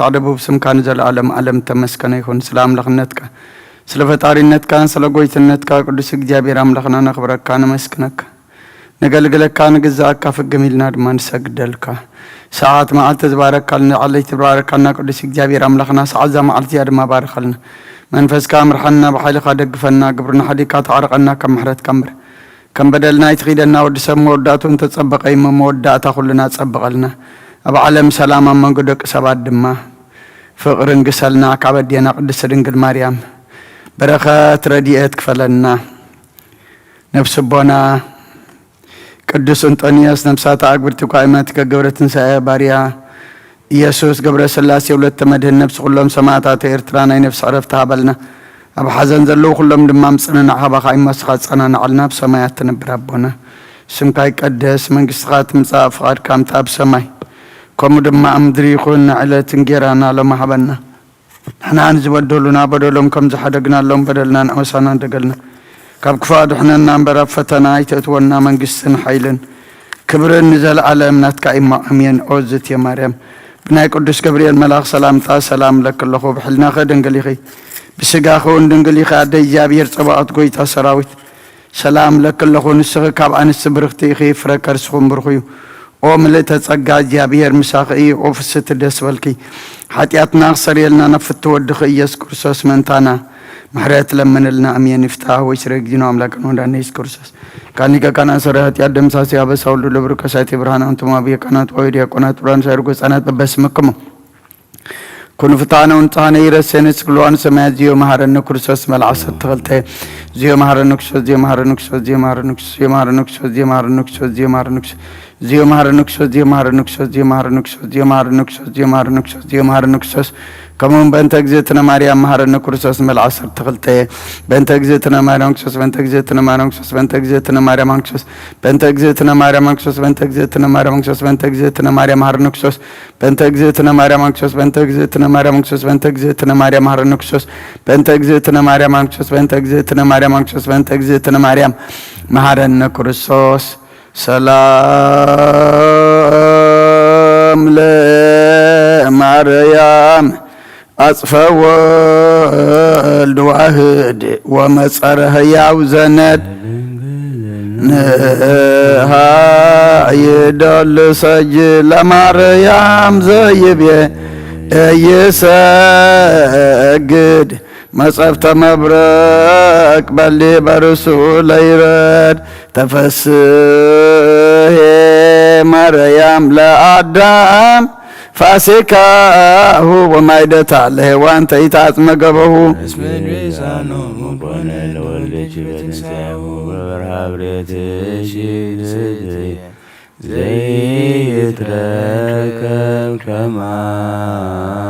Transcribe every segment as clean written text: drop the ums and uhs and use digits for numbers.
تعدبوا بسم كان زل عالم تمسكنا يكون سلام لخنتك سلفتارينتك سلقويتنتك قدس እግዚአብሔር አምላክና ነክብረካ ነመስክነካ نقلقلك كان جزاك في الجميل نادمان سجدلك ساعات ما عدت تبارك لنا علي تبارك لنا قدس إجابير أملخنا ساعات ما عدت يا ما بارك لنا منفس كامر حنا بحال خادق فنا قبرنا حديقات عرقنا كم محرت كمر كم بدلنا يتغيدنا ودسم مودات وانت تصبق أي مودات كلنا تصبق لنا أبو علم سلاما من قدك سباد دما فقر انقسلنا كعبدينا قدس رنقل مريم بركات رديئت كفلنا نفس بنا ቅዱስ አንጦንያስ ነፍሳት አግብርት ቋይማት ከገብረትን ሳያ ባሪያ ኢየሱስ ገብረ ስላሴ ሁለት መድህን ነፍስ ሁሉም ሰማዕታት ኤርትራና ነፍስ አረፍታ ባልና አብ ሐዘን ዘለው ሁሉም ድማም ጽነና ሐባኻ ይመስኻት ጸናናልና በሰማያት ተነብራቦና ስምካ ይቀደስ መንግሥትኻ ትምጻእ ፍቃድካ እምታ በሰማይ ከምኡ ድማ ምድሪ ይኹን ዕለት እንጀራና ለማህበና ንሕና ንዝበደሉና በደሎም ከም ዝሓደግናሎም በደልና ንዕወሳና እንደገልና كاب كفاد حنا نمبر فتنا يتونا منجسن حيلن كبرن نزل على مناتك إما أمين عزت يا مريم بناي قدس جبريل ملاك سلام لك الله بحلنا خدن قليخي بسجاخون دن قليخي عدي جابير طبعات قويت سراويت سلام لك الله نسخ كاب عن السبرختي خي فركر سخون برخيو وملت تسقى جابير مساقي وفست الدسولكي حتياتنا سريلنا نفت ودخي يذكر سوس منتانا محرات لمن لنا أمين افتح ويشرق دينو أملاكنا ودانا يسكرسس كاني كانا سرهات يادم ساسي أبا ساول لبركة ساتي برهانا أنتم أبي كانت ويريا كانت بران سيرقو سانات بس مكمو كونو فتانا ونتانا يرسينس كلوان سمايات زيو مهارن نكرسس ملعصة تغلتي زيو مهارن نكسس زيو مهارن نكسس زيو مهارن نكسس زيو مهارن نكسس زيو مهارن نكسس زيو مهارن نكسس زيو مهارن نكسس زيو مهارن نكسس زيو مهارن نكسس زيو مهارن نكسس زيو مهارن نكسس زيو مهارن نكسس كمون بنت اجزتنا مريم مهرن كرسس من العصر تغلتي بنت اجزتنا مريم كسس بنت اجزتنا مريم كسس بنت اجزتنا مريم كسس بنت اجزتنا مريم كسس بنت اجزتنا مريم كسس بنت اجزتنا مريم مهرن كسس بنت اجزتنا مريم كسس بنت اجزتنا مريم كسس بنت اجزتنا مريم مهرن كسس بنت اجزتنا مريم كسس بنت اجزتنا مريم كسس بنت اجزتنا مريم مهرن كرسس سلام لمريم أصفى الواحد ومسره يوزند يدل سجل مريم زيبي يسجد مصفت مبرك بلي برسول يرد تفسه مريم لآدم فاسكا هو مايدة عليه وانت يتعط مقبه اسم الرسانو مبانا الولج بتنساه وبرهاب ريتشي زي يتركب كماه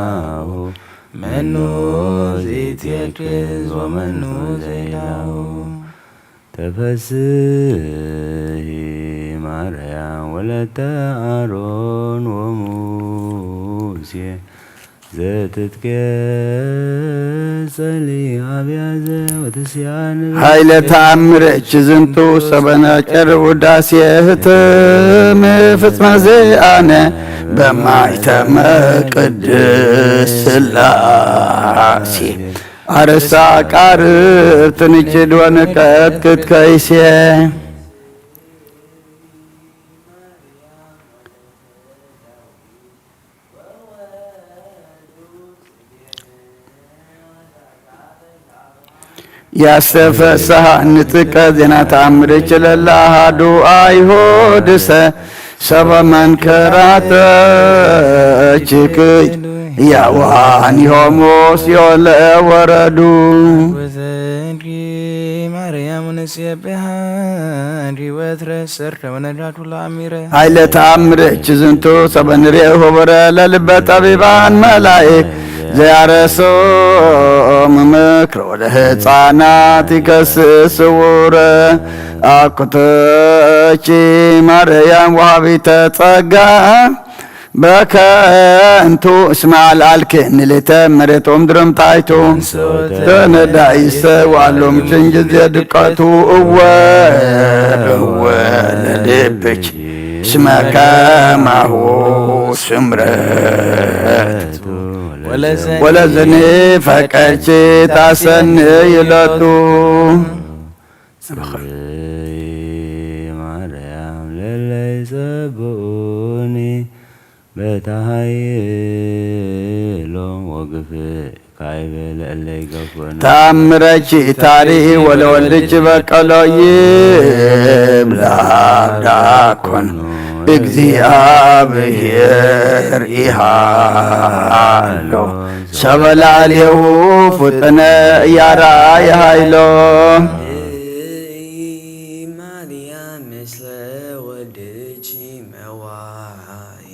منو زيت يكز ومنو زيناه تفسه مريم ولد أرون وموسى زتتك سلي عبيازة وتسيان هاي لتعمر جزنتو سبنا كرو داسيه مفتما زي أنا بما يتم قدس اللاسي أرسا قارب تنجد ونكت كت كيسيه ياسفسها نتك زينة عمرك لله دعاء هودس سبا من كراتك يا واني هموس يولا وردو مريم نسيبها وترسر ونجات العميرة هاي لتعمرك زنتو سبا نريه برا للبت أبيبان ملايك زيارسو ممكر وله صانات يكسس ورا أكتشي مريم وابيت تسقى بكنتو اسمع الالكن اللي تمرتهم درم تايتو تندعيس وعلوم تنجز يدقاتو اول لبك اسمك ما هو سمرت ወለዝኒ ፈቀርቺ ታሰኒ ይለቱ ማርያም ለለይ ሰብኡኒ በታሃይሎ ወግፍ ካይበ ለለይ ገፎነ ተአምረቺ ታሪ ወለወልድች በቀሎ ይብላዳኮን እግዚአብሔር ኢሃሎ ሰበላሌሁ ፍጥነ ያራይ ሃይሎ ማርያም ምስለ ወልድኪ መዋይ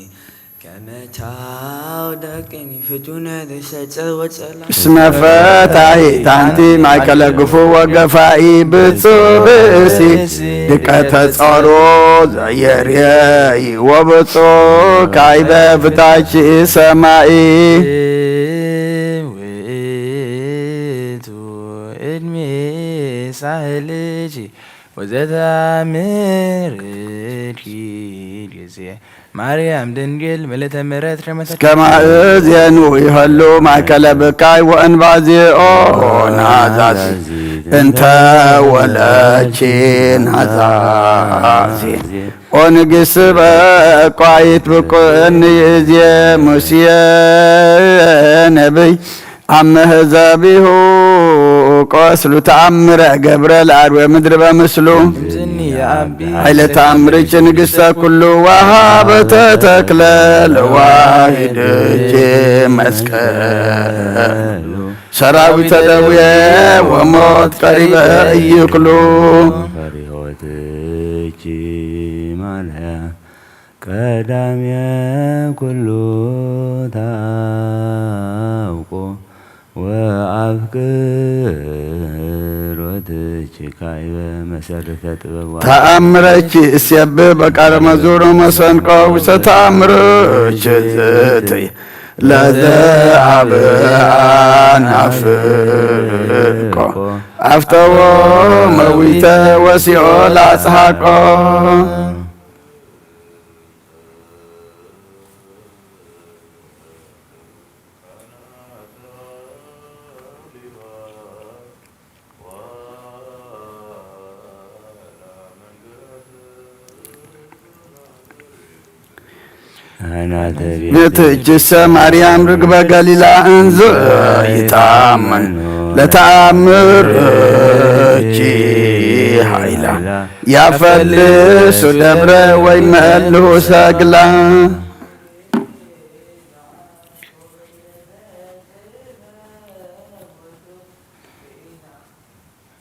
ከመታው ደቅኒ ፍቱነ ዘሰጽር ወጸላ እስመ ፈታሒት አንቲ ማእከለ ግፉ ወገፋኢ ብፁዕ ብእሲ ድቀተ ጸሮ ዘየርየኢ ወብፁዕ ካዕበ ፍታቺ ሰማይ ውእቱ ዕድሜ ሳህልኪ ወዘተአምርኪ ጊዜ ማርያም ድንግል ምልዕተ ምሕረት ከማእዜኑ ይኸሉ ማእከለ ብካይ ወእንባዚኦ ናዛዚ እንተ ወለቺ ናዛዚ ኦ ንግሥት በቋይት ብቁዕኒ እዜ ሙሴ ነቢይ አመ ዘቢሁ ቆስሉ ተአምረ ገብረ ለአርዌ ምድር በምስሉ ኃይለ ተአምርች ንግሥተ ኩሉ ወሃበተ ተክለ ለዋሂድች መስቀሉ ሰራዊተ ደዌ ወሞት ቀሪበ ኢይክሉ ፈሪሆትኪ ማርያም ቀዳሜ ኩሉ ታውቆ ወአፍቅሮትኪ ካዕበ መሰረተ ጥበብ ተአምረች እስየብህ በቃለ መዝሙር መሰንቆ ውስተ ተአምርች ዝትይ ለዘአብአናፍቆ አፍተዎ መዊተ ወሲኦል አጽሐቆ ንትእጅሰ ማርያም ርግበ ገሊላ እንዘ ይታመን ለተአምርኪ ኃይላ ያፈልሱ ደብረ ወይመልሁ ሰግላ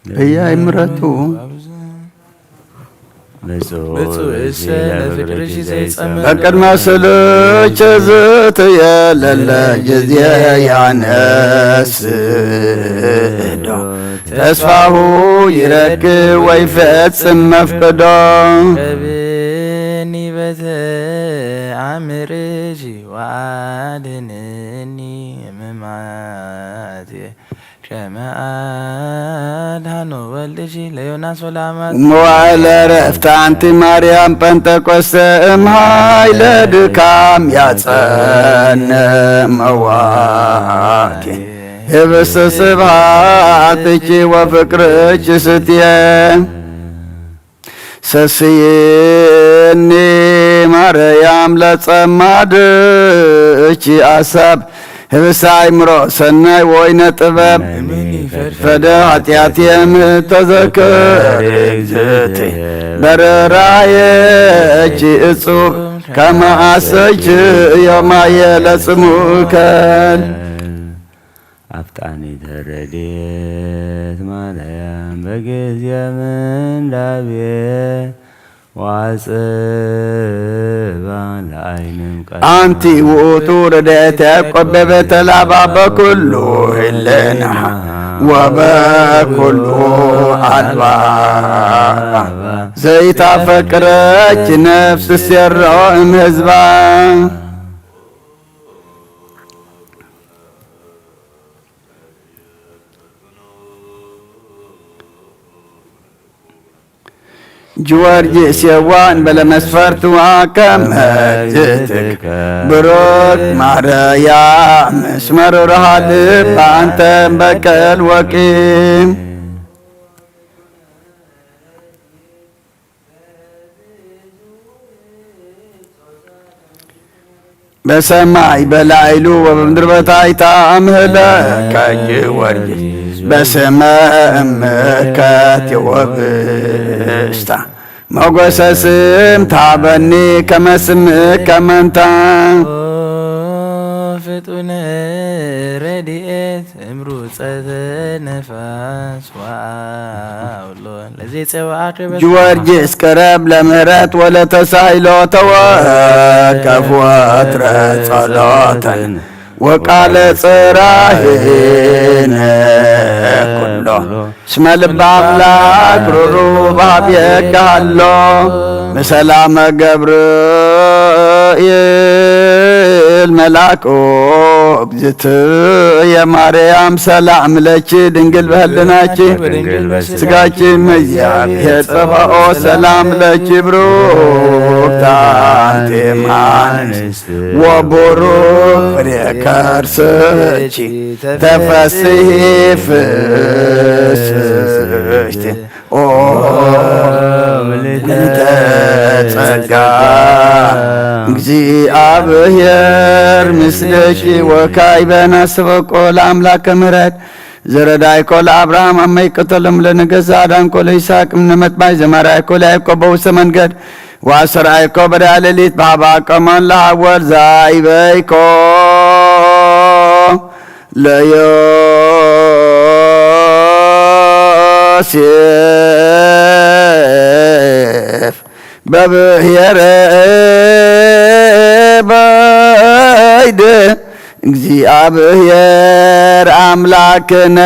እያይምረቱ በቅድመ ስልች ዝትየ ለለ ጊዜ ያነስዶ ተስፋሁ ይረክብ ወይፈጽም መፍቅዶ ቀብኒ በተአምርኪ ወአድኅነኒ እምማቴ ከመ አድኃኖ ወልድኪ ለዮናስ ወለአማት መዋዕለ ዕረፍት አንቲ ማርያም ጰንጠቆስተ እምኃይለ ድካም ያጸነ መዋቴ ህብስተ ስብሐትኪ ወፍቅርኪ ስትየ ሰስየኒ ማርያም ለጸማድኪ አሳብ ህብስተ አእምሮ ሰናይ ወይነ ጥበብ ፈደ ኃጢአትየም ተዘከር እግዝእትየ በርራየኪ እጹብ ከመ አሰይች ዮማየ ለጽሙከን አፍጣኒ ተረድኤት ማርያም በጊዜ ምንዳቤ ዋጽባ ለዓይንም አንቲ ውእቱ ረድኤተ ያዕቆብ በቤተላባ በኩሉ ህልናሃ ወበኩሉ አድባር ዘይታፈቅረኪ ነፍስ ሴርዖ እምሕዝባ جوارجيس يوان بلا مسفرت وكمجتك بروك ماريا مسمر رهالب أنت بكال وكيم بسماي بلايلو وبمدر بتايتا أمهلك جوارجيس بسما أمكات وبستا موغسسم تعبني كما اسمك كما انت ፍጡነ ረድኤት እምሩፀተ ነፋስ ወአውሎ ለዚህ ጸዋዕት ጊዮርጊስ ቅረብ ለምህረት ወለተሳይሎ ተወከፍ ወትረ ጸሎተን وقال صراحين كله اسم لب أملاك روبا بيكالو بسلام جبرائيل ملاكو بزت يا مريم سلام لك دنقل بهلناك سقاك مزياب يتصفى سلام لك بروك تانتي مانس وبروك فريك كارسجي تفسيه فسجي لتتسقى እግዚአብሔር ምስለሽ ወካይበና ስበቆ ለአምላከ ምሕረት ዘረዳይኮ ለአብርሃም አመይ ቅተለም ለነገዛ አዳንኮ ለይስሐቅ እምነመጥባይ ዘመራይኮ ለያዕቆብ በውስተ መንገድ ወአስራይኮ በዳያ ሌሊት በአባቀ ማን ለሐወር ዛይበይኮ ለዮሴፍ በብሔረ ባይድ እግዚአብሔር አምላክነ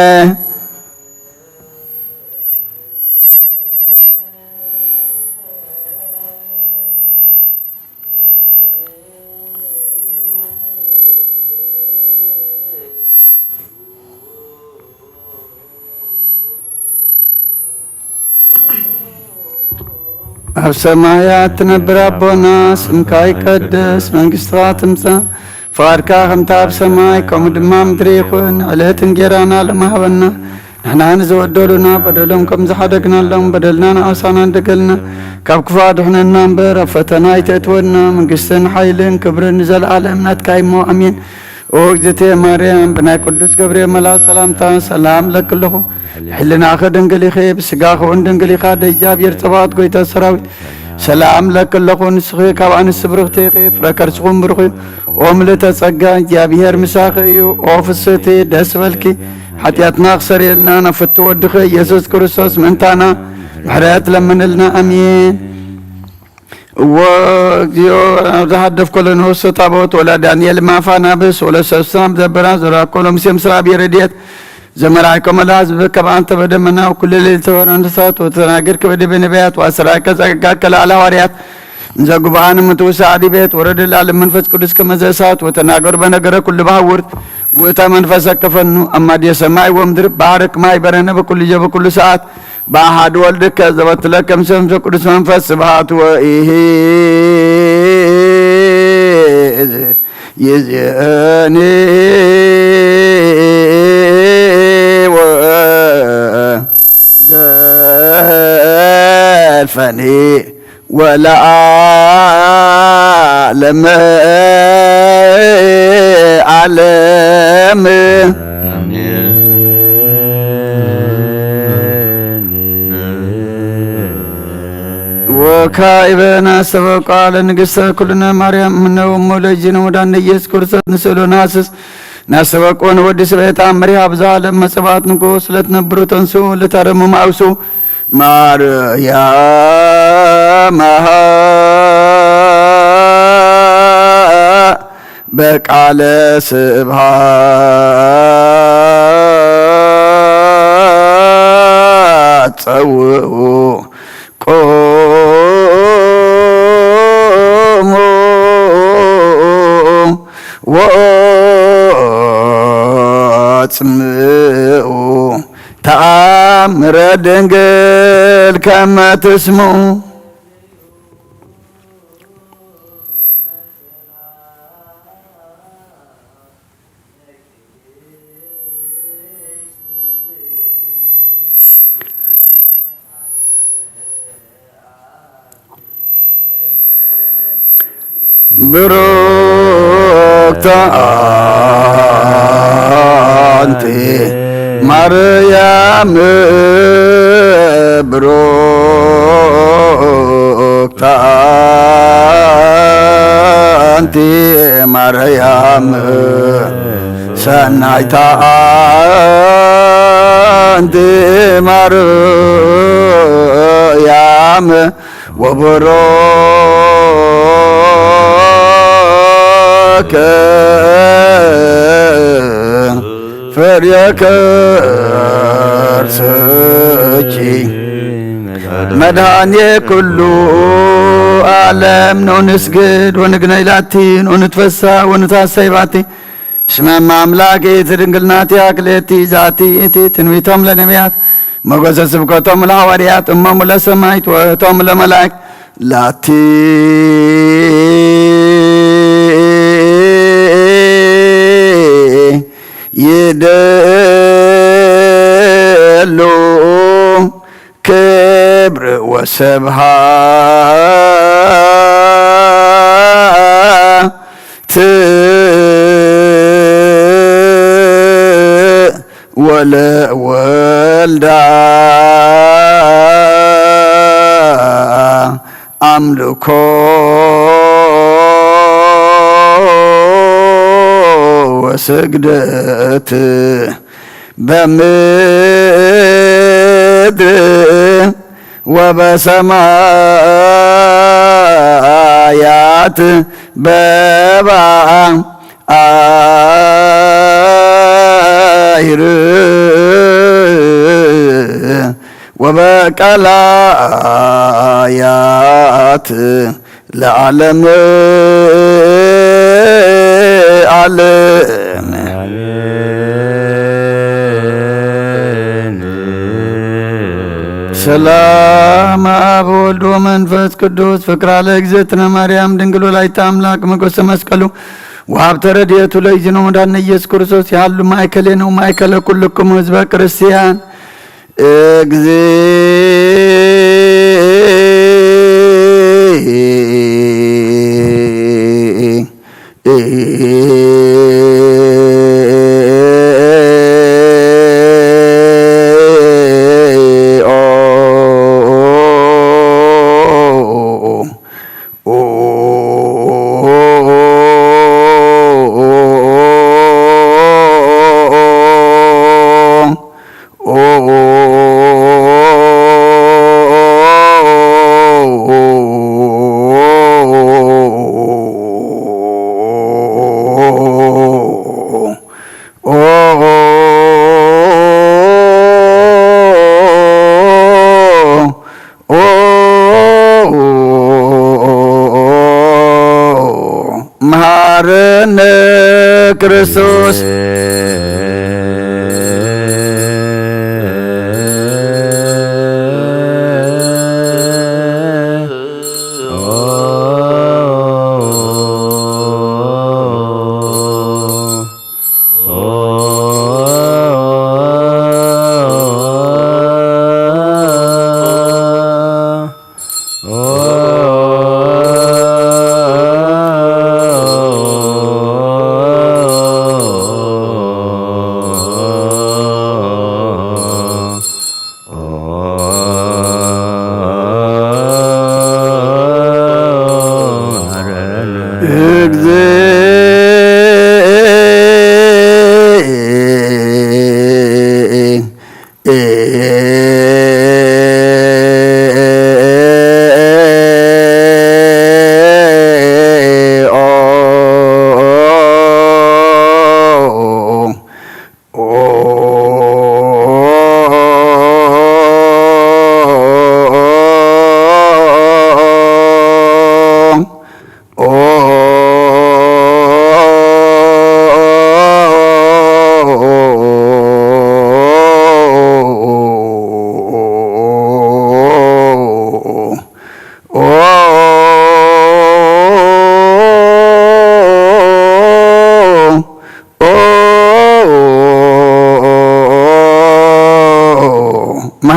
ኣብ ሰማያት ትነብር ኣቦና ስምካ ይቀደስ መንግሥትካ ትምጻእ ፍቃድካ ከምቲ ኣብ ሰማይ ከምኡ ድማ ምድሪ ይኹን ዕለት እንጀራና ሎሚ ሃበና ንሕና ንዝበደሉና በደሎም ከም ዝሓደግናሎም በደልና ንኣውሳና እንደገልና ካብ ክፉ ኣድሕነና እምበር ኣብ ፈተና ኣይተእትወና መንግሥትን ሓይልን ክብርን ንዘለኣለም ናትካ እሞ ኣሜን ኦ እግዝእትየ ማርያም ብናይ ቅዱስ ገብርኤል መልአክ ሰላምታ ሰላም ለክለኹ ሕልናኸ ድንግል ኢኸ ብስጋኸ እውን ድንግል ኢኻ ደእግዚአብሔር ፀባኦት ጐይታ ሰራዊት ሰላም ለክለኹ ንስኺ ካብ ኣንስቲ ብርኽቲ ኢኸ ፍረ ከርስኹም ብሩኽ እዩ ኦ ምልዕተ ጸጋ እግዚአብሔር ምሳኺ እዩ ኦ ፍስሕቲ ደስ በልኪ ሓጢኣትና ክሰርየልና ናብ ፍቲ ወድኺ ኢየሱስ ክርስቶስ ምእንታና ምሕረት ለምንልና ኣሜን وجيو زهدف كل نص طابوت ولا دانيال ما فنابس ولا سسام زبرا زرا كلهم سمسرا بيرديت زمراكم الازب كما انت بدمنا وكل اللي تورن سات وتناجر كبد بنبيات واسراك زكاكل على وريات زغبان متوسعدي بيت ورد العالم منفس قدس كما زسات وتناجر بنجر كل باورت وتا منفس كفنو اما دي سماي ومدر بارك ما يبرنا بكل جب كل ساعات بأحد ولدك زبط لكم سمس قدس منفس سبحات وإيه يزيني وزلفني ولا أعلم علم وكايبنا سبق على نقصة كلنا مريم منه مولجين ودان يس كرسة نسلو ناسس ناسبق ونودي سبيت عمري أبزا لما سبات نقوس لتنبرو تنسو لترمو معوسو مريم بك على سبحات سوء واتمئوا تأمل ምሕረት ድንግል ከመ ትስሙ ብሩክተ አንቲ ማርያም ብሩክተ አንቲ ማርያም ሰናይታ አንቲ ማርያም ወቡሩክ ፍሬ ከርሥኪ መድኃኔ ኩሉ ዓለም ንስግድ ወንግነይ ላቲ ወንትፈሳ ወንታሰይ ባቲ እስመ አምላኬት ድንግል ናቲ አክሌቲ ዛቲ እቲ ትንቢቶም ለነቢያት መጎሰ ስብከቶም ለሐዋርያት እሞሙ ለሰማዕት ወእቶሙ ለመላእክት ላቲ ይደሉ ክብር ወስብሐት ወለወልዳ አምልኮ ወስግደት በምድር ወበሰማያት በባሕር ወበቀላያት ለዓለም ዓለም ሰላም አብ ወልድ ወመንፈስ ቅዱስ ፍቅራ ለእግዝእትነ ማርያም ድንግል ወላዲተ አምላክ መጎሰ መስቀሉ ወሀብተ ረድኤቱ ለእግዚእነ ወመድኃኒነ ኢየሱስ ክርስቶስ ያሉ ማእከሌ ነው ማእከለ ኩልክሙ ሕዝበ ክርስቲያን መሐረነ ክርስቶስ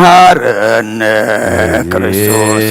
መሐረነ ክርስቶስ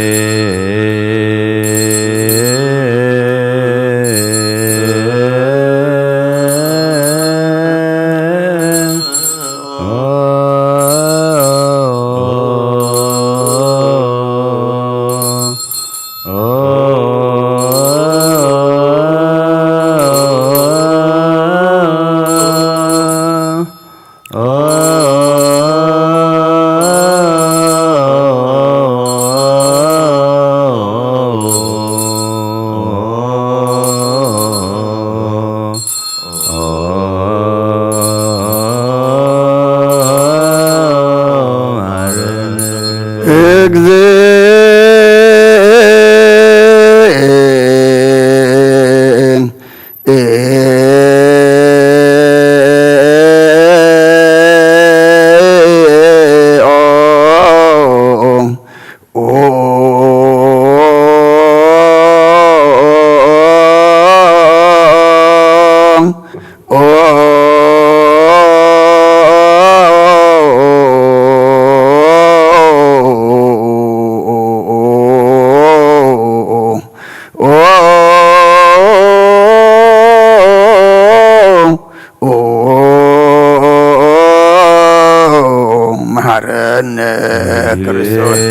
መሐረነ ክርስቶስ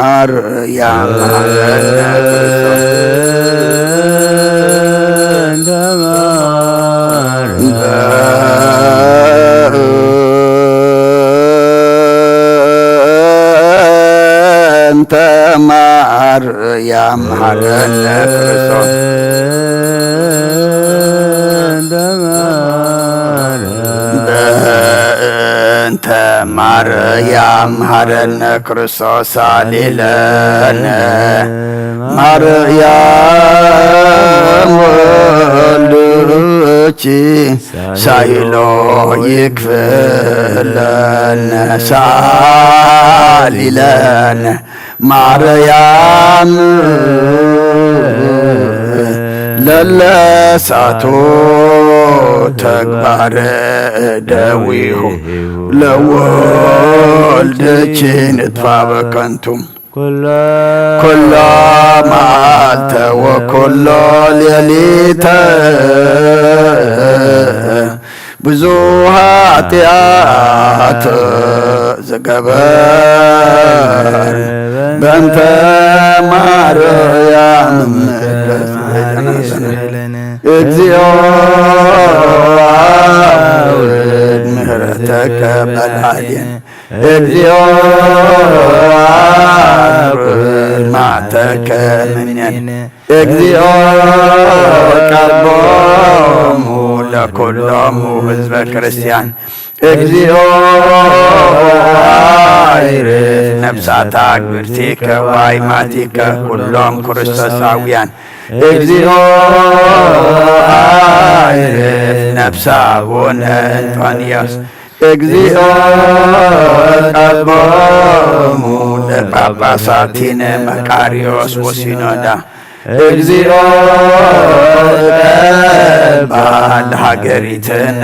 ማርያም ማርያም መሐረነ ክርስቶስ በእንተ ማርያም መሐረነ ክርስቶስ አሌለነ ማርያም ወልድኪ ሳይሎ ይክፍለነ ሳሊለነ ማርያም ለለሳቶ ተግባረ ደዊሁ ለወልድኪ ንጥፋ በከንቱ ኩሎ መዓልተ ወኩሎ ሌሊተ ብዙ ኃጢአት ዘገበር በእንተ ማርያም እግዚኦ አውርድ ምሕረተከ በላዕሌነ እግዚኦ አውርድ መዓተከ እምኔነ እግዚኦ ቀርቦሙ ለኵሎሙ ሕዝበ ክርስቲያን እግዚኦ አይርፍ ነፍሳተ አግብርቲከ ወአእማቲከ ኩሎም ክርስቶሳውያን እግዚኦ አይርፍ ነፍሰ አቡነ እንጦንዮስ እግዚኦ ቀርቦሙ ለጳጳሳቲነ መቃርዮስ ወሲኖዳ እግዚኦ ቀባ ለሀገሪትነ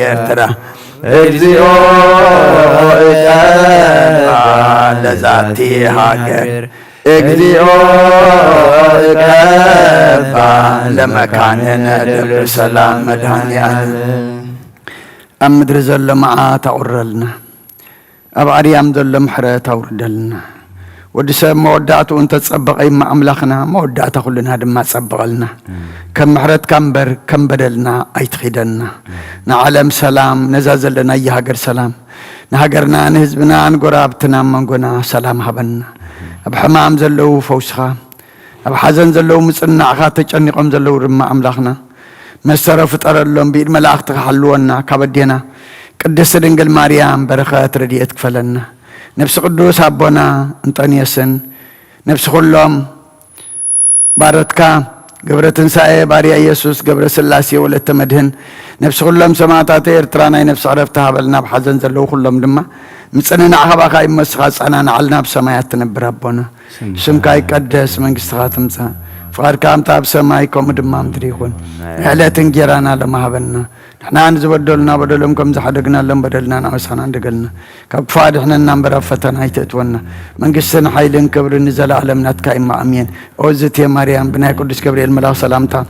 ኤርትራ እግዚኦ ቀባ ለዛቲ ሀገር እግዚኦ ቀባ ለመካንነ ደብረ ሰላም መድኃኔዓለም ኣብ ምድሪ ዘሎ መዓት ኣቑረልና ኣብ ኣርያም ዘሎ ምሕረት ኣውርደልና ودسم مودعته أنت تصبق أي ما أملاخنا مودعته كلنا دم تصبقلنا كم محرت كمبر كم بدلنا أي تخيدنا نعلم سلام نزازل لنا يهجر سلام نهجرنا نهزبنا نقرابتنا منقنا سلام هبنا بحمام زلو فوسخا بحزن زلو مصنع خاتج أنقم زلو رما أملاخنا مسر فطر اللهم بيد ملاخت حلونا كبدينا قدس دنجل مريم بركات رديت كفلنا نفس قدوس أبونا أنطونيوسن نفس كلهم بارتكا قبرتن ساي باريا يسوس قبر سلاسي ولت مدهن نفس كلهم سماعات إرترانا نفس عرفتها بلنا بحزن زلو كلهم دما مصننا عقبا خاي مسخاص أنا نعلنا بسمايات نبر أبونا سمكاي قدس من قستخاتمسا فقار كام تاب سمايكم دمام تريخون على تنجيرانا لما هبلنا نحن نزبدلنا بدلهم كم زحدقنا لهم بدلنا نعسنا عندقلنا كبفاد احنا نمبر فتنا هيتتونا من قسنا حيلن كبر نزل عالمنا تكايم امين اوزت يا مريم بنا قدس جبريل ملاك سلامتا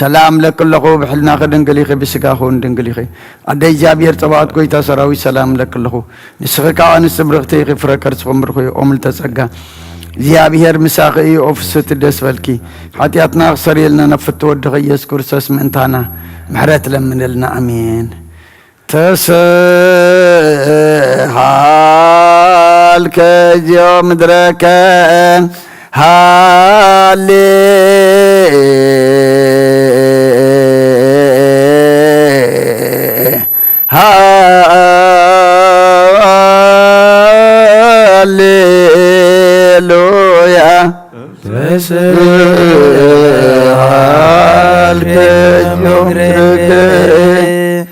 سلام لك الله بحلنا دنقليخي بسقاخون دنقليخي عدي جابير طبعات كويتا سراوي سلام لك الله نسخك عن السبرغتي غفركر سخمرخي أمل تسقا زيابير مساقي أوفسوت الدسفلكي حتياتنا أخسري لنا نفت ودغي يذكر ساس منتانا محرات لمن لنا أمين تسهل كجيو مدركا هالي هاليلويا تسهل كجيو مدركا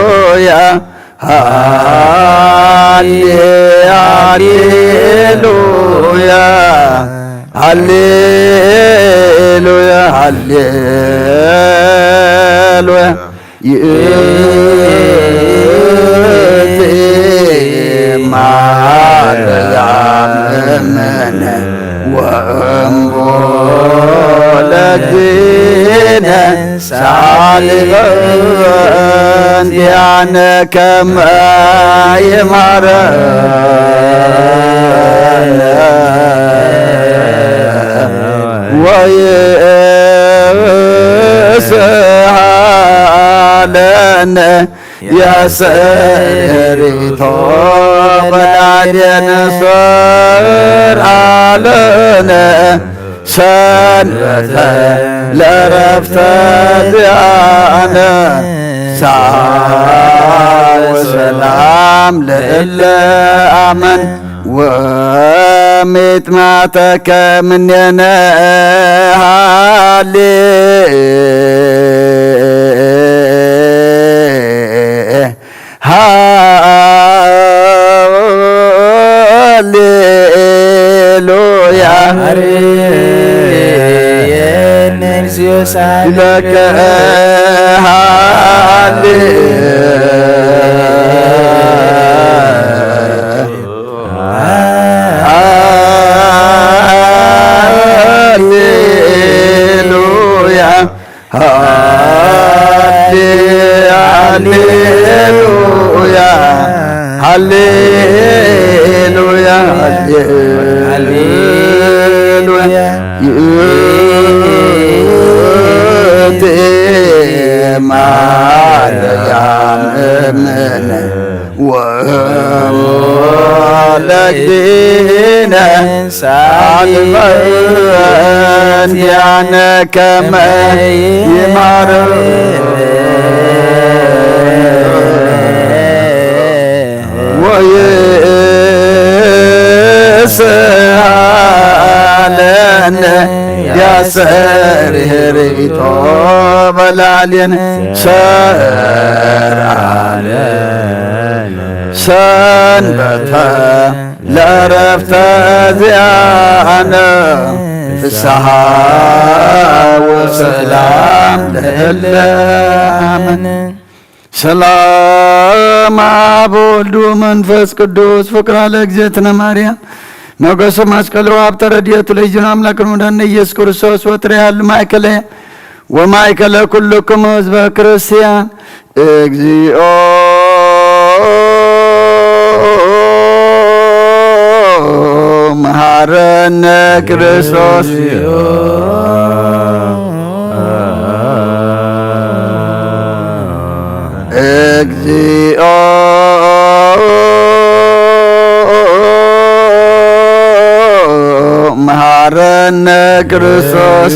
هاليلويا هاليلويا هاليلويا هاليلويا ولدينا سالغان ديانا كما يمرنا ويسهلنا يا سيري طوب العدين صار علينا سنة لرفت ديانا سعى وسلام للأمن وميت معتك من ينهالي هاليلويا لك هاليلويا هاليلويا هاليلويا هاليلويا مريم ابننا وولدينا سالمين ديانا كما يمر ويسألنا يا سريري طوب العلين سر علينا سنبتا لرفت ذيانا في السحاب وسلام لله سلام عبد منفس قدوس فكرة لك زيتنا مريم ሞገሰ መስቀሉ ሀብተ ረድኤቱ ለይእዜነ አምላክነ ወመድኃኒነ ኢየሱስ ክርስቶስ ወትሬሃሉ ማእከለ ወማእከለ ኩልክሙ ሕዝበ ክርስቲያን እግዚኦ መሐረነ ክርስቶስ እግዚኦ መሐረነ ክርስቶስ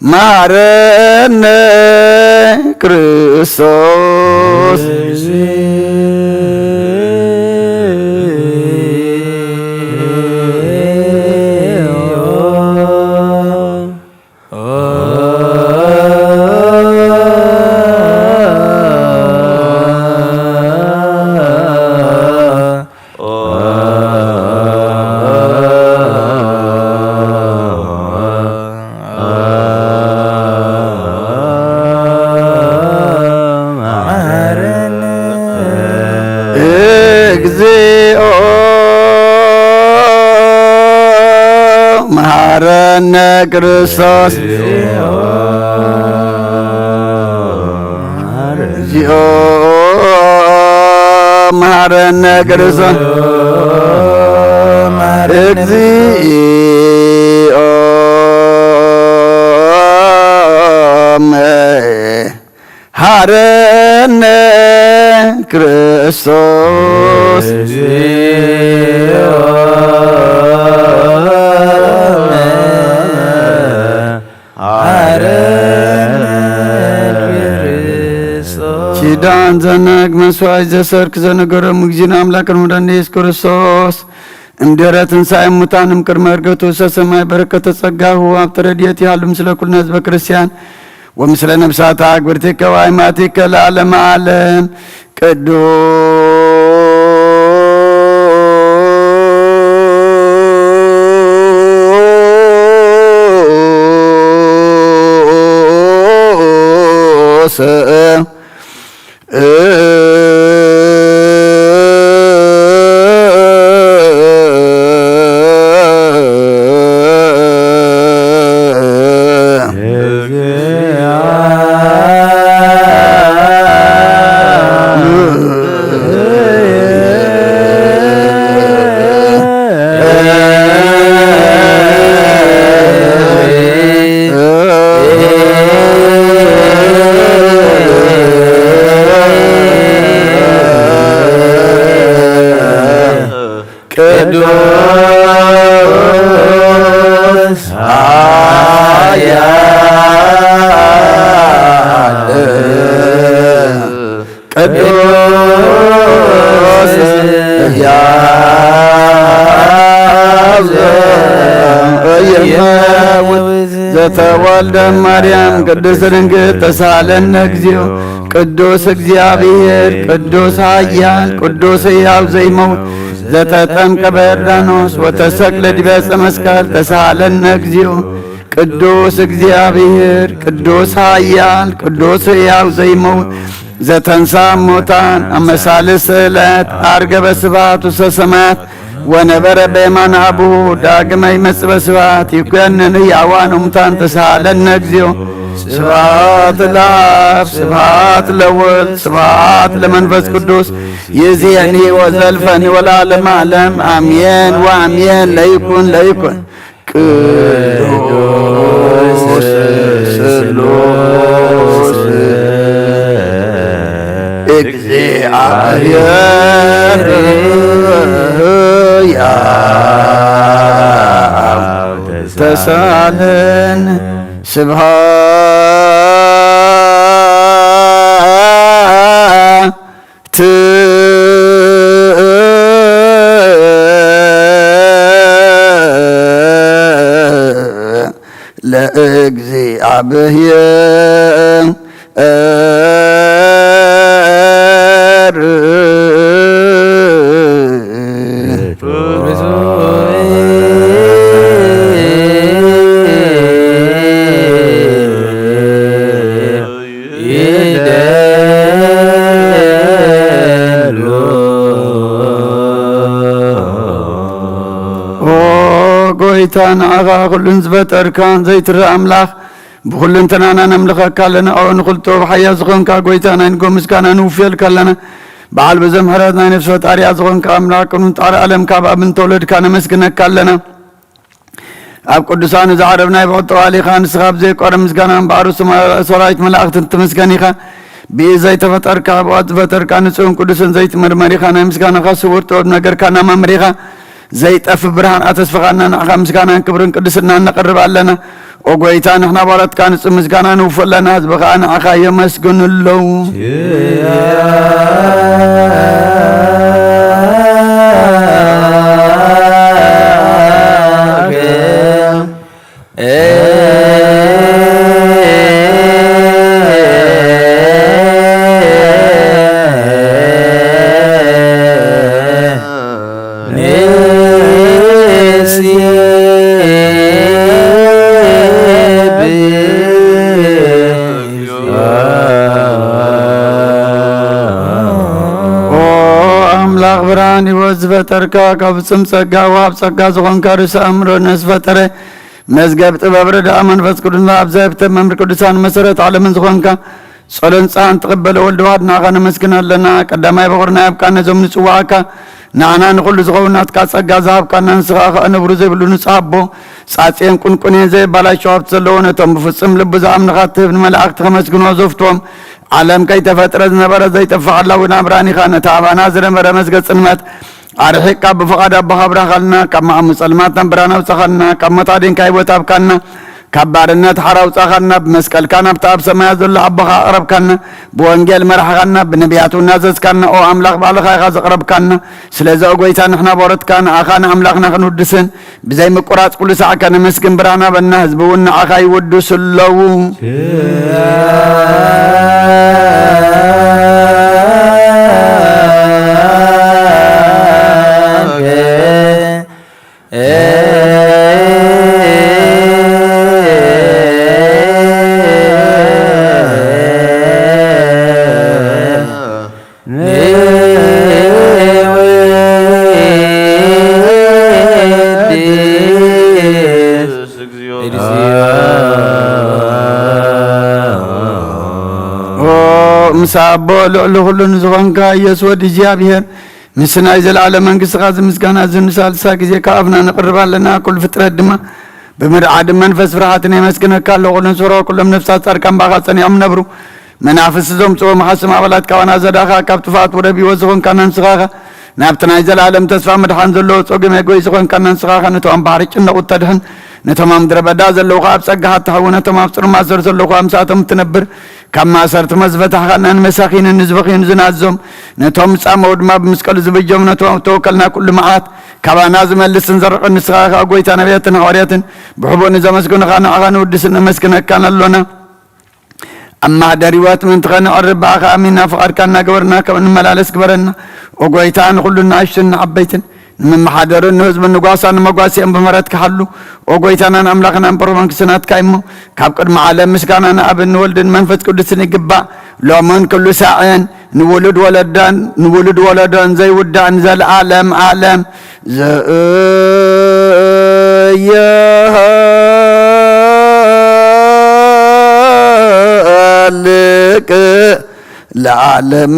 መሐረነ ክርስቶስ እግዚኦ መሐረነ ክርስቶስ እግዚኦ መሐረነ ክርስቶስ እግዚኦ መሐረነ ክርስቶስ ኪዳን ዘነግ መስዋዕት ዘሰርክ ዘነገረ ሙግዚእነ አምላክነ ወመድኃኒነ ኢየሱስ ክርስቶስ እምድኅረ ትንሣኤ እሙታንም ቅድመ ዕርገቱ ውስተ ሰማይ በረከተ ጸጋሁ ሀብተ ረድኤቱ ያህሉ ምስለ ኩልነ ሕዝበ ክርስቲያን ወምስለ ነፍሳት አግብርቲከ ወአእማቲከ ለዓለመ ዓለም ቅዱስ ዘተወልደ ማርያም ቅድስት ድንግል ተሳለነ እግዚኦ ቅዱስ እግዚአብሔር ቅዱስ ኃያል ቅዱስ ሕያው ዘይመውት ዘተጠምቀ በዮርዳኖስ ወተሰቅለ ዲበ ዕፀ መስቀል ተሳለነ እግዚኦ ቅዱስ እግዚአብሔር ቅዱስ ኃያል ቅዱስ ሕያው ዘይመውት ዘተንሥአ እሙታን አመሳልስ ዕለት ዐርገ በስብሐት ውስተ ሰማያት ወነበረ በየማነ አቡሁ ዳግመ ይመጽእ በስብሐት ይኰንን ሕያዋነ ወሙታን ተሳሃለነ እግዚኦ ስብሐት ለአብ ስብሐት ለወልድ ስብሐት ለመንፈስ ቅዱስ ይእዜኒ ወዘልፈኒ ወለዓለመ ዓለም አሜን ወአሜን። ለይኩን ለይኩን ቅዱስ ስሉስ እግዚአብሔር ያብ ተሳለን ስብሐት እግዚአብሔር ጎይታን አኻ ኩሉን ዝፈጠርካን ዘይትረ ኣምላኽ ብኩሉን ተናና ነምልኸካ ኣለና ኣብኡ ንኽልቶ ብሓያ ዝኾንካ ጎይታ ናይ ንጎ ምስጋና ንውፍየልካ ኣለና በዓል ብዘምሕረት ናይ ነፍሲ ፈጣሪያ ዝኾንካ ኣምላኽ ቅኑን ጣሪ ዓለም ካብ ኣብ እንተወለድካ ነመስግነካ ኣለና ኣብ ቅዱሳኑ ዝዓረብ ናይ ብቕጥ ዋሊኻ ንስኻ ብዘይቆረ ምስጋናን ባዕሩ ሰራዊት መላእኽትን ትመስገን ኢኻ ብኢድ ዘይተፈጠርካ ብቐት ዝፈጠርካ ንጹህን ቅዱስን ዘይትመርመር ኢኻ ናይ ምስጋናኻ ስውር ጥበብ ነገርካ ናማምር ኢኻ ዘይጠፍ ብርሃን ኣተስፈኻና ንዓኻ ምስጋናን ክብርን ቅድስና ነቕርብ ኣለና ኦ ጎይታ ንሕና ባሮትካ ንጹህ ምስጋና ንውፍ ኣለና ህዝቢ ከዓ ንዓኻ የመስግኑ ኣለዉ ብርሃን ሕይወት ዝፈጠርካ ካብ ፍጹም ጸጋ ወሃብ ጸጋ ዝኾንካ ርእሲ ኣእምሮ ንዝፈጠረ መዝገብ ጥበብ ረዳእ መንፈስ ቅዱስ ኣብ ዘብተ መምህር ቅዱሳን መሰረት ዓለምን ዝኾንካ ጸሎን ጻን ተቐበለ ወልድ ዋህድ ንዓኻ ነመስግን ኣለና ቀዳማይ በኹርና ያብቃና ዞም ንጽዋዓካ ንዓና ንኹሉ ዝኸውናትካ ጸጋ ዝሃብካና ንስኻ ኸ ነብሩ ዘይብሉ ንጹሕ ኣቦ ጻጽየን ቁንቁንን ዘይባላቸው ሃብቲ ዘለዎ ነቶም ብፍጹም ልቢ ዝኣምንኻ ትህብ ንመላእኽቲ ከመስግንዎ ዘፍትዎም ዓለም ከይተፈጥረ ዝነበረ ዘይጠፍዕ ኣላዊና ብርሃኒኻ ነታ ኣባና ዝነበረ መዝገብ ጽልመት ኣርሒቕካ ብፍቓድ ኣቦኻ ብራኻልና ካብ መዓሙ ጸልማት ብርሃን ኣውጻኻልና ካብ መታደንካ ህይወት ኣብካልና ካብ ባርነት ሓራ ኣውጻኻልና ብመስቀልካ ናብቲ ኣብ ሰማያት ዘሎ ኣቦኻ ኣቕረብካልና ብወንጌል መራሕኻልና ብነቢያቱ እናዘዝካልና ኦ ኣምላኽ ባዕልኻ ኢኻ ዘቕረብካልና ስለዚ ጎይታ ንሕና ባሮትካ ንዓኻ ንኣምላኽና ክንውድስን ብዘይ ምቁራጽ ኩሉ ሰዓካ ነመስግን ብርሃና በና ህዝቢ እውን ንዓኻ ይውድሱ ኣለዉ ምሳቦ ልዕሊ ኩሉን ዝኾንካ ኢየሱስ ወዲ እግዚኣብሔር ምስ ናይ ዘለዓለም መንግሥትኻ ዝምስጋና ዝንሳልሳ ግዜ ካብና ነቕርብ ኣለና ኩሉ ፍጥረት ድማ ብምርዓድ መንፈስ ፍርሃትን የመስግነካ ኣሎ ኩሉን ስሮ ኩሎም ነፍሳት ጻድቃን ባኻ ጸኒዖም ነብሩ መናፍስ ዘምጽኦ መሓስም ኣባላት ካባና ዘዳኻ ካብ ጥፋት ወደ ሕይወት ዝኾንካና ንስኻኻ ናብቲ ናይ ዘለዓለም ተስፋ ምድሓን ዘለዎ ጾግም የጎይ ዝኾንካና ንስኻኻ ነቶም ባሕሪ ጭነቑ ተድሕን ነቶም ኣብ ምድረ በዳ ዘለውኻ ኣብ ጸጋኻ እትኸውን ነቶም ኣብ ጽሩም ማእሰር ዘለውኻ ምሳቶም እትነብር ካብ ማእሰርቲ መዝፈታሕኻና ንመሳኺንን ንዝበኺኑ ዝናዞም ነቶም ጻመው ድማ ብመስቀሉ ዝብጆም ነቶም ተወከልና ኩሉ መዓት ካባና ዝመልስን ዘርቕን ንስኻ ኸ ጐይታ ነቢያትን ሐዋርያትን ብሕቡእ ንዘመስግኑኻ ንዓኻ ንውድስን ነመስግነካን ኣሎና ኣብ ማህደር ሕይወት ምንቲ ኸንቐርብ በኣኻ ኣሚንና ፍቓድካ እናገበርና ከም እንመላለስ ግበረና ኦ ጐይታ ንኹሉ ንኣሽትን ንዓበይትን ንምሓደርን ንህዝብን ንጓሳን ንመጓሲኦም ብምህረት ክሓሉ ኦ ጐይታናን ኣምላኽናን ጵሮ መንግሥትናትካ እሞ ካብ ቅድሚ ዓለም ምስጋና ንኣብን ንወልድን መንፈስ ቅዱስን ይግባእ ሎምን ኩሉ ሳዕን ንውሉድ ወለዶን ዘይውዳእን ዘለዓለም ዓለም ዘየሃልቅ ለዓለም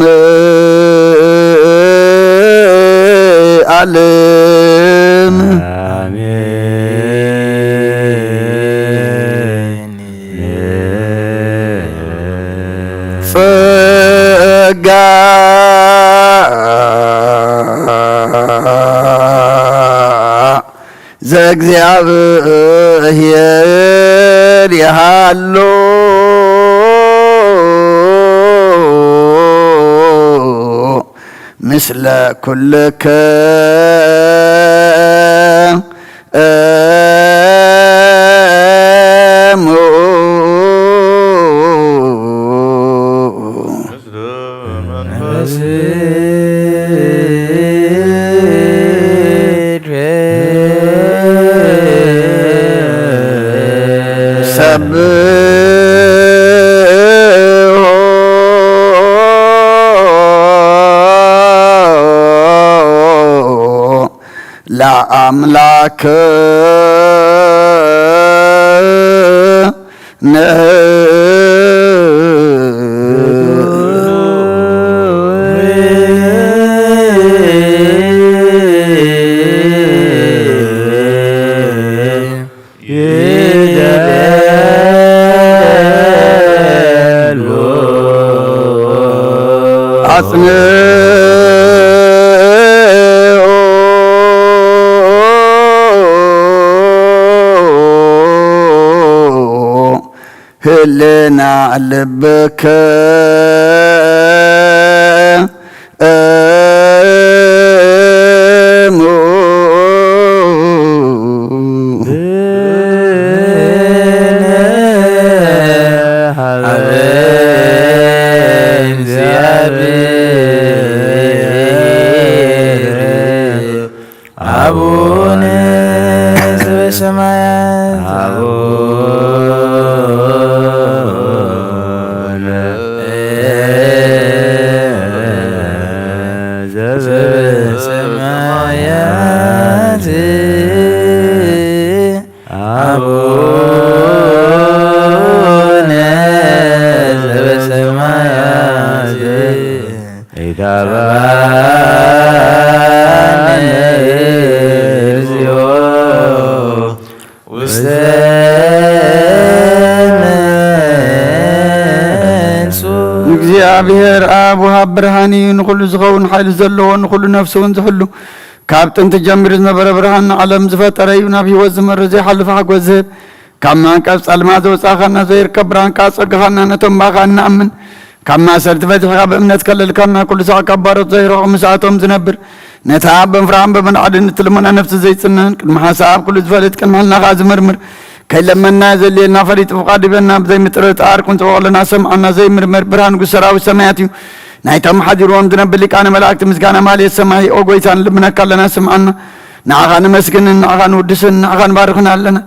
ዓለም አሜን ጸጋ ዘእግዚአብሔር ያሃሎ ምስለ ኩልከ يا أملاك هلنا لبك እግዚአብሔር አብ ወሃብ ብርሃን ንኹሉ ዝኸውን ሓይሊ ዘለዎ ንኹሉ ነፍሲ እውን ዝሕሉ ካብ ጥንቲ ጀሚሩ ዝነበረ ብርሃን ዓለም ዝፈጠረ እዩ ናብ ሂወት ዝመርህ ዘይሓልፍ ሓጎስ ዝህብ ካብ ማንቀፍ ጸልማ ዘውፃእኻና ዘይርከብ ብርሃንካ ፀግኻና ነቶም ባኻ ንኣምን ካብ ማሰርቲ ፈቲሕካ ብእምነት ከለልካና ኩሉ ሰዕ ካብ ባሮት ዘይረቑ ምስኣቶም ዝነብር ነታ ብምፍራሕን ብምንዓድን እትልመና ነፍሲ ዘይፅንህን ቅድሚ ሓሳብ ኩሉ ዝፈልጥ ቅድሚ ሕልናኻ ዝምርምር ከይለመና ዘልየልና ፈሊጥ ፍቓድ ይበና ብዘይ ምጥርጣር ክንፅብቕ ለና ሰምዓና ዘይምርመር ብርሃን ንጉስ ሰራዊት ሰማያት እዩ ናይቶም ሓዲርዎም ዝነብር ሊቃነ መላእክቲ ምስጋና ማልየት ሰማይ ኦ ጎይታ ንልብነካ ኣለና ስምዓና ንዓኻ ንመስግንን ንዓኻ ንውድስን ንዓኻ ንባርኽና ኣለና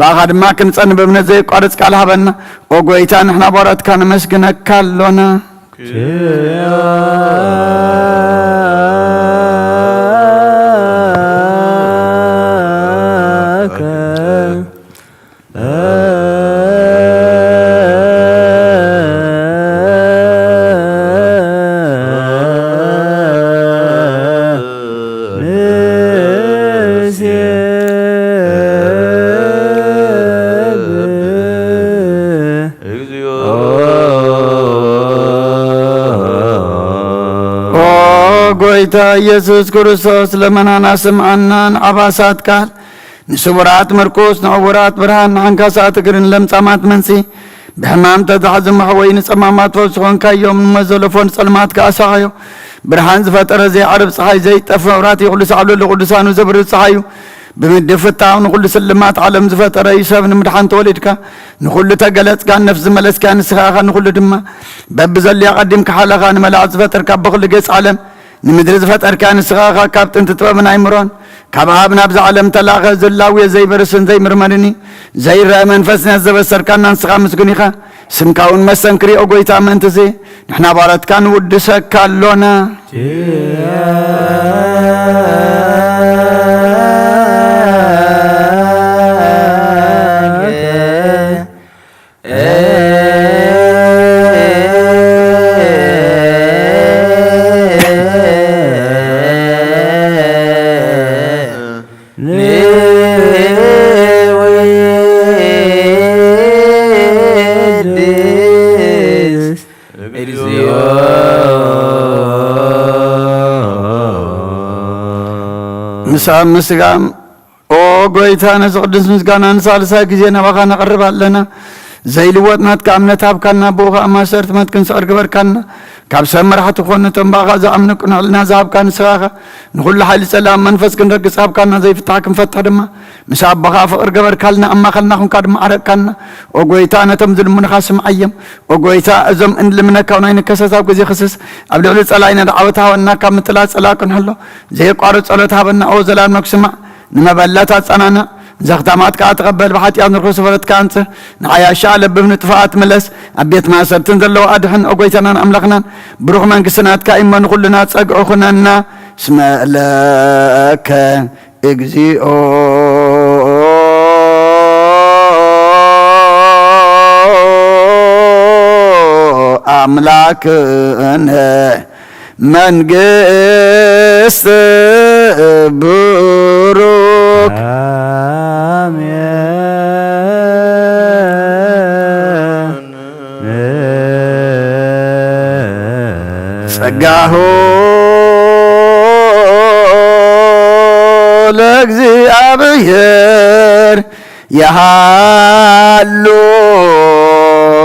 ብኣኻ ድማ ክንፀኒ ብእምነት ዘይቋርፅ ቃል ሃበና ኦ ጎይታ ንሕና ባሮትካ ንመስግነካ ኣሎና ጎይታ ኢየሱስ ክርስቶስ ለመናና ስምዓናን ዓባሳት ቃል ንስውራት ምርኩስ ንዕውራት ብርሃን ንሓንካሳት እግርን ለምጻማት መንፂ ብሕማም ተዛሕዝምሕ ወይ ንጸማማት ፈውሲ ኾንካዮም ንመዘለፎን ጸልማት ከኣሳኻዮ ብርሃን ዝፈጠረ ዘይዓርብ ፀሓይ ዘይጠፍእ መብራህቲ ኩሉ ሳዕብለሉ ቅዱሳኑ ዘብርህ ፀሓይ እዩ ብምድብ ፍታው ንኩሉ ስልማት ዓለም ዝፈጠረ እዩ ሰብ ንምድሓን ተወሊድካ ንኩሉ ተገለጽካ ነፍሲ ዝመለስካ ንስኻኻ ንኩሉ ድማ በቢ ዘልያ ቀዲምካ ሓለኻ ንመላእክት ዝፈጠርካ ብኹሉ ገጽ ዓለም ንምድሪ ዝፈጠርካ ንስኻኻ ካብ ጥንቲ ጥበብን ኣይምሮን ካብ ኣብ ናብዚ ዓለም ተላኸ ዘላውየ ዘይበርስን ዘይምርመርን ዘይረአ መንፈስነት ዘበሰርካና ንስኻ ምስጉን ኢኻ ስምካ እውን መሰንክሪ ኦ ጎይታ ምእንቲ እዚ ንሕና ባሮትካ ንውድሰካ ኣሎና مسام مسقام او قويتا نسقدس مسقانا نسالسا كزي نبقى نقرب لنا زي لواتنات كامنة تابكانا بوغا اما سرت ماتكن سأر قبركانا كاب سمرحة تخونا تنباغا زعمنكنا لنا زابكان سراغا نقول حالي سلام منفس كن رق زابكانا زي فتحكم فتح دما مساب بغا فقر قبركالنا اما خلناكم كاد معركانا او قويتا نتمزل منخاسم عيم او قويتا ازم ان لمنا كونين كسساب كزي خسس ابدو علي صلاينا دعوتها وانا كامتلا صلاكن هلو زي قارو صلوتها بنا او زلام نكسمع نمبلاتات صنانا زختامات كاتقبل بحاتيات نرخص فرتك أنت نعيا شعل بابن طفاءات ملس أبيت ما سرتن ذلو أدحن أقويتنا أملقنا بروح من قسنات كائما نقول لنا تسقعوخنا اسم لك እግዚኦ አምላክነ መንግሥት ቡሩክ ጸጋሁ ለእግዚአብሔር ያሃሉ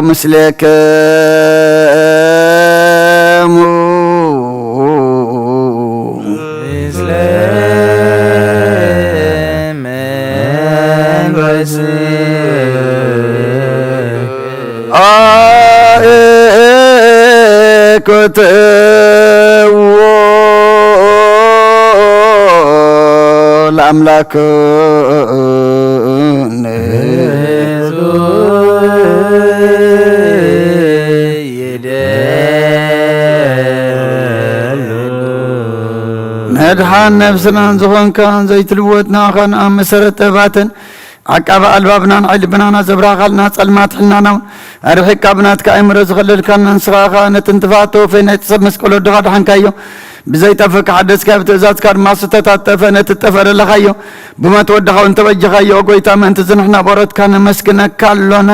ምስሌክሙ ምስለ መንፈስከ አእኮትዎ ለአምላክነ መድኃን ነፍስናን ዝኾንካን ዘይትልወጥና ኸን ኣብ መሰረት ጥበባትን ዓቃባ ኣልባብናን ዓይልብናና ዘብራኻልና ጸልማት ሕልናናውን ኣርሒቅካ ብናትካ ኣእምሮ ዝኸለልካና ንስኻኻ ነቲ እንትፋቶ ፈይ ናይ ሰብ መስቀሎ ድኻ ድሓንካዮ ብዘይጠፍካ ሓደስካ ብትእዛዝካ ድማ ስተታት ጠፈ ነቲ ጠፈረለኻዮ ብሞት ወድኻ እንተበጅኻዮ ጎይታ ምእንቲ ዝንሕና ቦረትካ ነመስግነካ ኣሎና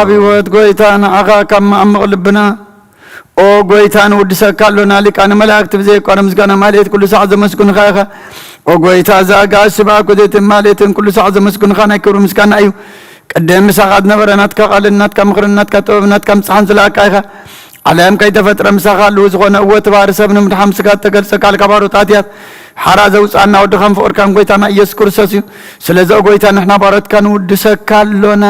ቢወት ጎይታ ንዓኻ ካብ ማዕምቕ ልብና ኦ ጎይታ ንውድሰካ ኣሎና ሊቃነ መላእክቲ ብዘይቋረ ምስጋና ማሌት ኩሉ ሰዓት ዘመስግኑኻ ኢኻ ኦ ጎይታ ዘኣጋእዝ ስብዓ ኮዘይትን ማሌትን ኩሉ ሰዓት ዘመስግኑኻ ናይ ክብሪ ምስጋና እዩ ቅድም ምሳኻ ዝነበረ ናትካ ቃልን ናትካ ምኽርን ናትካ ጥበብ ናትካ ምፅሓን ዝለኣካ ኢኻ ዓለም ከይተፈጥረ ምሳኻ ኣለዉ ዝኾነ እወ ተባህሪ ሰብ ንምድሓም ስጋ ተገልጸ ቃል ካባሮ ጣትያት ሓራ ዘውፃና ወድኻን ፍቑርካን ጎይታና ኢየሱስ ክርስቶስ እዩ ስለዚ ጎይታ ንሕና ባሮትካ ንውድሰካ ኣሎና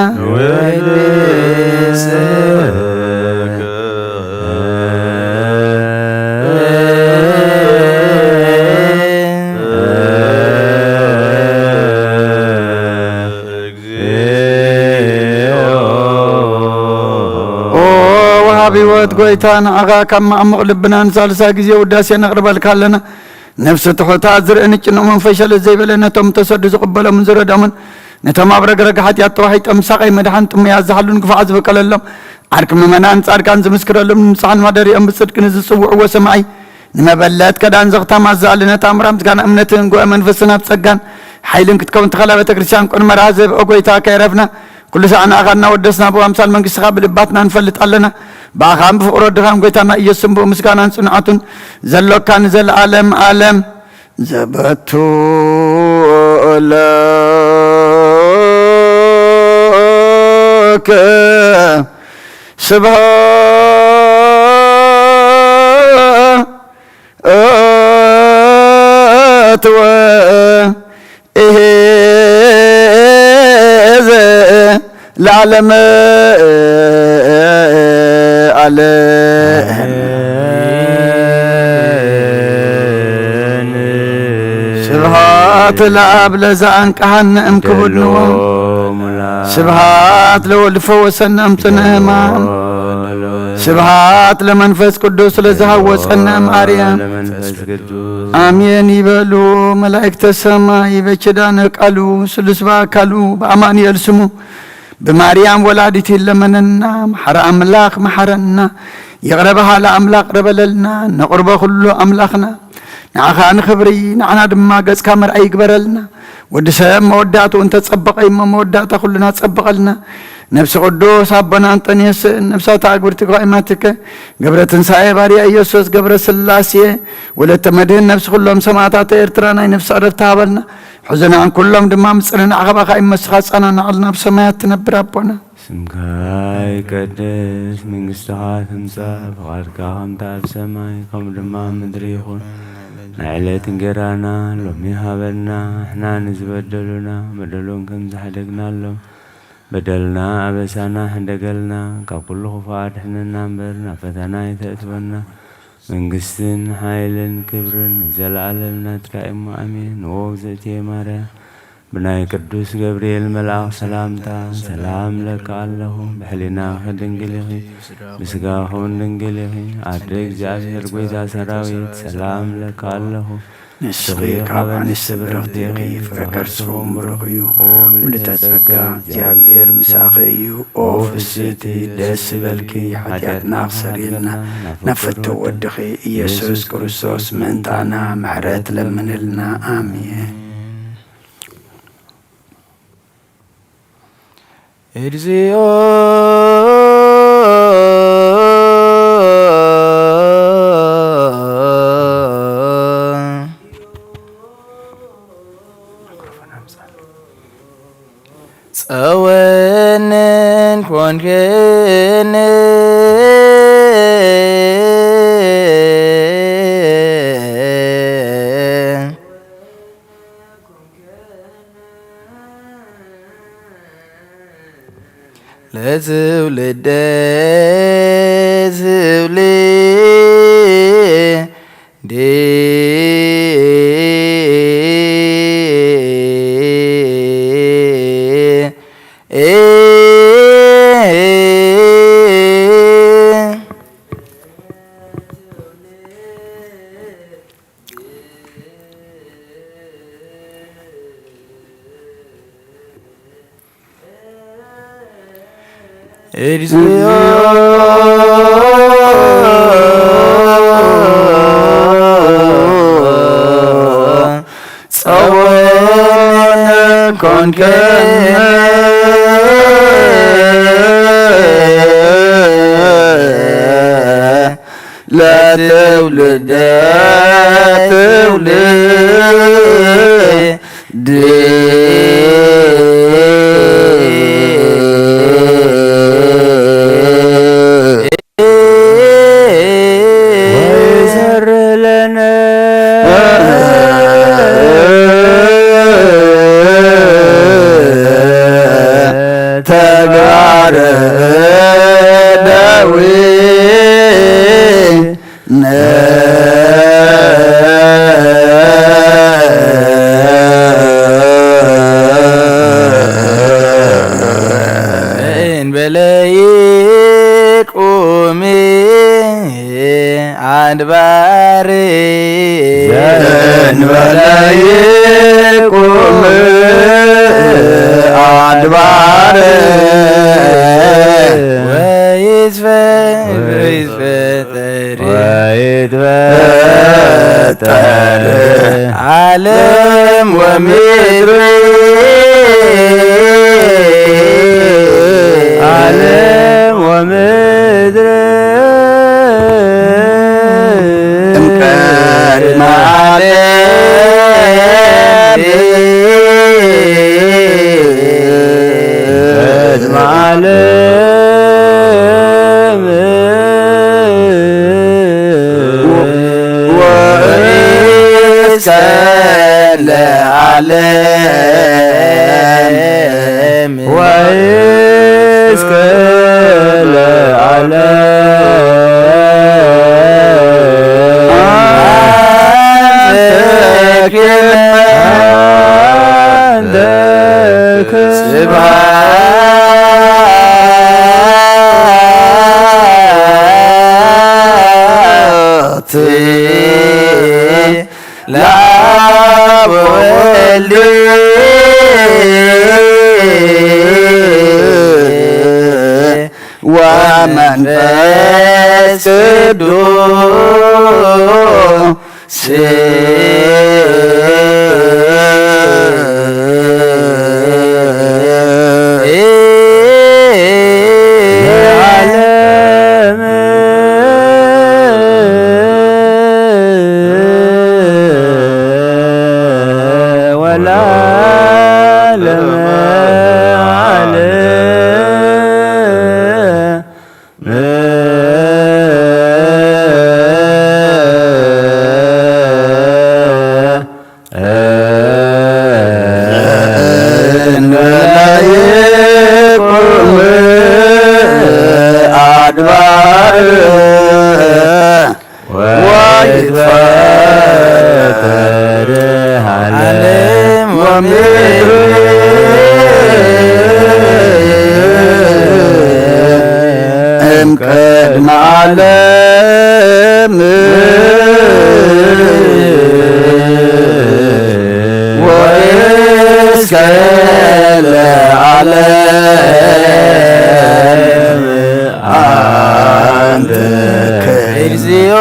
ቢወት ጎይታ ንዓኻ ካብ ማዕምቕ ልብና ንሳልሳ ግዜ ውዳሴ ነቕርበልካ ኣለና ነፍሲ ትሑታት ዝርእን ጭንኦምን ፈሸለት ዘይበለ ነቶም ተሰዱ ዝቕበሎምን ዝረድኦምን ነቶም ኣብ ረግረግ ሓጢኣት ተዋሒጦም ሳቐይ መድሓን ጥሙያት ዝሓሉን ክፉዓት ዝበቀለሎም ዓርቂ ምእመናን ጻድቃን ዝምስክረሎም ንንፅሓን ማደሪኦም ብጽድቂ ንዝጽውዕዎ ሰማይ ንመበለት ከዳን ዘኽታማት ዝኣልነት ኣምራ ምስጋና እምነትን ጉዕ መንፈስን ኣብ ጸጋን ሓይልን ክትከውን ትኸላ ቤተ ክርስቲያን ቁን መርሃ ዘብኦ ጎይታ ከይረፍና ኩሉ ሰዓና ኣኻ እናወደስና ብኣምሳል መንግሥትኻ ብልባትና ንፈልጥ ኣለና ብኣኻን ብፍቕሮ ድኻን ጎይታና ኢየሱስን ብኡ ምስጋናን ጽንዓቱን ዘሎካ ንዘለዓለም ዓለም ዘበቱ ለከ ስብሐት ወእሄዘ ለዓለም ስብሐት ለአብ ለዘአንቀሐነ እምክቡድንዎ ስብሐት ለወልድ ፈወሰነ እምጽንዕ ሕማም ስብሐት ለመንፈስ ቅዱስ ለዘሃወፀነ እምአርያም አሜን ይበሉ መላእክተ ሰማይ በኪዳነ ቃሉ ስሉስ በአካሉ በአማኑኤል ስሙ በማርያም ወላዲት ለመነና መሐረ አምላክ መሐረና يقربها على أملاك ربللنا نقرب كله أملاكنا نعخان خبري نعنا دما جز كامر أي قبرلنا ودسام مودعته وأنت تصبق أي مودعته كلنا تصبق لنا نفس قدوس أبنا أنطونيوس نفسها تعبرت قائمتك قبرة تنسى باري أيوسوس قبرة سلاسية ولا تمدين نفس كلهم سماعات إرترانا نفس عرفتها بالنا حزن عن كلهم دمام سرنا عقبا قائم مسخاص أنا نعلنا بسمايات تنبر ربنا سمكاي قدس من قصتها تمسى بغارك همتا بسماي كم دمام مدريخون نعلت انقرانا لهم يهابلنا احنا نزبدلنا بدلون كم زحدقنا لهم بدلنا أبسانا حندقلنا ككل خفات احنا ننبرنا فتنا يتأتبنا መንግስትን ኃይልን ክብርን ዘለዓለም ናትራእሞ አሜን። ወግዘእትየ ማርያም ብናይ ቅዱስ ገብርኤል መልአክ ሰላምታ ሰላም ለካ ኣለኹ። ብሕሊናኺ ድንግል ኢኺ ብስጋኹን ድንግል ኢኺ ኣደ እግዚአብሔር ጐይታ ሰራዊት ሰላም ለካ ኣለኹ። ንስኺ ካብ ኣንስቲ ብርኽቲ ኢኺ ፍረከርስኹም ብሩኽ እዩ። ምልዕተ ጸጋ እግዚአብሔር ምሳኺ እዩ። ኦ ፍስቲ ደስ ይበልኪ ሓጢአትና ክሰሪልና ናፍቲ ወድኺ ኢየሱስ ክርስቶስ ምእንታና ምሕረት ለምንልና አሜን። እግዚኦ ጸወንን ኮንክን ለትውልደ ትውልድ እግዚኦ ጸወነ ኮንከነ ለትውልደ ትውልድ ተግባረ ደዌ እንበለይ ቁሚ አድባር እንበለይ ቁሚ አድባር ወይትፈጠር ዓለም ወምድር ዓለም ወምድር እምቀድመ ዓለም ቅድመ ዓለም ወእስከ ለዓለም ወእስከ ስብሐት ለአብ ወወልድ ወመንፈስ ቅዱስ ቅድመ ዓለም ወእስከ ለዓለም አንተ እግዚኦ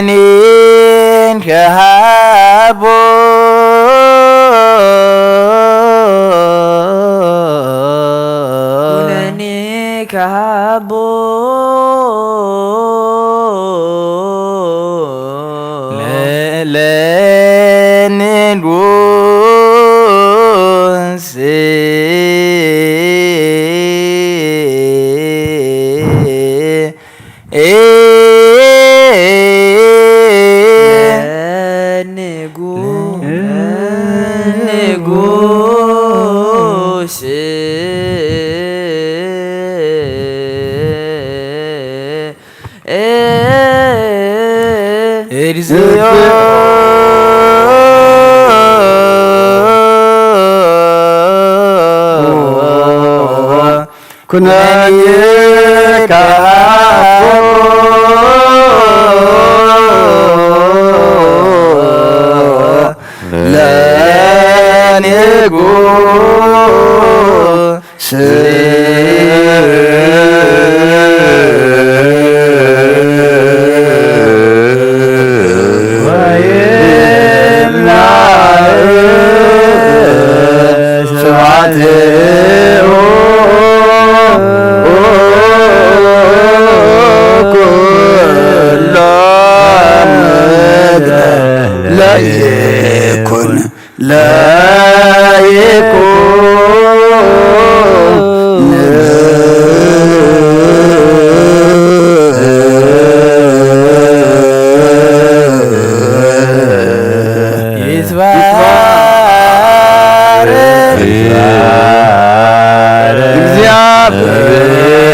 ኩነኔን ከሃቦ ኩነኔ ከሃቦ ለንጉሥ ንጉሥ እግዚኦ ኩነኔ ለንጉሥ ስብሐትሁ ኩሎ ምድረ ለይኩን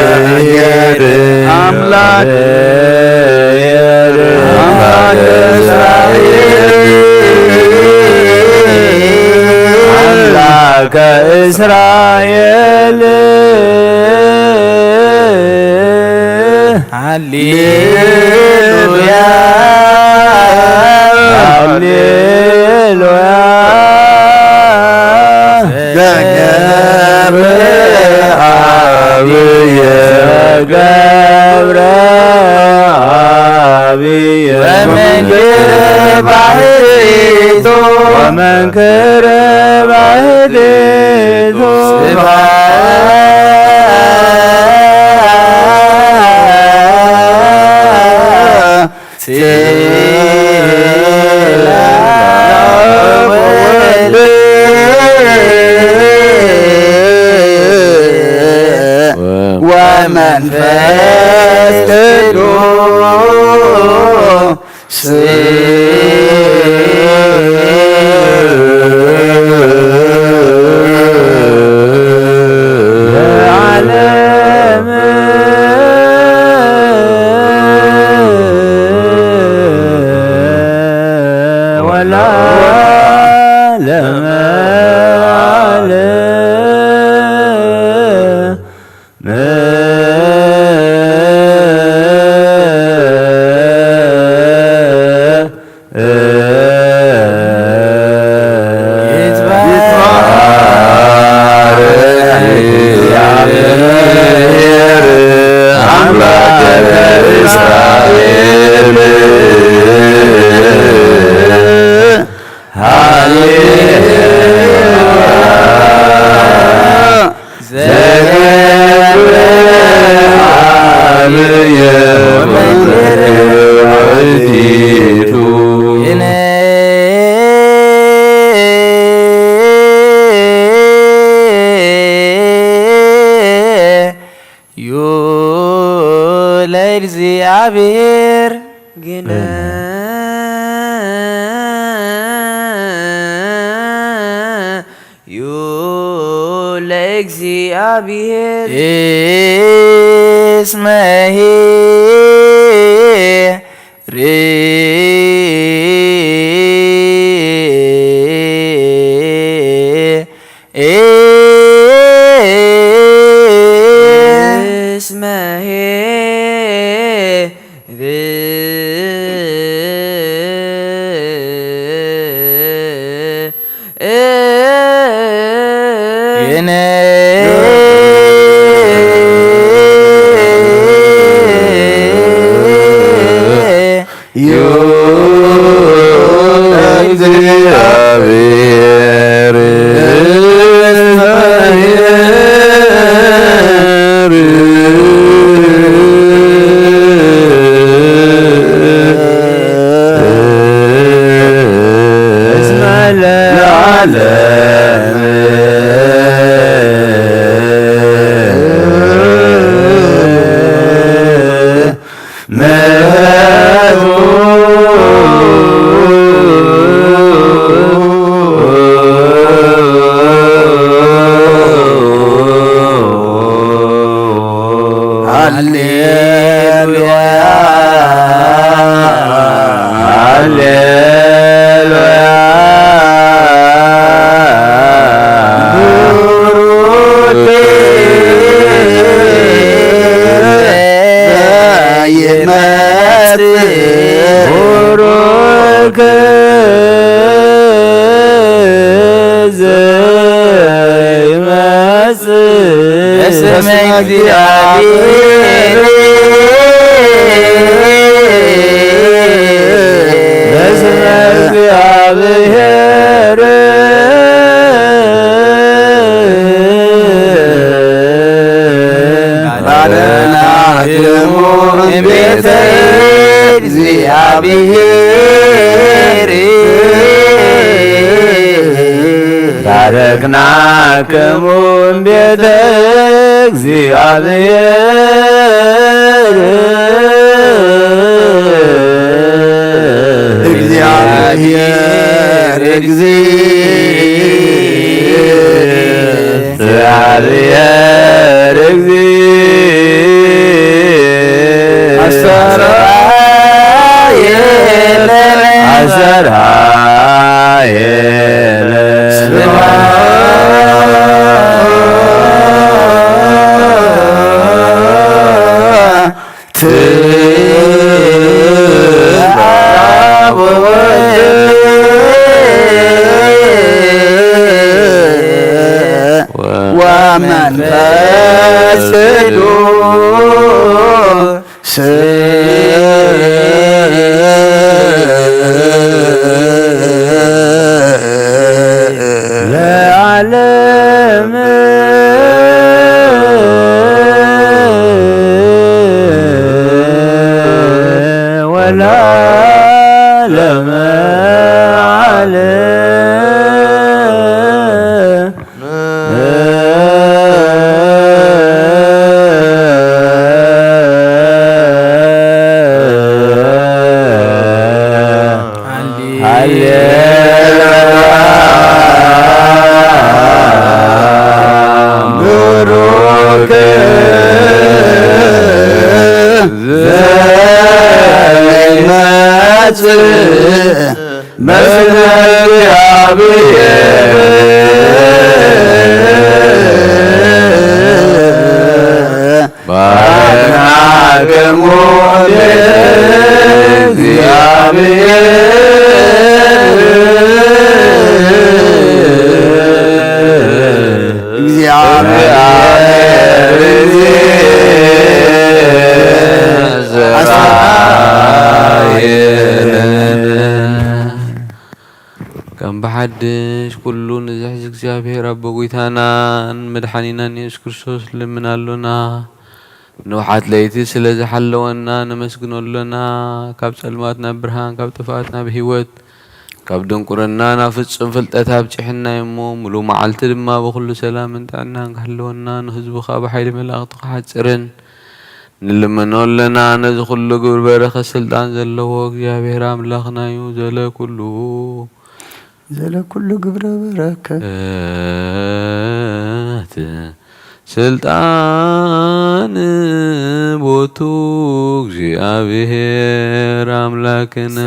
እግዚአብሔር አምላክ አምላከ እስራኤል ሃሌሉያ ሃሌሉያ አብየ ገብረ አብየ ወመንክረ ባህሪቱ ወመንክረ ባህሪቱ ወመንፈስ ቅዱስ ለዓለመ ወለዓለመ ለእግዚአብሔር ግነ ዩ ለእግዚአብሔር እስመ ባረክናክሙ ቤተ እግዚአብሔር እግዚአብሔር ወመንፈስ ቅዱስ ለዓለም ወለዓለመ بحدش كلون زحز እግዚአብሔር አቦ ጌታናን መድኃኒናን ኢየሱስ ክርስቶስ ልምናሉና ንውሓት ለይቲ ስለ ዝሓለወና ነመስግነሉና ካብ ጸልማት ናብ ብርሃን ካብ ጥፋት ናብ ህይወት ካብ ድንቁርና ናብ ፍጹም ፍልጠት ኣብጭሕና እሞ ሙሉ መዓልቲ ድማ ብኩሉ ሰላም እንጣናን ካህልወና ንህዝቡ ካብ ሓይሊ መላእኽቲ ሓጽርን ንልመነሉና ነዚ ኩሉ ግብር በረኸ ስልጣን ዘለዎ እግዚአብሔር አምላኽና እዩ ዘለ ኩሉ ግብረ በረከት ስልጣን ቦቱ እግዚአብሔር አምላክና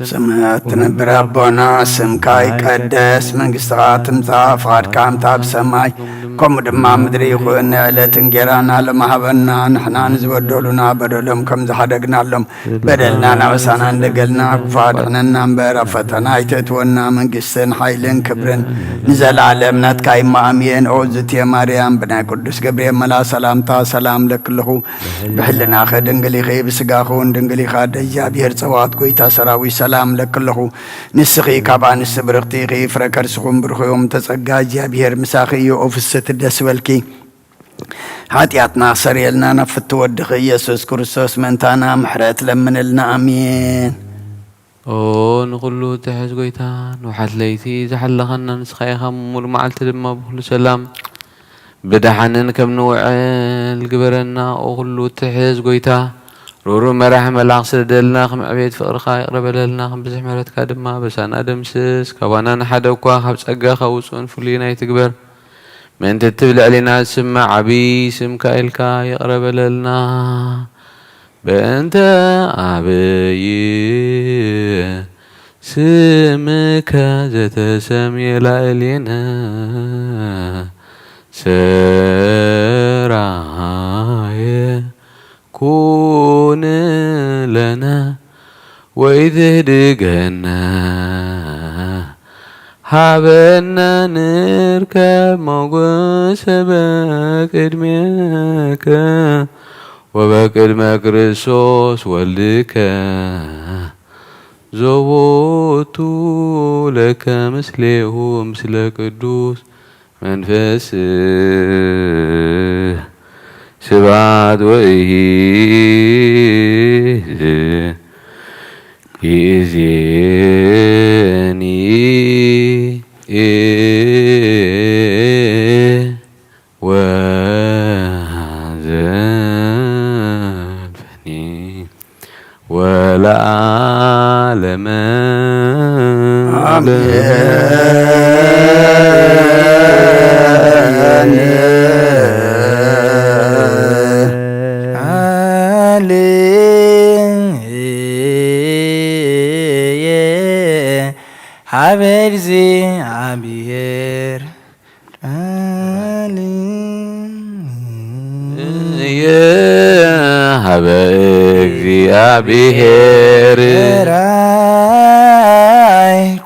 سمعت نبر ربنا سمكاي قدس منقستها تمزا فقد كامتا بسماي كم دما مدري يخوين علة انجرانا لما هبنا نحنا نزودولنا بدلهم كم زحدقنا لهم بدلنا نوسانا ندقلنا كفادنا نمبر فتنا يتتونا منقستن حيلن كبرن نزل عالمنا تكاي مامين عوزت يا مريم بنا قدس قبريل ملا سلامتا سلام لك له بحلنا خد انقلي خي بسقاخون دنقلي خاد اجابير صوات قويتا سراوي سلام لك له نسخي كابان السبرقتي غي فركر سخون برخيوم تسقا اجابير مساخي وفست الدسولكي حاتياتنا سريلنا نفت ودخ يسوس كرسوس منتانا محرات لمن لنا امين نقولو تحز قويتان وحات ليتي زحلغنا نسخي خمور معلت لما بخلو سلام بدحنن كم نوعل قبرنا وقولو تحز قويتا رورو مراح ملاق سدلنا خم عبيد فقرخا يقرب لنا خم بزح مرات كادما بسان ادمسس كوانا نحدوكوا خبس اقا خوصون فلينا يتقبر من تتبل علينا سمع عبي سم كايلكا يقرب لنا بأنت عبي سمك زتسمي لألينا سراي كون لنا وإذ دقنا حابنا نركب موقوس بقدمك وبقدم كريسوس ولك زوتو لك مثله مثل قدوس منفس سبعت وإيه يزيني وزنفني ولا عالم حبرزي عبير يا حبرزي عبير راي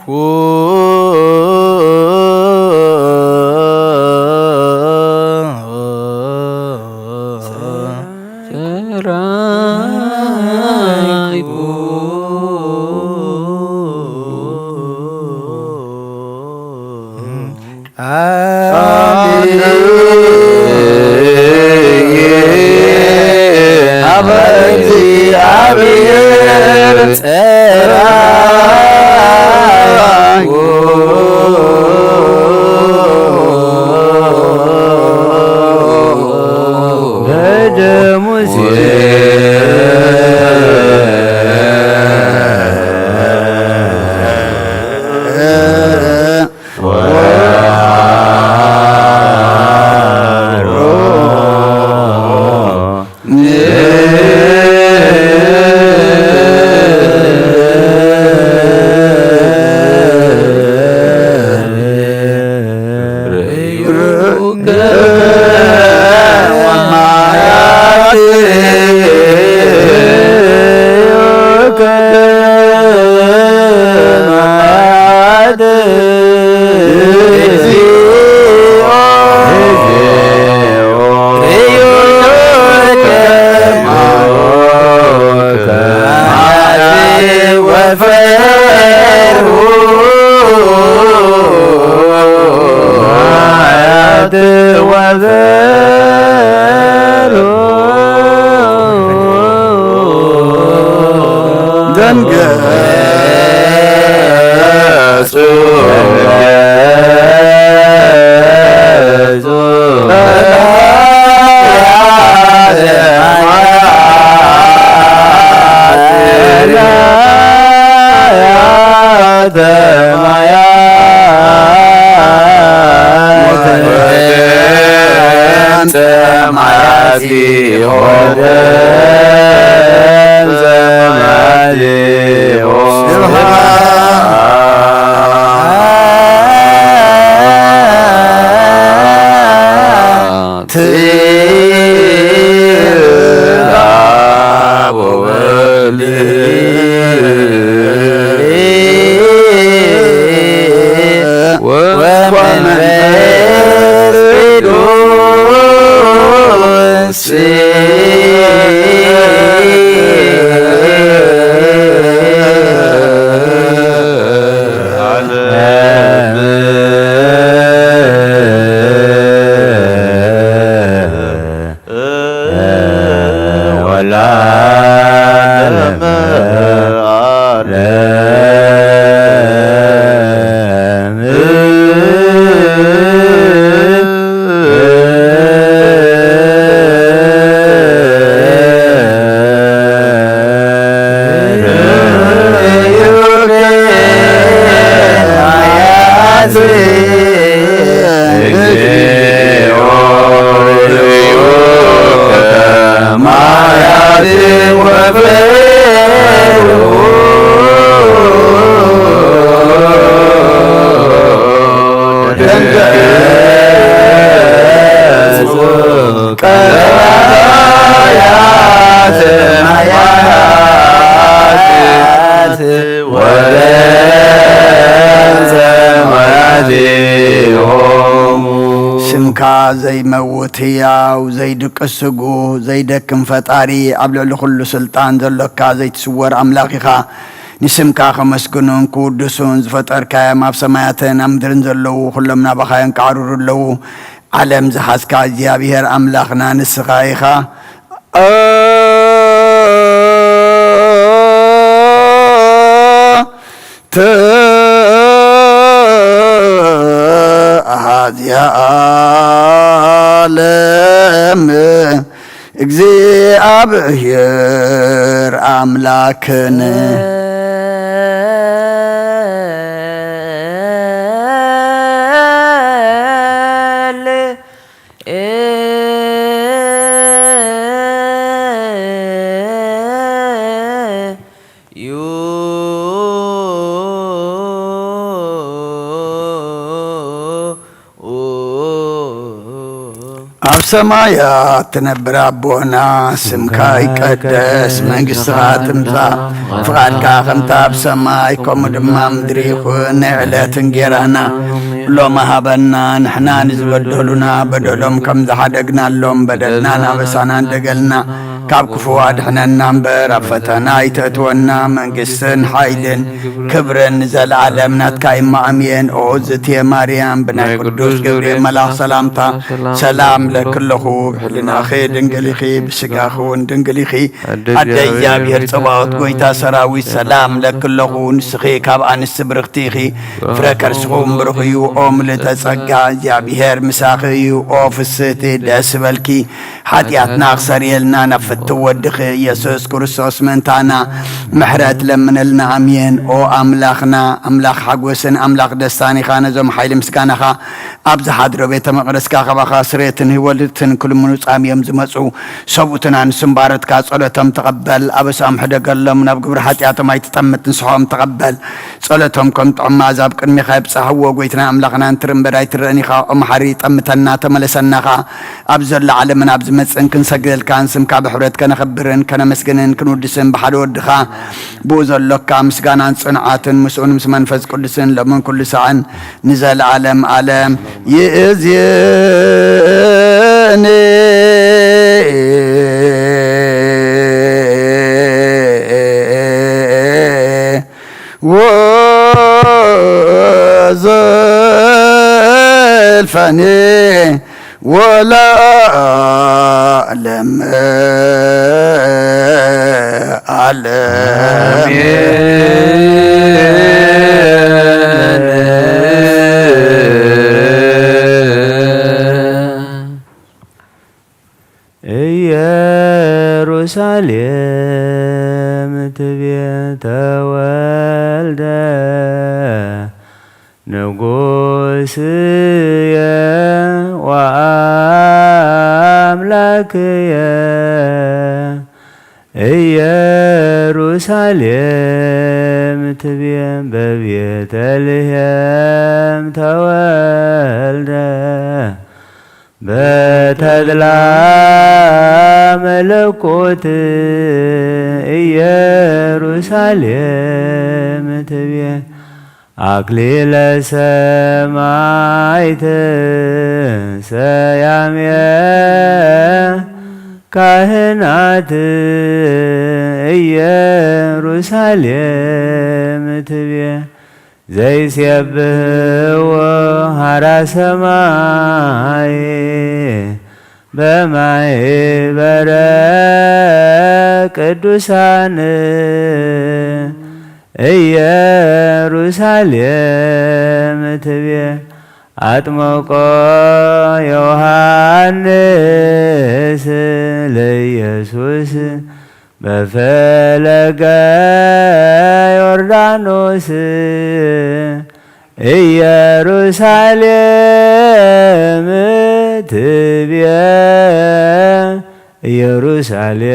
ስምካ ዘይመውት ሕያው ዘይድቅስጉ ዘይደክም ፈጣሪ ኣብ ልዕሊ ኩሉ ስልጣን ዘሎካ ዘይትስወር ኣምላኽ ኢኻ ንስምካ ከመስግኑን ክውድሱን ዝፈጠርካዮም ኣብ ሰማያትን ኣብ ምድርን ዘለዉ ኩሎም ናባኻዮም ክዓርሩ ኣለዉ ዓለም ዝሓዝካ እግዚኣብሔር ኣምላኽና ንስኻ ኢኻ ዓለም እግዚአብሔር አምላክን ሰማያት ትነብር አቦና ስምካ ይቀደስ መንግሥትኻ ትምጻእ ፍቃድካ ከምታ ኣብ ሰማይ ከምኡ ድማ ምድሪ ይኹን ንዕለት እንጀራና ሎሚ ሃበና ንሕና ንዝበደሉና በደሎም ከም ዝሓደግናሎም በደልና ናበሳና እንደገልና ካብ ክፉ ኣድሕነና እምበር ኣብ ፈተና ይተእትወና መንግሥትን ሓይልን ክብርን ዘለዓለም ናትካ ይማእምየን ኦ እግዝእትየ ማርያም ብናይ ቅዱስ ገብርኤል መልኣኽ ሰላምታ ሰላም ለክለኹ ብሕሊናኺ ድንግል ኢኺ ብስጋኺ እውን ድንግል ኢኺ ኣደ እግዚኣብሔር ፀባኦት ጎይታ ሰራዊት ሰላም ለክለኹ ንስኺ ካብ ኣንስቲ ብርኽቲ ኢኺ ፍረ ከርስኹም ብሩኽ እዩ ኦ ምልዕተ ጸጋ እግዚኣብሔር ምሳኺ እዩ ኦ ፍስሕቲ ደስ በልኪ ሓጢኣትና ክሰርየልና ናብ ፍቲ ወድኺ ኢየሱስ ክርስቶስ መንታና ምሕረት ለምነልና ኣሜን ኦ ኣምላኽና ኣምላኽ ሓጎስን ኣምላኽ ደስታን ኢኻ ነዞም ሓይሊ ምስጋናኻ ኣብ ዝሓድሮ ቤተ መቕደስካ ኸባኻ ስሬትን ህይወትን ኩሉ ምኑፃም እዮም ዝመፁ ሰብኡትን ኣንስትን ባረትካ ጸሎቶም ተቐበል ኣበሳም ሕደገሎም ናብ ግብሪ ሓጢኣቶም ኣይትጠምት ንስሖም ተቐበል ጸሎቶም ከም ጥዕማዝ ኣብ ቅድሚኻ ይብፅሕዎ ጎይትና ኣምላኽና እንትርንበድ ኣይትርአን ኢኻ ኦ መሓሪ ጠምተና ተመለሰናኻ ኣብ ዘሎ ዓለምን ኣብ ዝመፅን ክንሰግደልካ ንስምካ ብሕብረት ከነኸብርን ከነመስግንን ክንውድስን ብሓደ ወድኻ ብኡ ዘሎካ ምስጋናን ጽንዓትን ምስኡን ምስ መንፈስ ቅዱስን ሎምን ኩሉ ሰዓን ንዘለዓለም ዓለም ይእዜኒ وزلفني ولا أعلم ኢየሩሳሌም ትቤተ ወልደ ንጉሥየ ወአምላክየ ኢየሩሳሌም ትቤ በቤተልሔም ተወልደ በተድላ መለኮት ኢየሩሳሌም ትቤ አክሊለ ሰማዕት ሰያሜ ካህናት ኢየሩሳሌም ትቤ ዘይሴብሕዎ ሀራ ሰማይ በማኅበረ ቅዱሳን ኢየሩሳሌም ትቤ አጥመቆ ዮሐንስ ለኢየሱስ በፈለገ ዮርዳኖስ ኢየሩሳሌም ትቤ ኢየሩሳሌም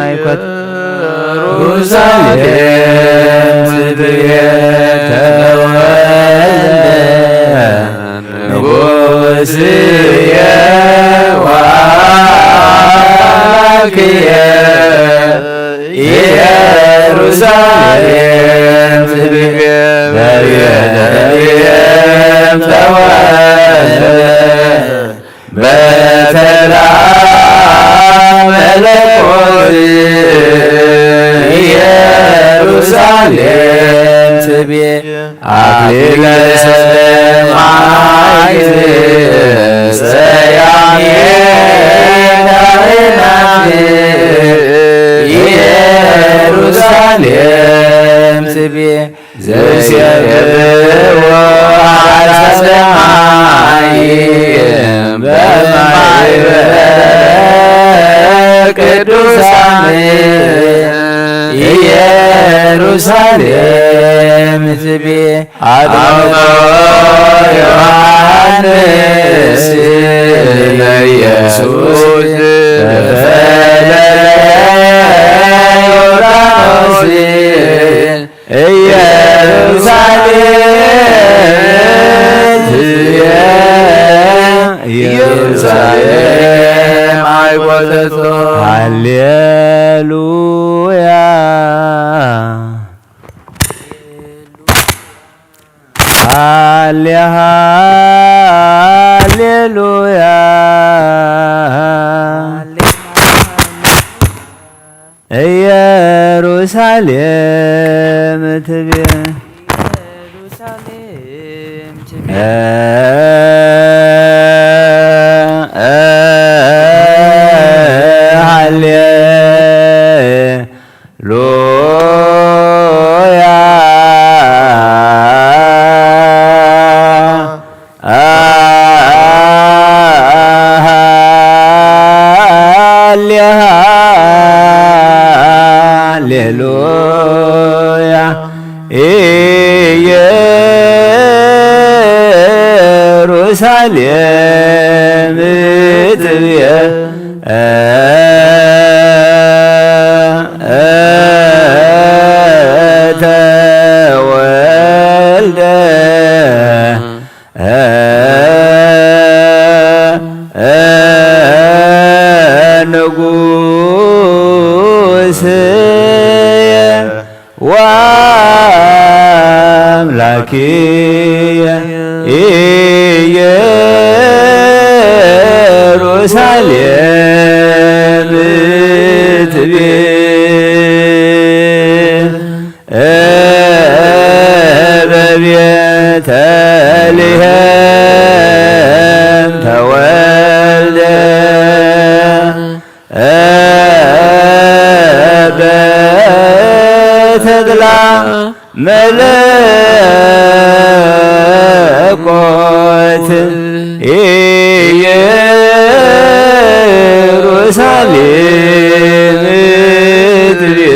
አይኮት ኢየሩሳሌም ትቤ ተወልደ ነፍስየ ወአምላክየ ኢየሩሳሌም ትብየ በቤተልሔም ተወለደ በተድላ መለኮት ኢየሩሳሌም ትብየ አክሊለ ሰማዕት ሰያሜ ካህናት ኢየሩሳሌም ትብየ ዘሴብሕዎ ሰማይ በማኅበረ ቅዱሳን ኢየሩሳሌም ትብየ አጥምቆ ዮሐንስ ለኢየሱስ በፈለገ ዮርዳኖስ ኢየሩሳሌም ትብየ ኢየሩሳሌም አይቆጠቶ ሃሌሉያ ሃሌሉያ ኢየሩሳሌም ትብየ ሃሌሉያ ኢየሩሳሌም ትብየ ተወልደ ንጉሥየ ወአምላክየ ኢየሩሳሌም ትብየ በቤተልሔም ተወልደ በተድላ መለኮት ኢየሩሳሌም ትብየ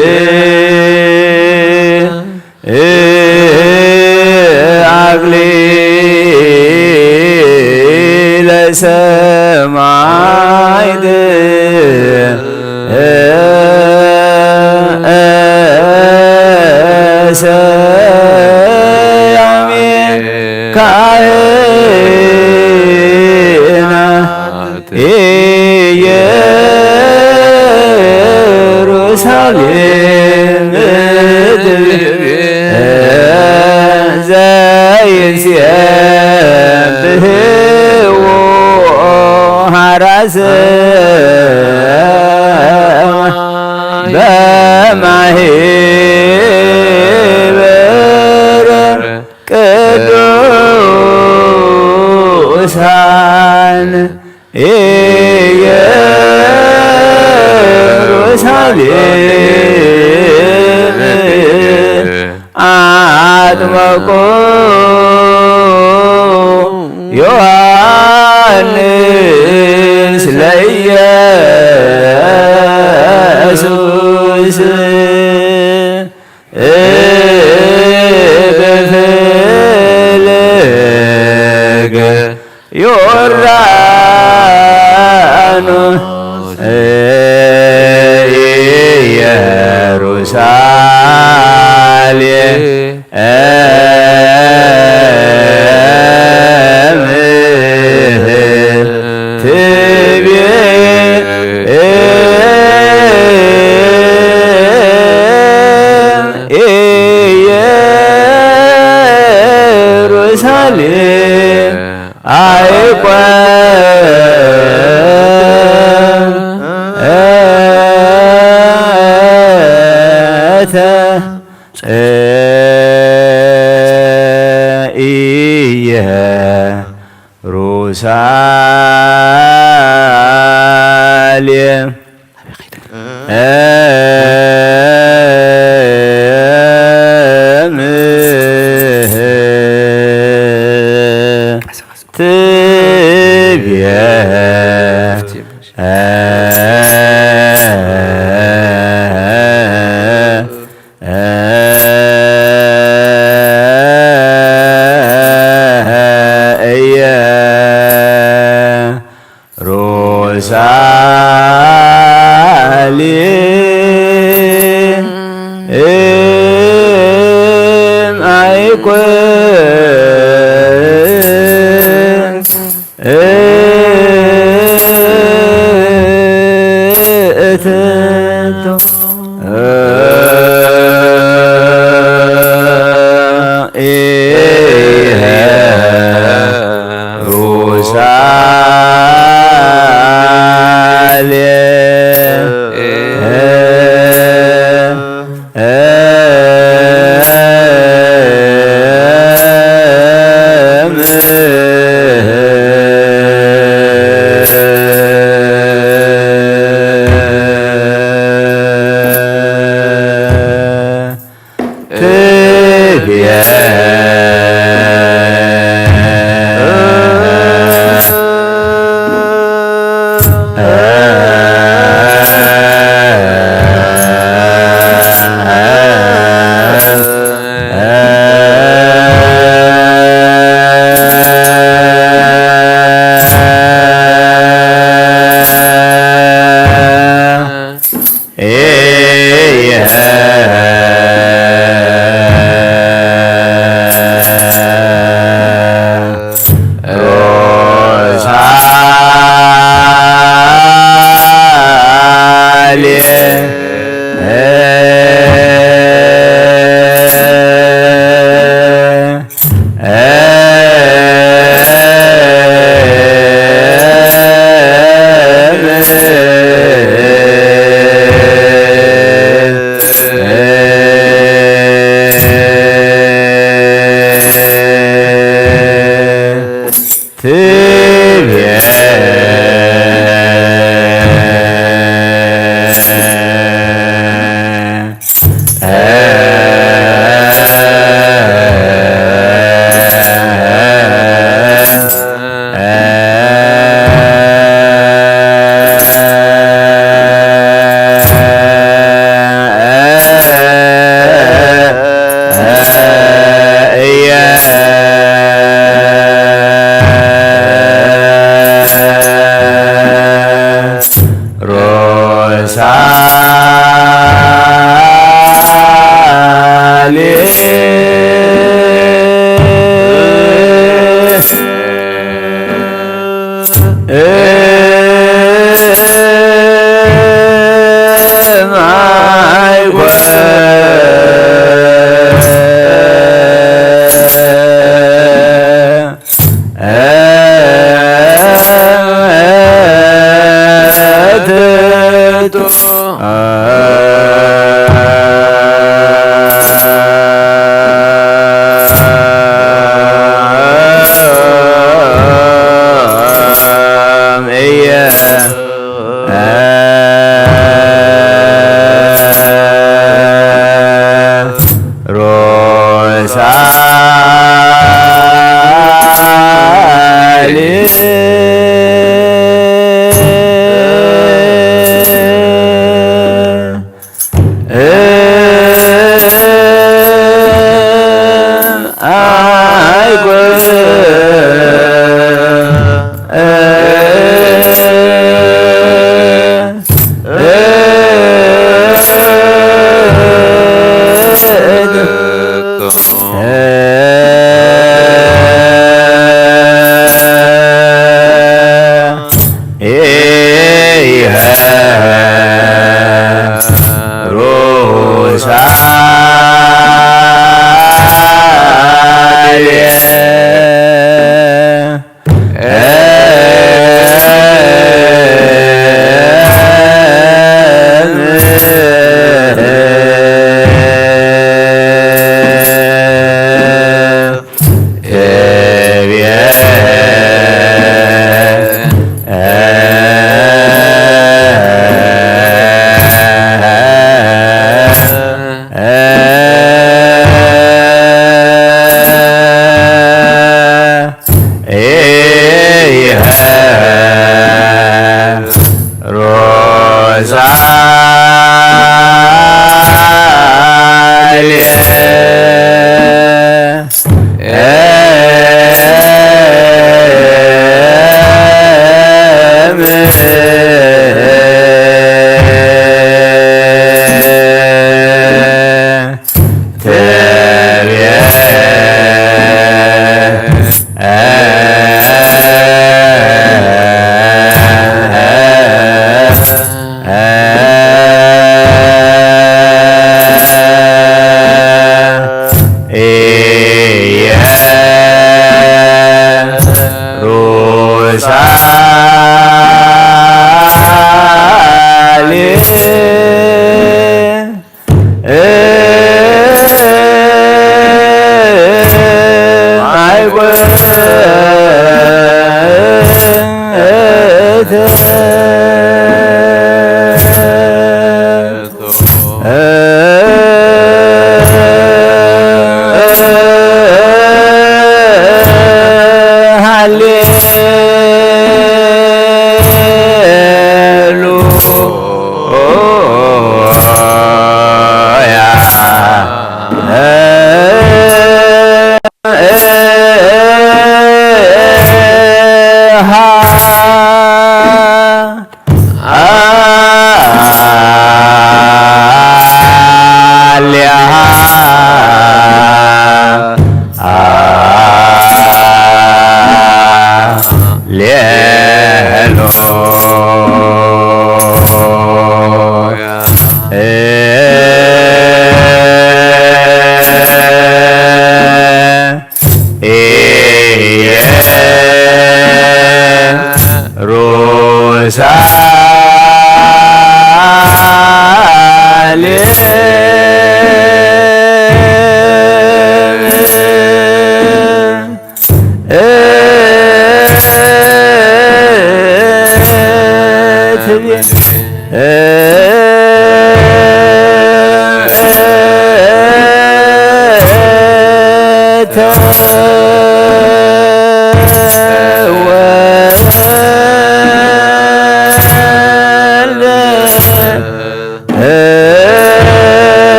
አክሊለ ሰማዕት ሰያሜ ካህናት ኢየሩሳሌም ትብየ ዘይሴብሕዎ ሀራሰ በማኅበረ ቅዱሳን ኢየሩሳሌም አጥምቆ ዮሐንስ ለኢየሱስ በፈለገ ዮርዳኖስ ኢየሩሳሌም ኢየሩሳሌም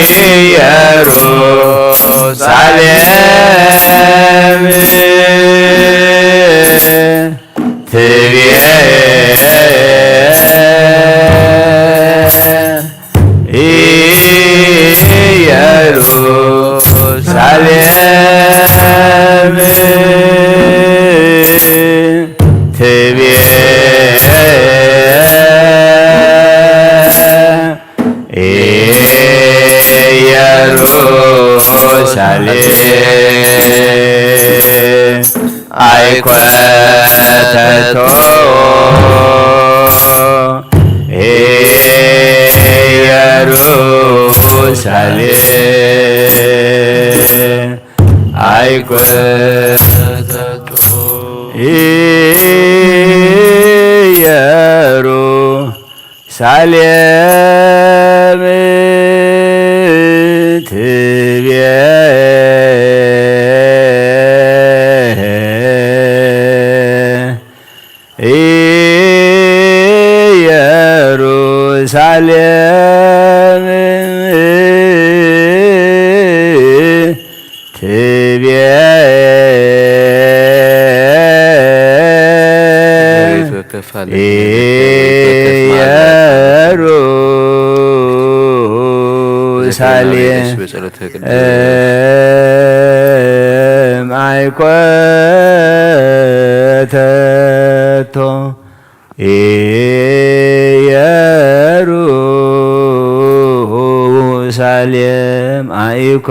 Aiko ኢየሩሳሌም አይኮ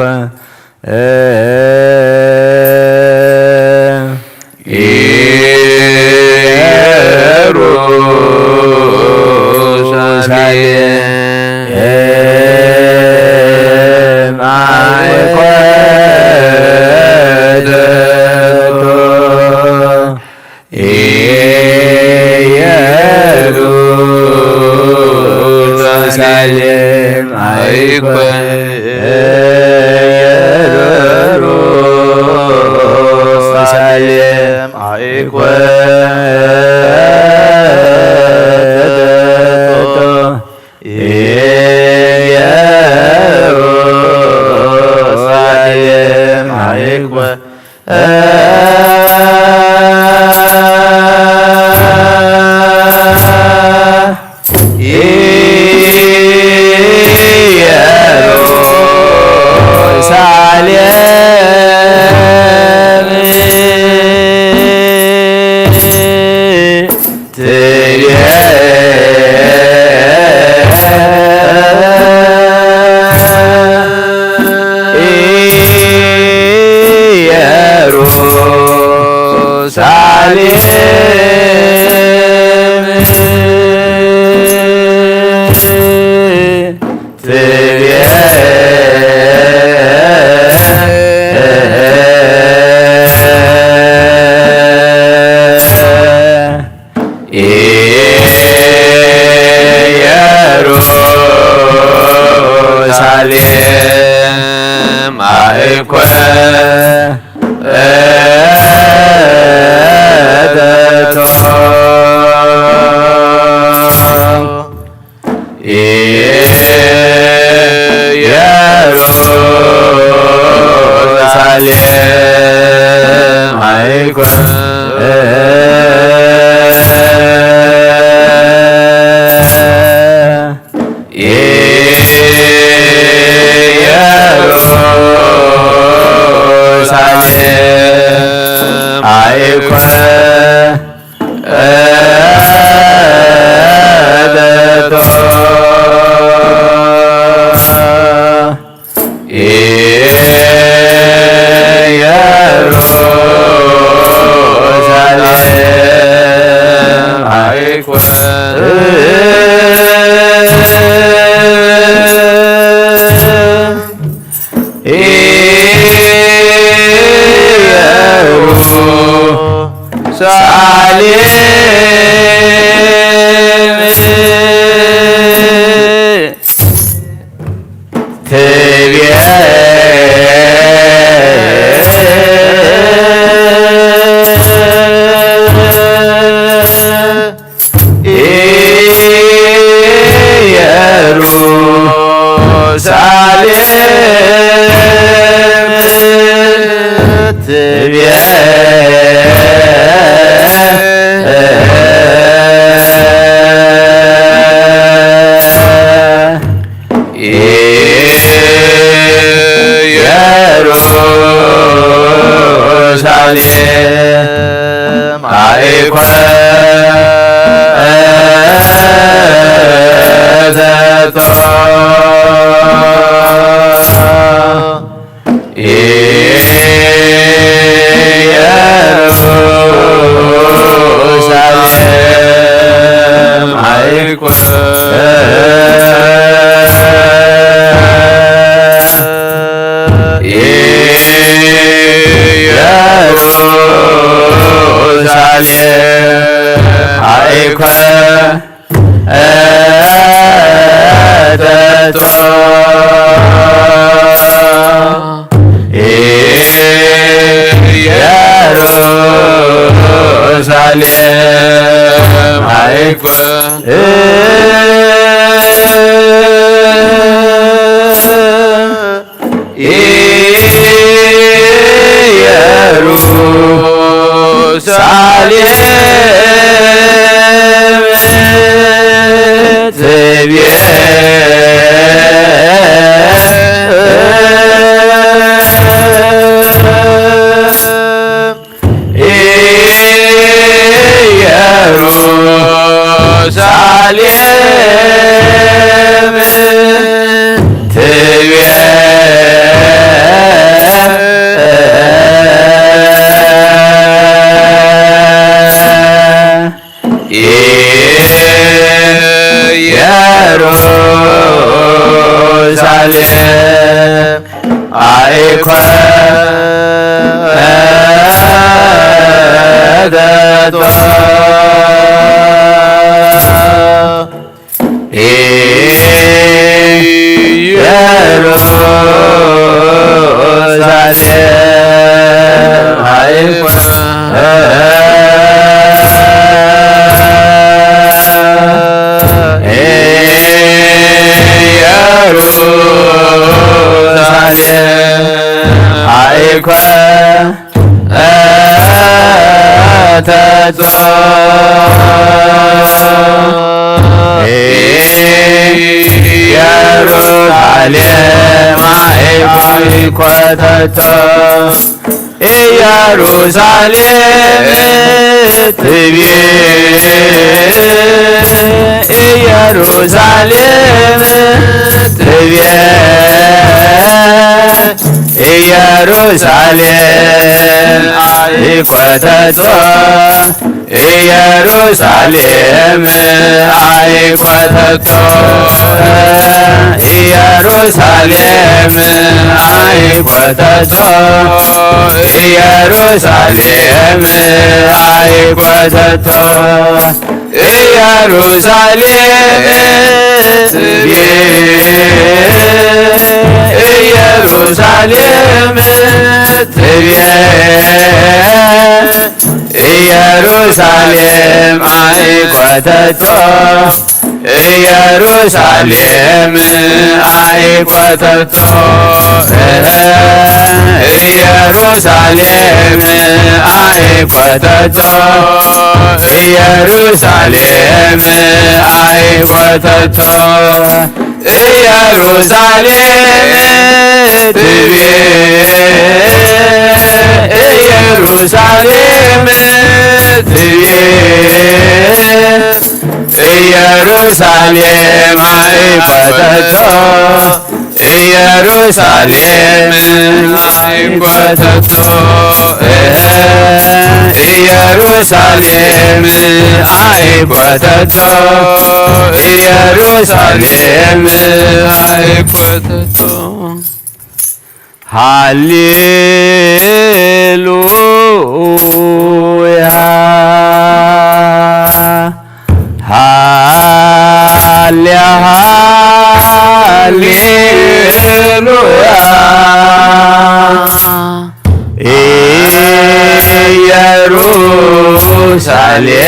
ኢየሩሳሌም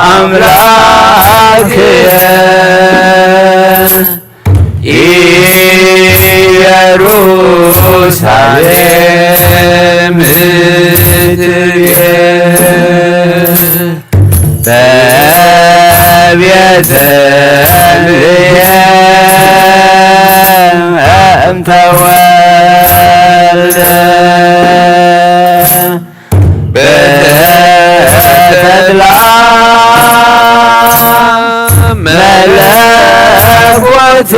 አምላክ በቤተልሔም ተወልደ በተድላ መለኮት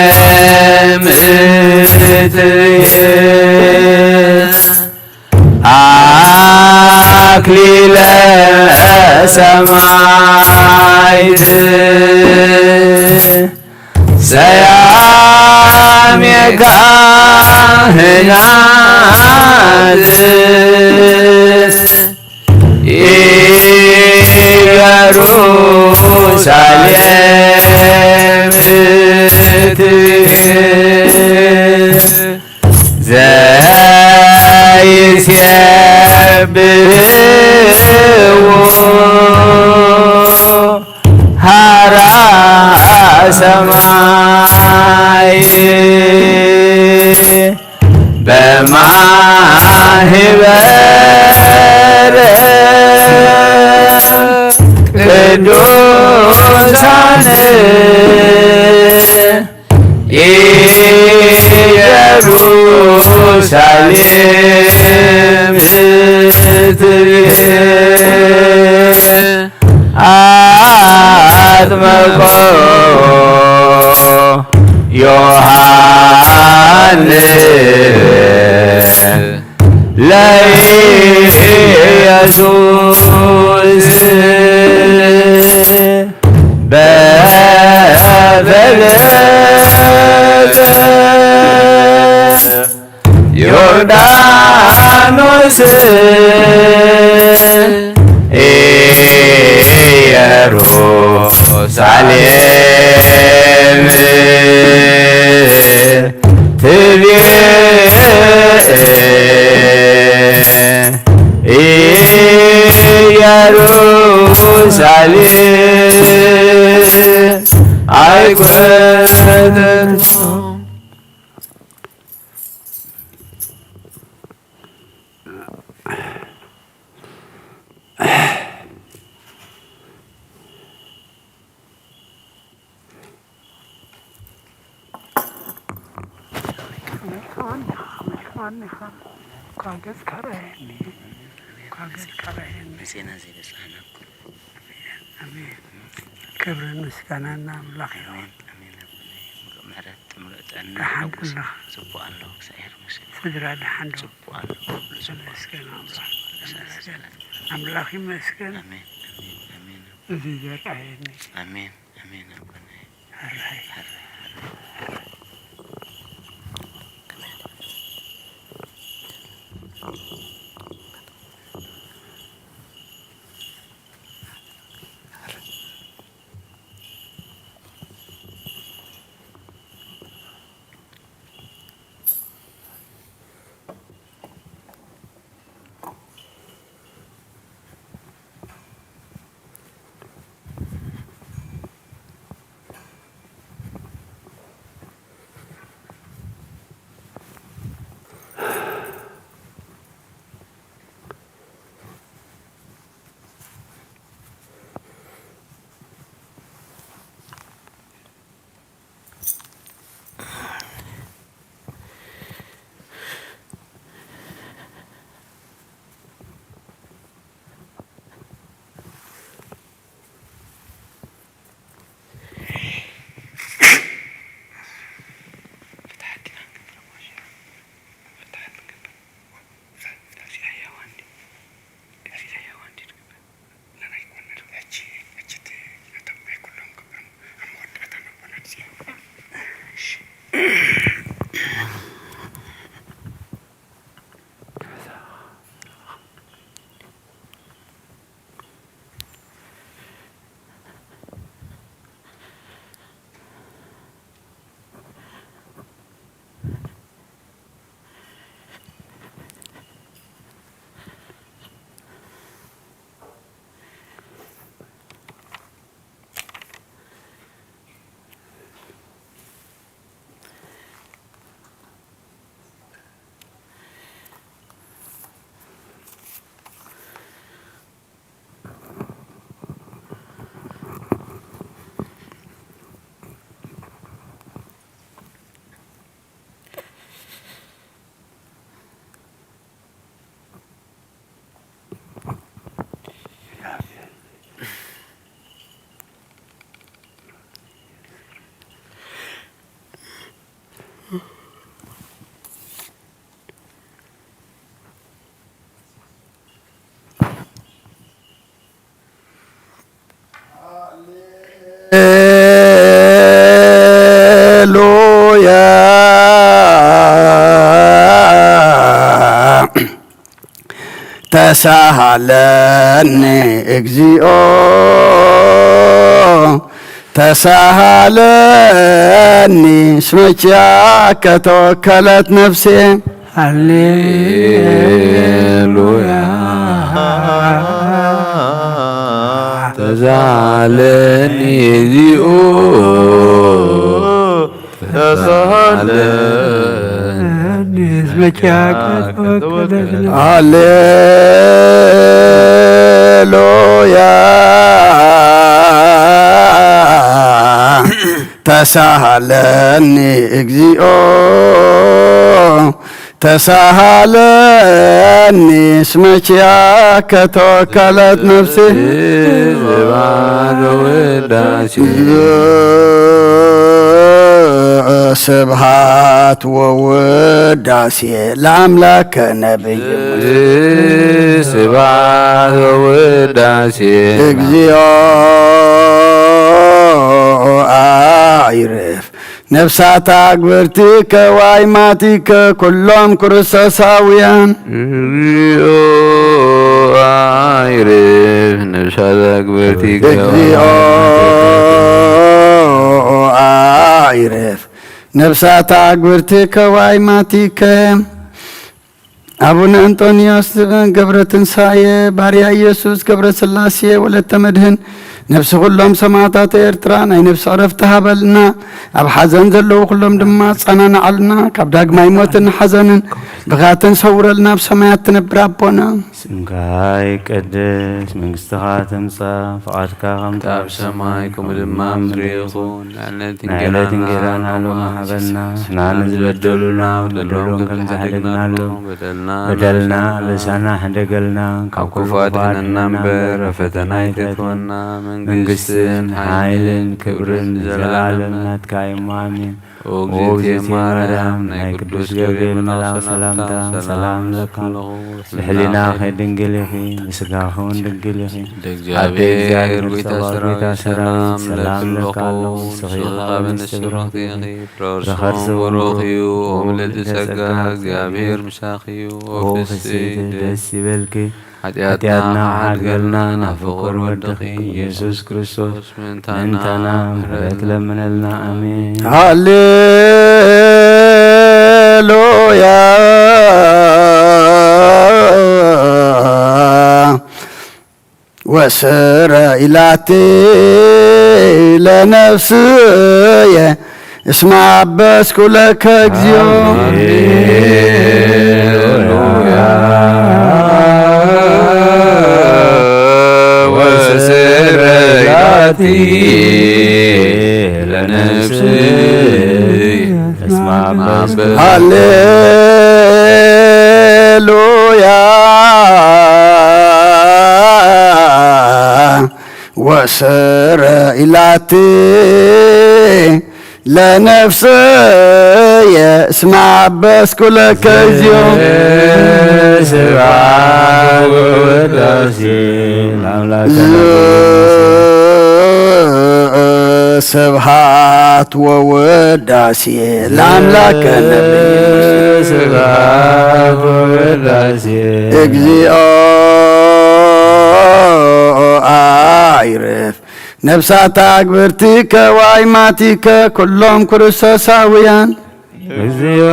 ኢየሩሳሌም አክሊለ ሰማዕት ሰያሜ ካህናት ኢየሩሳሌም ዘይሴብሕዎ ሀራ ሰማይ በማህበረ ቅዱሳን ኢየሩሳሌም አጥመቆ ዮሐንስ ለኢየሱስ በፈለገ ዮርዳኖስ ኢየሩሳሌም ትቤ ኢየሩሳሌም አይቆጥር ክብርን ምስጋናና አምላክ ይሁን። ስድራ ድሓን ዶ መስገን አምላክ ይመስገን። እዚ ዘርአየኒ تساهلني እግዚኦ ተሳሃለኒ ስመቻከ ተወከለት ነፍሴ ሃሌሉያ ተሳሃለኒ እግዚኦ ተሳሃለኒ ስመቻከ ተወከለት ሃሌሉያ ተሳሃለኒ እግዚኦ ተሳሃለኒ ስመቻከ ተወከለት ነፍሴ ስብሃት ወውዳሴ ለአምላከ ነቢይ ስብሃት ወውዳሴ እግዚኦ አይረፍ ነፍሳት አግብርቲከ ዋይማቲከ ኩሎም ክርስቶሳውያን እግዚኦ አይረፍ ነፍሳት አግብርቲከ እግዚኦ አይረፍ ነፍሳት አግብርቲከ ዋይማቲከ አቡነ አንጦንዮስ ገብረ ትንሣኤ ባርያ ኢየሱስ ገብረ ሥላሴ ወለተ መድህን ነፍሲ ኩሎም ሰማዕታት ኤርትራ ናይ ነፍሲ ዕረፍቲ ሃበልና ኣብ ሓዘን ዘለዉ ኩሎም ድማ ጸናንዓልና ካብ ዳግማይ ሞትን ሓዘንን ብኻትን ሰውረልና ኣብ ሰማያት ትነብር ኣቦና ስምካ ይቀደስ መንግስትኻ ትምጻእ ፍቓድካ ከምቲ ኣብ ሰማይ ከምኡ ድማ ምድሪ ይኹን ንዕለት እንጀራና ሎሚ ሃበና ንሕና ዝበደሉና በደሎም ከም ዝሓደግናሎም በደልና ልሳና ሕደገልና ካብ ክፉ ኣድሕነና እምበር ኣብ ፈተና ኣይተትወና መንግስትን ሓይልን ክብርን ዘለዓለም ናትካ እሞ ኣሜን። ኦ እግዝእትየ ማርያም ናይ ቅዱስ ገብርኤል መልኣክ ሰላምታ ሰላም ለካ ብሕሊና ድንግል ኢኺ ብስጋኻ እውን ድንግል ኢኺ ኣደ እግዚኣብሔር ጐይታ ሰራዊት ሰላም ለካ ኣለኹ ስኺኻ ብንስብረኽቲ ኢኺ ረኸርሲ ወሮኽ እዩ ኦ ምልዕቲ ጸጋ እግዚኣብሔር ምሳኺ እዩ ኦ ፍስሕቲ ደስ ይበልኪ ኃጢአትና ሓድገልና ናብ ፍቁር ወድኺ ኢየሱስ ክርስቶስ ምንታና ምሕረት ለምነልና አሜን። ሃሌሉያ ወስረ ኢላቴ ለነፍስየ እስመ አበስኩ ለከ እግዚኦ ሃሌሉያ ሃሌሉያ ወስረ ኢላቴ ለነፍስየ እስመ አበስኩ ለከ እግዚኦ ስብሐት ወውዳሴ ለአምላከ ስብሐት ወውዳሴ ለአምላከ ስብሐት ወውዳሴ እግዚኦ አይረፍ ነፍሳት አግብርቲከ ዋይማቲከ ኩሎም ክርስቶሳውያን እግዚኦ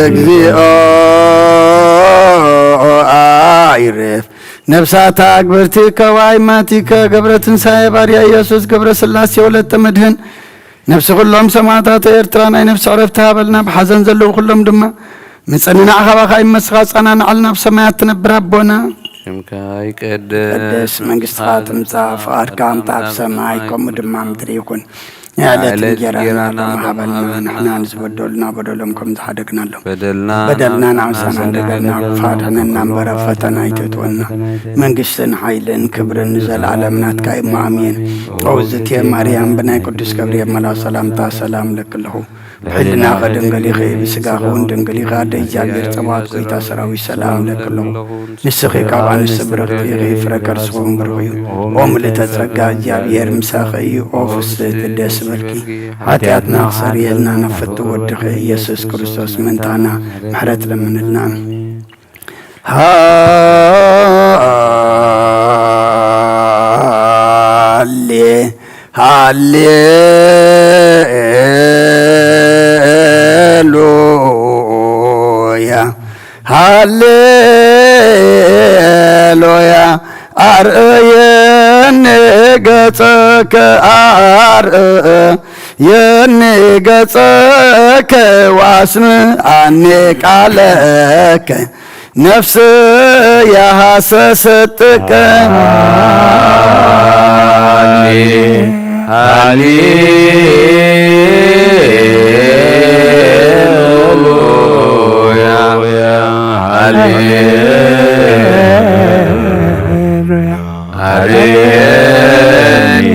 እግዚኦ አይረፍ ነፍሳት አግብርቲከ ዋይማቲከ ገብረ ትንሣኤ ባርያ ኢየሱስ ገብረ ሥላሴ ወለተ መድህን ነፍሲ ኩሎም ሰማዕታት ኤርትራ ናይ ነፍሲ ዕረፍቲ ሃበልና ብሓዘን ዘለዉ ኩሎም ድማ ምጽንናዕ ኻባኻ ይመስኻ ጸናንዓልና ኣብ ሰማያት ትነብር ኣቦና ስምካ ይቀደስ መንግስትኻ ትምጻእ ፍቓድካ ከምቲ ኣብ ሰማይ ከምኡ ድማ ምድሪ ይኹን የዕለት እንጀራና ሃበልና ንሕና ንዝበደሉና በደሎም ከም ዝሓደግናሎም በደልና ንዓምሳና እንደገና ክፋድሕነና እምበር ኣብ ፈተና ኣይተትወና መንግስትን ሓይልን ክብርን ዘለዓለም ናትካ እሞ ኣሜን። እግዝእትየ ማርያም ብናይ ቅዱስ ገብርኤል መልኣክ ሰላምታ ሰላም ለክለኹ ብሕሊና ድንግል ኢኺ ብስጋኻ እውን ድንግል ኢኻ ኣደ እግዚኣብሔር ጸባኦት ጐይታ ሰራዊት ሰላም ለክለኹ ንስኺ ካብ ኣንስቲ ብርኽቲ ኢኺ ፍረ ከርስኹም ብሩኽ እዩ ኦ ምልዕተ ጸጋ እግዚኣብሔር ምሳኺ እዩ ኦ ፍስሕቲ ደስ በልኪ ኃጢአትና ክሰርየልና ነፈቱ ወድኸ ኢየሱስ ክርስቶስ ምንታና ምሕረት ለምንልና ሃሌሉያ አርእየኒ ገጸከ አርእየኒ ገጸከ ወአስምዓኒ ቃለከ ነፍስ ያሐሰሰትከ ሃሌሉያ ሃሌሉያ አርእየኒ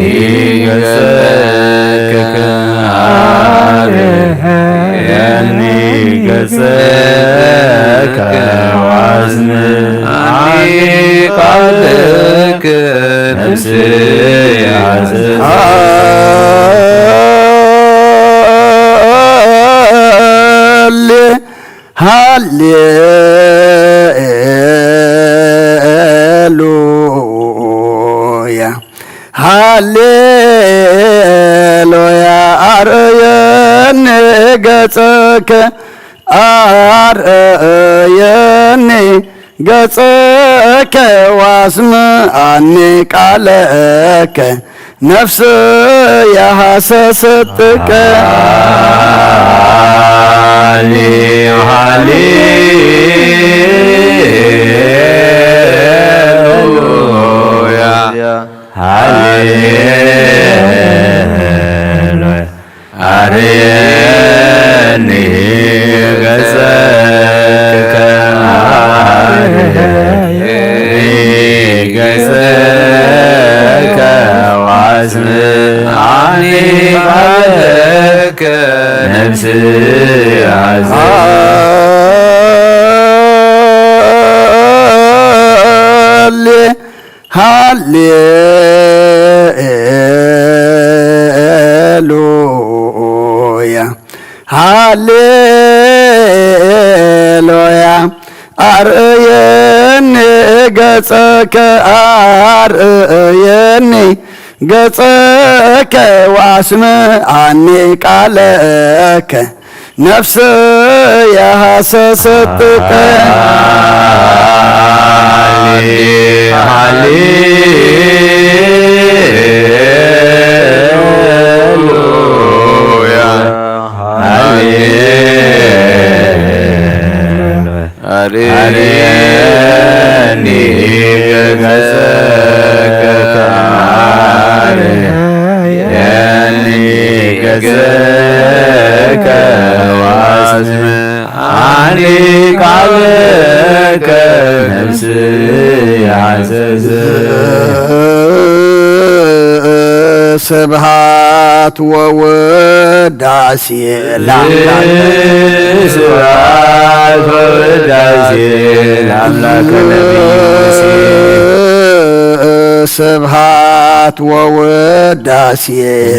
ገጸከ አርእየኒ ገጸከ ወአስምዓኒ ቃለከ ነፍስ ያሐሰሰትከ አርእየኒ ገጸከ ገጸከ ወአስምዓኒ ቃለከ ነፍስ ሃሌሉያ ሃሌሉያ አርእየኒ ገጸከ አርእየኒ ገጸከ ወአስምዓኒ ቃለከ ነፍስ ያሐሰሰትከ አርእየኒ ገጸከ አርእየኒ ገጸከ ወአስምዓኒ ቃለከ ነፍስ ስብሐት ወውዳሴ ስብሐት ወውዳሴ ለአምላከ ስብሐት ወውዳሴ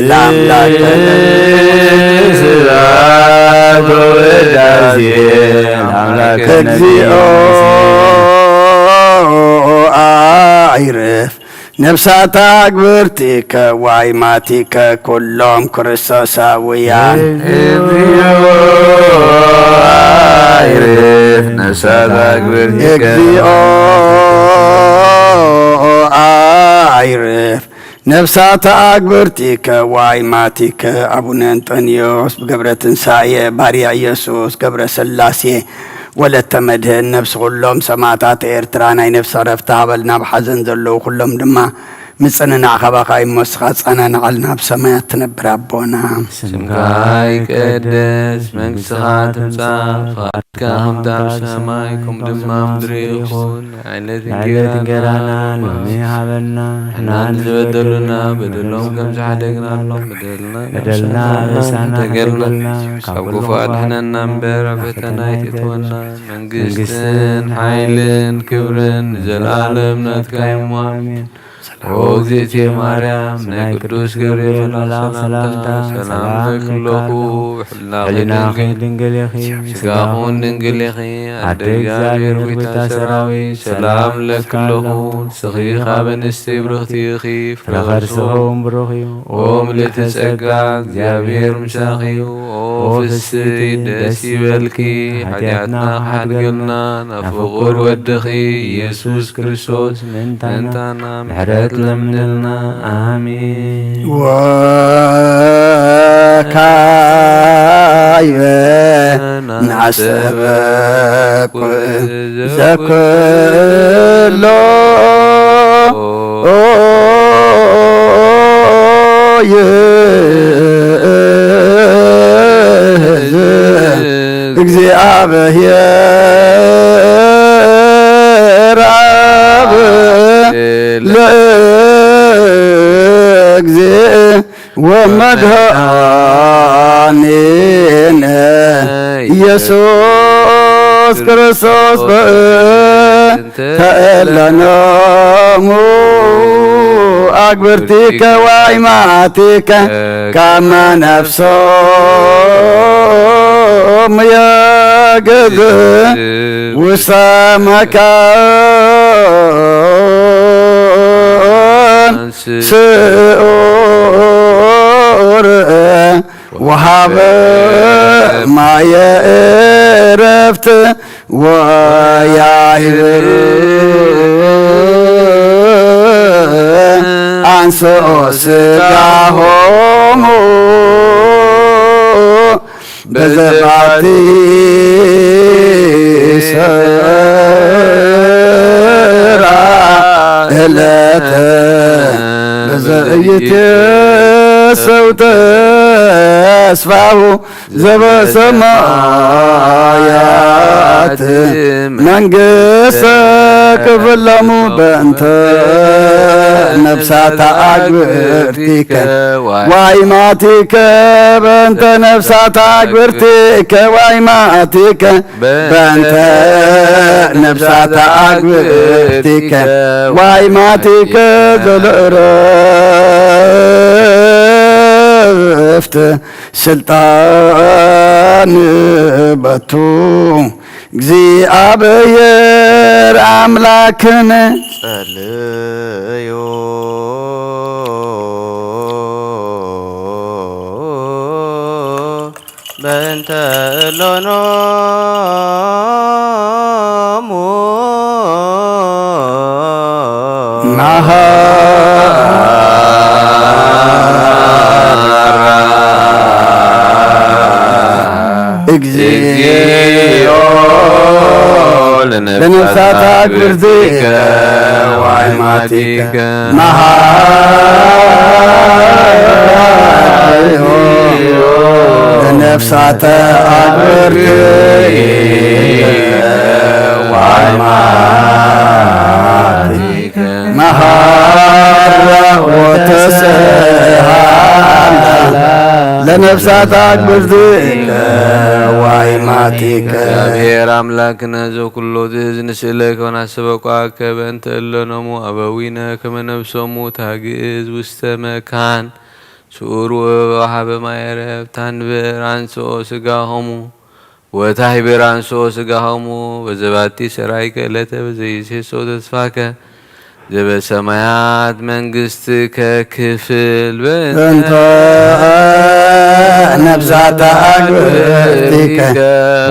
ለአምላከ ስብሐት ወውዳሴ ለአምላከ እግዚኦ አይርፍ ነፍሳት አግብርቲከ ወአይማቲከ ኩሎም ክርስቶሳውያን እግዚኦ አይርፍ ነፍሳት አግብርቲከ እግዚኦ አይርፍ ነፍሳት አግብርቲከ ወአይማቲከ አቡነ አንጦንዮስ በገብረ ትንሣኤ ባርያ ኢየሱስ ገብረ ሥላሴ ወለተ መድህን ነፍስ ኩሎም ሰማዕታት ኤርትራ ናይ ነፍሲ ዕረፍቲ ሃበልና ብሓዘን ዘለዉ ኩሎም ድማ ምጽንናዕ ኸባኻ ይመስኻ ጸናንዓልና ብሰማያት ትነብር ኣቦና ስምካ ይቀደስ መንግሥትኻ ትምጻእ ፈቃድካ ከምታ ኣብ ሰማይ ከምኡ ድማ ምድሪ ይኹን ዓይነት እንጀራና ሎሚ ሃበና ንሕና ንዝበደሉና በደሎም ከም ዝሓደግናሎም በደልና ኣበሳና ተገልና ካብ ክፉእ ኣድሕነና እምበር ኣብ ፈተና ኣይተእትወና መንግስትን ሓይልን ክብርን ንዘለኣለም ናትካ እዩ አሜን። ኦግዝእቴ ማርያም ናይ ቅዱስ ገብርኤል መልአክ ሰላምታ ሰላም ለክለኹ ሕሊናኺ ድንግል ኢኺ ስጋኹን ድንግል ኢኺ ኣደ እግዚአብሔር ጌታ ሰራዊት ሰላም ለክለኹ ንስኺ ካብ እንስቲ ብርኽቲ ኢኺ ፍረ ከርስኹም ብሩኽ እዩ ኦ ምልዕቲ ጸጋ እግዚአብሔር ምሳኺ እዩ ኦ ፍስሕቲ ደስ ይበልኪ ሓጢኣትና ሓድገልና ናብ ፍቁር ወድኺ ኢየሱስ ክርስቶስ ምንታና ምሕረት ለምንልና አሜን። ወካይበ ናሰበኩ ዘኩሎ እግዚአብሔር አብ ለእግዜ ወመድኃኒነ ኢየሱስ ክርስቶስ በእንተ እለኖሙ አግብርቲከ ወአይማቲከ ከመ ነፍሶሙ የግብ ውስተ መካን ስዑር ወሀበ ማየ ዕረፍት ወያዕብር አንሥኦ ሥጋሆሙ በዘባቲ ሰራ ዕለተ በዘኢትየሰው ተስፋሁ ዘበሰማያት መንግሥተ ክፍሎሙ በእንተ ነፍሳተ አግብርቲከ ወአይማቲከ በእንተ ነፍሳተ አግብርቲከ ወአይማቲከ በእንተ ነፍሳተ አግብርቲከ ወአይማቲከ ዘለዕረፍት ስልጣን በቱ እግዚአብሔር አምላክን ጸልዮ በእንተ እሎኖሙ እግዚኦ ለነፍሳተ አግብርቲከ ወአይማቲከ መሐረዮ ለነፍሳተ አግብርቲከ ወአይማቲከ መሐረ ወተስሃላ ለነፍሳት አግብርቲከ ወአይማቲከ እግዚአብሔር አምላክነ ዘኩሎ ትእዝ ንስእለከ ወናስበኳከ በእንተ እለኖሙ አበዊነ ከመ ነፍሶሙ ታግዕዝ ውስተ መካን ስዑር ወሀበ ማየ ዕረፍት ታንብር አንሥኦ ሥጋሆሙ ወታሕብር አንሥኦ ሥጋሆሙ በዘባቲ ሠራይከ ዕለተ በዘይሴሶ ተስፋከ ዘበሰማያት መንግሥትከ ክፍል በእንተ ነፍሳተ አግብርቲከ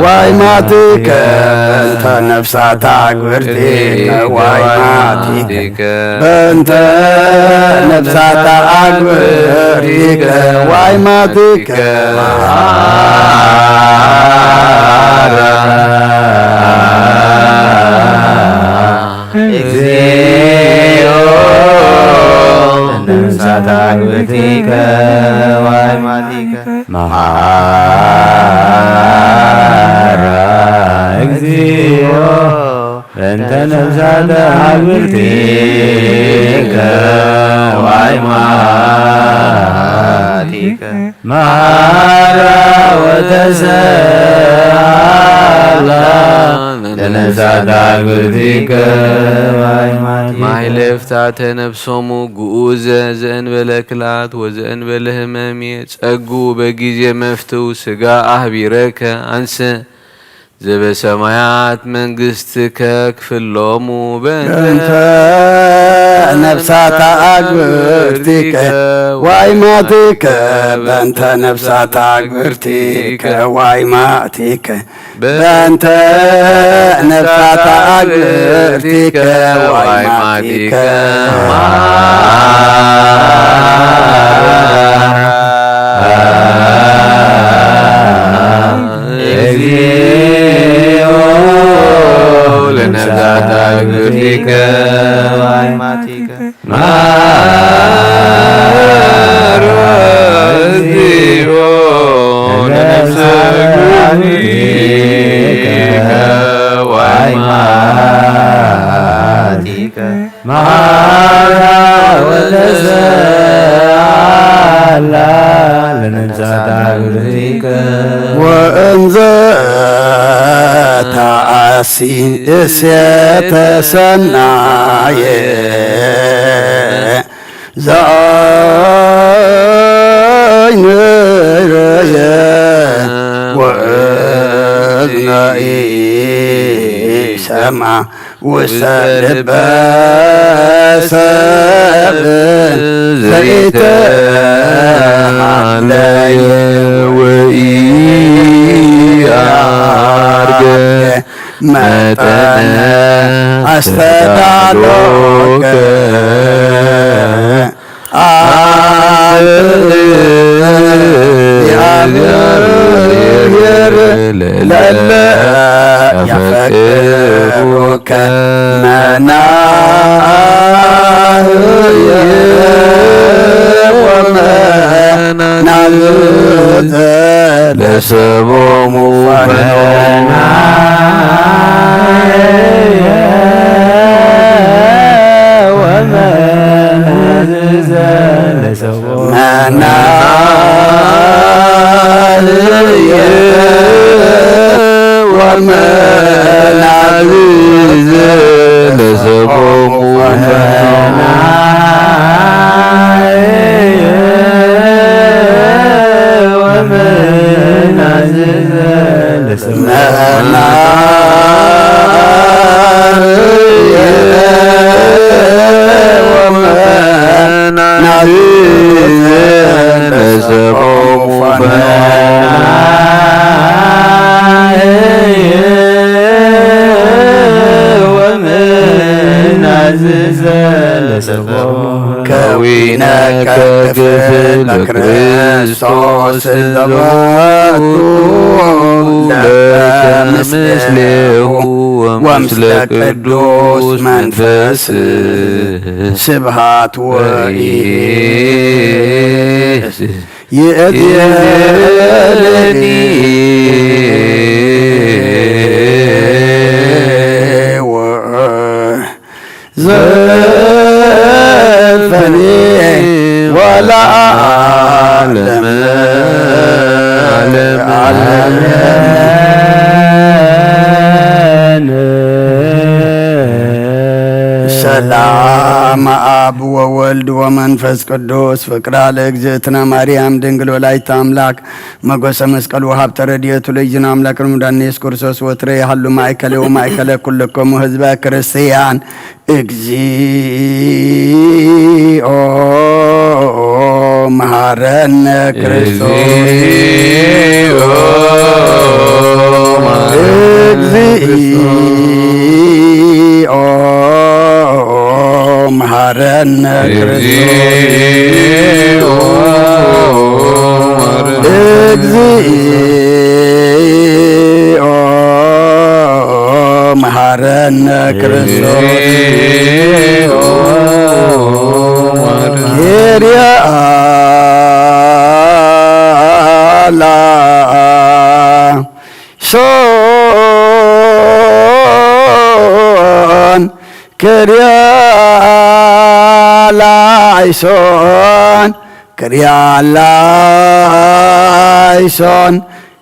ወአይማቲከ በእንተ ነፍሳተ አግብርቲከ ወአይማቲከ በእንተ ነፍሳተ አግብርቲከ ወአይማቲከ ነፍሳተ አግብርቲከ ወአይማቲከ መሐራ እግዚኦ በእንተ ነፍሳተ አግብርቲከ ወአይማቲከ መሐራ ወተስሃላ ለነፍሳተ አግብርቲከ ወአይማቲከ ሃይለፍታተ ነፍሶሙ ጉኡዘ ዘእንበለ ክላት ወዘእንበለ ህመም ጸጉ በጊዜ መፍትው ስጋ አህቢረከ አንሰ ዘበሰማያት መንግሥትከ ክፍሎሙ በእንተ ነፍሳተ አግብርቲከ ዋይማቲከ በእንተ ነፍሳተ አግብርቲከ ዋይማቲከ በእንተ ነፍሳተ አግብርቲከ ዋይማቲከ ለነፍሳተ አግብርቲከ ዋይማቲከ ማረዚኦ ለነፍሳተ አግብርቲከ ዋይማቲከ ማራ ወለዘአላ ለነፍሳተ አግብርቲከ ወእንዘ ታአሲ እሴተ ሰናየ ዘአይንየ ወእዝነ ኢሰምዐ ውስተ ልበ ሰብእ ዘይተሃለየ ወኢአርገ መጠነ አስተዳሎከ ለለ ያፈቅሩከ መናህየ ወመናዝዘ ለሰቦሙ ፈናየ ወመናዝዘ ለሰቦሙ መናህየ ወመናዝዘ ለሰቦሙ ፈናየ ወመናዝዘ ለሰቦሙ ወመናዝዘ ለሰቦሙ ከዊነከ ክፍለ ክርስቶስ ዘባቱ ለከምስሌሁ ወምስለ ቅዱስ መንፈስ ስብሃት ይእዜለኒ ዘልፈኒ ወለዓለመ ሰላም አብ ወወልድ ወመንፈስ ቅዱስ ፍቅራ ለእግዝእትነ ማርያም ድንግል ወላዲተ አምላክ መጎሰ መስቀሉ ሀብተ ረድኤቱ ለእግዚእነ አምላክ ወመድኃኒነ ኢየሱስ ክርስቶስ ወትረ ያህሉ ማእከለ ወማእከለ ኩልክሙ ህዝበ ክርስቲያን እግዚኦ መሐረነ ክርስቶስ እግዚኦ መሐረነ እግዚኦ መሐረነ ክርስቶስ ኪርያ ላይሶን ክርያላይሶን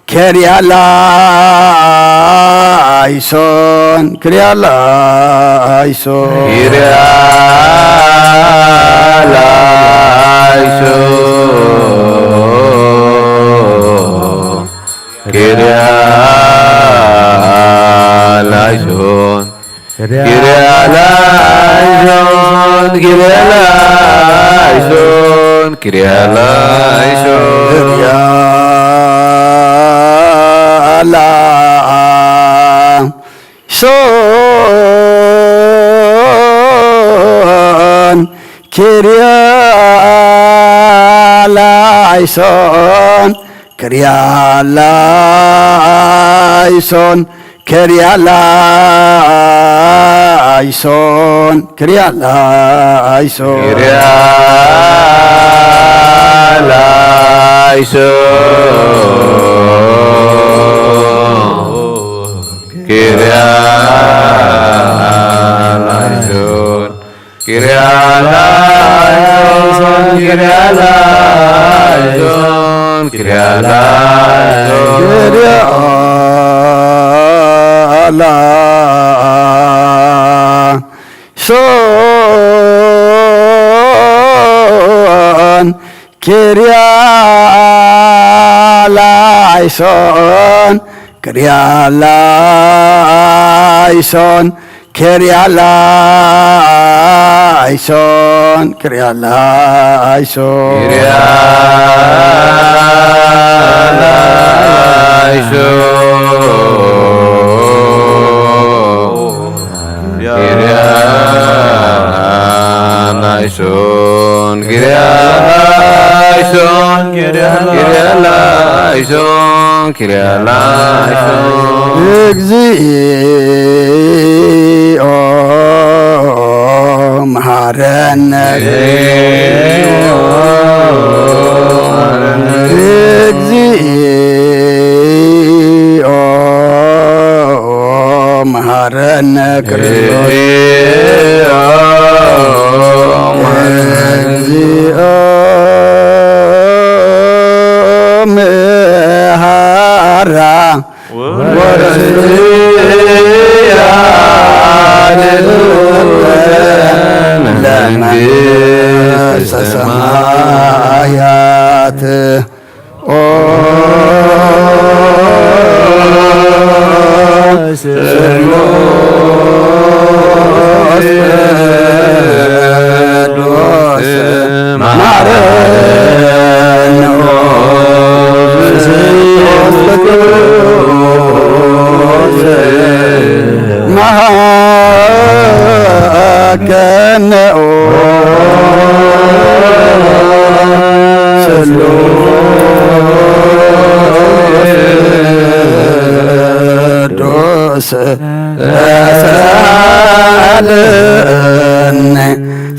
كريالايسون كريالايسون እግዚኦ መሐረነ እግዚኦ መሐረነ ሰማያት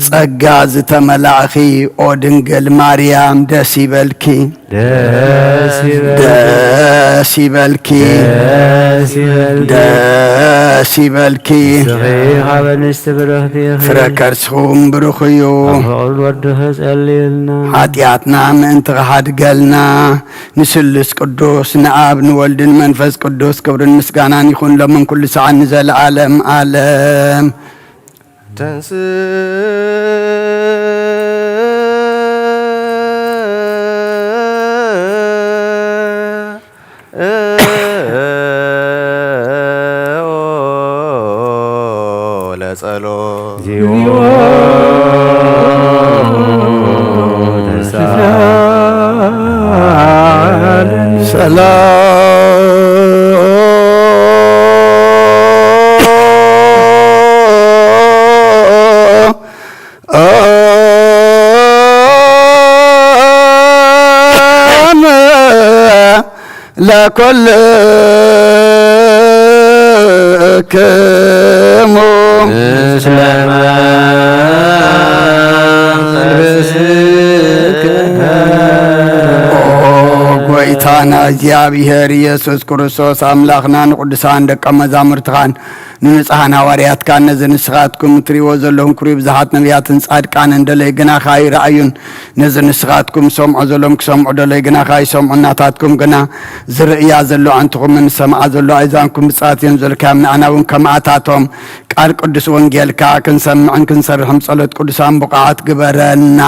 ጸጋ ዝተመላእኺ ኦ ድንግል ማርያም ደስ ይበልኪ ደስ ይበልኪ ደስ ይበልኪ ፍረ ከርስኹም ብሩኽ እዩ ኃጢአትና ምእንቲ ኸሓድገልና ንስሉስ ቅዱስ ንአብ ንወልድን መንፈስ ቅዱስ ክብርን ምስጋናን ይኹን ሎምን ኩሉ ሰዓት ንዘለዓለም ዓለም ተንስ ለጸሎት ለኩልክሙ ምስለ መንፈስከ ኦ ጐይታ ጎይታና እግዚአብሔር ኢየሱስ ክርስቶስ አምላኽናን ቅዱሳን ደቀ መዛሙርትኻን ንንጹሓን ሐዋርያትካ ነዚ ንስኻትኩም እትሪእዎ ዘለኹም ክሩይ ብዙሓት ነቢያትን ጻድቃን እንደለይ ግናኻ ይረኣዩን ነዚ ንስኻትኩም ሰምዖ ዘሎም ክሰምዑ ደለይ ግናኻ ይሰምዑ እናታትኩም ግና ዝርእያ ዘሎ ኣንትኹምን ሰምዓ ዘሎ ኣእዛንኩም ብፅዋት እዮም ዘለካዮም ንኣና እውን ከማኣታቶም ቃል ቅዱስ ወንጌልካ ክንሰምዕን ክንሰርሕም ጸሎት ቅዱሳን ብቕዓት ግበረና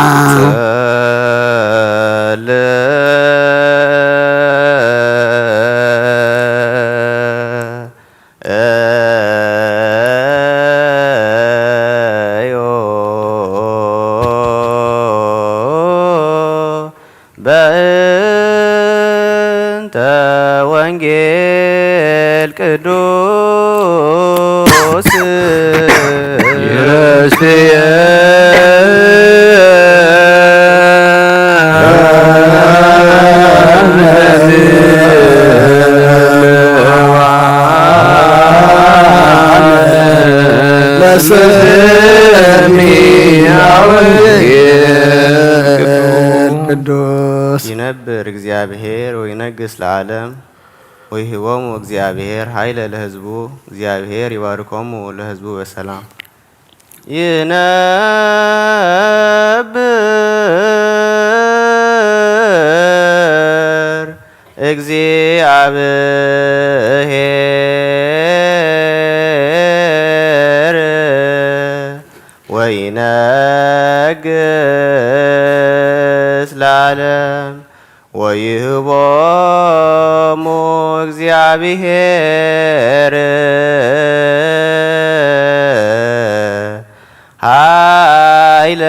በእንተ ወንጌል ቅዱስ ይረስየ ቅዱስ ይነብር እግዚአብሔር ወይነግስ ለዓለም ወይህቦሙ እግዚአብሔር ኃይለ ለሕዝቡ እግዚአብሔር ይባርኮሙ ለሕዝቡ በሰላም ይነብር እግዚአብሔር ወይነግስ ለዓለም ወይህቦሙ እግዚአብሔር ኃይለ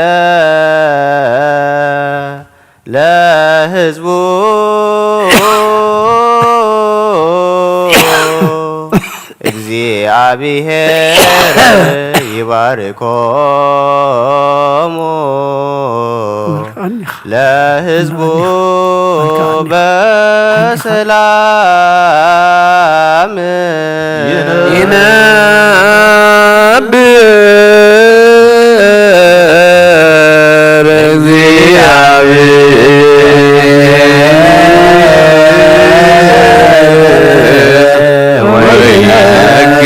ለሕዝቡ እግዚአብሔር ይባርኮሙ ለሕዝቡ በሰላም ይነብር እግዚአብሔር ወይነግስ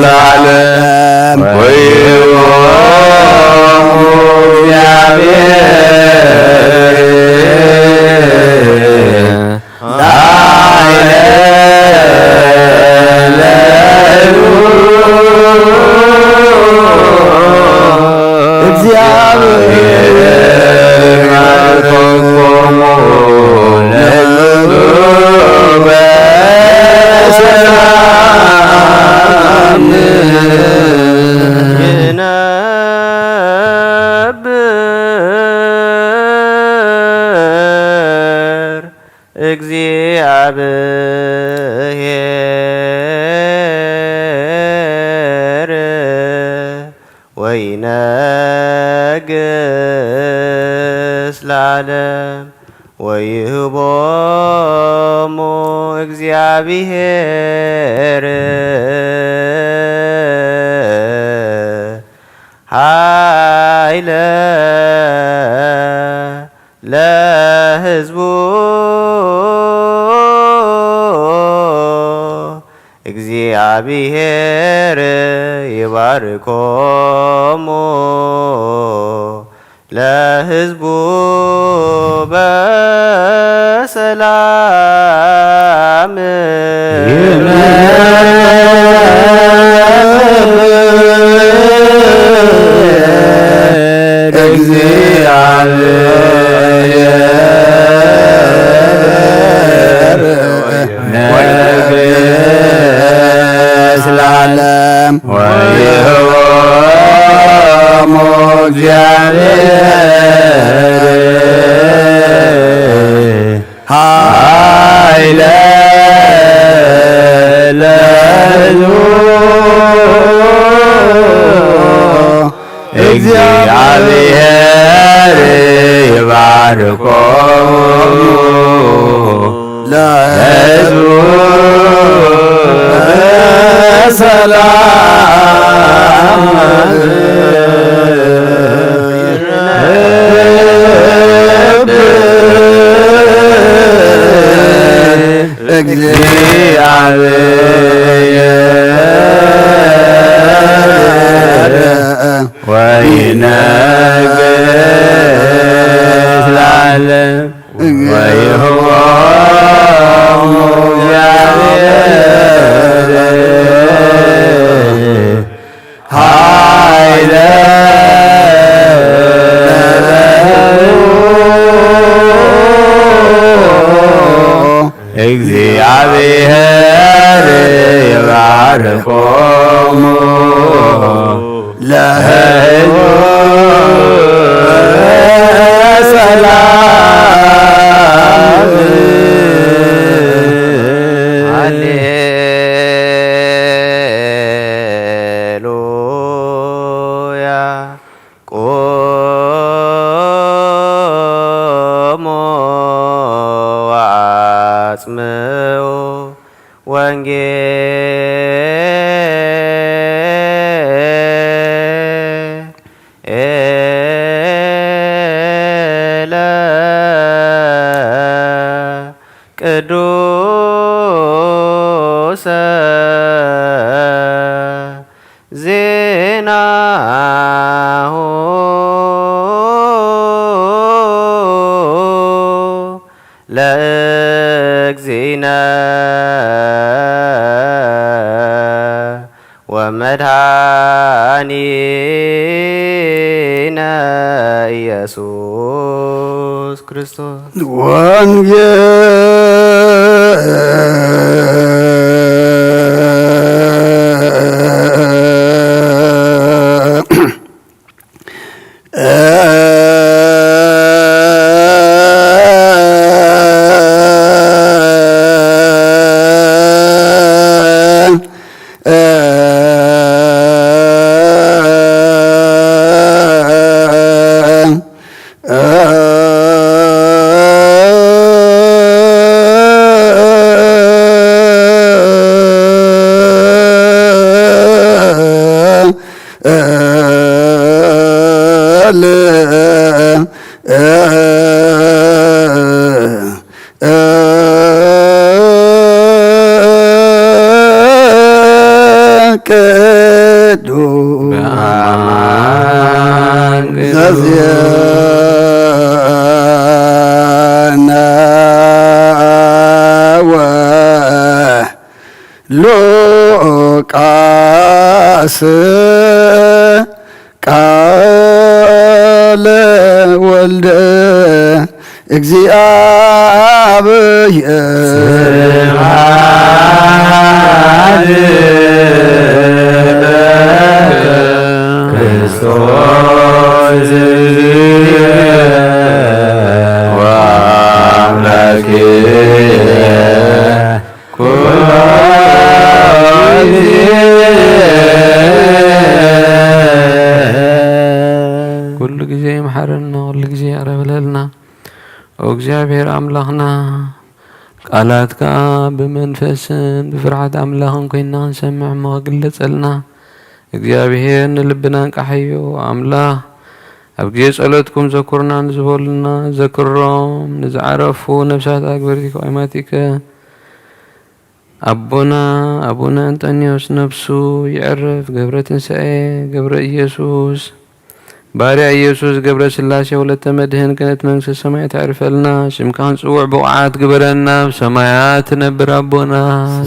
ለዓለም ወይህቦሙ እግዚአብሔር ወይነግስ ለዓለም ወይህቦሙ እግዚአብሔር ኃይለ ለሕዝቡ እግዚአብሔር ይባርኮሙ ለሕዝቡ በሰላም ለዓለም ወይህቦሙ እግዚአብሔር ኃይለ ለሕዝቡ እግዚአብሔር ይባርኮሙ ለሕዝቡ በሰላም ይነብር وينقص العالم ويهوى እግዚአብሔር ይባርኮሙ ለሕዝቡ ሰላም ሃሌሉያ ቆሞ ወአጽምዑ ወንጌለ ቅዱሰ ዜናሁ ለእግዚእነ ወመድኃኒነ ኢየሱስ ክርስቶስ ሉቃስ ቃለ ወልደ እግዚአብሔር ክርስቶስ ኩሉ ጊዜ ይምሐረና ኩሉ ጊዜ ያረብለልና እግዚአብሔር አምላኽና ቃላትካ ብመንፈስን ብፍርሃት አምላኽን ኮይና ክንሰምዕ እሞ ግለጸልና እግዚአብሔር ንልብና እንቃሕዮ አምላኽ ኣብ ግዜ ጸሎትኩም ዘኩርና ንዝበሉና ዘክሮም ንዝዓረፉ ነብሳት ኣግበርቲከ ኦይማቲከ አቡነ አንጦኒዎስ ነፍሱ ይዕረፍ። ገብረ ትንሣኤ ገብረ ኢየሱስ ባርያ ኢየሱስ ገብረ ስላሴ ወለተ መድህን ክነት መንግሥተ ሰማያት ያዕርፈልና። ስምካ ንጽውዕ ብቕዓት ግበረና ብሰማያት ትነብር አቦና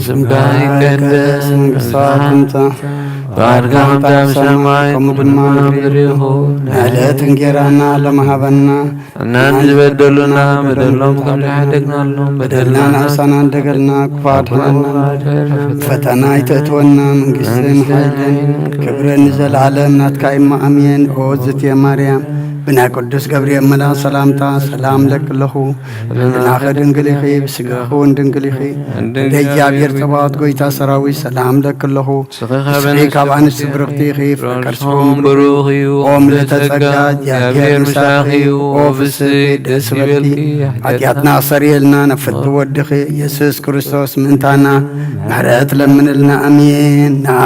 ስምካ ይቀደስ ባርካ ከምታ ብሰማይ ከምኡድማ ምድሪ ይኹን ዕለት እንጀራና ለማሃበና እናን ዝበደሉና በደሎም ከም ዝሓደግናሎም በደልና ንዕሳና እንደገልና ክፋድሕና ፈተና ይተእትወና መንግሥትን ሓይልን ክብርን ዘለዓለም ናትካ ኢማ ኣሜን። ኦ ዝትየ ማርያም ብናይ ቅዱስ ገብርኤል መልአክ ሰላምታ ሰላም ለክለኹ ብናኸ ድንግል ኢኺ ብስጋኹ ድንግል ኢኺ ደእግዚአብሔር ፀባዖት ጐይታ ሰራዊት ሰላም ለክለኹ ስኺ ካብ ኣንስቲ ብርኽቲ ኢኺ ፍቅርስኹም ብሩኽ እዩ ኦ ምልዕተ ጸጋ እግዚአብሔር ምሳኺ እዩ ኦ ፍስሕቲ ደስ በልኪ ኃጢአትና ሰሪየልና ነፍቲ ወድኺ ኢየሱስ ክርስቶስ ምእንታና ምሕረት ለምንልና አሜን። ና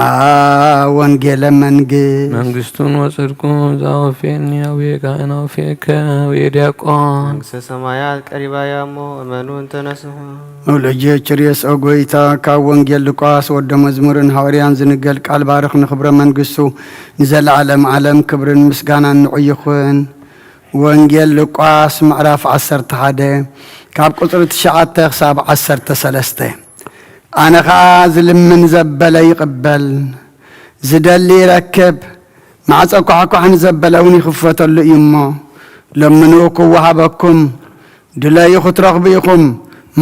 ወንጌለ መንግሥት መንግሥቱን ወጽድቁን ዘአወፌኒ አብዬ ረጋእና ወፊከ ወዲያቆን መንግሥተ ሰማያት ቀሪባ ያሞ እመኑን ተነስሑ መውለጀ ችርየስ ኦጎይታ ካብ ወንጌል ሉቃስ ወደ መዝሙርን ሐዋርያን ዝንገል ቃል ባርኽ ንኽብረ መንግሥቱ ንዘለዓለም ዓለም ክብርን ምስጋናን ንዑይኹን ወንጌል ሉቃስ ምዕራፍ 11 ካብ ቁጥሪ 9 ክሳብ 13 ኣነ ኸዓ ዝልምን ዘበለ ይቕበል ዝደሊ ይረክብ ማዕፀ ኳሕኳሕ ንዘበለ እውን ይኽፈተሉ እዩ እሞ ለምኑ ክወሃበኩም ድለዩ ክትረኽቡ ኢኹም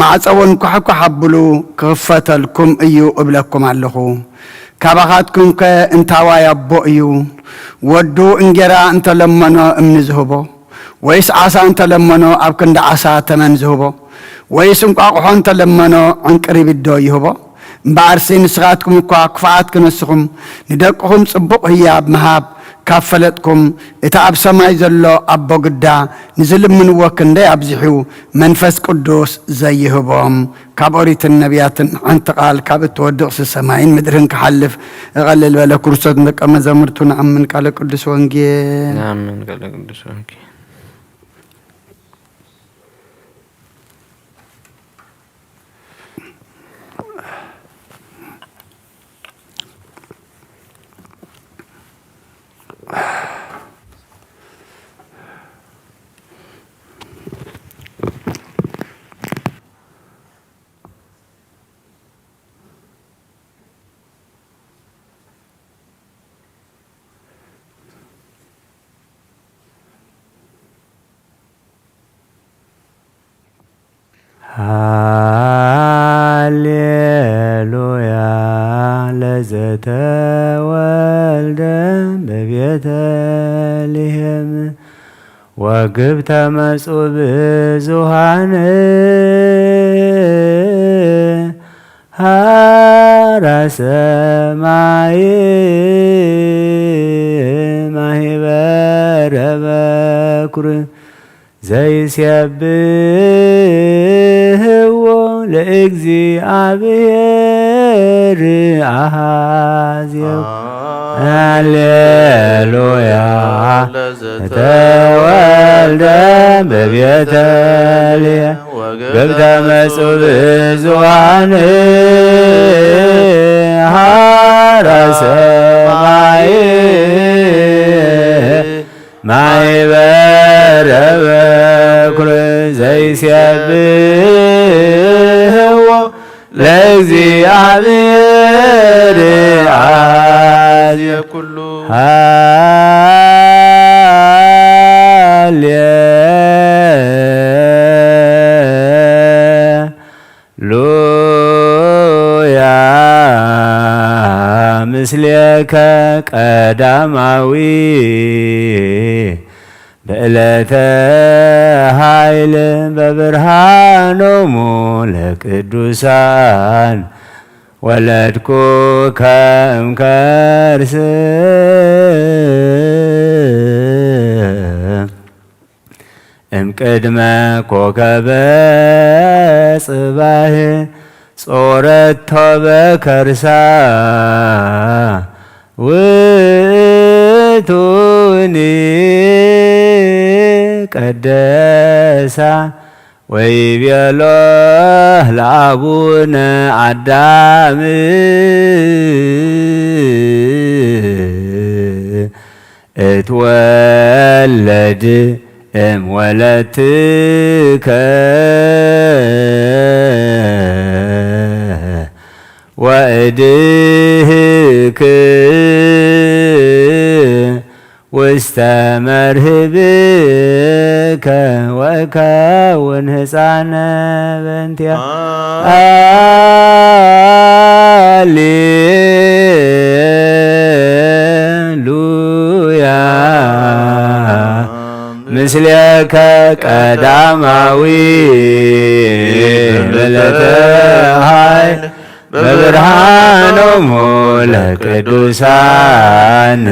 ማዕፀ እውን ኳሕኳሕ ኣብሉ ክኽፈተልኩም እዩ እብለኩም ኣለኹ ካባኻትኩም ከ እንታዋይ ኣቦ እዩ ወዱ እንጀራ እንተለመኖ እምኒ ዝህቦ ወይስ ዓሳ እንተለመኖ ኣብ ክንዲ ዓሳ ተመን ዝህቦ ወይስ እንቋቑሖ እንተለመኖ ዕንቅሪ ብዶ ይህቦ እምበኣርሲ ንስኻትኩም እኳ ክፍኣት ክነስኹም ንደቅኹም ጽቡቕ ህያብ ምሃብ ካብ ፈለጥኩም እታ ኣብ ሰማይ ዘሎ ኣቦ ግዳ ንዝልምንዎ ክንደይ ኣብዚሑ መንፈስ ቅዱስ ዘይህቦም ካብ ኦሪትን ነቢያትን ሓንቲ ቃል ካብ እትወድቕሲ ሰማይን ምድርን ክሓልፍ እቐልል በለ ክርስቶስ ደቀ መዛሙርቱ ንኣምን ቃለ ቅዱስ ወንጌል ንኣምን ቃለ ቅዱስ ወንጌል ሃሌሉያ ለዘተወልደ በቤተልሔም ወግብተ መጹእ ብዙኃን ሃራ ሰማይ ማህበረ በኵር ዘይሴብሕዎ ለእግዚአብሔር አኀዜው ሃሌሉያ ተወልደ በቤተልሔም ወግብተ መጹእ ብዙኃን ሃራ ሰማይ ማህበረ በኵር ዘይሴብሕዎ ለእግዚአብሔር አኀዜው ኩሉ ሃሌሉያ ምስሌከ ቀዳማዊ በዕለተ ኃይል በብርሃኖሙ ለቅዱሳን ወለድኩ ከእምከርስ እምቅድመ ኮከበ ጽባህ ጾረቶ በከርሳ ውእቱኒ ቀደሳ ወይቤሎ ለአቡነ አዳም እትወለድ እምወለትከ ወእድህክ ውስተ መርህብከ ወከውን ሕፃነ በእንቲአ ሃሌሉያ ምስሌከ ቀዳማዊ በዕለተ ኃይል በብርሃኖሙ ለቅዱሳን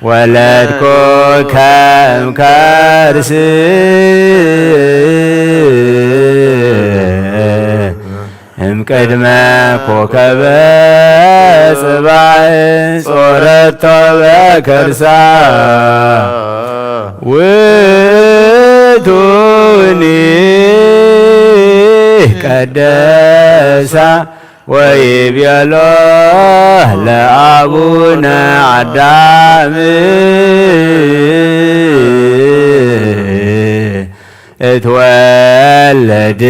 ወለድኩ ከእምከርስ እምቅድመ ኮከበ ጽባህ ጾረቶ በከርሳ ውእቱኒ ቀደሳ ወይቤሎ ለአቡነ አዳም እትወለድ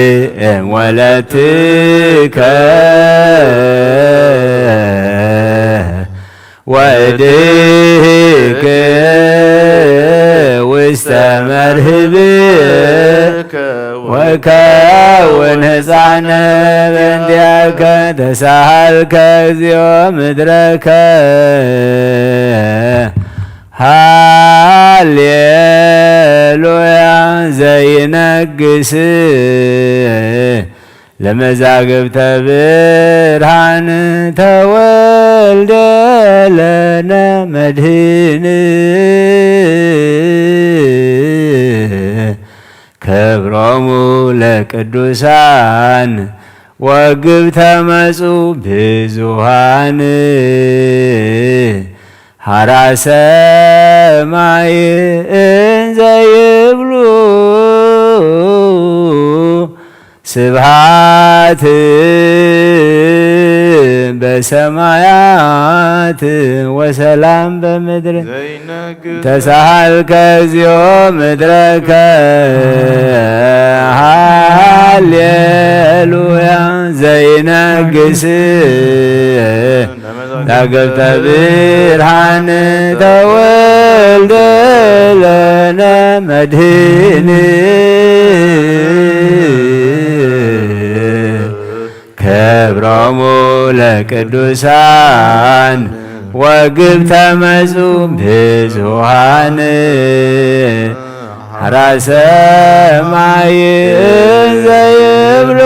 እምወለትከ ወእድህክ ውስተ መርህብከ ወከውን ሕፃነ በእንቲአከ ተሳሃልከ እግዚኦ ምድረከ ሃሌሉያ ዘይነግስ ለመዛግብተ ብርሃን ተወልደ ለነ መድህን ክብሮሙ ለቅዱሳን ወግብተ መጹ ብዙሃን ሀራ ሰማይ እንዘ ይብሉ ስብሃት በሰማያት ወሰላም በምድር ተሳሃልከ እግዚኦ ምድረከ ሃሌሉያ ዘይነግስ ዳግብተ ብርሃን ተወልደ ለነ መድህን ክብሮሙ ለቅዱሳን ወግብተ መጹ ብዙሃን ሀራ ሰማይ እንዘ ይብሉ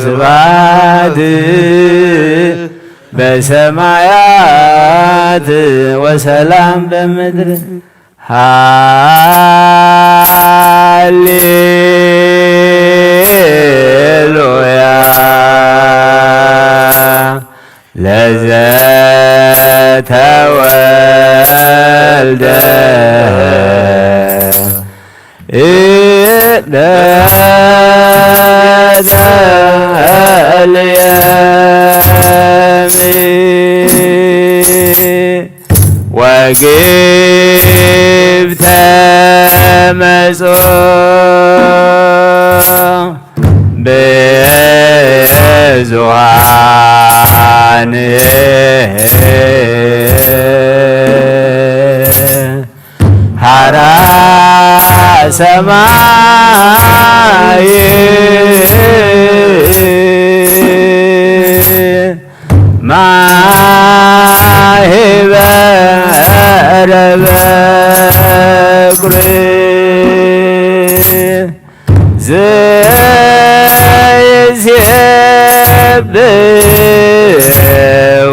ስብሐት በሰማያት ወሰላም በምድር ሃሌሉያ ለዘተወልደ ወግብተ መጹ ብዙሃን ሀራ ሰማይ ማህበረ በኩር ዘይሴብሕዎ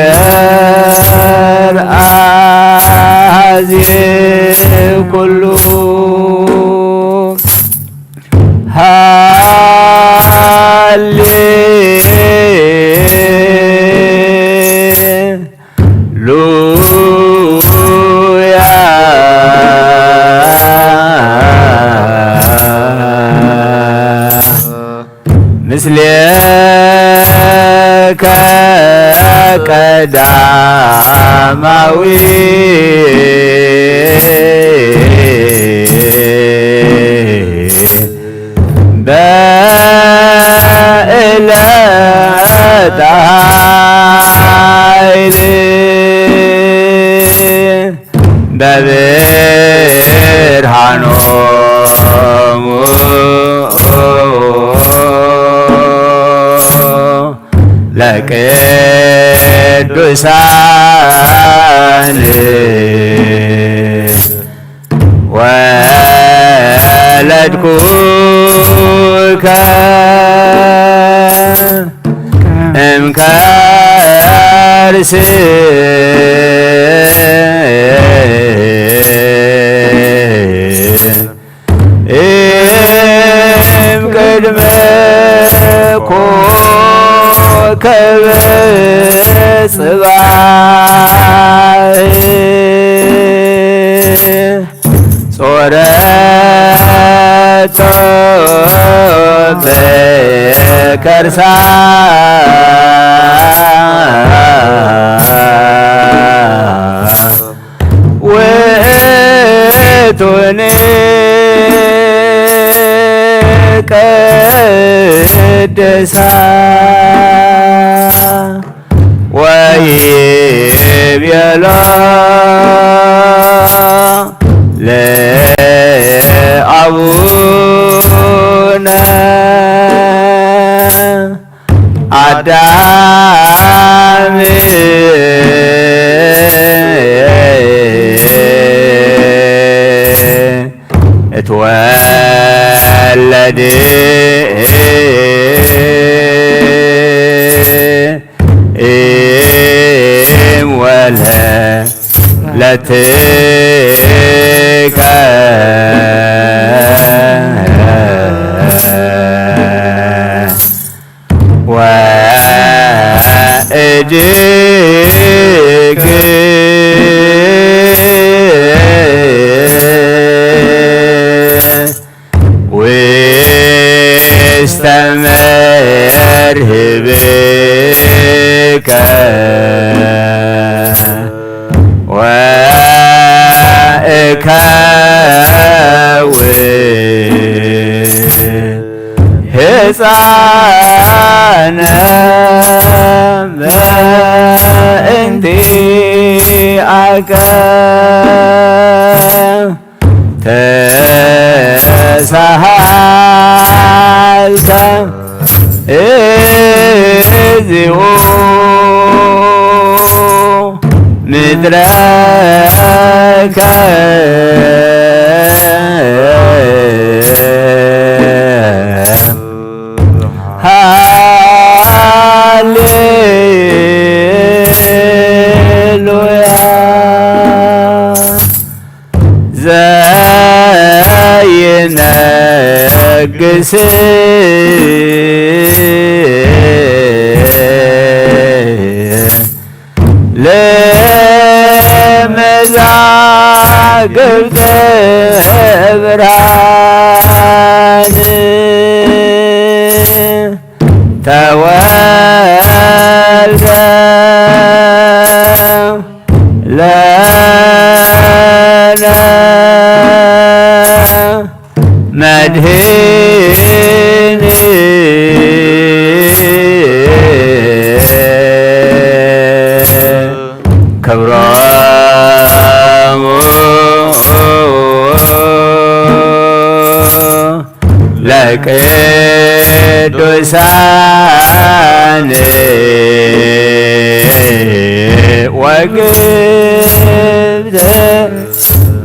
ለእግዚአብሔር አኀዜ ኩሉ ሃሌሉያ ምስሌከ ቀዳማዊ በዕለተ ኃይል በብርሃኖሙ ለቅዱሳን ወለድኩከ እምከርስ እምቅድመ ወረቶ በከርሳ ውእቱኒ ቅድሳ ወይቤሎ ለአቡነ አዳም እትወለድ ለትከ ወእጅግ ውስተ መርህብከ ሕፃነ በእንቲአከ ተሳሃልከ እግዚኦ ምድረከ ሃሌሉያ ዘይነግስ ለመዛግብተ ብርሃን ተወልደ ለነ መድህን ክብሮሙ ለቅዱሳን ወግብተ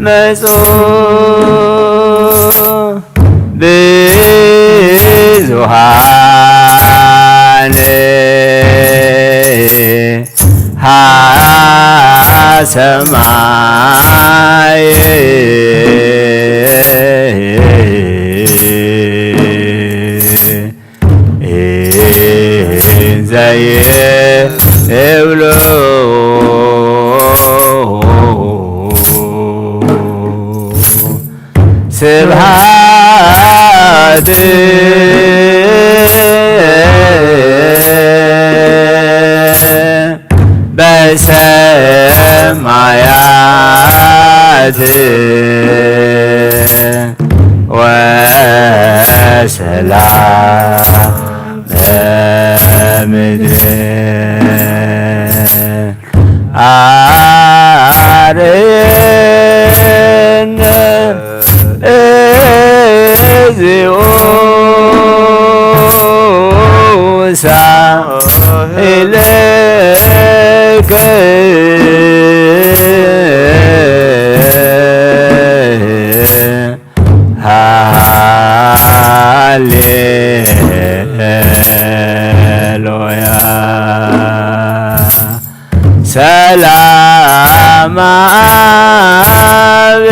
መጹእ ብዙኃን ሰማይ ዘይብሎ ስብሐት በሰማያት ወሰላም በምድር አርነ እግዚኦ ሳህለከ ሃሌሉያ ሰላም አብ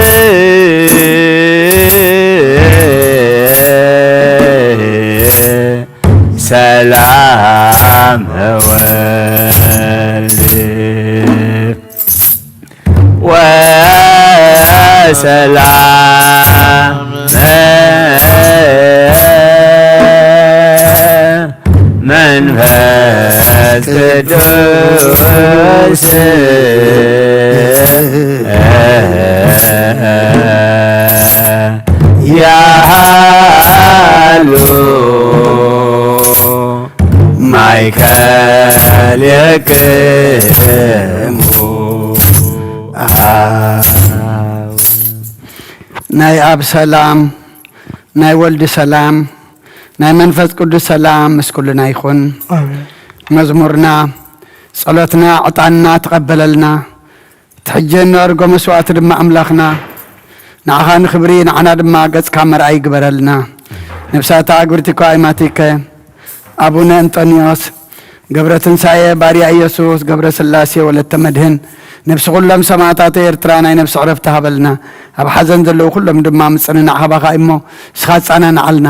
ሰላም ወልድ ወሰላም ቅዱስ ያሉ ማይከል የቅሙ ናይ አብ ሰላም ናይ ወልድ ሰላም ናይ መንፈስ ቅዱስ ሰላም ምስኩልና ይኹን። መዝሙርና ጸሎትና ዕጣንና ተቀበለልና ተሕጀና እርጎ መስዋዕት ድማ አምላኽና ንዓኻ ንኽብሪ ንዓና ድማ ገጽካ መርአይ ግበረልና። ነፍሳታ አግብርቲካ አይማቲከ አቡነ አንጦኒዮስ ገብረ ትንሣኤ ባርያ ኢየሱስ ገብረ ስላሴ ወለተ መድህን ነፍሲ ኩሎም ሰማዕታት ኤርትራ ናይ ነፍሲ ዕረፍቲ ሃበልና። ኣብ ሓዘን ዘለዉ ኩሎም ድማ ምጽንናዕ ሃባኻ እሞ እስኻ ጻናንዓልና።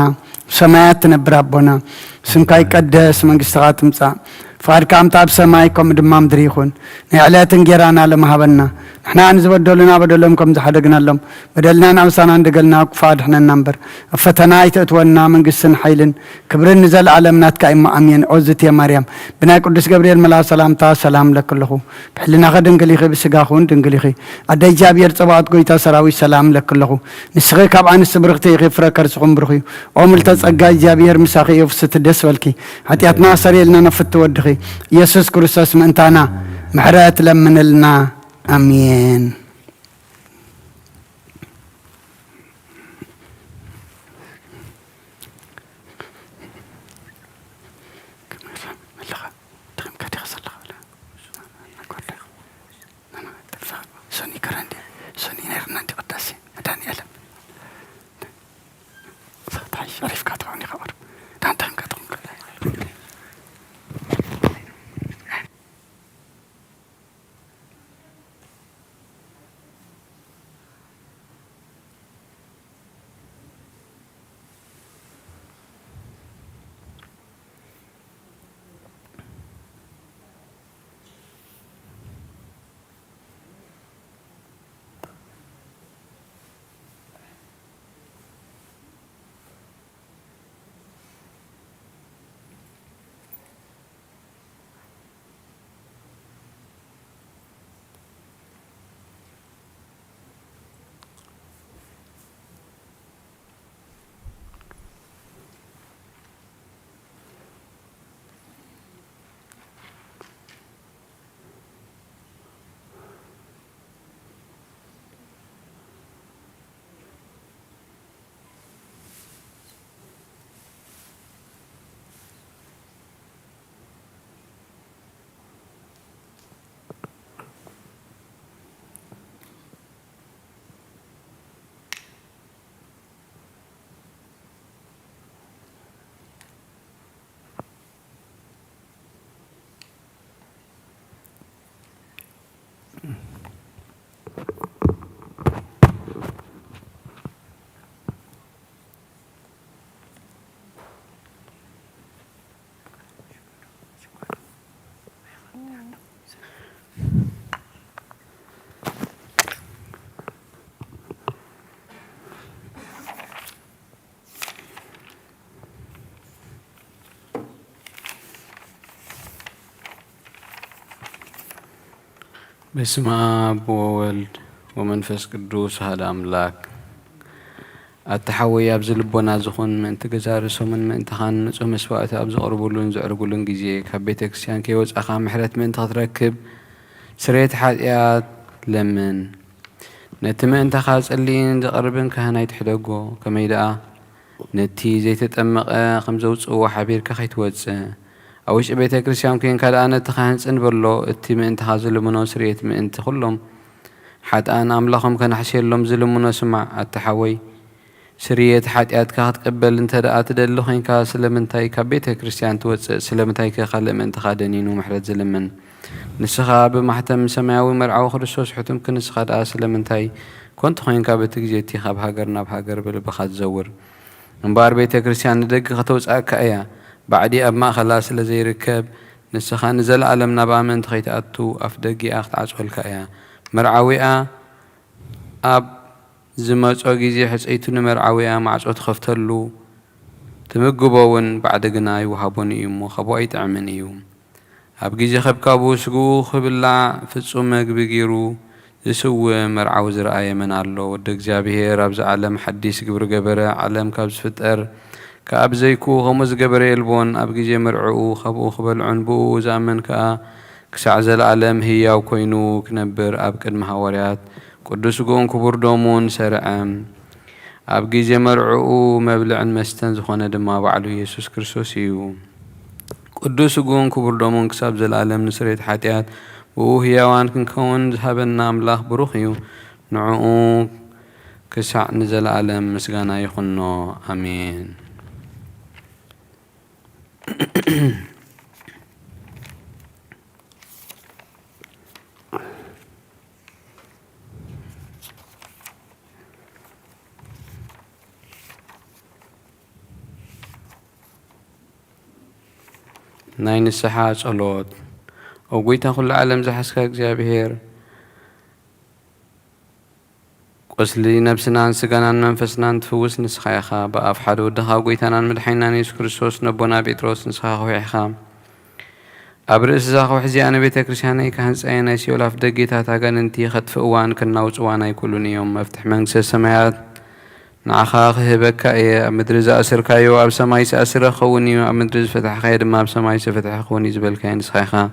ሰማያት ትነብር ኣቦና ስምካ ይቀደስ መንግሥትኻ ትምጻእ ፍቃድካ ኣምታ ኣብ ሰማይ ከምኡ ድማ ምድሪ ይኹን። ናይ ዕለት እንጀራና ለመሃበና ንሕና ንዝበደሉና በደሎም ከም ዝሓደግናሎም በደልና ናብሳና እንደገልና ክፋድ ሕነና እምበር ኣብ ፈተና ይተእትወና መንግስትን ሓይልን ክብርን ንዘለዓለም ናትካ እሞ ኣሜን። ኦዝትየ ማርያም ብናይ ቅዱስ ገብርኤል መልኣክ ሰላምታ ሰላም ለክለኹ ብሕልናኸ ድንግል ኢኺ ብስጋኹ ድንግል ኢኺ ኣደ እግዚኣብሔር ጽባኦት ጎይታ ሰራዊት ሰላም ለክለኹ ንስኺ ካብ ኣንስቲ ብርክቲ ኢኺ ፍረ ከርስኹም ብርኺ ኦ ምልተ ጸጋ እግዚኣብሔር ምሳኺ እዩ ፍስቲ ደስ በልኪ ኃጢአትና ሰሪልና ነፍቲ ወድኺ ኢየሱስ ክርስቶስ ምእንታና ምሕረት ለምንልና አሜን። በስመ አብ ወወልድ ወመንፈስ ቅዱስ አሐዱ አምላክ አተሐወይ ኣብ ዝልቦና ዝኾን ምእንቲ ገዛ ርእሶምን ምእንትኻን ንጹህ መስዋዕቲ ኣብ ዘቕርቡሉን ዘዕርጉሉን ጊዜ ካብ ቤተ ክርስቲያን ከይወጻኻ ምሕረት ምእንቲ ክትረክብ ስርየት ኃጢአት ለምን ነቲ ምእንትኻ ጸሊይን ዘቕርብን ካህናይ ትሕደጎ ከመይ ደኣ ነቲ ዘይተጠመቐ ከም ዘውጽእዎ ሓቢርካ ከይትወጽእ ኣብ ውሽጢ ቤተ ክርስቲያን ኮንካ ደኣ ነቲ ካህንጽን በሎ እቲ ምእንትኻ ዝልምኖ ስርየት ምእንቲ ኩሎም ሓጥኣን ኣምላኾም ከናሕስየሎም ዝልምኖ ስማዕ ኣተሓወይ ስርየት ኃጢአትካ ክትቀበል እንተ ደኣ ትደሊ ኮይንካ ስለምንታይ ካብ ቤተ ክርስቲያን ትወፅእ ስለምንታይ ካልእ ምእንትኻ ደኒኑ ምሕረት ዝልምን ንስኻ ብማሕተም ሰማያዊ መርዓዊ ክርስቶስ ሕቱምክ ንስኻ ደኣ ስለምንታይ ኮንቲ ኮይንካ በቲ ግዜ እቲ ካብ ሃገር ናብ ሃገር ብልብኻ ትዘውር እምበር ቤተ ክርስቲያን ንደጊ ከተውፅአካ እያ ባዕዲ ኣብ ማእኸላ ስለ ዘይርከብ ንስኻ ንዘለዓለም ናብ ኣመንቲ ከይትኣቱ ኣፍ ደጊኣ ክትዓጽወልካ እያ መርዓዊኣ ኣብ ዝመጾ ጊዜ ሕፀይቱ ንመርዓዊያ ማዕጾ ትኸፍተሉ ትምግቦ እውን ባዕዲ ግና ይወሃቦን እዩ እሞ ካብኡ ኣይጥዕምን እዩ أبجي خبكابو سجو خبلا فتصوم مجبجيرو يسوي مرعو زرعي من الله ودك جابه رابز عالم حديث جبر جبره عالم كابز فتر كأب زيكو غمز جبر يلبون أبجي مرعو خبو خبل عنبو زمن كسعزل عالم هي وكوينو كنبر أب كد محاورات قدس جون كبر دومون سرعم أبجي مرعو مبلع مستنز خنا دما بعلو يسوع كريستوس يو قدوس جون كبر دومون كساب زل عالم نسريت حاتيات وهي وان كنكون ذهبنا أملاخ بروخيو نعو كسع نزل عالم مسجانا يخنو أمين ناين السحاة صلوت وقويتا كل عالم زحسك እግዚአብሔር قسلي نفسنا نسقنا منفسنا نتفوس نسخايخا بأف حد ودخا قويتنا مدحينا يسوع كريستوس نبونا بيتروس نسخاخو يحخا أبرز زاخو حزيانا بيتا كريسيانا يكهنس أينا يسيولا في دقيتا تاقان انتي خطف اوان كنا وصوانا يكلون يوم مفتح منكس السمايات نعخاخ هبكا ايه مدرز أسر كايو أب سماي سأسر خوني مدرز فتح خير ما بسماي سفتح خوني زبل كاين نسخايخا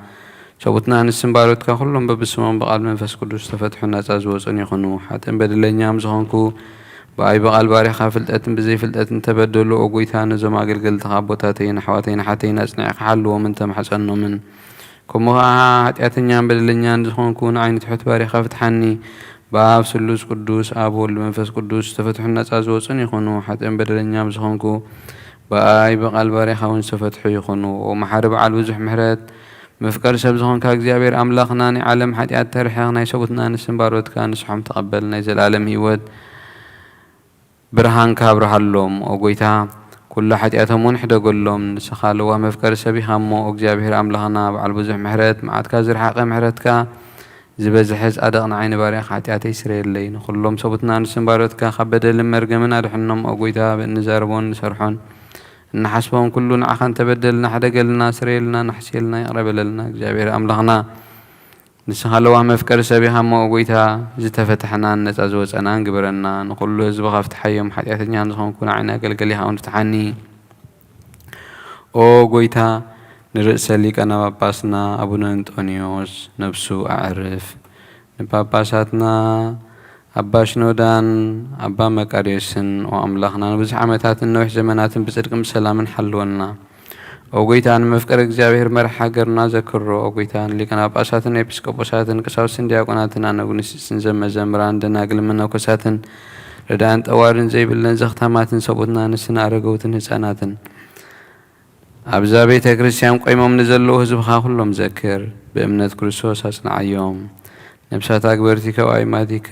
شوتنا نسمبارات كخلهم ببسمهم بقال منفس كدوس تفتحوا الناس أزوج أن يخنوا حتى بدل نيام زخنكو بأي بقال بارحة فلتأتن بزي فلتأتن تبدلوا أقويتان زما قلقل تخابطاتين حواتين حتين أسنع حل ومن تم حسنوا من كمها حتى نيام بدل نيام زخنكو عين تحت بارحة فتحني باب سلوس قدوس أبو المنفس قدوس تفتحوا الناس أزوج أن يخنوا حتى بدل نيام زخنكو بأي بقال بارحة ونستفتحوا يخنوا ومحارب على الوزح محرات مفكر سبزهون كاكزيابير أملاخنا عالم حتيات ترحيغنا يشوتنا نسنباروت كان نسحهم تقبلنا يزل عالم هيود برهان كابرها اللوم وقويتها كل حتياتهم ونحدا قلهم نسخالوا مفكر سبيخامو وكزيابير أملاخنا بعالبوزح محرات معاد كازر حاقي محراتك زبزحز أدغنا عين باريخ حتياتي سرير لي نخلهم سبتنا نسنباروت كخبدا لمرقمنا رحنهم وقويتها بنزاربون نسرحون نحسبهم كلنا عخان تبدلنا حدا قلنا سريلنا نحسيلنا يقرب لنا جابير أملغنا نسخلوا مفكر سبيها موقيتها زتفتحنا نتزوج أنا نقبرنا نقول له زبغا فتحيهم حياتنا نزخون كنا عنا قلقليها ونفتحني أو قويتها نرأس ليك أنا باباسنا أبونا أنطونيوس نفسه أعرف نباباساتنا أبا شنودان أبا مكاريسن وأملاخنا بزح عمتات النوح زمانات بصدق مسلام حلونا وقيتان مفكر እግዚአብሔር مرحا قرنا ذكره وقيتان اللي كان أباساتن إبسكوبوساتن كساوسن دياقوناتن أنا قنسسن زمزمران دناقل من وكساتن ردان توارن زي بلن زختاماتن صبوتنا نسنا أرقوتن هساناتن أبزا بيت كريستيان قيمهم نزلوه زبخا كلهم ذكر بأمنة كريستوس أصنع يوم نبسات أكبرتك وأيماتك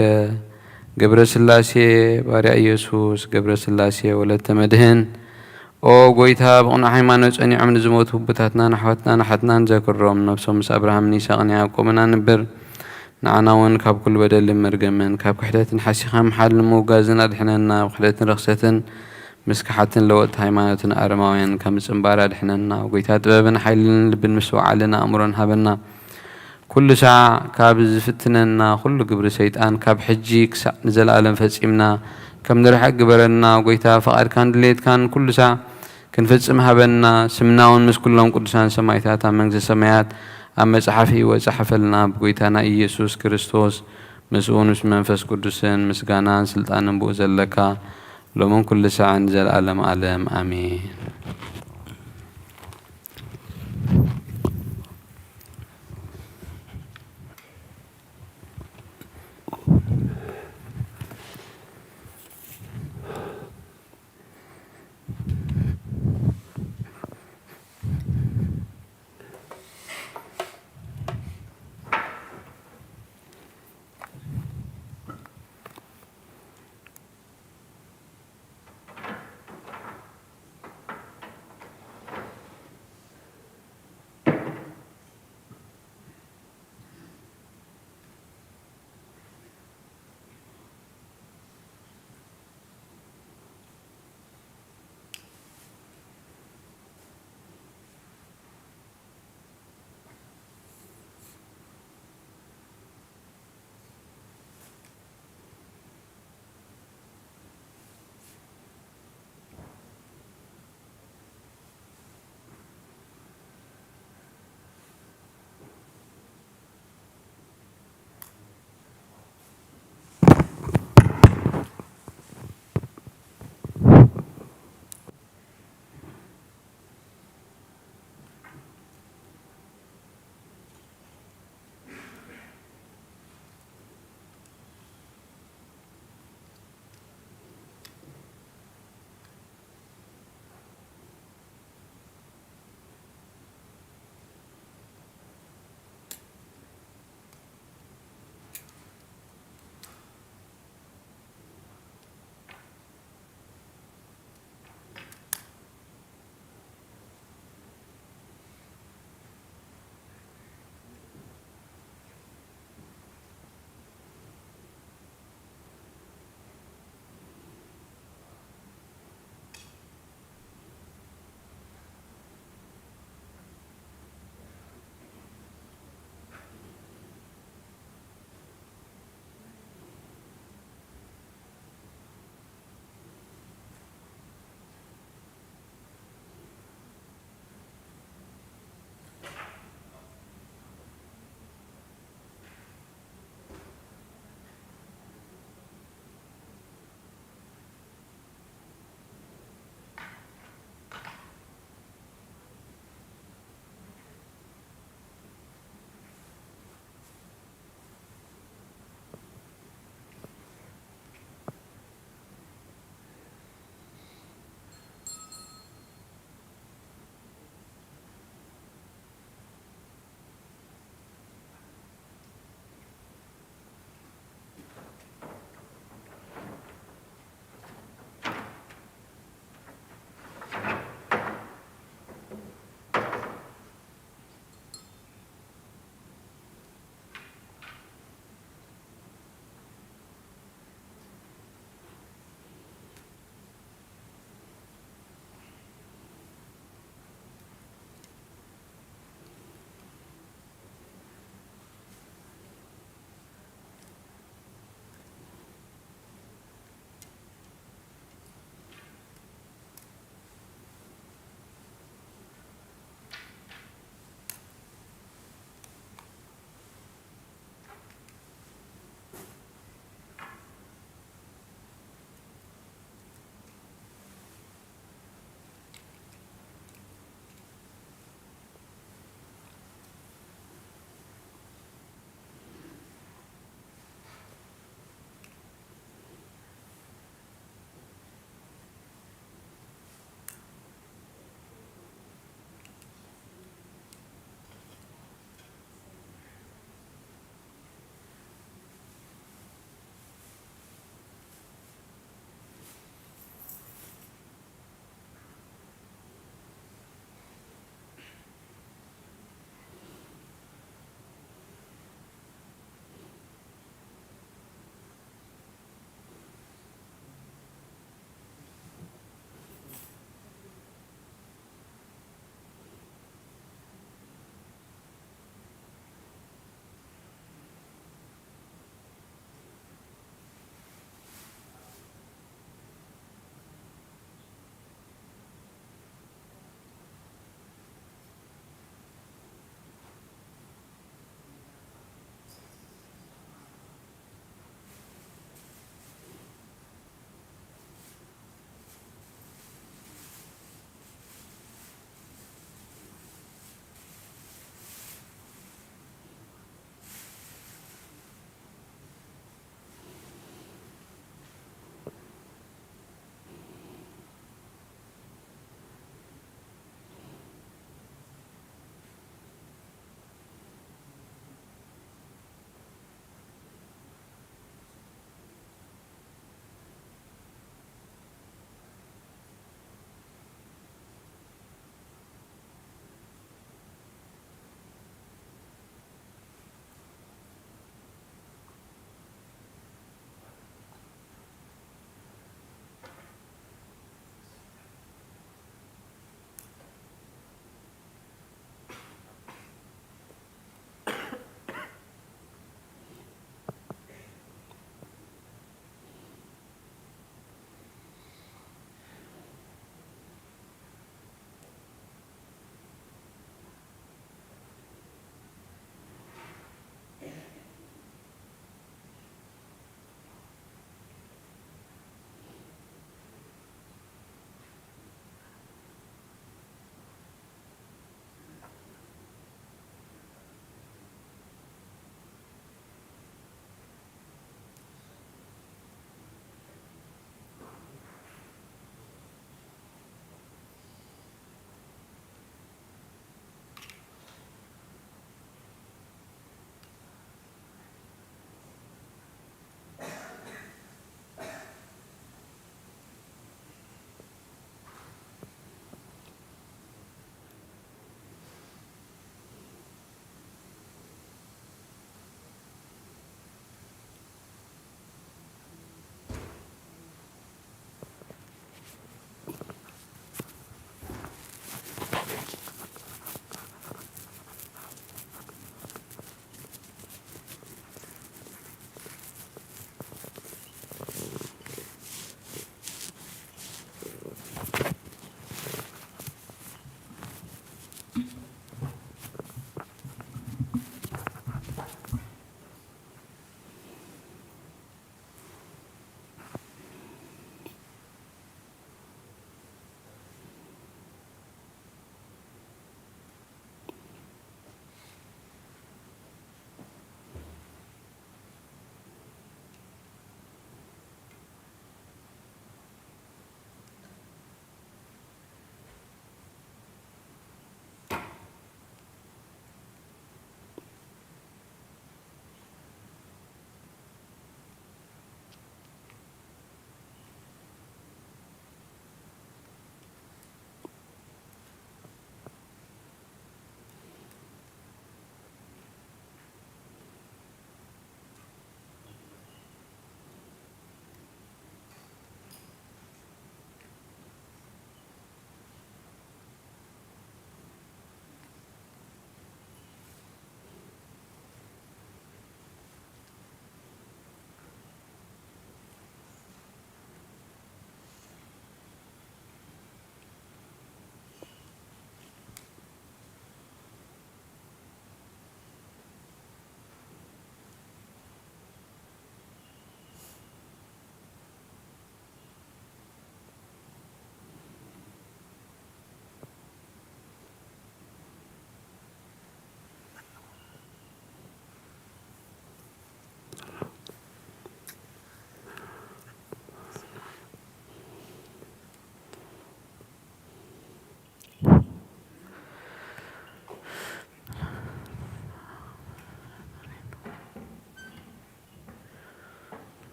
قبر سلاسي باري يسوس قبر سلاسي ولدت مدهن او قويتها بغنا حيمانوش أني عمل زموت بتاتنا نحوتنا نحتنا نذكرهم نفسهم مس أبراهام نيسان يعقوب منا نبر نعناون كاب كل بدل مرقمن كاب كحدات حسيخا محل موغازنا دحننا وحدات رخصة مسكحات لوقت حيمانوتنا أرماوين كمس انبارا دحننا وقويتها تبابنا حيلن لبن مسوع علينا أمرا هبنا كل ساعة كاب زفتنا كل قبر سيطان كاب حجيك نزل عالم فسئمنا كم نرحق قبرنا وقيتها فقد كان دليت كان كل ساعة كنفسمها بنا سمناون مس كلهم قدسان سمايتاتا منز السمايات أما صحفي وصحف لنا بقيتنا إيسوس كريستوس مسؤونس منفس قدسان مسقانان سلطان بوزل لك لو من كل ساعة نزل عالم عالم آمين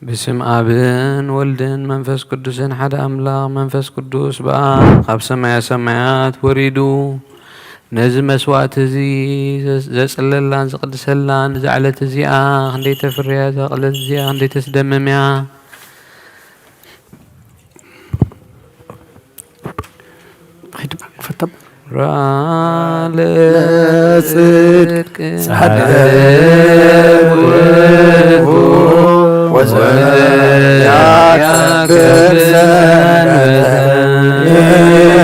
بسم آبن ولدن منفس قدوسن حد أملاق منفس قدوس بقى قاب سمايات وريدو نزم مسوات زي زسللان زقدسلان زعلت زيا خندي تفريا زقلت زيا خندي تسدمميا فتب رالصدق صدق وزياك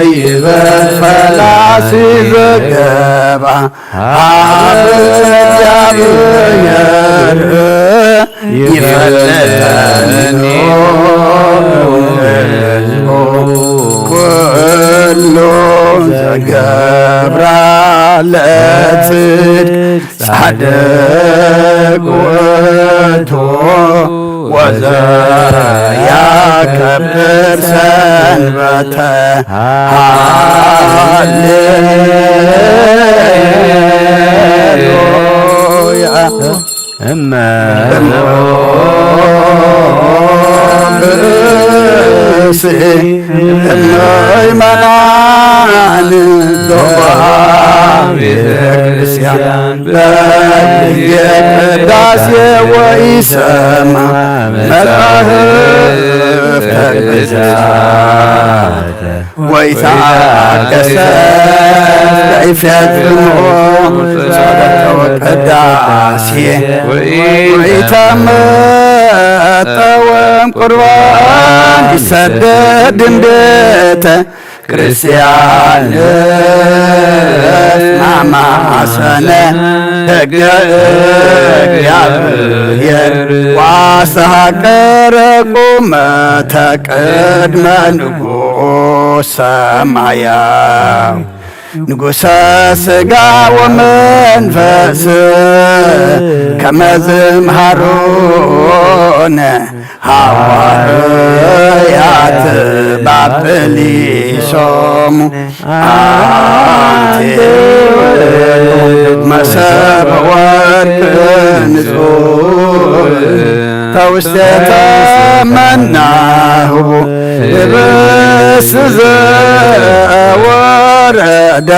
يبال فلاسي زقبا عبد يفلتني كل زقبرا لتصدق صدق وتو وزايا كبر سنبته هالليلويا أما الميمنان الضباب كريستيان بالقداس ويسمع مذاهب الرجال ويتعكس كيف يدمون صلاة وقداس ويتمت قربان يسدد بيته كريستيان مع حسنة يابير واسهكر قومتك قدم نقوس سمايا نقوس سقا ومنفس كما زمهرون حواريات بابلي سوم أنت مساب ورك نزول توستة مناه بس ورد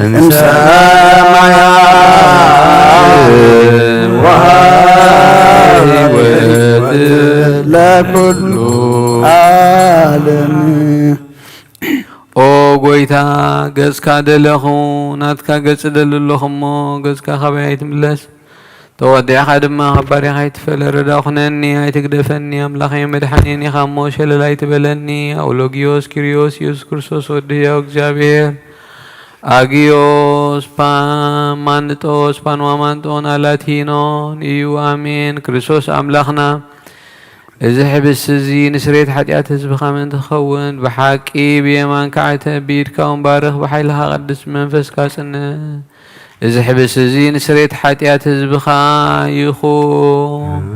امسامايا لكل عالم او ጎይታ ገጽካ ደለኹ ናትካ ገጽ ደለለኹሞ ገጽካ ኸበይ ኣይትምለስ ተወዲዕኻ ድማ ኸባሪኻ ኣይትፈለ ረዳኹነኒ ኣይትግደፈኒ ኣምላኸይ መድሓኒኒ ኢኻ እሞ ሸለላ ኣይትበለኒ ኣውሎጊዮስ ኪርዮስ ኢየሱስ ክርስቶስ ወዲ ሕያው እግዚአብሔር አጊዮስ ፓማንጦስ ፓንዋማንጦን አላቲኖን እዩ አሜን ክርስቶስ አምላኽና እዚ ሕብስ እዚ ንስሬት ሓጢአት ህዝብኻ ምን ትኸውን ብሓቂ ብየማንካ ዓተቢድካ ወንባርኽ ብሓይልኻ ቅዱስ መንፈስካ ጽንዕ እዚ ሕብስ እዚ ንስሬት ሓጢአት ህዝብኻ ይኹን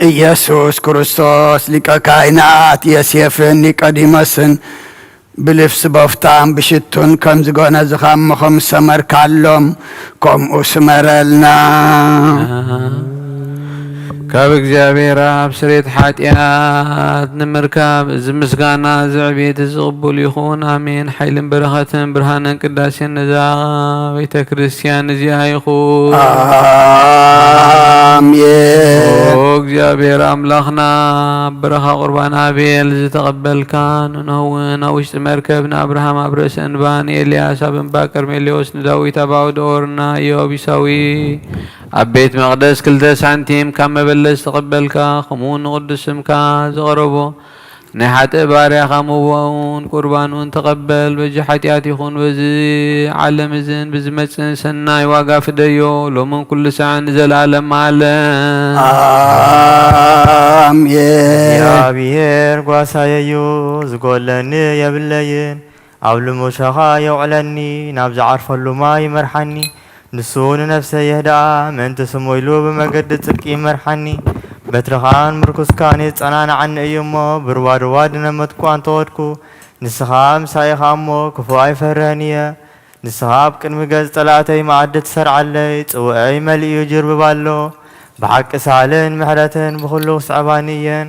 ኢየሱስ ክርስቶስ ሊቀ ካህናት ዮሴፍን ኒቆዲሞስን ብልብስ በፍታም ብሽቱን ከም ዝጎነዝኻሞ ከም ሰመርካሎም ከምኡ ስመረልና ካብ እግዚአብሔር ኣብ ስሬት ሓጢአት ንምርካብ እዚ ምስጋና ዝዕቤት ዝቕቡል ይኹን አሜን ሓይልን በረኸትን ብርሃንን ቅዳሴን ነዛ ቤተ ክርስቲያን እዚኣ ይኹን አሜን ኦ እግዚአብሔር አምላኽና በረኻ ቁርባን አቤል ዝተቐበልካ ንነውን ኣብ ውሽጢ መርከብ ንኣብርሃም ኣብ ርእሲ እንባ ንኤልያስ ኣብ እንባ ቀርሜሌዎስ ንዳዊት ኣብ ኣውደ ኦርና ኢዮብ ኢሳዊ ኣብ ቤት መቕደስ 2 ሳንቲም ካብ መበለስ ተቐበልካ ከምኡውን ንቅዱስ ስምካ ዝቐረቦ ናይ ሓጥእ ባርያኻ ምውኡን ቁርባኑን ተቐበል በዚ ሓጢአት ይኹን በዚ ዓለም እዝን ብዝመፅን ሰናይ ዋጋ ፍደዮ ሎምን ኩሉ ሰዓት ንዘለኣለም ዓለም አሜን እግዚአብሔር ጓሳየዩ ዝጎለኒ የብለይን ኣብ ልሙሻኻ የውዕለኒ ናብ ዝዓርፈሉ ማይ ይመርሓኒ ንሱ ንነፍሰይ የህድኣ ምእንቲ ስሙ ኢሉ ብመገዲ ጽድቂ ይመርሓኒ በትርኻን ምርኩስካን የጸናንዓኒ እዩ እሞ ብርዋድዋድ ነመጥኩ እንተወድኩ ንስኻ ምሳይኻ እሞ ክፉእ ኣይፈርህን እየ نسهاب كن مجز طلعتي معدة سرعلي صوعي ملئ جرب بالو بحق سالن محرتن بخلو صعبانيا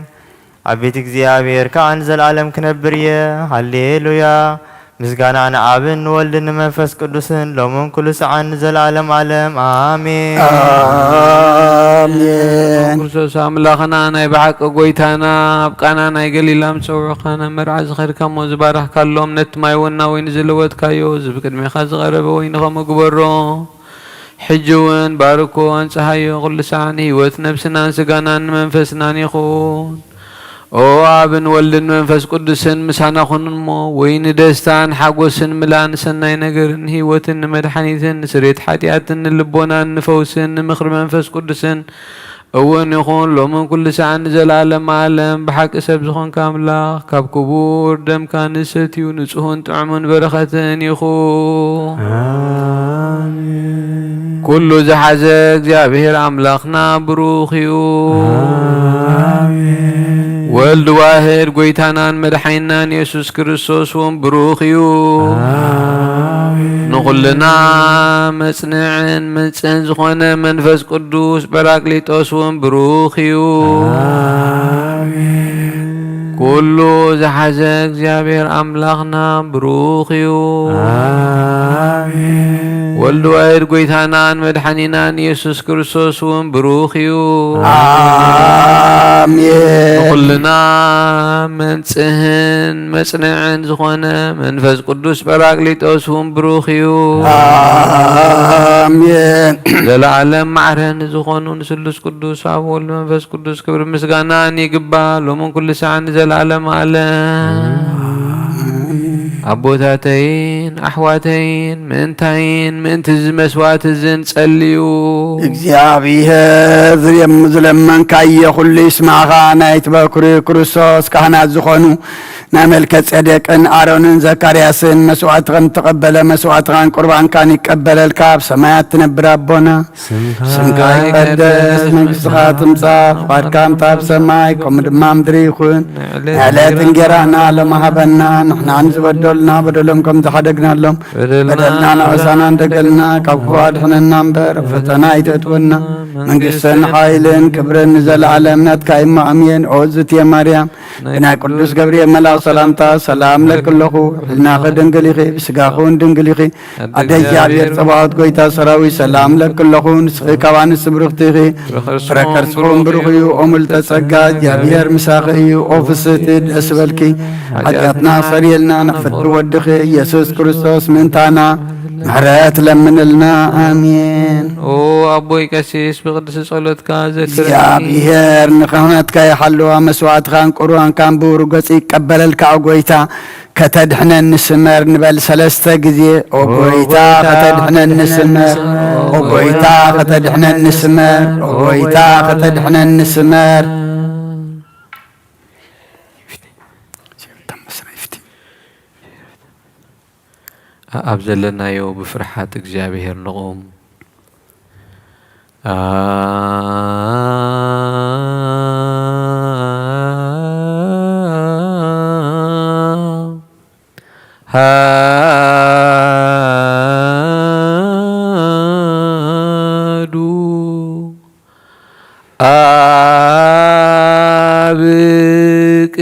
عبيت እግዚአብሔር كان زلعالم كنبريه هاليلويا مسغانا عابن ولدن منفس قدوسن لومن كل سعان زلعالم عالم آمين آمين ክርስቶስ አምላኽና ናይ በሓቂ ጎይታና ኣብቃና ናይ ገሊላ ምፅውዕኻና መርዓ ዝኸድካ ሞ ዝባረኽካሎም ነቲ ማይ ወና ወይኒ ዝለወጥካዮ ዝብቅድሚኻ ዝቐረበ ወይኒ ከምግበሮ ሕጂ እውን ባርኮ አንጽሃዮ ኩሉ ሰዓን ህይወት ነብስናን ስጋናን መንፈስናን ይኹን ኦ አብን ወልድን መንፈስ ቅዱስን ምሳና ኹንሞ ወይኒ ደስታን ሓጎስን ምላን ሰናይ ነገርን ህይወትን መድኃኒትን ስሬት ኃጢአትን ልቦናን ንፈውስን ምኽሪ መንፈስ ቅዱስን እውን ይኹን ሎምን ኩሉ ሰዓን ዘላለም ዓለም ብሓቂ ሰብ ዝኾንካ ኣምላኽ ካብ ክቡር ደምካ ንሰትዩ ንጹህን ጥዑምን በረኸትን ይኹን አሜን ኩሉ ዝሓዘ እግዚአብሔር ኣምላኽና ብሩኽ እዩ አሜን ወልድ ዋህድ ጎይታናን መድኃኒናን ኢየሱስ ክርስቶስ ወን ብሩኽ እዩ አሜን ንኹልና መጽንዕን መንጽን ዝኾነ መንፈስ ቅዱስ ጰራቅሊጦስ ወን ብሩኽ እዩ አሜን ኩሉ ዝሓዘ እግዚአብሔር ኣምላኽና ብሩኽ እዩ አሜን ወልድ ዋህድ ጎይታናን መድኃኒናን ኢየሱስ ክርስቶስ ወን ብሩኽ እዩ አሜን ንኹልና መንጽህን መጽንዕን ዝኾነ መንፈስ ቅዱስ ጰራቅሊጦስ ወን ብሩኽ እዩ አሜን ዘለዓለም ማዕረን ዝኾኑ ንስሉስ ቅዱስ ኣብ ወልድ መንፈስ ቅዱስ ክብሪ ምስጋናን ይግባእ ሎምን ኩሉ ሰዓን ዘለዓለም ዓለም አቦታተይን አሕዋተይን ምእንታይን ምእንቲ ዝመስዋዕት እዝን ጸልዩ እግዚአብሔር ዝለመንካየ ኩሉ ይስማዕኻ ናይቲ በኵሪ ክርስቶስ ካህናት ዝኾኑ ናይ መልከ ጼዴቅን ኣሮንን ዘካርያስን መስዋዕትኸን ተቐበለ መስዋዕትኻን ቁርባንካን ይቀበለልካ ኣብ ሰማያት ትነብር ኣቦና ስምካ ይቀደስ መንግሥትኻ ትምጻእ ፍቓድካ ኣብ ሰማይ ከምኡ ድማ ምድሪ ይኹን ዕለት እንጀራና ሎሚ ሃበና ንሕና ንዝበደሉና በደሎም ከም ዝሓደግናሎም በደልና ንዕሳና እንደገልና ካብ ክፉ ኣድሕነና እምበር ፈተና ኣይተእትወና መንግሥትን ሓይልን ክብርን ንዘለዓለም ናትካ እሞ ኣሜን ኦ እግዝእትየ ማርያም ብናይ ቅዱስ ገብርኤል መልኣኽ ሰላምታ ሰላም ለክለኹ ሕዝናኸ ድንግል ኢኺ ብስጋኹን ድንግል ኢኺ ኣደ እግዚአብሔር ፀባዖት ጎይታ ሰራዊት ሰላም ለክለኹ ንስኺ ካብ ኣንስቲ ብርኽቲ ኢኺ ፍረ ከርስኹም ብሩኽ እዩ ኦ ምልዕተ ጸጋ እግዚአብሔር ምሳኺ እዩ ኦ ፍስሕቲ ደስ በልኪ ኃጢአትና ሰሪየልና ንኽፍቲ ወድኺ ኢየሱስ ክርስቶስ ምእንታና ምሕረት ለምንልና አሜን ኦ ኣቦይ ቀሲስ ብቅዱስ ጸሎትካ ዘክረኒ እግዚአብሔር ንኽህነትካ ይሓልዋ መስዋዕትኻን ቁርባንካን ብውሩ ገጽ ይቀበለልካ ጎይታ ከተድሕነን ንስመር ንበል ሰለስተ ጊዜ ኦ ጎይታ ከተድሕነን ንስመር ኦ ጎይታ ከተድሕነን ንስመር ኦ ጎይታ ከተድሕነን ንስመር ኣብ ዘለናዮ ብፍርሓት እግዚአብሔር ንቑም ሃዱ አብቅ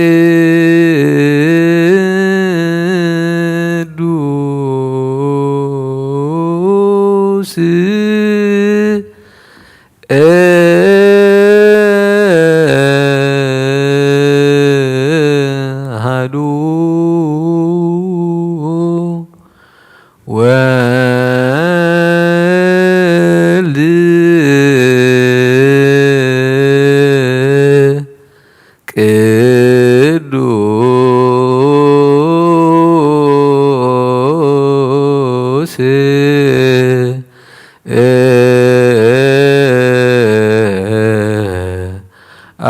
አሐዱ ወልድ ቅዱስ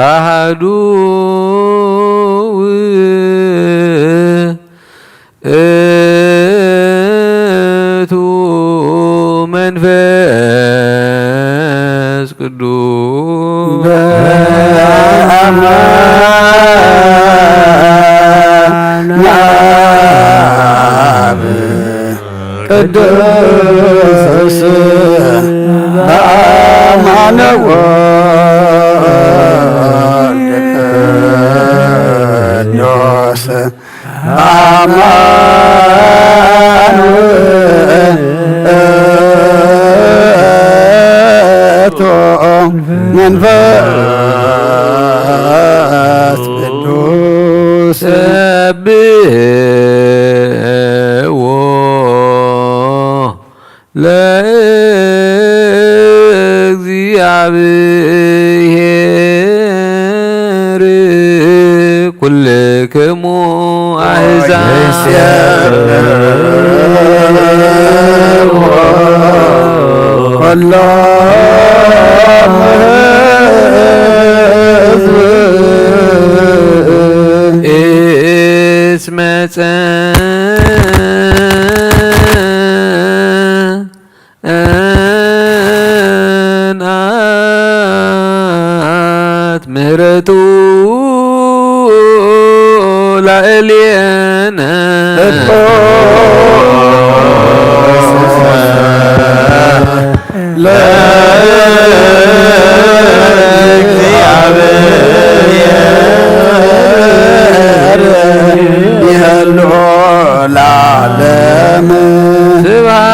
አሐዱ ውእቱ መንፈስ ቅዱስ በአብ ቅዱስ በአማነ ወልድ ቅዱስ በአማን ውእቱ መንፈስ ቅዱስ ሰብሕዎ ለእግዚአብሔር ኩልክሙ አሕዛብ ኩሎ እስመ ጸንዐት ምሕረቱ ላዕሌነ ለእግዚአብሔር ይህሉ ለዓለም ስብሐት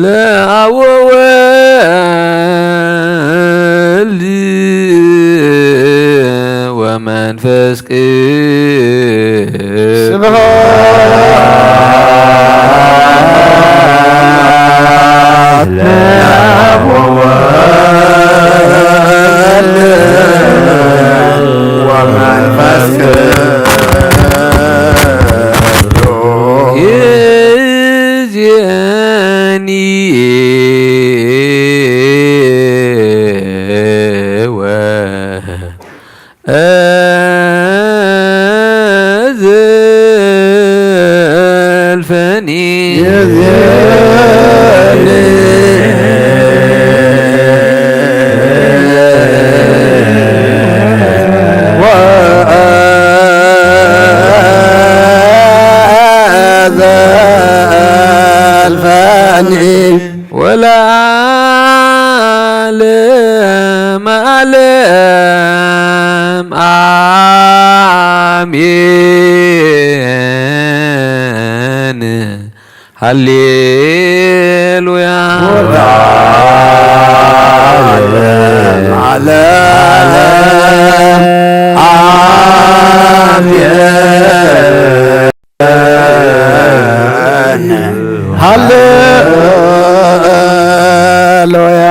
ለአብ ወወልድ ወመንፈስ ቅዱስ ስብሐት ለአብ ወወልድ ወመንፈስ ቅዱስ ይእዜኒ ወዘልፈኒ ወለዓለመ ዓለም አሜን ሃሌሉያ ዓለም አሜን ሃሌሉያ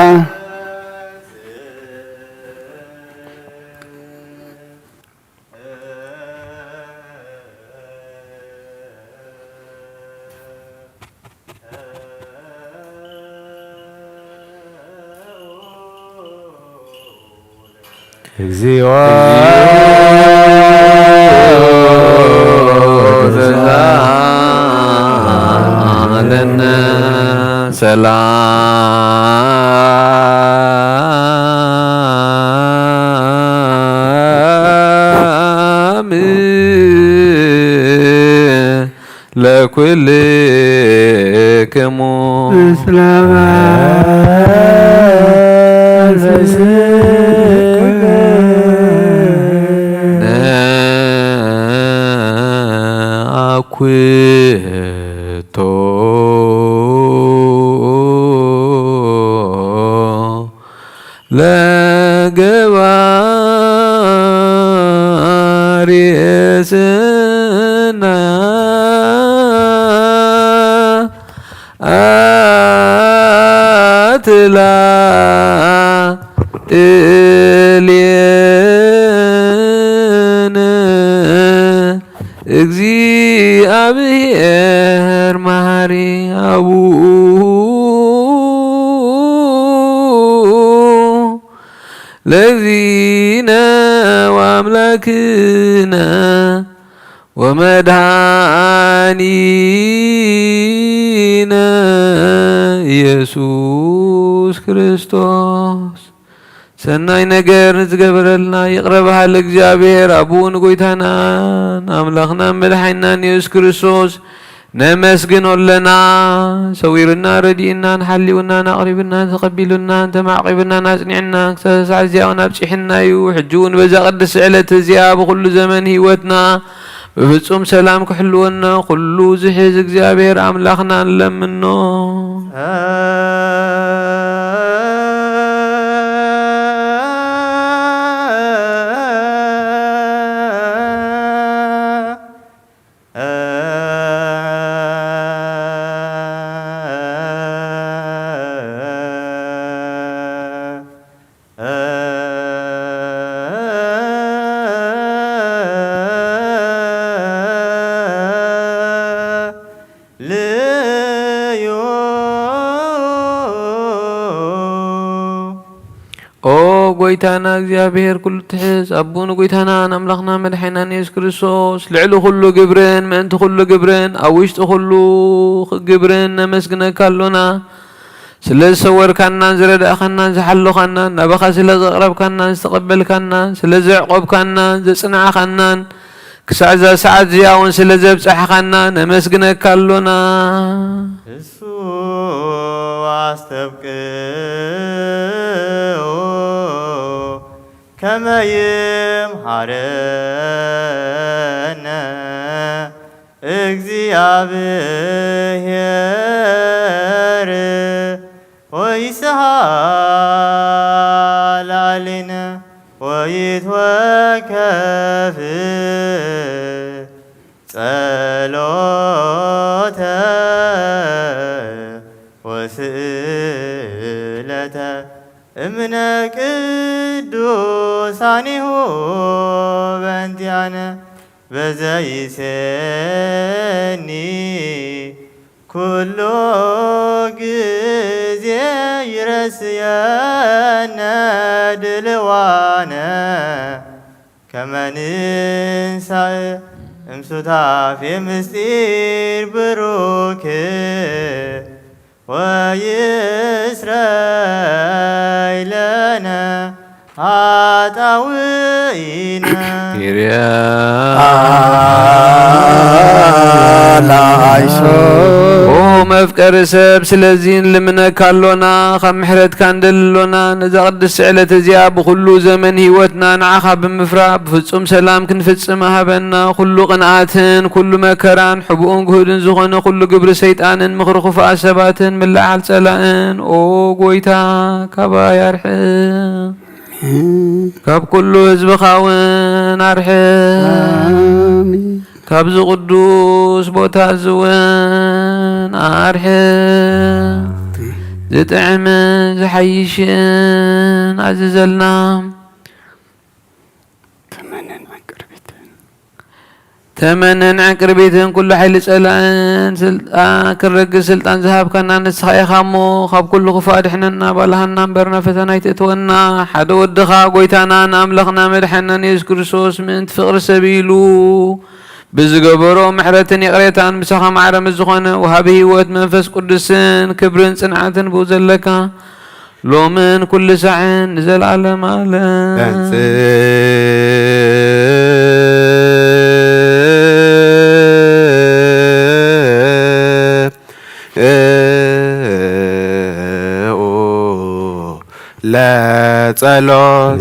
እግዚኦ ዘዛለነ ሰላም ለኩልክሙ አኩቶ ለገባሪ ሰናአትላ ጥልየነ እግዚአብሔር መሐሪ አቡሁ ለዚነ ወአምላክነ ወመድኃኒነ ኢየሱስ ክርስቶስ ሰናይ ነገር ንዝገበረልና ይቅረብሃ ለእግዚአብሔር አቡን ጎይታና አምላኽና መድኃኒናን ኢየሱስ ክርስቶስ ነመስግኖለና ሰዊርና ረዲእና ንሓሊውና ናቕሪብና ተቐቢሉና ተማዕቂብና ናጽኒዕና ክሳብ እዚያውን ኣብፂሕና እዩ ሕጂ እውን በዛ ቅድስ ዕለት እዚኣ ብኩሉ ዘመን ህይወትና በፍጹም ሰላም ክሕልወና ኩሉ ዝሕዝ እግዚአብሔር አምላኽና ንለምኖ። ጎይታና እግዚአብሔር ኩሉ ትሕዝ አቡን ጎይታና አምላኽና መድኃኒና ኢየሱስ ክርስቶስ ልዕሊ ኩሉ ግብርን ምእንቲ ኩሉ ግብርን ኣብ ውሽጢ ኩሉ ግብርን ነመስግነካ ኣሎና። ስለ ዝሰወርካናን ዝረዳእኻናን ዝሓለኻናን ናባኻ ስለ ዘቕረብካናን ዝተቐበልካናን ስለ ዘዕቆብካናን ዘጽንዓኻናን ክሳዕ እዛ ሰዓት እዚኣ እውን ስለ ዘብፅሕኻና ነመስግነካ ኣሎና። እሱ አስተብቅዑ ከመ ይምሃረነ እግዚአብሔር ወይስሐቅ ላዕሌነ ወይትወከፍ ጸሎተ ወስእለተ እምነ ቅዱሳኒሁ በእንቲአነ በዘይሴኒ ኩሉ ጊዜ ይረስየነ ድልዋነ ከመ ንንሣእ እምሱታፌ ምስጢር ብሩክ ወይስረይ ለነ ኃጣውኢነ ኦ መፍቀሪ ሰብ ስለዚህ ንልምነካ ኣሎና ካብ ምሕረትካ እንደልሎና ነዛ ቅድስ ዕለት እዚኣ ብኩሉ ዘመን ህይወትና ንዓኻ ብምፍራእ ብፍጹም ሰላም ክንፍጽም ሃበና። ኩሉ ቅንኣትን ኩሉ መከራን ሕቡኡን ግሁድን ዝኾነ ኩሉ ግብሪ ሰይጣንን ምኽሪ ክፉኣት ሰባትን ምልዓል ጸላእን ኦ ጎይታ ካባ ያርሕ ካብ ኩሉ ህዝብኻ እውን ኣርሕ ካብዚ ቅዱስ ቦታ እውን ኣርሕ ዝጥዕምን ዝሓይሽን ኣዝዘልና ተመነን ዕቅርቤትን ኩሉ ሓይሊ ጸላእን ክንረግዝ ስልጣን ዝሃብካና ንስኻ ኢኻ እሞ ካብ ኩሉ ክፉእ ኣድሕነና ባልሃና እምበርና ፈተና ይትእትወና። ሓደ ወድኻ ጎይታናን ኣምላኽና መድሓኒናን ኢየሱስ ክርስቶስ ምእንቲ ፍቕሪ ሰብ ኢሉ ብዝገበሮ ምሕረትን ይቕሬታን ምሳኻ ማዕረም ዝኾነ ወሃቢ ህይወት መንፈስ ቅዱስን ክብርን ጽንዓትን ብኡ ዘለካ ሎምን ኩሉ ሰዓን ንዘለዓለም ዓለም ለጸሎት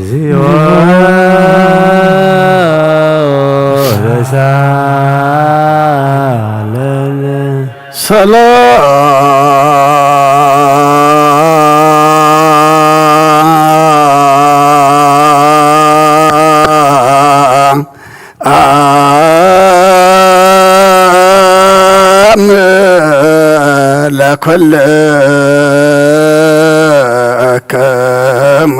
ሰላም ለኩልክሙ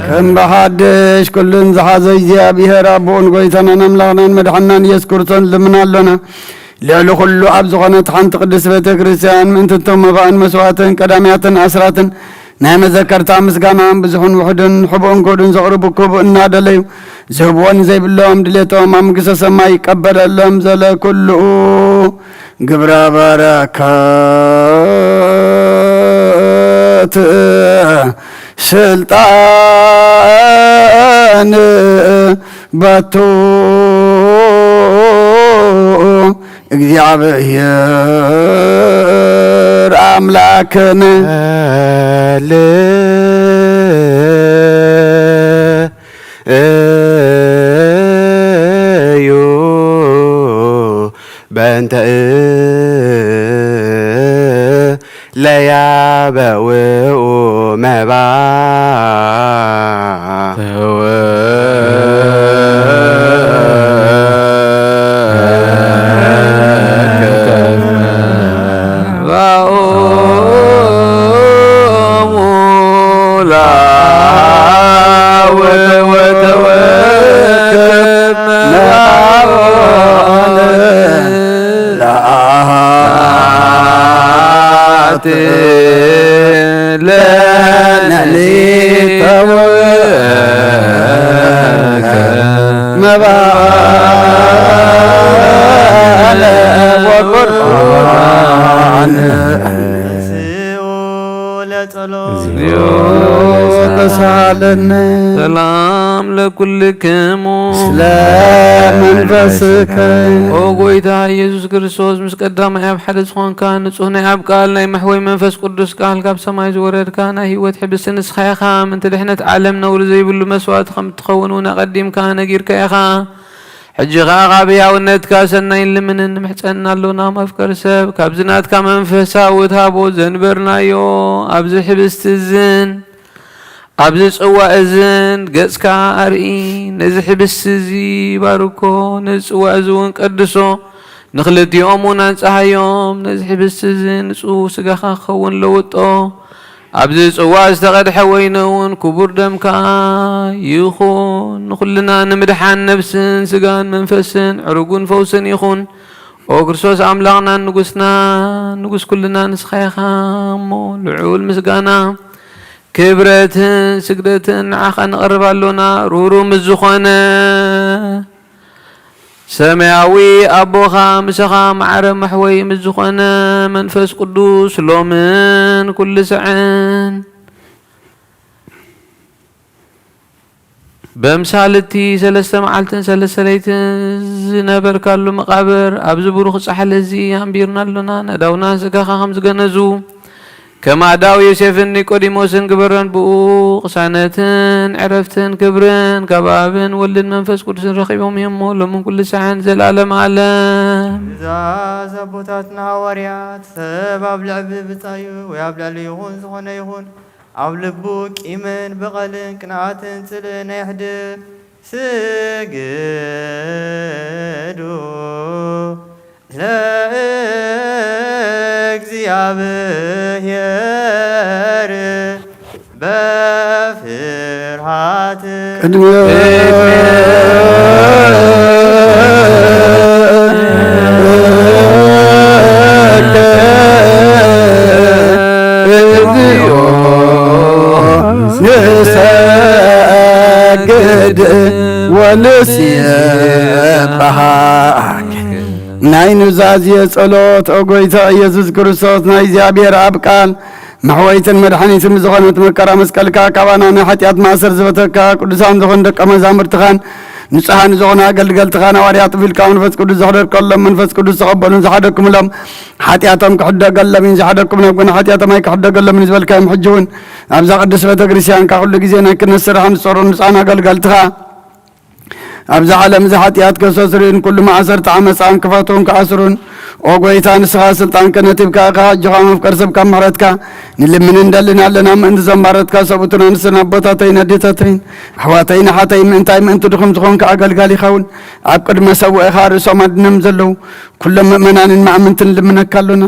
ከም በሓድሽ ኩሉን ዝሓዘ እግዚኣብሔር ኣቦን ጎይታናን ኣምላኽናን መድሓኒናን ኢየሱስ ክርስቶስ ልምና ኣሎና። ልዕሊ ኩሉ ኣብ ዝኾነት ሓንቲ ቅድስት ቤተ ክርስቲያን ምእንቲ እቶም መባእን መስዋዕትን ቀዳምያትን ኣስራትን ናይ መዘከርታ ምስጋናን ብዙሕን ውሕድን ሕቡእን ጎድን ዘቕርቡ ክቡእ እናደለዩ ዝህብዎን ዘይብሎም ድሌቶም ኣብ መንግሥተ ሰማይ ይቀበለሎም ዘለ ኩሉ ግብረ በረከት ስልጣን በቶ እግዚአብሔር አምላክን በእንተ ለያበውኡ መባ ሰላም ለኩልክሙ ስለመንፈስከ ኦ ጎይታ ኢየሱስ ክርስቶስ ምስ ቀዳማይ ኣብ ሓደ ዝኾንካ ንጹህ ናይ ኣብ ቃል ናይ መሕወይ መንፈስ ቅዱስ ቃል ካብ ሰማይ ዝወረድካ ናይ ህይወት ሕብስቲ ንስኻ ኢኻ ምንቲ ድሕነት ዓለም ነውሪ ዘይብሉ መስዋዕቲ ከም እትኸውን እውን ኣቐዲምካ ነጊርካ ኢኻ ሕጂ ኸ ካብ ሕያውነትካ ሰናይን ልምንን ንምሕፀና ኣሎና ማፍቀር ሰብ ካብዚ ናትካ መንፈሳዊ ታቦት ዘንበርናዮ ኣብዚ ሕብስቲ እዝን ኣብዚ ጽዋዕ እዝን ገጽካ ኣርኢ ነዚ ሕብስቲ እዚ ባርኮ ነዚ ጽዋዕ እዚ እውን ቀድሶ ንኽልቲኦም እውን ኣንጻሃዮም ነዚ ሕብስቲ እዚ ንጹህ ስጋኻ ክኸውን ለውጦ ኣብዚ ጽዋዕ ዝተቐድሐ ወይኒ እውን ክቡር ደምካ ይኹን ንኹልና ንምድሓን ነብስን ስጋን መንፈስን ዕሩጉን ፈውስን ይኹን ኦ ክርስቶስ ኣምላኽና ንጉስና ንጉስ ኩልና ንስኻ ኢኻ እሞ ልዑል ምስጋና ክብረትን ስግደትን ንዓኻ ንቐርብ ኣሎና ሩህሩህ ምስ ዝኾነ ሰማያዊ ኣቦኻ ምስኻ ማዕረ መሕወይ ምስ ዝኾነ መንፈስ ቅዱስ ሎምን ኩሉ ሰዕን በምሳልቲ 3 መዓልትን 3 ለይትን ዝነበርካሉ መቃብር ኣብዚ ብሩኽ ጻሕሊ እዚ ኣንቢርና ኣሎና ነዳውና ስጋኻ ከም ዝገነዙ ከማዳው ዮሴፍን ኒቆዲሞስን ግበረን ብኡ ቅሳነትን ዕረፍትን ክብርን ከባብን ወልድን መንፈስ ቅዱስን ረኺቦም እሞ ሎምን ኩሉ ሰዓን ዘላለም ዓለም ትእዛዝ ኣቦታትና ሐዋርያት ሰብ ኣብ ልዕቢ ብፃዩ ወይ ኣብ ልዕሊ ይኹን ዝኾነ ይኹን ኣብ ልቡ ቂምን በቐልን ቅንዓትን ጽልእን ኣይሕድር ስግዱ ለእግዚአብሔር በፍርሃት ቅድመ ንሰግድ ወንስየብሐክ ናይ ኑዛዝየ ጸሎት ኦ ጎይታ ኢየሱስ ክርስቶስ ናይ እግዚኣብሔር ኣብ ቃል መሕወይትን መድሓኒትን ዝኾነት መከራ መስቀልካ ካባና ናይ ሓጢኣት ማእሰር ዝበተካ ቅዱሳን ዝኾኑ ደቀ መዛሙርትኻን ንጹሓን ዝኾኑ ኣገልገልትኻን ሐዋርያት ቢልካ መንፈስ ቅዱስ ዘሕደርቀሎም መንፈስ ቅዱስ ተቐበሉን ዝሓደኩምሎም ሓጢኣቶም ክሕደገሎምን ዝሓደኩምሎም ግን ሓጢኣቶም ኣይክሕደገሎምን ዝበልካዮም ሕጂ እውን ኣብዛ ቅዱስ ቤተ ክርስቲያንካ ኩሉ ግዜ ናይ ክነት ስራሕን ዝሰርሑ ንጹሓን ኣገልገልትኻ ኣብዚ ዓለም እዚ ሓጢኣት ከሰስሩን ኩሉ ማእሰርቲ ዓመፃን ክፈትውን ክኣስሩን ኦ ጎይታ ንስኻ ስልጣን ከነቲብካ ኢኻ ሕጂኻ መፍቀር ሰብካ ምሕረትካ ንልምን እንደልን ኣለና ምእንቲ ዘማረትካ ሰብኡትን ኣንስትን ኣቦታተይን ኣዴታተይን ኣሕዋተይን ሓተይ ምእንታይ ምእንቲ ድኹም ዝኾንካ ኣገልጋሊ ኢኻ እውን ኣብ ቅድመ ሰብኡ ኢኻ ርእሶም ኣድነም ዘለዉ ኩሎም ምእመናንን ማእምንትን ልምነካ ኣሎና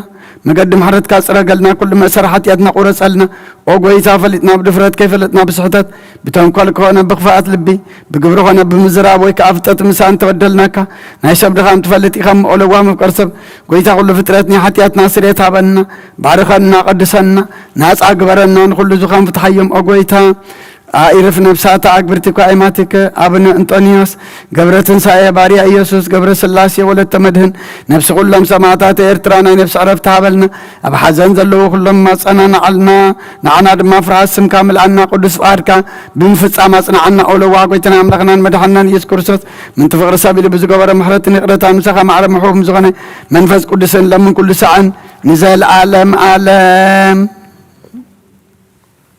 መገዲ ምሕረትካ ፅረገልና ኩሉ መእሰር ሓጢኣትና ቁረፀልና ኦ ጎይታ ፈሊጥና ብድፍረት ከይፈለጥና ብስሕተት ብተንኰል ከሆነ ብኽፋኣት ልቢ ብግብሪ ኾነ ብምዝራብ ወይ ከዓ ፍጠት ምሳን ተበደልናካ ናይ ሰብ ድኻም ትፈልጥ ኢኻ እምኦለዋ መፍቀር ሰብ ጎይታ ኩሉ ፍጥረት ናይ ሓጢኣትና ስርየት ሃበና ባርኸና ቀድሰና ናፃ ግበረና ንኩሉ ዙኻን ፍትሓዮም ኦ ጎይታ አኢርፍ ነፍሳት አግብርቲኳ አይማቲከ አቡነ እንጦኒዮስ ገብረ ትንሣኤ ባሪያ ኢየሱስ ገብረ ስላሴ ወለተ መድህን ነፍሲ ኩሎም ሰማዕታት ኤርትራ ናይ ነፍሲ ዕረፍቲ ሃበልና ኣብ ሓዘን ዘለዉ ኩሎም ማጸናንዓልና ንዓና ድማ ፍርሃት ስምካ ምልኣና ቅዱስ ፍቃድካ ብምፍጻም ኣጽናዓና ኦለዋ ጎይትና ኣምላኽናን መድሓንናን ኢየሱስ ክርስቶስ ምንቲ ፍቕሪ ሰብ ኢሉ ብዝገበረ ምሕረትን ይቕረታን ምሳኻ ማዕረ ምሕቡም ዝኾነ መንፈስ ቅዱስን ለምን ኩሉ ሰዓን ንዘለዓለም ዓለም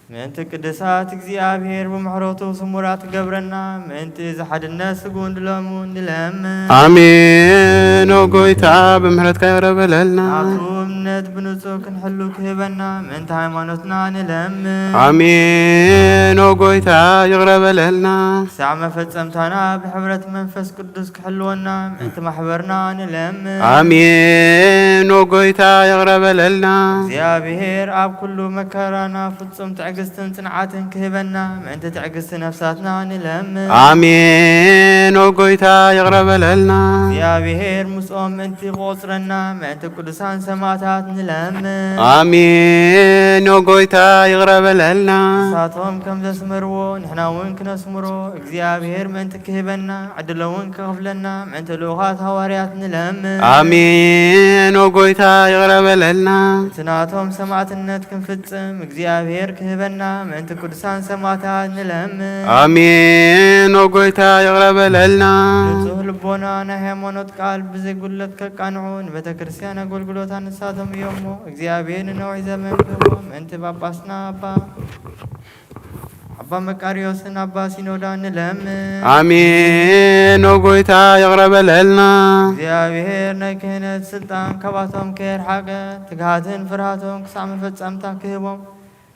ምእንቲ ቅድሳት እግዚአብሔር ብምሕረቱ ስሙራት ገብረና ምእንቲ ዝሓድነት ስጉን ድሎሙ ንለምን አሜን። ኦ ጎይታ ብምሕረትካ ይቅረበለልና። ናቱ እምነት ብንጹህ ክንሕሉ ክህበና ምእንቲ ሃይማኖትና ንለምን። አሜን። ኦ ጎይታ ይቅረበለልና። ክሳዕ መፈጸምታና ብሕብረት መንፈስ ቅዱስ ክሕልወና ምእንቲ ማሕበርና ንለምን። አሜን። ኦ ጎይታ ይቅረበለልና። እግዚአብሔር ኣብ ኩሉ መከራና ፍጹም ትዕግስትን ጽንዓትን ክህበና ምእንቲ ትዕግስቲ ነፍሳትና ንለምን። አሜን። ኦ ጎይታ ይቅረበለልና። እግዚአብሔር ምስኦም ምእንቲ ቆጽረና ምእንቲ ቅዱሳን ሰማዕታት ንለምን። አሜን። ኦ ጎይታ ይቅረበለልና። ንሳቶም ከም ዘስመርዎ ንሕና እውን ክነስምሮ እግዚአብሔር ምእንቲ ክህበና ዕድለ እውን ክኸፍለና ምእንቲ ልኡኻት ሃዋርያት ንለምን። አሜን። ኦ ጎይታ ይቅረበለልና። እቲ ናቶም ሰማዕትነት ክንፍጽም እግዚአብሔር ክህበና ምእንቲ ቅዱሳን ሰማዕታት ንለምን። አሜን። ኦ ጎይታ ይቅረበለልና። ንጹህ ልቦና ናይ ሃይማኖት ቃል ብዘይጉለት ከቃንዑ ንቤተ ክርስቲያን ኣገልግሎት ንሳቶም እዮሞ እግዚአብሔር ንነዊሕ ዘመን ክህቦ ምእንቲ ጳጳስና አባ መቃርዮስን አባ ሲኖዳ ንለምን። አሜን። ኦ ጎይታ ይቅረበለልና። እግዚአብሔር ናይ ክህነት ስልጣን ከባቶም ከየርሓቀ ትግሃትን ፍርሃቶም ክሳዕ መፈጸምታ ክህቦም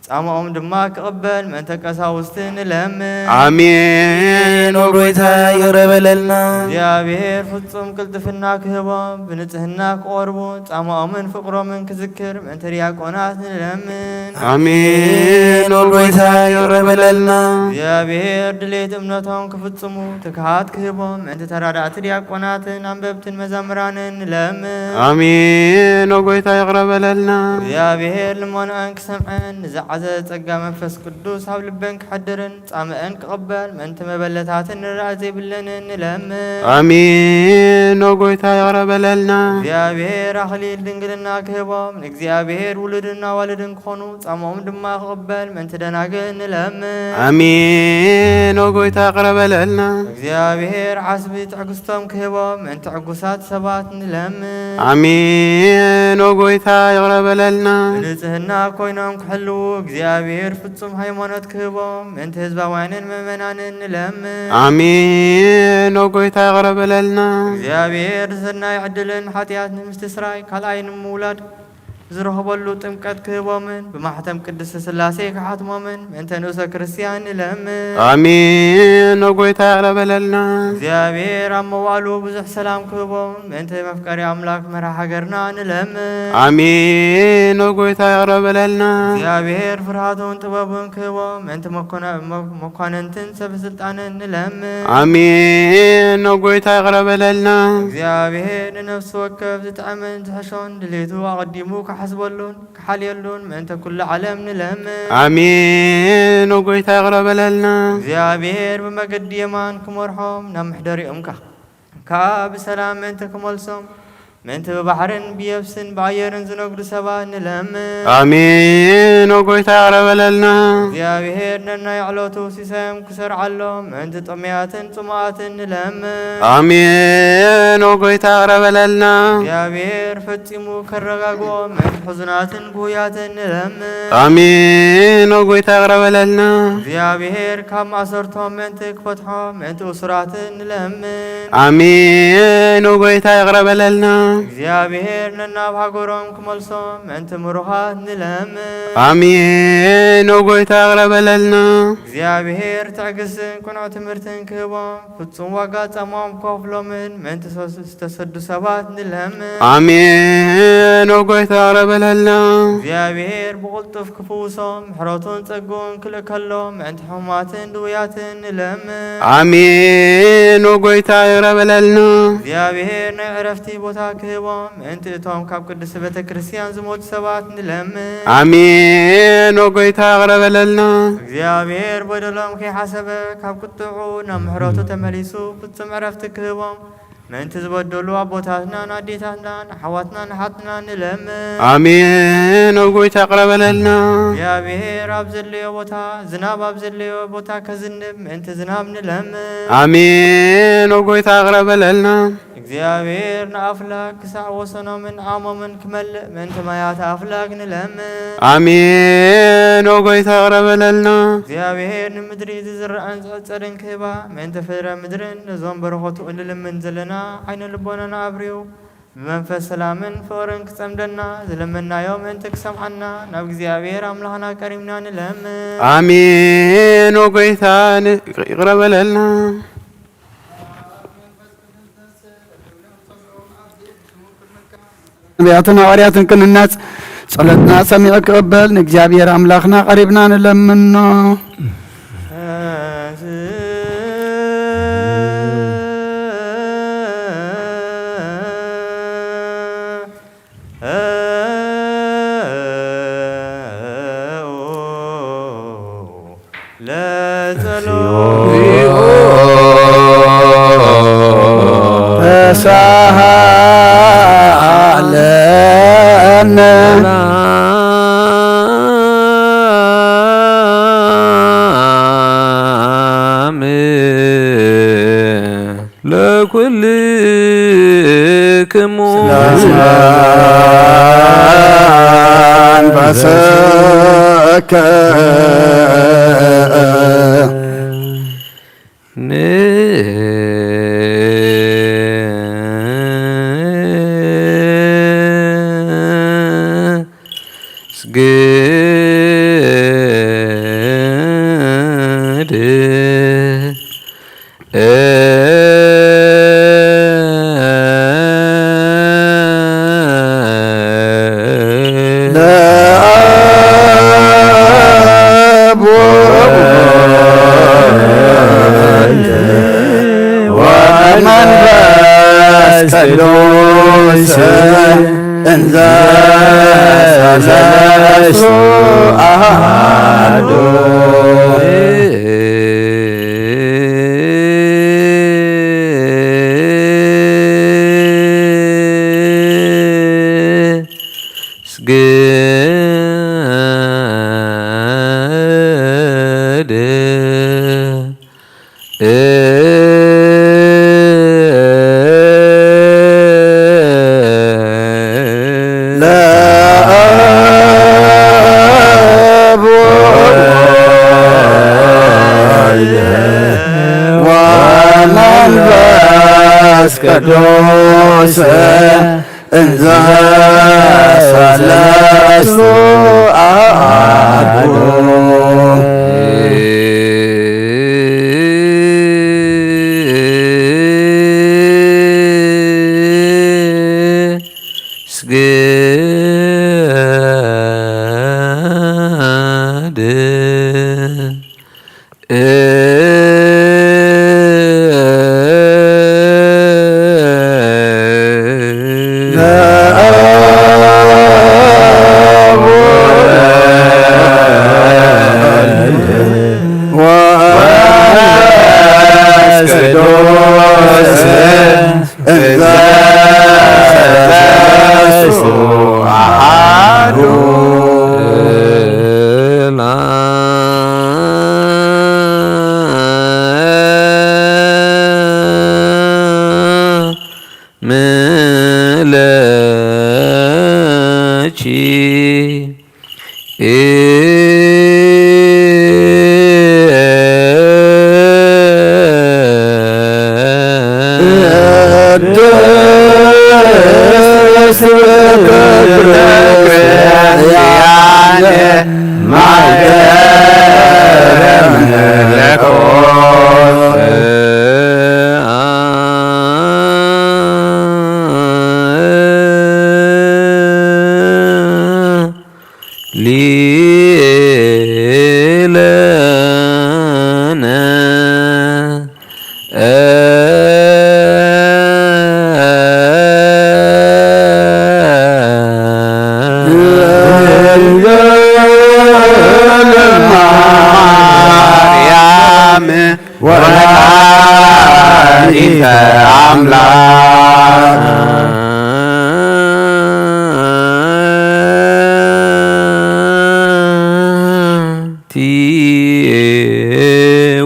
ጻማኦም ድማ ክቕበል ምእንተ ቀሳውስቲ ንለምን። አሜን። ኦ ጎይታ ይቅረበለልና። እግዚአብሔር ፍጹም ቅልጥፍና ክህቦም ብንጽህና ክቆርቡ ጻማኦምን ፍቅሮምን ክዝክር ምእንተ ዲያቆናት ንለምን። አሜን። ኦ ጎይታ ይቅረበለልና። እግዚአብሔር ድሌት እምነቶም ክፍጽሙ ትግሃት ክህቦም ምእንቲ ተራዳእቲ ዲያቆናትን አንበብትን መዘምራንን ንለምን። አሜን። ኦ ጎይታ ይቅረበለልና። እግዚአብሔር ልመናን ክሰምዐን ንዝዓዘ ጸጋ መንፈስ ቅዱስ ኣብ ልበን ክሕድርን ጻምአን ክቕበል ምእንቲ መበለታትን ንርኣይ ዘይብለንን ንለምን። አሜን። ኦ ጎይታ ይቅረበለልና። እግዚአብሔር ኣኽሊል ድንግልና ክህቦም ንእግዚአብሔር ውሉድና ዋልድን ክኾኑ ጻምኦም ድማ ክቕበል ምእንቲ ደናግል ንለምን። አሜን። ኦ ጎይታ ይቅረበለልና። እግዚአብሔር ዓስቢ ትዕግስቶም ክህቦም ምእንቲ ዕጉሳት ሰባት ንለምን። አሜን። ኦ ጎይታ ይቅረበለልና። ብንጽህና ኮይኖም ክሕልው እግዚአብሔር ፍጹም ሃይማኖት ክህቦም ምእንቲ ህዝባውያንን ምእመናንን ንለምን። አሜን። ኦ ጎይታ ይቅረበለልና። እግዚአብሔር ሰናይ ዕድልን ሓጢኣት ንምስትስራይ ካልኣይ ንምውላድ ዝረኸበሉ ጥምቀት ክህቦምን ብማሕተም ቅድስቲ ስላሴ ክሓትሞምን ምእንተ ንእሰ ክርስቲያን ንለምን። አሜን። ኦ ጎይታ ይቅረበለልና። እግዚአብሔር ኣብ መዋእሉ ብዙሕ ሰላም ክህቦም ምእንቲ መፍቀሪ ኣምላክ መርሓ ሃገርና ንለምን። አሜን። ኦ ጎይታ ይቅረበለልና። እግዚአብሔር ፍርሃቱን ጥበቡን ክህቦም ምእንቲ መኳንንትን ሰበስልጣንን ንለምን። አሜን። ኦ ጎይታ ይቅረበለልና። እግዚአብሔር ንነፍሲ ወከፍ ዝጥዕምን ዝሕሾን ድሌቱ ኣቐዲሙ ክሓስበሉን ክሓልየሉን ምእንተ ኩሉ ዓለም ንለምን። አሜን። ኦ ጎይታ ይቅረበለልና። እግዚአብሔር ብመገዲ የማን ክመርሖም ናብ ምሕደሪኦም ከዓ ብሰላም ምእንቲ ክመልሶም ምእንቲ ብባሕርን ብየብስን ብኣየርን ዝነግዱ ሰባት ንለምን። አሜን። ኦ ጎይታ ይቅረበለልና። እግዚአብሔር ነናይ ዕለቱ ሲሳዮም ክሰርዓሎም ምእንቲ ጥሙያትን ጽሙኣትን ንለምን። አሜን። ኦ ጎይታ ይቅረበለልና። እግዚአብሔር ፈጺሙ ከረጋግኦም ምእንቲ ሕዙናትን ጉያትን ንለምን። አሜን። ኦ ጎይታ ይቅረበለልና። እግዚአብሔር ካብ ማእሰርቶም ምእንቲ ክፈትሖም ምእንቲ እሱራትን ንለምን። አሜን። ኦ ጎይታ ይቅረበለልና። እግዚአብሔር ነናብ ሃገሮም ክመልሶም ምእንቲ ምሩኻት ንለምን። አሜን። ኦ ጎይታ ይቅረበለልና። እግዚአብሔር ትዕግስትን ቁኑዕ ትምህርትን ክህቦም ፍጹም ዋጋ ጻሞኦም ክኸፍሎምን ምእንቲ ዝተሰዱ ሰባት ንለምን። አሜን። ኦ ጎይታ ይቅረበለልና። እግዚአብሔር ብቕልጡፍ ክፍውሶም ምሕረቱን ጸጉን ክልእከሎም ምእንቲ ሕሙማትን ድውያትን ንለምን። አሜን። ኦ ጎይታ ይቅረበለልና። እግዚአብሔር ናይ ዕረፍቲ ቦታ ንክህቦም ምእንቲ እቶም ካብ ቅዱስ ቤተ ክርስቲያን ዝሞቱ ሰባት ንለምን። አሜን። ወጎይታ አቅረበለልና እግዚአብሔር በደሎም ከይሓሰበ ካብ ቁጥዑ ናብ ምሕረቱ ተመሊሱ ፍጹም ዕረፍቲ ክህቦም ምእንቲ ዝበደሉ ኣቦታትናን ኣዴታትናን ኣሕዋትናን ሓትና ንለምን። አሜን። ወጎይታ አቅረበለልና እግዚአብሔር ኣብ ዘለዮ ቦታ ዝናብ ኣብ ዘለዮ ቦታ ከዝንብ ምእንቲ ዝናብ ንለምን። አሜን። ወጎይታ አቅረበለልና እግዚአብሔር ንኣፍላክ ክሳዕ ወሰኖምን ዓሞምን ክመልእ ምእንቲ ማያት ኣፍላክ ንለምን። አሜን። ወጎይታ አቅረበለልና እግዚአብሔር ንምድሪ ዝዝርአን ዝቕፅርን ክህባ ምእንቲ ፍረ ምድርን ነዞም በረኸቱ እንልምን ዘለና ዓይነ ልቦናና ኣብርዩ ብመንፈስ ሰላምን ፍቕርን ክጸምደና ዝለመናዮ ምእንቲ ክሰምዓና ናብ እግዚአብሔር ኣምላኽና ቀሪምና ንለምን። አሜን። ወጎይታ ይቅረበለልና ነቢያትን ሐዋርያትን ክንናጽ ጸሎትና ሰሚዕ ክቕበል ንእግዚአብሔር ኣምላኽና ቀሪብና ንለምኖ። ተሳሃለነ ለኩልክሙ አንፈሰከ ወመንፈስ ቅዱስ እንዘ ሰለስቱ አሐዱ ቅዱስ እንዘ ሰለስቱ አሐዱ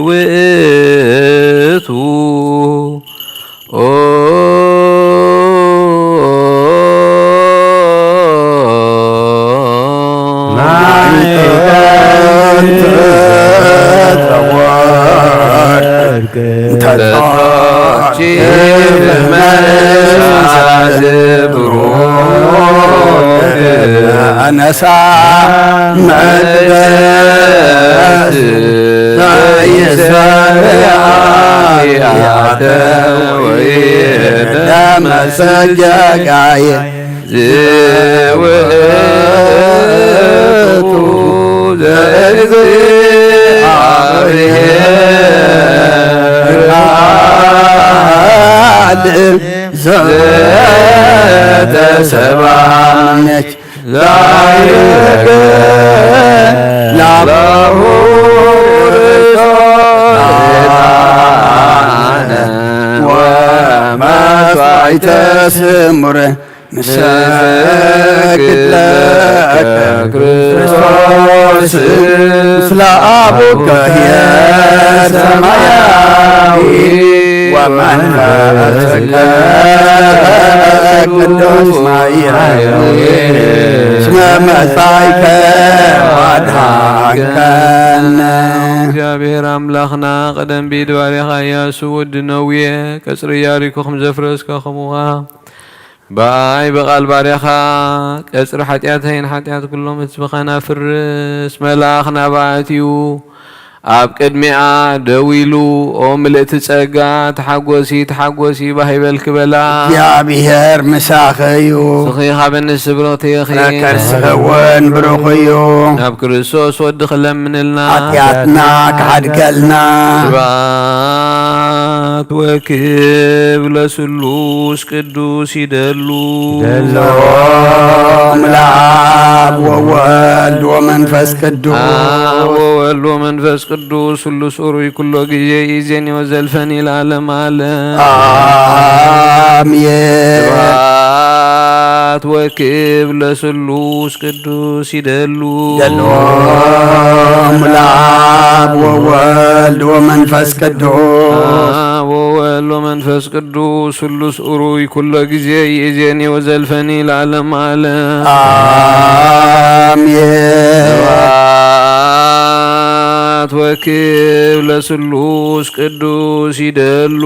ውእቱ አነሳ መቅደስ ዘይሰያያተ ወይደመሰጀጋየ ዝውእቱ ዘይግዚአብሔር ዘተሰባነች ዛይረገ ላባሁ ርሶነ ወመስዋዕተ ስሙረ ንሰግድ ለከ ክርስቶስ ምስለ አቡከ ሰማያዊ ወመንፈስከ ቅዱስ ማይራዊ እስመ መጻእከ ወአድኀንከነ። እግዚአብሔር አምላኽና ቀደም ብኢድ ባሪኻ ኢያሱ ወዲ ነውየ ቀጽሪ ኢያሪኮ ከም ዘፍረስካ ኸምኻ ባይ በቃል ባሪኻ ቀጽሪ ኃጢአተይን ኃጢአት ኩሎም ህዝብኸና ፍርስ መልአኽ ናባእትዩ ኣብ ቅድሚኣ ደው ኢሉ ኦ ምልእቲ ጸጋ ተሓጐሲ ተሓጐሲ ባሂበል ክበላ እግዚአብሔር ምሳኺ እዩ ስኺ ኻበኒ ስብሮትየኺ ከርስኺ እውን ብሩኽ እዩ ናብ ክርስቶስ ወዲ ክለምንልና ኃጢአትና ክሓድገልና ስብሐት ወክብር ለስሉስ ቅዱስ ይደሉ ሎም ለአብ ወወልድ ወመንፈስ ቅዱስ ወወልድ ወመንፈስ ቅዱስ ሁሉ ሱሩይ ኩሎ ጊዜ ኢዜን ወዘልፈኒ ለዓለም ዓለም አሜን። ስብሐት ወክብር ለስሉስ ቅዱስ ይደሉ ሎም ለአብ ወወልድ ወመንፈስ ቅዱስ ወወልድ ወመንፈስ ቅዱስ ሁሉ ሱሩይ ኩሎ ጊዜ ኢዜን ወዘልፈኒ ለዓለም ዓለም አሜን። ወክብር ለስሉስ ቅዱስ ይደሉ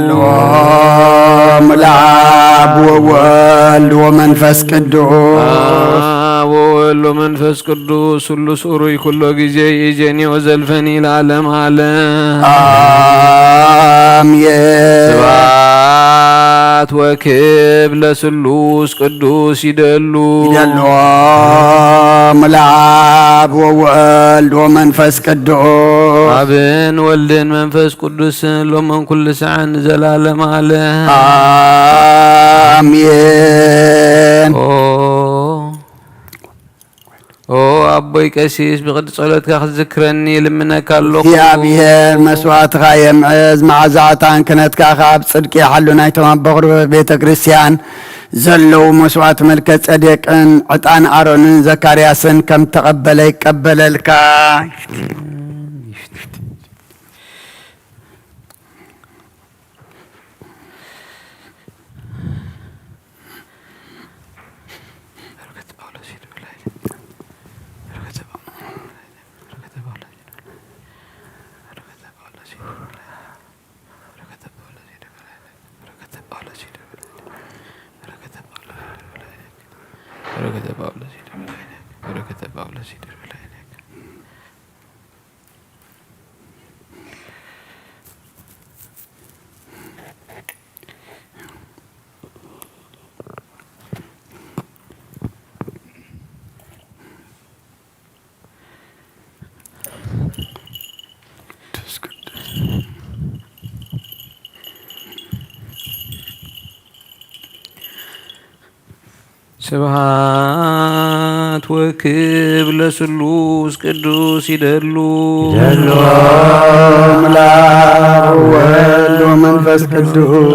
ሎም ለአብ ወወልድ ወመንፈስ ቅዱስ ወወልድ ወመንፈስ ቅዱስ ሁሉ ሱሩይ ኩሎ ጊዜ ኢዜኒ ወዘልፈኒ ለዓለም ዓለም አሜን። ስብሐት ወክብር ለስሉስ ቅዱስ ይደሉ ሎም ለአብ ወወልድ ወመንፈስ ቅዱስ አብን ወልድን መንፈስ ቅዱስን ሎመን ኩሉ ሰዓን ዘላለም ዓለም አሜን። ኦ አቦይ ቀሲስ ብቅዲ ጸሎትካ ክትዝክረኒ ልምነካ ኣለኹ እግዚአብሔር መስዋዕትኻ የምዕዝ መዓዛዕታን ክነትካ ካብ ጽድቂ ሓሉ ናይቶም ኣብ በቕሪ ቤተ ክርስቲያን ዘለዉ መስዋዕት መልከ ጸዴቅን ዕጣን አሮንን ዘካርያስን ከም ተቐበለ ይቀበለልካ። ስብሐት ወክብ ለስሉስ ቅዱስ ይደሉ አምላክ ወወልድ ወመንፈስ ቅዱስ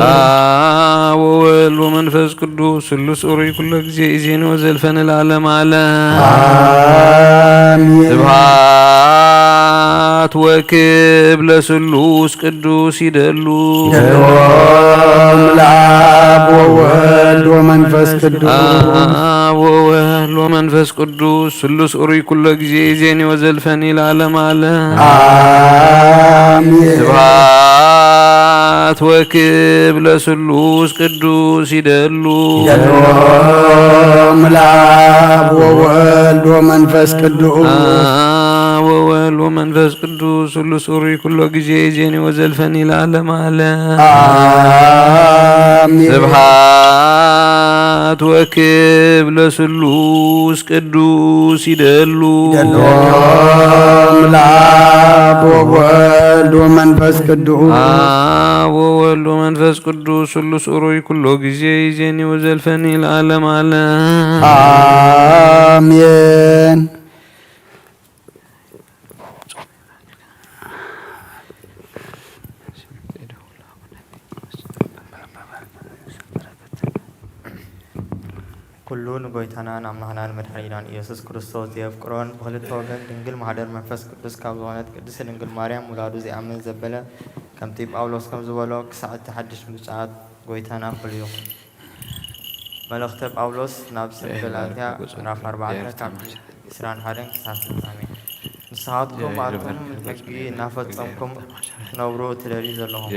ወወልድ ወመንፈስ ቅዱስ ስሉስ ኦሪ ኩሉ ጊዜ ኢዜን ወዘልፈን ለዓለም ዓለም አሜን። ስብሐት ወክብ ለስሉስ ቅዱስ ይደሉ አምላክ ወወልድ ወመንፈስ ቅዱስ ወወልድ ወመንፈስ ቅዱስ ስሉስ ኦሪ ኩሉ ጊዜ ኢዜን ወዘልፈን ለዓለም ዓለም አሜን። ስብሐት ወክብ ለስሉስ ቅዱስ ይደሉ አምላክ ወወልድ ወመንፈስ ቅዱስ ወወልድ ወመንፈስ ቅዱስ ስሉስ ኦሪ ኩሉ ጊዜ ኢዜን ወዘልፈን ለዓለም ዓለም አሜን። ስብሐት ወክብ ለስሉስ ቅዱስ ይደሉ አምላክ ወወልድ ወመንፈስ ቅዱስ ወወልድ ወመንፈስ ቅዱስ ስሉስ ኦሪ ኩሉ ጊዜ ኢዜን ወዘልፈን ለዓለም ዓለም አሜን። ኩሉን ጎይታናን አምላኽናን መድኃኒናን ኢየሱስ ክርስቶስ የፍቅሮን በክልተ ወገን ድንግል ማህደር መንፈስ ቅዱስ ካብ ዝኾነት ቅድስት ድንግል ማርያም ውላዱ ዘይኣምን ዘበለ ከምቲ ጳውሎስ ከም ዝበሎ ክሳዕቲ ሓድሽ ምልጫት ጎይታና ፍልዩ መልእኽተ ጳውሎስ ናብ ሰብ ገላትያ ምዕራፍ 4 ካብ 21 ክሳብ ፍጻሜ ንስኻትኩም ኣቶም ሕጊ እናፈጸምኩም ትነብሩ ትደልዩ ዘለኹም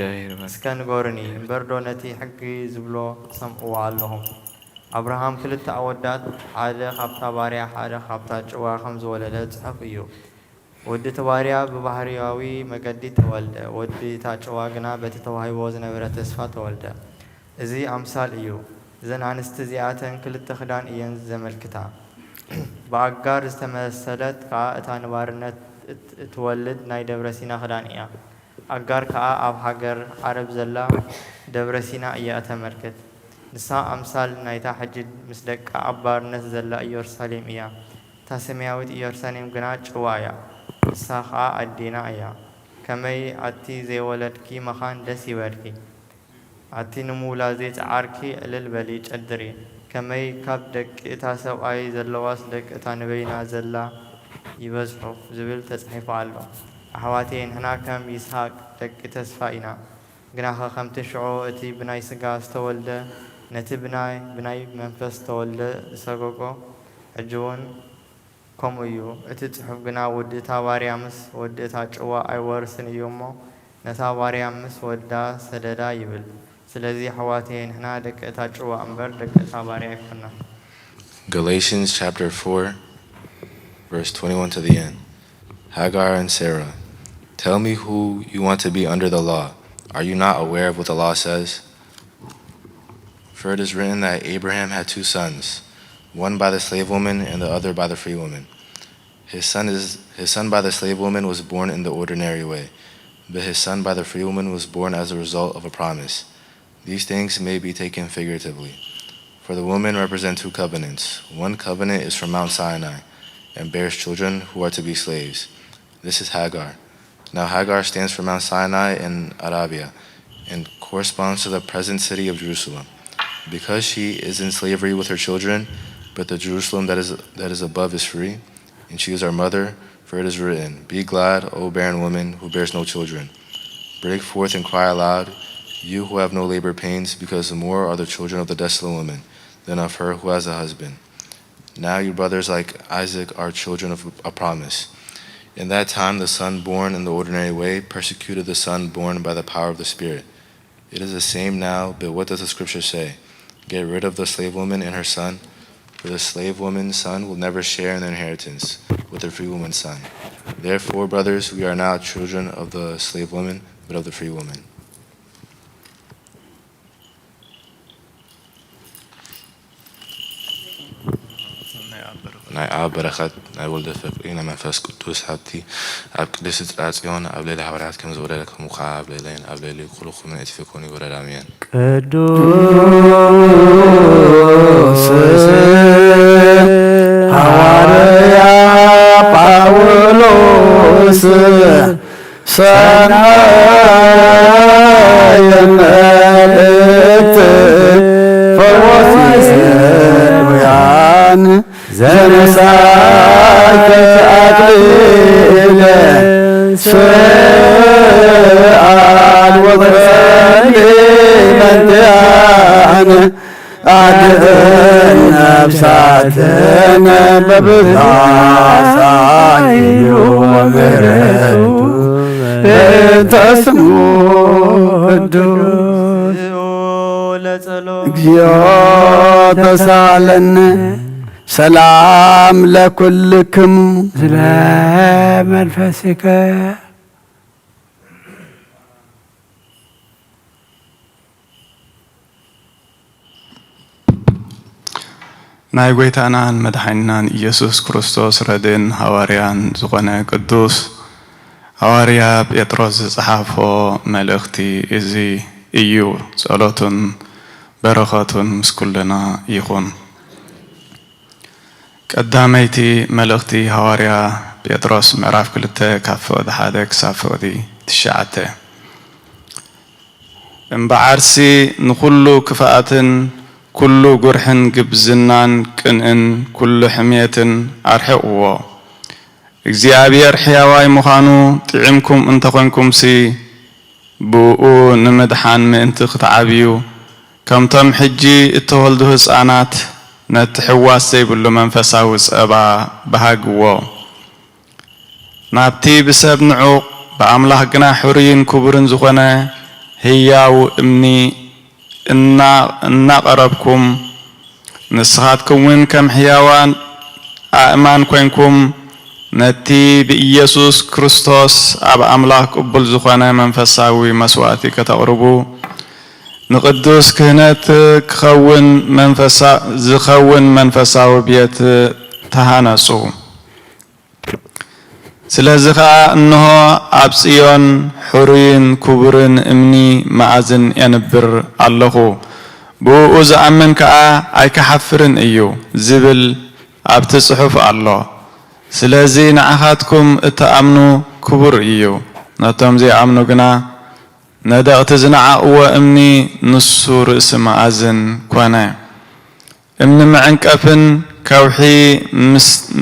እስከ ንገሩኒ እምበር ዶ ነቲ ሕጊ ዝብሎ ሰምዕዎ ኣለኹም አብርሃም ክልተ ኣወዳት ሓደ ካብታ ባርያ ሓደ ካብታ ጭዋ ከም ዝወለደ ጽሑፍ እዩ ወዲ ተባርያ ብባህርያዊ መገዲ ተወልደ ወዲ ታጭዋ ግና በቲ ተዋሂቦ ዝነበረ ተስፋ ተወልደ እዚ ኣምሳል እዩ እዘን ኣንስቲ እዚኣተን ክልተ ክዳን እየን ዘመልክታ ብኣጋር ዝተመሰለት ከዓ እታ ንባርነት እትወልድ ናይ ደብረ ሲና ክዳን እያ ኣጋር ከዓ ኣብ ሃገር ዓረብ ዘላ ደብረ ሲና እያ ተመልክት ንሳ ኣምሳል ናይታ ሕጅድ ምስ ደቃ ኣብ ባርነት ዘላ ኢየሩሳሌም እያ እታ ሰማያዊት ኢየሩሳሌም ግና ጭዋ እያ ንሳ ከዓ ኣዴና እያ ከመይ ኣቲ ዘይወለድኪ መኻን ደስ ይበልኪ ኣቲ ንምውላዜ ፃዓርኪ ዕልል በሊ ጨድሪ ከመይ ካብ ደቂ እታ ሰብኣይ ዘለዋስ ደቂ እታ ንበይና ዘላ ይበዝሑ ዝብል ተጻሒፉ ኣሎ ኣሕዋተይ ንሕና ከም ይስሐቅ ደቂ ተስፋ ኢና ግናኸ ከምቲ ሽዑ እቲ ብናይ ስጋ ዝተወልደ ነቲ ብናይ መንፈስ ዝተወልደ ዝሰገቆ ሕጂ እውን ከምኡ እዩ እቲ ጽሑፍ ግና ወዲ እታ ባርያ ምስ ወዲ እታ ጭዋ ኣይወርስን እዩ እሞ ነታ ባርያ ምስ ወዳ ሰደዳ ይብል ስለዚ ኣሕዋተይ ንሕና ደቂ እታ ጭዋ እምበር ደቂ እታ ባርያ ኣይኮና Galatians chapter 4 verse 21 to the end. Hagar and Sarah, tell me who you want to be under the law. Are you not aware of what the law says? For it is written that Abraham had two sons, one by the slave woman and the other by the free woman. His son by the slave woman was born in the ordinary way, but his son by the free woman was born as a result of a promise. These things may be taken figuratively. For the woman represents two covenants. One covenant is from Mount Sinai and bears children who are to be slaves. This is Hagar. Now Hagar stands for Mount Sinai in Arabia and corresponds to the present city of Jerusalem. Because she is in slavery with her children, but the Jerusalem that is above is free, and she is our mother, for it is written, Be glad, O barren woman who bears no children. Break forth and cry aloud, you who have no labor pains, because more are the children of the desolate woman than of her who has a husband. Now your brothers like Isaac are children of a promise. In that time the son born in the ordinary way persecuted the son born by the power of the Spirit. It is the same now, but what does the scripture say? Get rid of the slave woman and her son, for the slave woman's son will never share in the inheritance with the free woman's son. Therefore, brothers, we are not children of the slave woman, but of the free woman. ናይ ኣብ በረኸት ናይ ወልደ ፍቅሪ መንፈስ ቅዱስ ሃብቲ ኣብ ቅድስቲ ጽዮን ኣብ ልዕሊ ሓዋርያት ከም ዝወረደክሙ ከዓ ኣብ ልዕለን ኣብ ልዕሊ ኩልኩም ነጥፊ ኮኑ ይወረድ ኣሜን። ቅዱስ ሐዋርያ ጳውሎስ ሰናየ መልእክት ፈወስያን ዘነሳከ አክሊለ ስአል ወጸልይ መንቲአነ አድኅን ነፍሳትነ በብዛሳዩ ወምሕረቱ እንተ ስሙ ቅዱስ እግዚኦ ተሳለነ ሰላም ለኩልክሙ ስለ መንፈስከ ናይ ጎይታናን መድሓኒናን ኢየሱስ ክርስቶስ ረድን ሐዋርያን ዝኾነ ቅዱስ ሐዋርያ ጴጥሮስ ዝጸሓፎ መልእኽቲ እዚ እዩ። ጸሎቱን በረኸቱን ምስ ኩልና ይኹን። ቀዳመይቲ መልእኽቲ ሐዋርያ ጴጥሮስ ምዕራፍ 2 ካብ ፍቕዲ 1 ክሳብ ፍቕዲ 9 እምበዓርሲ ንኹሉ ክፍኣትን ኩሉ ጉርሕን ግብዝናን ቅንእን ኩሉ ሕሜትን ኣርሕቕዎ። እግዚኣብሔር ሕያዋይ ምዃኑ ጥዒምኩም እንተኾንኩምሲ ብኡ ንምድሓን ምእንቲ ክትዓብዩ ከምቶም ሕጂ እተወልዱ ህፃናት ነቲ ሕዋስ ዘይብሉ መንፈሳዊ ጸባ በሃግዎ። ናብቲ ብሰብ ንዑቕ ብኣምላኽ ግና ሕሩይን ክቡርን ዝኾነ ህያው እምኒ እናቐረብኩም ንስኻትኩም እውን ከም ሕያዋን ኣእማን ኮይንኩም ነቲ ብኢየሱስ ክርስቶስ ኣብ ኣምላኽ ቅቡል ዝኾነ መንፈሳዊ መስዋእቲ ከተቕርቡ ንቅዱስ ክህነት ዝኸውን መንፈሳዊ ቤት ተሃነጹ። ስለዚ ከዓ እንሆ ኣብ ጽዮን ሕሩይን ክቡርን እምኒ መኣዝን የንብር ኣለኹ ብኡ ዝኣምን ከዓ ኣይከሓፍርን እዩ ዝብል ኣብቲ ጽሑፍ ኣሎ። ስለዚ ንዓኻትኩም እተኣምኑ ክቡር እዩ። ነቶም ዘይኣምኑ ግና ነደቕቲ ዝነዓቕዎ እምኒ ንሱ ርእሲ መኣዝን ኮነ። እምኒ መዕንቀፍን ከውሒ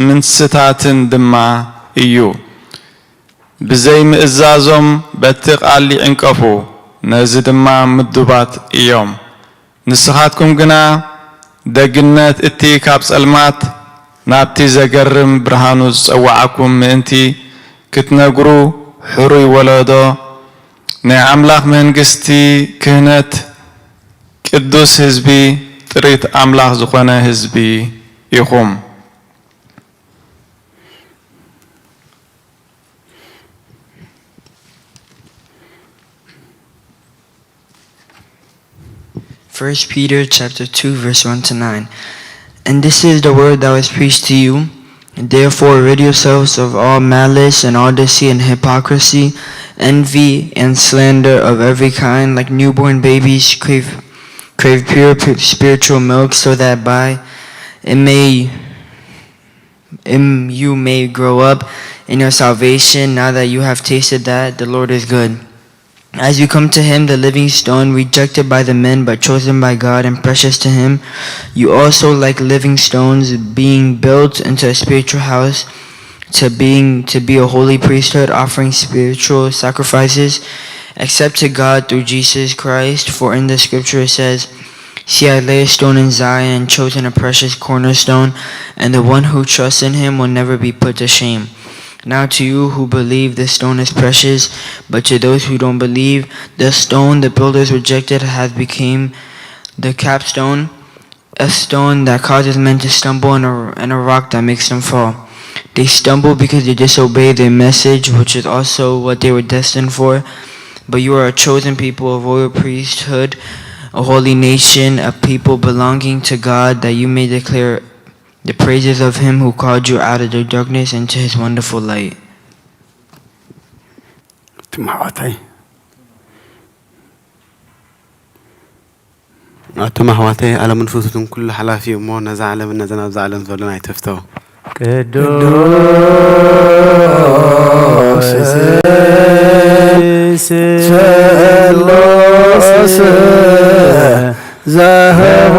ምንስታትን ድማ እዩ። ብዘይ ምእዛዞም በቲ ቃል ይዕንቀፉ፣ ነዚ ድማ ምዱባት እዮም። ንስኻትኩም ግና ደግነት እቲ ካብ ጸልማት ናብቲ ዘገርም ብርሃኑ ዝጸዋዓኩም ምእንቲ ክትነግሩ ሕሩይ ወለዶ ናይ ኣምላኽ መንግስቲ ክህነት ቅዱስ ህዝቢ ጥሪት ኣምላኽ ዝኾነ ህዝቢ ኢኹም። First Peter chapter 2 verse 1 to 9. And this is the word that was preached to you. Therefore rid yourselves of all malice and all deceit and hypocrisy, envy and slander of every kind. Like newborn babies, crave pure spiritual milk, so that by it you may grow up in your salvation, now that you have tasted that the Lord is good. As you come to him, the living stone, rejected by the men but chosen by God and precious to him, you also, like living stones, being built into a spiritual house, to be a holy priesthood, offering spiritual sacrifices, accept to God through Jesus Christ. For in the scripture it says, "See, I lay a stone in Zion, chosen a precious cornerstone, and the one who trusts in him will never be put to shame." Now to you who believe, this stone is precious, but to those who don't believe, the stone the builders rejected has become the capstone, a stone that causes men to stumble, and a rock that makes them fall. They stumble because they disobey their message, which is also what they were destined for. But you are a chosen people, a royal priesthood, a holy nation, a people belonging to God, that you may declare the praises of him who called you out of the darkness into his wonderful light. أتم أحواتي على منفوسكم كل حلافي أمور نزع علم نزنا بزعلم زولنا يتفتو ቅዱስ ስሉስ ዘሆር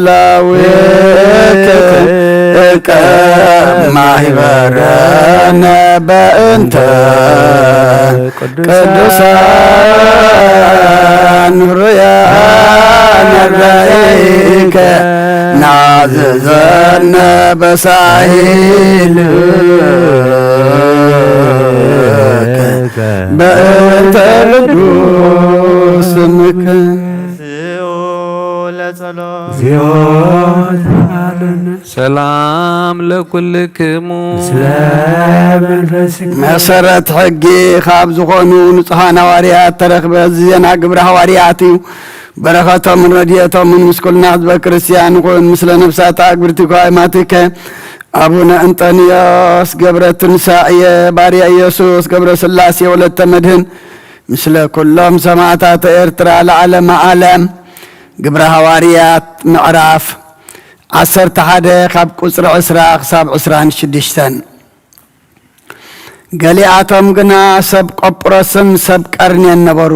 ላዊከ ማህበረነ በእንተ ቅዱሳን ሩያን ራእይከ ናዘዘነ በሳሂል በእንተ ቅዱስ ስምከ ሰላም ለኩልክሙ መሰረት ሕጊ ካብ ዝኾኑ ንጹሓን ሃዋርያት ተረኽበ ዜና ግብረ ሃዋርያት እዩ በረኸቶምን ረድኤቶምን ምስ ኩልና ህዝበ ክርስቲያን ይኹን ምስለ ነፍሳት ኣግብርቲ ኳይማቲከ አቡነ እንጠንዮስ ገብረ ትንሳኤ ባርያ ኢየሱስ ገብረ ስላሴ ወለተ መድህን ምስለ ኩሎም ሰማዕታት ኤርትራ ለዓለመ ዓለም ግብረ ሃዋርያት ምዕራፍ 11 ካብ ቁፅሪ 20 ክሳብ 26 ገሊኣቶም ግና ሰብ ቆጵሮስን ሰብ ቀርኔን ነበሩ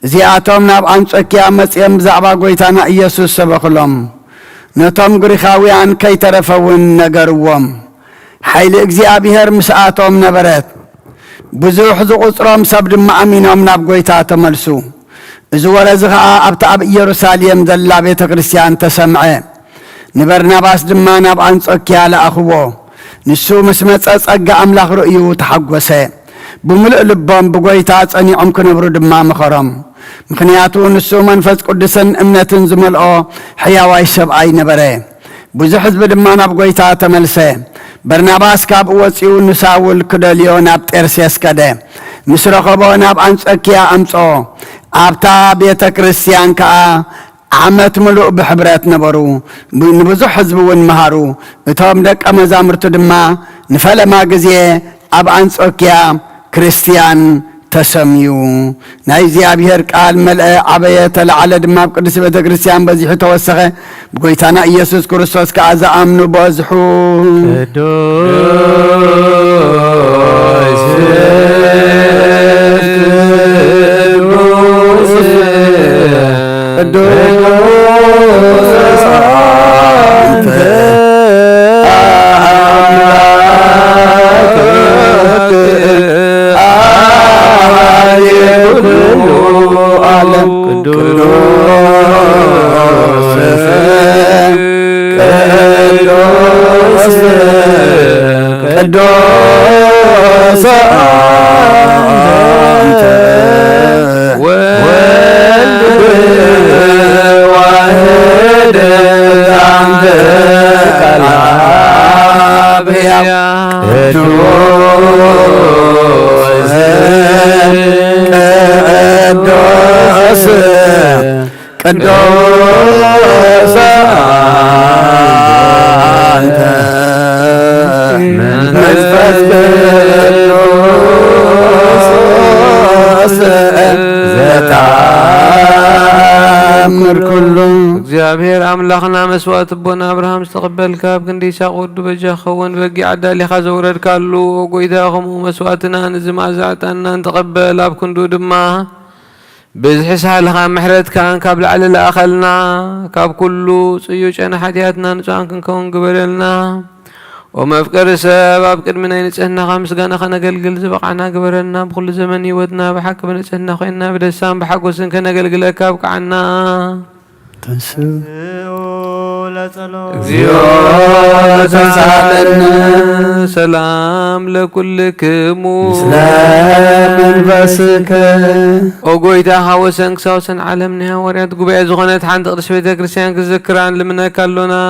እዚኣቶም ናብ አንጾኪያ መጽኦም ብዛዕባ ጎይታና ኢየሱስ ሰበኽሎም ነቶም ግሪኻውያን ከይተረፈውን ነገርዎም ኃይሊ እግዚአብሔር ምስኣቶም ነበረት ብዙሕ ዝቁፅሮም ሰብ ድማ ኣሚኖም ናብ ጎይታ ተመልሱ እዚ ወረዚ ኸዓ ኣብታ ኣብ ኢየሩሳሌም ዘላ ቤተ ክርስቲያን ተሰምዐ ንበርናባስ ድማ ናብ አንጾኪያ ለኣኽቦ ንሱ ምስ መጸ ጸጋ ኣምላኽ ርእዩ ተሓጐሰ ብምልእ ልቦም ብጎይታ ጸኒዖም ክነብሩ ድማ መኸሮም ምክንያቱ ንሱ መንፈስ ቅዱስን እምነትን ዝመልኦ ሕያዋይ ሰብኣይ ነበረ ብዙሕ ህዝቢ ድማ ናብ ጎይታ ተመልሰ በርናባስ ካብ ወፂኡ ንሳውል ክደልዮ ናብ ጤርሴስ ከደ ምስ ረኸቦ ናብ አንጾኪያ ኣምጾ ኣብታ ቤተ ክርስቲያን ከዓ ዓመት ምሉእ ብሕብረት ነበሩ ንብዙሕ ህዝቢ እውን መሃሩ እቶም ደቀ መዛሙርቱ ድማ ንፈለማ ግዜ ኣብ አንጾኪያ ክርስቲያን ተሰምዩ ናይ እግዚአብሔር ቃል መልአ ዓበየ ተለዓለ ድማ ቅዱስ ቤተ ክርስቲያን በዚሑ ተወሰኸ ብጎይታና ኢየሱስ ክርስቶስ ከዓ ዝኣምኑ በዝሑ ቅዱስ አንተ መንፈስ ቅዱስ ዘታምር ኩሉ እግዚአብሔር አምላኽና መስዋዕት ቦና አብርሃም ዝተቀበልካ ኣብ ክንዲ ይስሐቅ ወዱ በጃ ኸውን በጊ ዓዳሊኻ ዘውረድካሉ ጎይታ ከምኡ መስዋዕትና ንዝማዛዕጣና እንተቀበል ኣብ ክንዱ ድማ بزحسها محرتك كاب لعل لأخلنا كاب كله صيوش أنا حدياتنا نسوان كنكون قبلنا ومفكر سبب كد من أين نسألنا خمس جانا خنا قلقل زبقنا قبلنا بكل زمن يودنا بحق بنسألنا خينا بدسام بحق وسن كنا قلقل كاب كعنا سلام لكلكم سلام منفسك وقويتا حوسنك سوسن عالمنا وريات قبيع زغنات حان تقدس بيتا كريستيان كذكران لمنا كالونا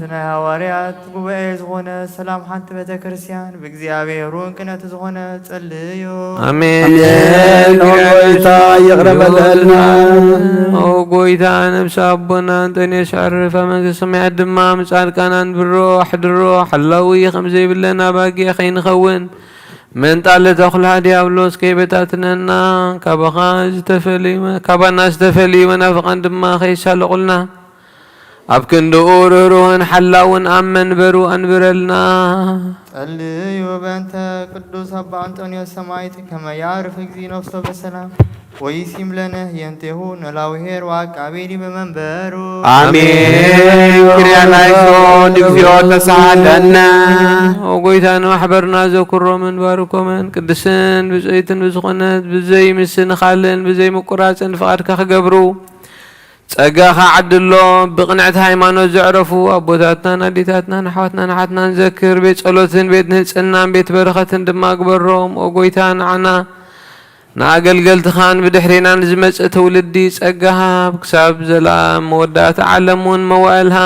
زنا وريات قبيع زغنات سلام حان بيتا كريستيان بإግዚአብሔር كنا تزغنات صليو امين وقويتا يغرب لنا وقويتا نفس أبونا أنتني شعر فمن سمع الدمام صار كان بالروح الروح اللوي خمسة بالله باقي خين خون من طال تخلها ديابلوس كي بتاتننا كابانا استفلي منافقا دما خيشال قلنا أبكن دور روحن حلاون أمن برو أنبرلنا صلي وبنت قدوس أبا أنطونيوس سمايت كما يعرف يجزي نفسه بالسلام ويسيم لنا ينتهون لاوهير وعكابيري بمنبرو آمين كريانايزون دكزيوت تسعدنا وقويتان وحبرنا ذكر من باركو من قدسن بزيتن بزخنات بزي مسن خالن بزي مقراسن فقادك خقبرو ጸጋኻ ዓድሎ ብቕንዕት ሃይማኖት ዘዕረፉ ኣቦታትና ኣዴታትና ንሓዋትና ንሓትና ንዘክር ቤት ጸሎትን ቤት ንህፅናን ቤት በረኸትን ድማ ግበሮም ኦ ጐይታ ንዓና ንኣገልገልትኻን ብድሕሪናን ዝመጽእ ትውልዲ ጸጋኻ ክሳብ ዘላም መወዳእታ ዓለም እውን መዋእልሃ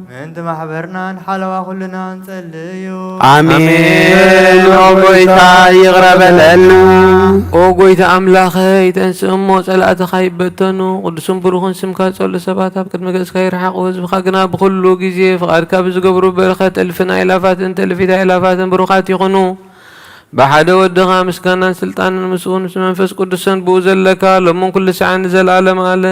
ምእንቲ ማሕበርና ንሓለዋ ኩልና ንጸልዩ آمين ኦ ጐይታ ይቕረበለልና ኦ ጐይታ ኣምላኸይ ተንስእ እሞ ጸላእትኻ ይበተኑ ቅዱስን ብሩኽን ስምካ ዝጸሉ ሰባት ኣብ ቅድሚ ገጽካ ይርሓቑ ህዝብኻ ግና ብኩሉ ግዜ ፍቓድካ ብዝገብሩ በረኸት እልፍን ኣእላፋትን ተልፊት ኣእላፋትን ብሩኻት ይኹኑ بحد ودها مسكانا سلطان مسؤول منفس قدسا بوزلك لمن كل ساعة زلالم على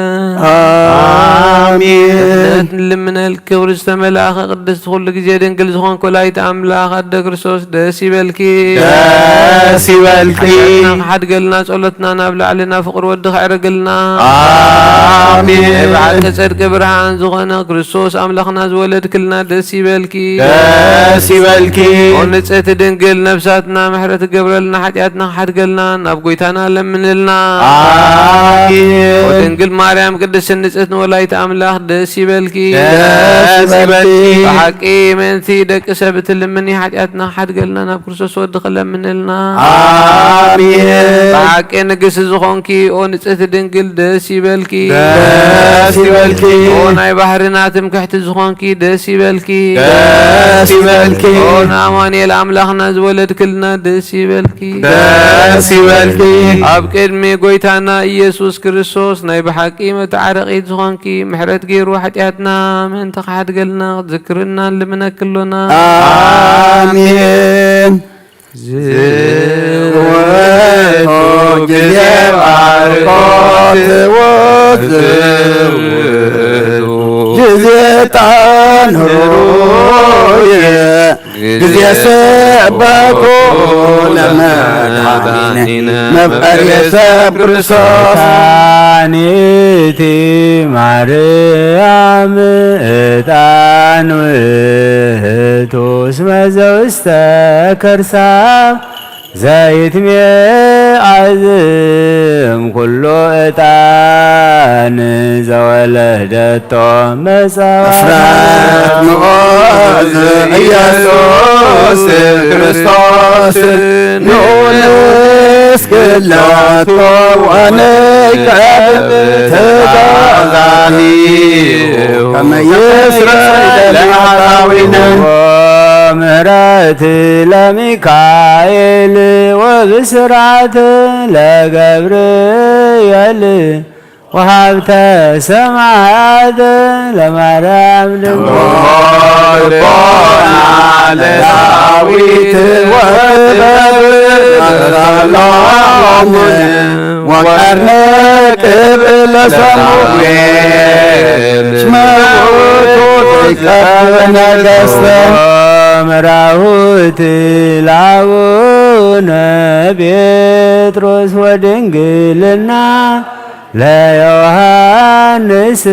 آمين لمن الكبر استمل آخر قدس تقول لك زيادين كل زخون كلايت عملا خد كرسوس داسي بالكي حد قلنا سؤلتنا نابل علينا فقر ودخ عرقلنا آمين بعد كسر كبرهان زخونا كرسوس أملخنا زولد كلنا داسي بالكي ونسأت دنقل نفساتنا محر تقبلنا حياتنا حد قلنا نبقيتنا لمنلنا آمين ودنقل مريم قدس النسأت ولايت أملاخ دسي بالكي بحقي من ثيدك سبت لمني حياتنا حد قلنا نبكرسوس ودخل لمنلنا آمين بحقي نقص زخونكي ونسأت دنقل دسي بالكي وناي بحرنا تمكحت زخونكي دسي بالكي وناماني الأملاخنا زولد كلنا دسي بالكي أبكر مي قويتانا إيسوس كريستوس ناي بحقي متعرقيت زخونكي محرت غيرو حياتنا من تقحد قلنا ذكرنا اللي منا كلنا آمين زوات جزير عرقات جزيتان هروية جزي سبكو لما دعينا مبقر يسب رسوسانيتي مريم اتانوتوس مزوستكرسا زيت عزم كله اتان زولدتو أفراد مؤذ إيسوس كريستوس نونس كلاتو ونكب تجازاني كما يسرد لعطاونا ومرات لميكائيل وبسرعة لجبريل وحبت سمعت لمرام لبون على داويت وبرد وكرنك بلسموين شمعوتك نجستا مراهوت العون بيتروس ودنجلنا لا يوحنس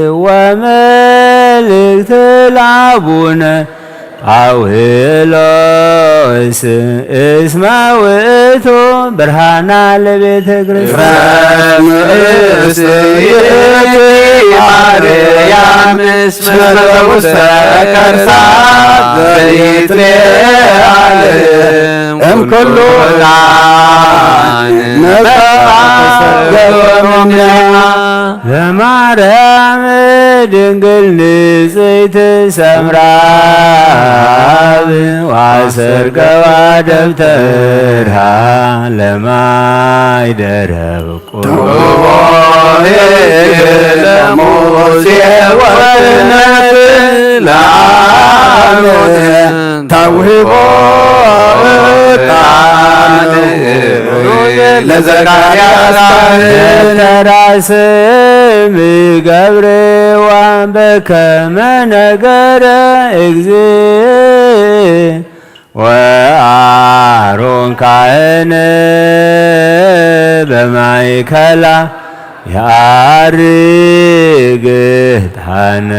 وملك العبون عويلوس اسمه ويتو برهانا لبيت فرام اسيتي مريم اسمه وستكرسات بيتري علم ام كله ለማርያም ድንግል ንጽሕት ሰምራብ ዋሰርገዋ ደብተርሃ ለማይደረብ ለሙሴ ወነት ለአሮን ተውህቦ ለዘካርያስ ተራስም ገብረ ወበከመ ነገረ እግዚእ ወአሮን ካህነ በማእከላ ያርግ ዕጣነ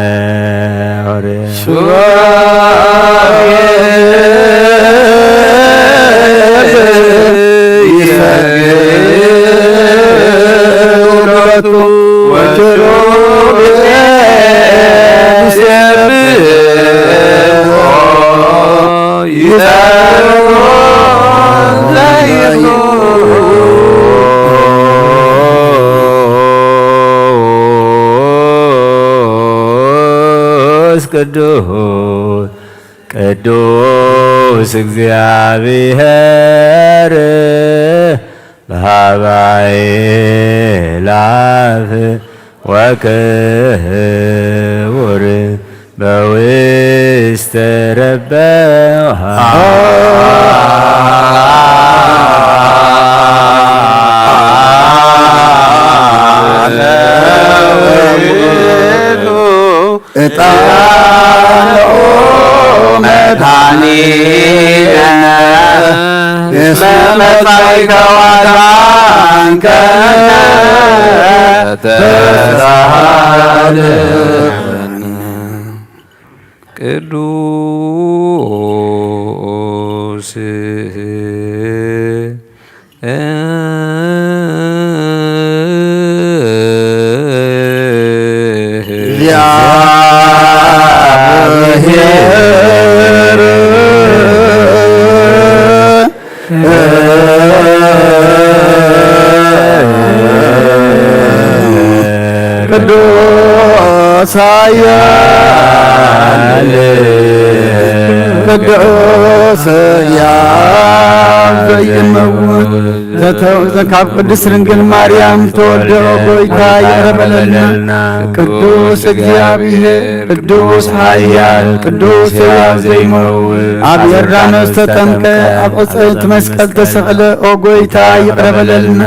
ቅዱስ ቅዱስ እግዚአብሔር በሃባይ ላፍ ወክቡር በውስተ ረበሃ መድኃኒነ እስመ መጻእከ ወአዳንከ ተሳሃለነ ቅዱስ ቅዱስ ኃያል ቅዱስ ሕያው ዘይመውት ዘካብ ቅድስት ድንግል ማርያም ተወልደ ጐይታ ይቅረበለልና ቅዱስ እግዚአብሔር ቅዱስ ኃያል ቅዱስ ሕያው ዘይመውት ኣብ ዮርዳኖስ ተጠምቀ ኣብ ዕፀይቲ መስቀል ተሰቕለ ኦ ጐይታ ይቅረበለልና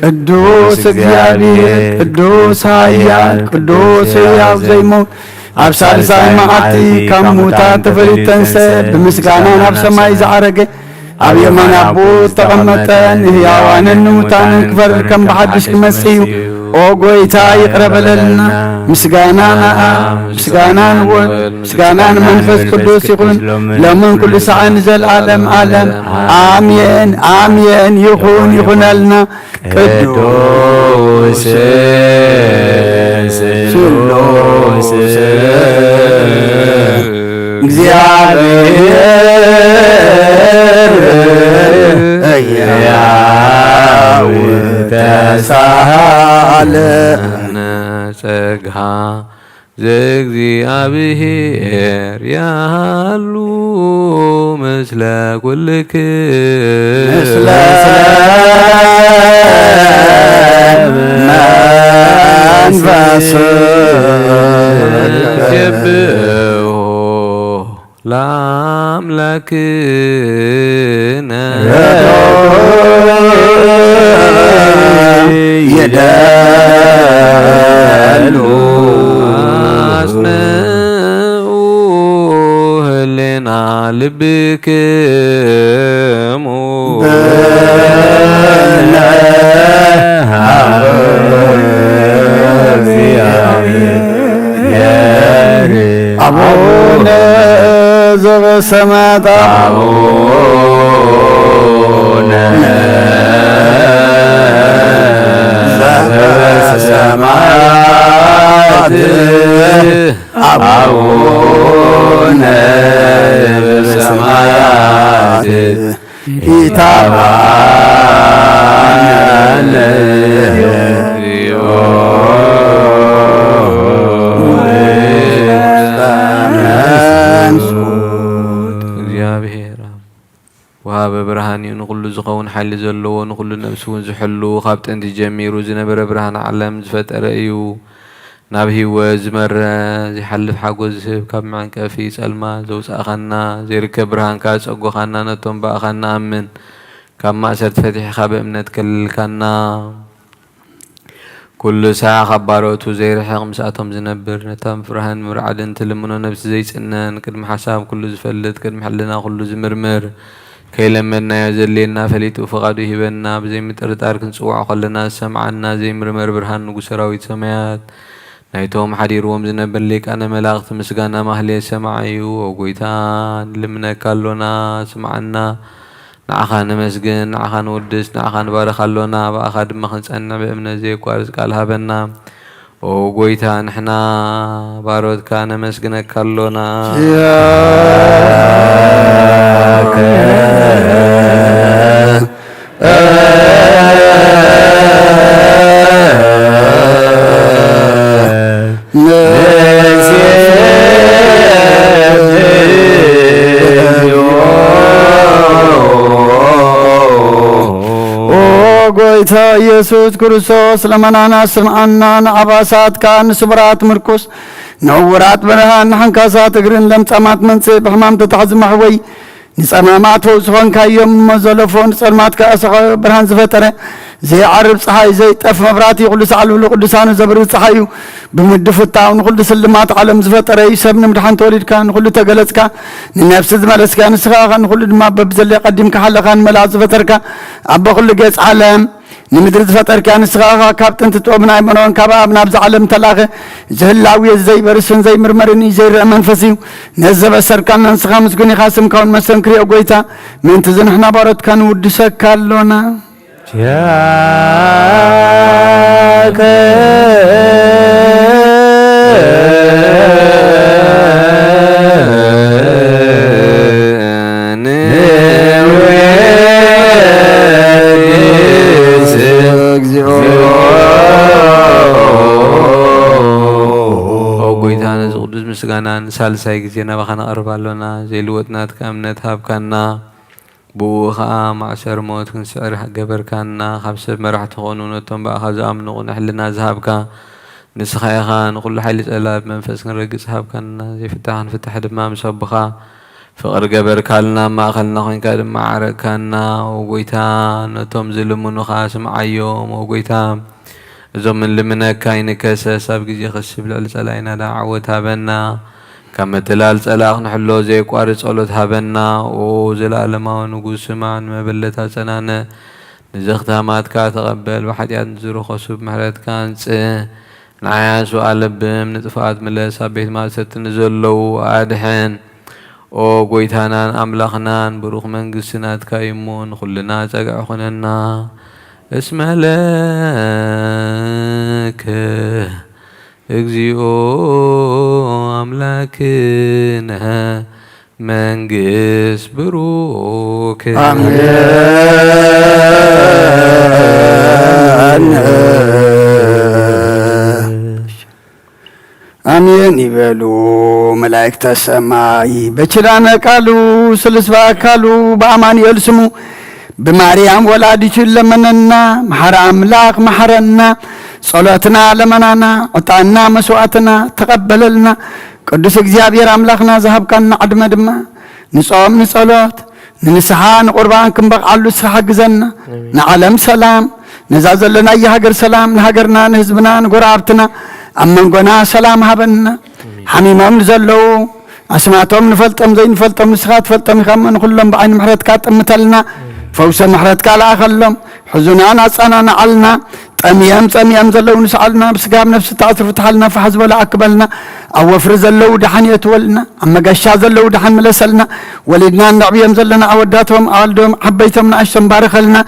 ቅዱስ እግዚአብሔር ቅዱስ ኃያል ቅዱስ ሕያው ዘይመውት ኣብ ሳልሳይ መዓልቲ ካብ ሙታን ተፈሊጡ ተንሥአ ብምስጋና ናብ ሰማይ ዝዓረገ ኣብ የማን ኣቦ ዝተቐመጠ ንሕያዋንን ንሙታንን ክፈርድ ከም ብሓድሽ ክመጽእ እዩ ኦ ጐይታ ይቅረበለልና ምስጋና ንኣብ ምስጋና ንወልድ ምስጋና ንመንፈስ ቅዱስ ይኹን ሎምን ኩሉ ሰዓን ዘለዓለም ዓለም ኣሜን ኣሜን ይኹን ይኹነልና ቅዱስ ስሉስ እግዚአብሔር ሕያው ተሳሃለነ ጸግሃ ዘእግዚአብሔር ያሉ ምስለ ኩልክም ምስለ መንፈስ ገብኦ ለአምላክነ የደሉ አጽንዑ ህሊና ልብክሙ አቡነ ዘበሰማያት አቡነ ዘበሰማያት አቡነ ዘበሰማያት ኢታብአነ እግዚአብሔር ወሃበ ብርሃን እዩ ንኩሉ ዝኸውን ሓይሊ ዘለዎ ንኩሉ ነብሲ እውን ዝሕሉ ካብ ጥንቲ ጀሚሩ ዝነበረ ብርሃን ዓለም ዝፈጠረ እዩ ናብ ህይወት ዝመረ ዝሓልፍ ሓጎስ ዝህብ ካብ መዕንቀፊ ጸልማ ዘውፃእኻና ዘይርከብ ብርሃንካ ፀጎኻና ነቶም ባእኻና ኣምን ካብ ማእሰርቲ ፈቲሕኻ ብእምነት ከልልካና ኩሉ ሰዓ ካብ ባሮቱ ዘይርሕቕ ምስኣቶም ዝነብር ነቶም ፍርሃን ምርዓድን ትልምኖ ነብሲ ዘይጽነን ቅድሚ ሓሳብ ኩሉ ዝፈልጥ ቅድሚ ሕልና ኩሉ ዝምርምር ከይለመድናዮ ዘልየና ፈሊጡ ፍቓዱ ይሂበና ብዘይ ምጥርጣር ክንጽዋዕ ከለና ዝሰምዓና ዘይምርመር ብርሃን ንጉሥ ሰራዊት ሰማያት ናይቶም ሓዲርዎም ዝነብር ሊቃነ መላእኽቲ ምስጋና ማህሌት ሰማዓዩ ወጎይታ ንልምነካ ኣሎና ስምዓና ንዓኻ ነመስግን ንዓኻ ንውድስ ንዓኻ ንባረኽ ኣሎና ብኣኻ ድማ ክንጸንዕ ብእምነት ዘይቋርጽ ቃል ሃበና ኦ ጎይታ ንሕና ባሮትካ ነመስግነካ ኣሎና ጎይታ ኢየሱስ ክርስቶስ ለመናና ስምዓና ንዓባሳትካ ንስብራት ምርኩስ ንዕውራት ብርሃን ንሓንካሳት እግርን ለምጸማት መንጽእ ብሕማም ተታሕዚ ማሕወይ ንጸማማት ፈውሲ ኾንካዮም መዘለፎ ንጸልማትካ ኣሰኸ ብርሃን ዝፈጠረ ዘይዓርብ ፀሓይ ዘይጠፍ መብራህቲ ኩሉ ሰዓልብሉ ቅዱሳኑ ዘብርህ ፀሓዩ ብምድፍታው ንኩሉ ስልማት ዓለም ዝፈጠረ ሰብ ንምድሓን ተወሊድካ ንኩሉ ተገለጽካ ንነፍሲ ዝመለስካ ንስኻ ንኩሉ ድማ በብዘለየ ቀዲምካ ሓለኻ ንመላእኽቲ ዝፈጠርካ ኣቦ ኩሉ ገጽ ዓለም ንምድሪ ዝፈጠርካ ንስኻ ካብ ጥንቲ ጥበብና ይመኖን ካብ ኣብ ናብዚ ዓለም ተላኸ ዝህላዊ ዘይበርስን ዘይምርመርን ዘይርአ መንፈስ እዩ ነዘበሰርከና ንስኻ ምስጉን ኢኻ ስምካውን መሰንክሪኦ ጎይታ ምንቲ ዝንሕና ባሮትካ ንውድሰካ ኣሎና ያከ ምስጋናን ሳልሳይ ጊዜ ናባኻ ነቕርብ ኣሎና ዘይልወጥናትካ እምነት ሃብካና ብኡ ኸዓ ማዕሰር ሞት ክንስዕር ገበርካና ካብ ሰብ መራሕቲ ኾኑ ነቶም ባእኻ ዝኣምንቑ ንሕልና ዝሃብካ ንስኻ ኢኻ ንኹሉ ሓይሊ ጸላብ መንፈስ ክንረግጽ ሃብካና ዘይፍታሕ ክንፍታሕ ድማ ምስ ኣቦኻ ፍቕሪ ገበርካልና ማእኸልና ኾይንካ ድማ ዓረቕካና ወጎይታ ነቶም ዝልምኑኻ ስምዓዮም ወጎይታ እዞም እንልምነካ ይንከሰስ ኣብ ግዜ ኽስብ ልዕሊ ጸላኢና ዳዓወት ሃበና ካብ ምትላል ጸላቕ ንሕሎ ዘይቋርጽ ጸሎት ሃበና ኦ ዘለኣለማዊ ንጉስ ስማዕ ንመበለታ ጸናነ ንዘኽታማትካ ተቐበል ብሓጢኣት ንዝረኸሱ ብምሕረትካ አንጽእ ንዓያሱ ኣለብም ንጥፍኣት ምለስ ኣብ ቤት ማእሰርቲ ንዘለዉ ኣድሕን ኦ ጎይታናን ኣምላኽናን ብሩኽ መንግስቲ ናትካ እሞ ንኹልና ጸጋዕ ኾነና اسم لك اجزئو أملاكنا منجس بروك አሜን ይበሉ መላእክተ ሰማይ በችላነ ቃሉ ስልስባ አካሉ በአማኑኤል ስሙ بمريم ولادتي لمننا محر أملاك محرنا صلاتنا لمنانا عطانا مسواتنا تقبللنا قدس እግዚአብሔር أملاكنا ذهب كان عدم دما نصوم نصلات ننسحان قربان كم بقعلو سرح جزنا نعلم سلام نزازل لنا أي هجر سلام نهجرنا نهزبنا نقرابتنا أمن قنا سلام هبنا حميمهم نزلوا أسمعتهم نفلتم زي نفلتم نسخات فلتم يخمن كلهم بعين محرت كات مثلنا فوس محرت كلا خلهم حزننا صنعنا علنا طميام زلو نسعلنا بسقام نفس تعصر فتحلنا فحزب ولا أقبلنا أو فرز زلو دحن يتولنا أما قشا زلو دحن ملسلنا ولدنا النعبيم زلنا أوداتهم أولدهم حبيتهم نعشتم بارخلنا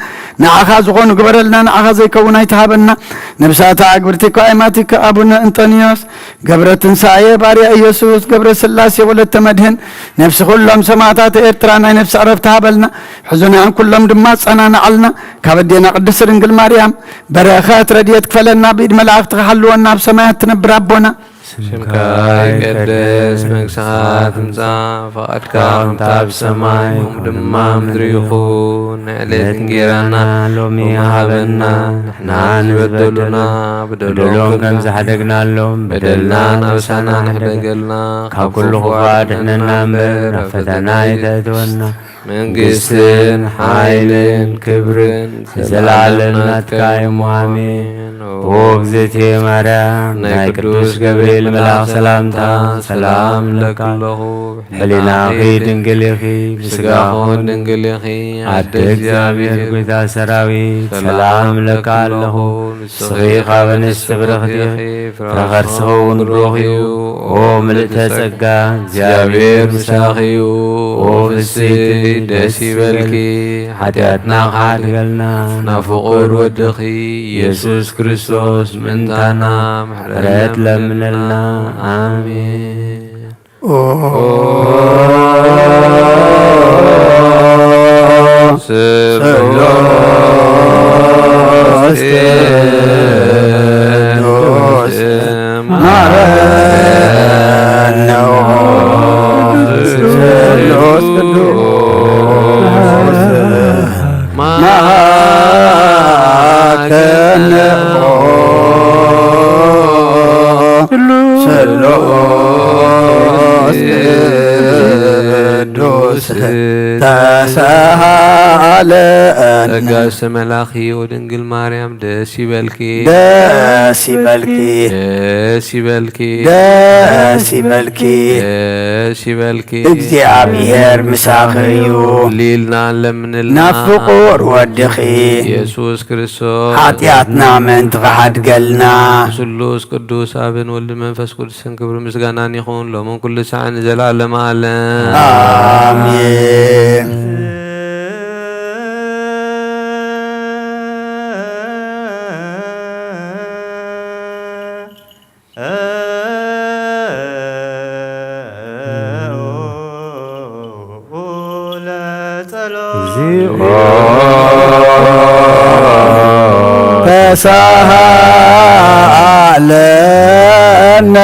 نعخاز غون قبرلنا نعخاز يكونا يتهابنا نبساتا أكبرتك وإماتك أبونا أنطونيوس قبرة ساية باري يسوس قبرة سلاسي ولد تمدهن نفس كلهم سماتات إرترانا نفس عرفتها بلنا حزنان كلهم دمات صنعنا علنا كابدينا قدس رنقل مريم برخات رديت كفلنا بيد ملاك تخلونا بسمايات تنبر ربنا ስምካ ይቀደስ መንግሥትኻ ትምጻእ ፈቃድካ ከምታ ብሰማይ ከምኡ ድማ ምድሪ ይኹን ንዕለት እንጀራና ሎሚ ሃበና ንሕና ንበደሉና በደሎም ከም ዝሓደግናሎም በደልናን ኣበሳና ንሕደገልና ካብ ኩሉ ክፉእ ኣድሕነና እምበር ናብ ፈተና ኣይተእትወና መንግስትን ሓይልን ክብርን ዘለዓለም ናትካ እሞ ኣሜን። ኦ እግዝእትየ ማርያም ናይ ቅዱስ ገብርኤል መልኣኽ ሰላምታ ሰላም ለካ ኣለኹ ሕሊናኺ ድንግል ኢኺ ብስጋኹን ድንግል ኢኺ ኣደ እግዚአብሔር ጐይታ ሰራዊት ሰላም ለካ ኣለኹ ንስኺ ካብ ኣንስቲ ብርኽቲ ኢኺ ፍረ ከርስኺ እውን ብሩኽ እዩ። ኦ ምልእተ ጸጋ እግዚአብሔር ምሳኺ እዩ። ኦ ፍስሕቲ ደስ ይበልኪ ሓጢኣትና ካሓድገልና ናብ ፍቑር ወድኺ ኢየሱስ ክርስቶስ ምንታና ምሕረት ለምነልና አሜን። ጸጋስ መላኺ ወድንግል ማርያም ደስ ይበልኪ ደስ ይበልኪ ደስ ይበልኪ ደስ ይበልኪ ደስ ይበልኪ እግዚአብሔር ምሳኺ እዩ ሊልና ለምንልና ናብ ፍቁር ወድኺ ኢየሱስ ክርስቶስ ኃጢአትና ምእንቲ ከሓድገልና ስሉስ ቅዱስ አብን ወልድ መንፈስ ቅዱስን ክብሪ ምስጋናን ይኹን ሎምን ኩሉ ሰዓን ዘለዓለመ ዓለም አሜን። ተሳሃለነ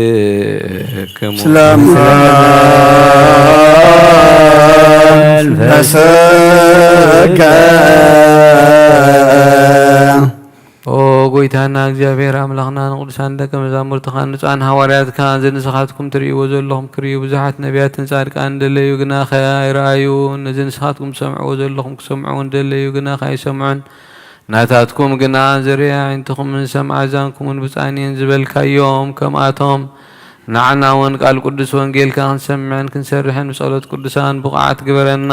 ለኩልክሙ ሰላም ለሰከ ኦ ጎይታና እግዚአብሔር አምላኽና ንቅዱሳን ደቀ መዛሙርትኻ ንጹሓን ሃዋርያትካ ዘንስኻትኩም ትርእይዎ ዘለኹም ክርእዩ ብዙሓት ነቢያትን ጻድቃን እንደለዩ ግና ከይረአዩ ነዚ ንስኻትኩም ትሰምዕዎ ዘለኹም ክሰምዑ እንደለዩ ግና ከይሰምዑን ናታትኩም ግና ዝርያ ዓይንትኹምን ሰምዓ ዛንኩምን ብፃንየን ዝበልካዮም ከምኣቶም ንዓና እውን ቃል ቅዱስ ወንጌልካ ክንሰምዕን ክንሰርሕን ብጸሎት ቅዱሳን ብቕዓት ግበረና።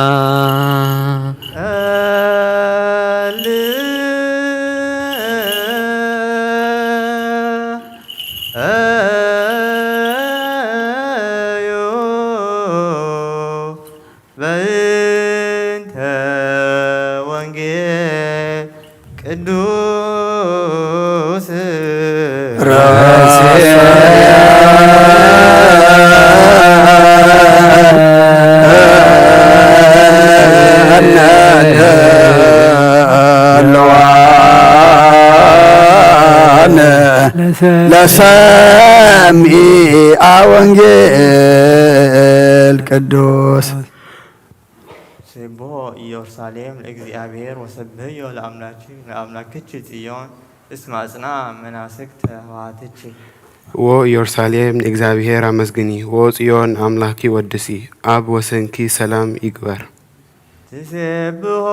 በእንተ ወንጌል ቅዱስ ለሰሚዐ ወንጌል ቅዱስ ስብሖ ኢየሩሳሌም ለእግዚአብሔር ወሰብሕዮ ለአምላክች ጽዮን እስመ አጽንዐ መናስክተ ኅቡዓትኪ። ዎ ኢየሩሳሌም እግዚአብሔር አመስግኒ፣ ዎ ጽዮን አምላኪ ወድሲ፣ አብ ወሰንኪ ሰላም ይግበር። ትሴብሖ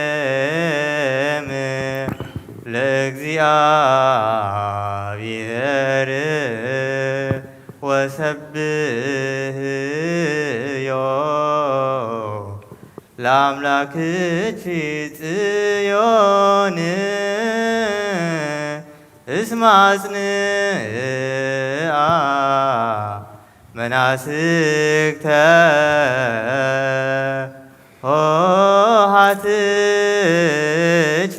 ኢየሩሳሌም ለእግዚአብሔር ወሰብሕዮ ለአምላክች ጽዮን እስመ አጽንዐ መናስክተ ኆኃትኪ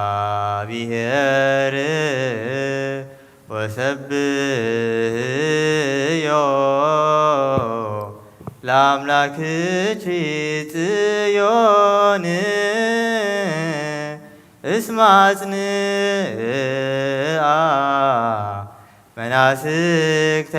ለእግዚአብሔር ወሰብዮ ለአምላክች ጽዮን እስመ አጽንዓ መናስክተ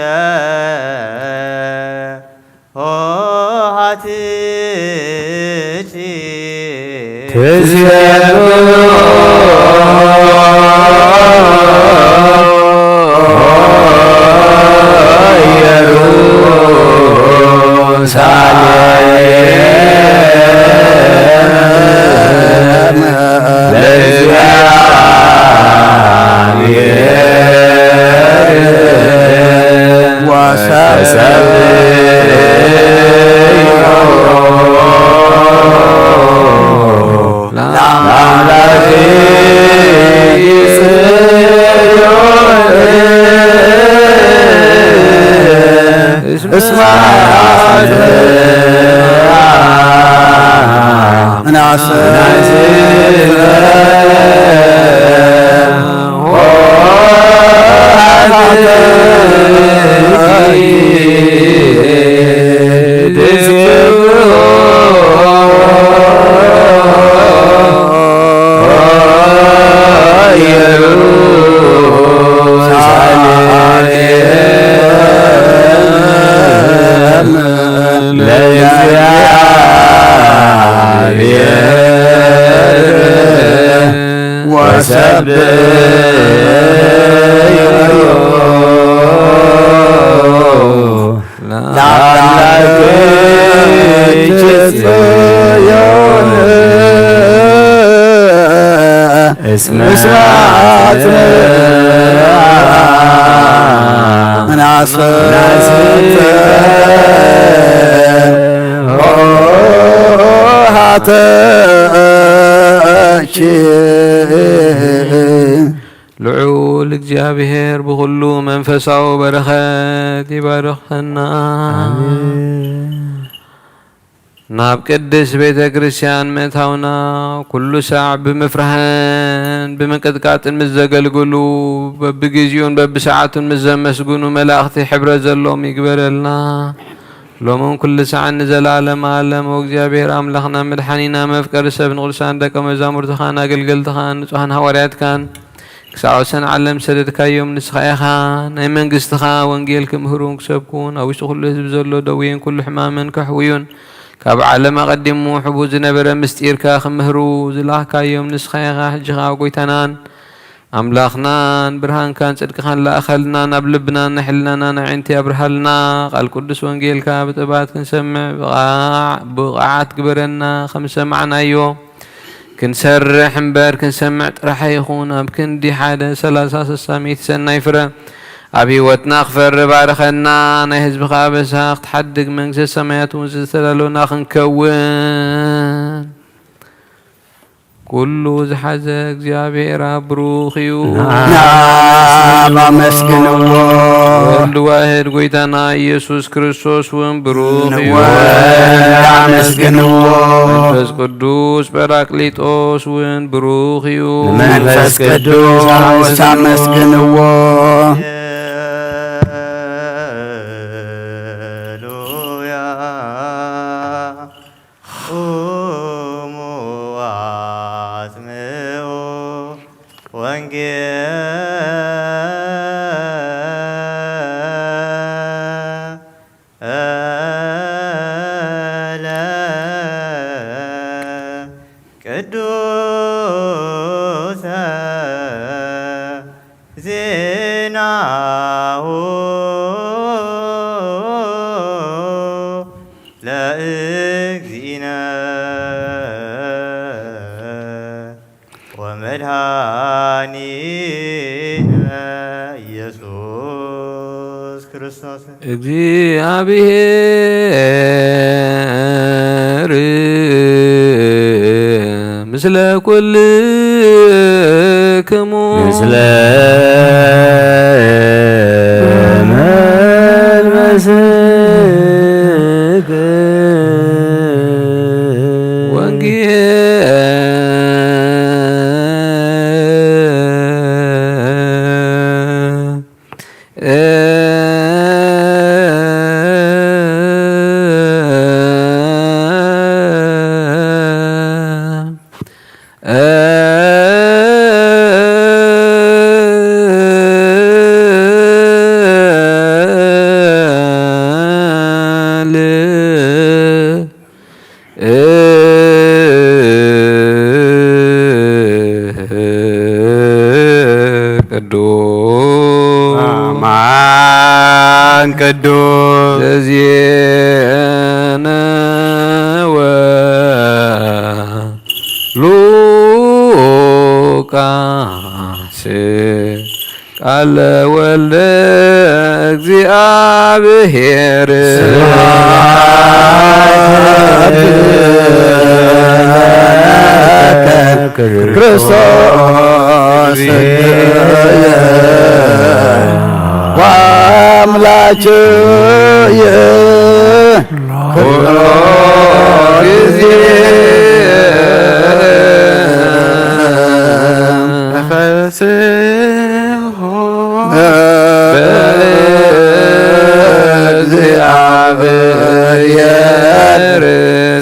ሆሃትች ልዑል እግዚአብሔር ብኩሉ መንፈሳዊ በረኸት ይባርኸና ናብ ቅድስ ቤተ ክርስቲያን ምእታውና ኩሉ ሳዕ ብምፍራህን ብምቅጥቃጥን ምስ ዘገልግሉ በብግዚኡን በብሰዓቱን ምስ ዘመስግኑ መላእኽቲ ሕብረት ዘሎም ይግበረልና ሎሞን ኩሉ ሳዕ ንዘላለም ዓለም እግዚአብሔር አምላኽና መድሓኒና መፍቀሪ ሰብ ንቅዱሳን ደቀ መዛሙርትኻን ኣገልገልትኻን ንጹሓን ሃዋርያትካን ክሳብ ወሰን ዓለም ሰደድካዮም ንስኻ ኢኻ ናይ መንግስትኻ ወንጌል ክምህሩን ክሰብኩን ኣብ ውሽጢ ኩሉ ህዝቢ ዘሎ ደዌን ኩሉ ሕማምን ከሕውዩን ካብ ዓለም ኣቐዲሙ ሕቡ ዝነበረ ምስጢርካ ክምህሩ ዝላኽካዮም ንስኻ ኢኻ ሕጂኻ ጎይታናን ኣምላኽናን ብርሃንካን ጽድቅኻን ላእኸልና ናብ ልብናን ናሕልናና ናዕንቲ ኣብርሃልና ቃል ቅዱስ ወንጌልካ ብጥባት ክንሰምዕ ብቕዓት ግበረና ከም ሰማዕናዮ ክንሰርሕ እምበር ክንሰምዕ ጥራሕ ይኹን ኣብ ክንዲ 1:30 ሰናይ ፍረ ኣብ ህይወትና ክፈሪ ባርኸና ናይ ህዝብኻ በሳ ክትሓድግ መንግስቲ ሰማያት እውን ዝተዳለወና ክንከውን ኩሉ ዝሓዘ እግዚአብሔር ብሩኽ እዩ ናብ ኣመስግንዎ ወልድ ዋሕድ ጐይታና ኢየሱስ ክርስቶስ ውን ብሩኽ እዩ። አመስግንዎ። መንፈስ ቅዱስ ጰራቅሊጦስ ውን ብሩኽ እዩ። መንፈስ ቅዱስ አመስግንዎ። እግዚአብሔር ምስለ ኩልክሙ ምስለ መንፈስከ ቅዱስ ዘዚአነ ወሉቃስ ቃለ ወልደ እግዚአብሔር ክርስቶስ አምላክየ ኩሎ ጊዜ ፈስሖ በእግዚአብሔር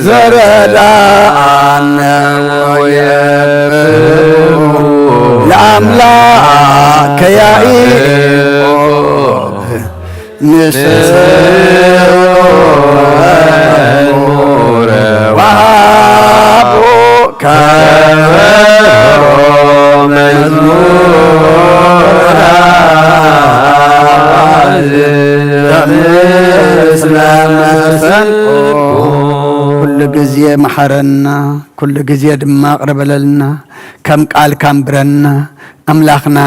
ዘረዳአነ ወየብኡ ለአምላከ ያዕቆብ ንስሐ ወሃቦ ከበሮ መዝሙረ ምስለ መሰንቆ ኩሉ ግዜ መሐረና ኩሉ ግዜ ድማ ቅረበለልና ከም ቃል ካንብረና ኣምላኽና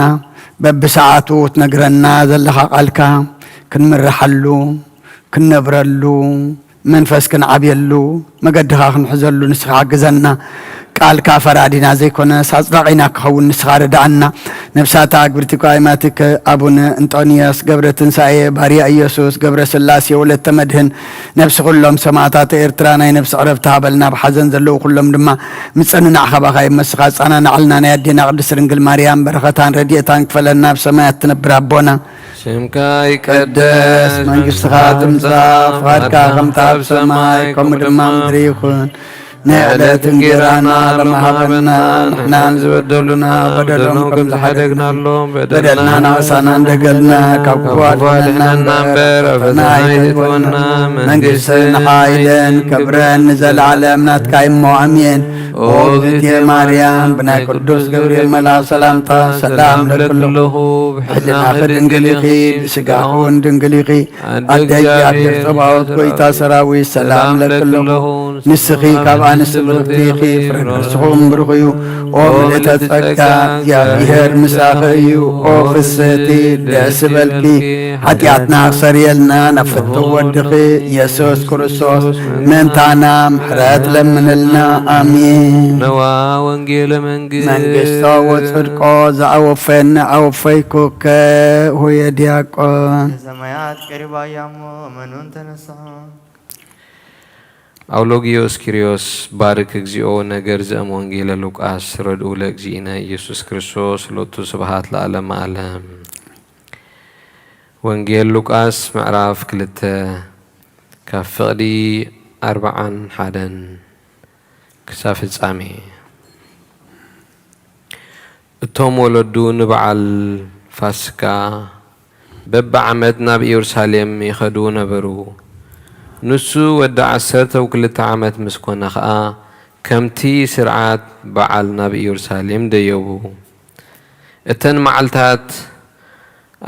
በብሰዓቱ ትነግረና ዘለኻ ቃልካ ክንምርሓሉ ክንነብረሉ መንፈስ ክንዓብየሉ መገድኻ ክንሕዘሉ ንስኻ ግዘና ቃልካ ፈራዲና ዘይኮነ ሳጽዳቂና ክኸውን ንስኻ ረዳእና ነብሳታ ግብርቲ ቋይማትከ አቡነ እንጦንያስ ገብረ ትንሣኤ ባርያ ኢየሱስ ገብረ ስላሴ ወለተ መድህን ነብሲ ኩሎም ሰማዕታት ኤርትራ ናይ ነብሲ ዕረፍቲ ሃበልና ብሓዘን ዘለዉ ኩሎም ድማ ምፅንናዕ ኸባኻ ይመስኻ ጻናናዕልና ናይ ኣዴና ቅድስት ድንግል ማርያም በረኸታን ረድኤታን ክፈለና ብሰማያት ትነብር ኣቦና ስምካ ይቀደስ መንግሥትኻ ትምጻእ ፍቓድካ ከምቲ ኣብ ሰማይ ከምኡ ድማ ምድሪ ይኹን نعلت انجرانا لما هبنا نحنا نزبدلنا بدلهم كم زحدقنا اللهم بدلنا نعسانا اندقلنا كبوالنا ننبر فنايتونا من قسن حايلين كبرين نزل على امنات كايمو امين أوذت يا مريم بنا قدوس جبريل ملا سلامتا سلام لكله بحنا خد انقليقي بسقاهون دنقليقي أدجي عبد الصباوت كويتا سراوي سلام لكله نسخي كبان ንስብርቲኺ ፍሬ ነፍስኹም ብሩኽ እዩ ኦ ምልእተ ጸጋ እግዚአብሔር ምሳኺ እዩ ኦ ፍስሕቲ ደስ በልኪ ኃጢአትና ክሰርየልና ናብ ፍቱ ወድኺ ኢየሱስ ክርስቶስ ምእንታና ምሕረት ለምንልና አሜን ነዋ ወንጌለ መንግሥቶ ወጽድቆ ዘአወፈኒ አወፈይኩከ ሆየ ዲያቆን ሰማያት ቀሪባያሞ እመኑን ተነስሑ አውሎጊዮስ ኪሪዮስ ባርክ እግዚኦ ነገር ዘእም ወንጌለ ሉቃስ ረድኡ ለእግዚእነ ኢየሱስ ክርስቶስ ሎቱ ስብሃት ለዓለመ ዓለም ወንጌል ሉቃስ ምዕራፍ 2 ካብ ፍቕዲ 41 ክሳብ ፍጻሜ እቶም ወለዱ ንበዓል ፋሲካ በብዓመት ናብ ኢየሩሳሌም ይኸዱ ነበሩ ንሱ ወደ 12 ዓመት ምስ ኮነ ኸኣ ከምቲ ስርዓት በዓል ናብ ኢየሩሳሌም ደየቡ እተን መዓልታት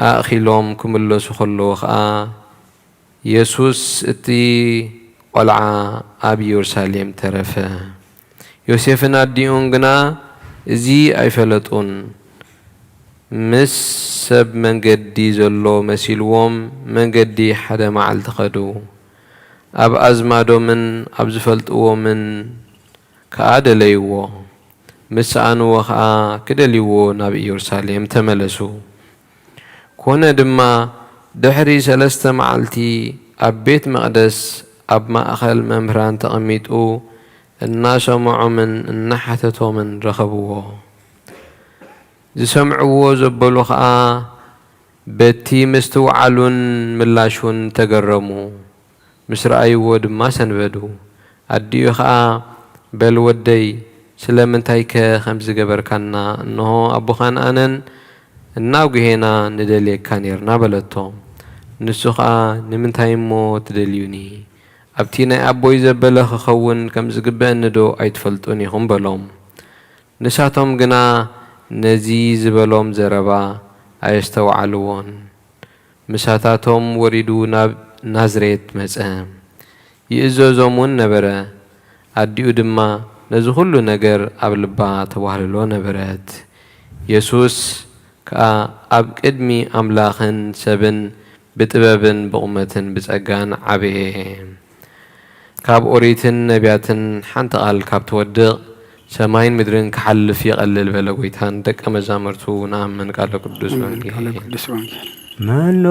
ኣኺሎም ክምለሱ ከለዉ ኸኣ ኢየሱስ እቲ ቆልዓ ኣብ ኢየሩሳሌም ተረፈ ዮሴፍን ኣዲኡን ግና እዚ ኣይፈለጡን ምስ ሰብ መንገዲ ዘሎ መሲልዎም መንገዲ ሓደ መዓልቲ ኸዱ ኣብ ኣዝማዶምን ኣብ ዝፈልጥዎምን ከዓ ደለይዎ ምስ ኣንዎ ከዓ ክደልይዎ ናብ ኢየሩሳሌም ተመለሱ ኮነ ድማ ድሕሪ 3 መዓልቲ ኣብ ቤት መቕደስ ኣብ ማእኸል መምህራን ተቐሚጡ እናሰምዖምን እናሓተቶምን ረኸብዎ ዝሰምዕዎ ዘበሉ ከዓ በቲ ምስትውዓሉን ምላሹን ተገረሙ ምስ ረአይዎ ድማ ሰንበዱ ኣዲኡ ከዓ በል ወደይ ስለምንታይ ከም ዝገበርካና እንሆ ኣቦኻን ኣነን እናጉሄና ንደልየካ ነርና በለቶ ንሱ ከዓ ንምንታይ እሞ ትደልዩኒ ኣብቲ ናይ ኣቦይ ዘበለ ክኸውን ከም ዝግበአኒ ዶ ኣይትፈልጡን ኢኹም በሎም ንሳቶም ግና ነዚ ዝበሎም ዘረባ ኣየስተውዓልዎን ምሳታቶም ወሪዱ ናብ ናዝሬት መጸ ይእዘዞምን ነበረ ኣዲኡ ድማ ነዚ ሁሉ ነገር ኣብ ልባ ተዋህልሎ ነበረት ኢየሱስ ከዓ ኣብ ቅድሚ ኣምላኽን ሰብን ብጥበብን ብቑመትን ብጸጋን ዓበየ ካብ ኦሪትን ነቢያትን ሓንቲ ቃል ካብ ትወድቕ ሰማይን ምድርን ክሓልፍ ይቐልል በለ ጎይታን ደቀ መዛሙርቱ ንኣምን ቃለ ቅዱስ ወንጌል መኖ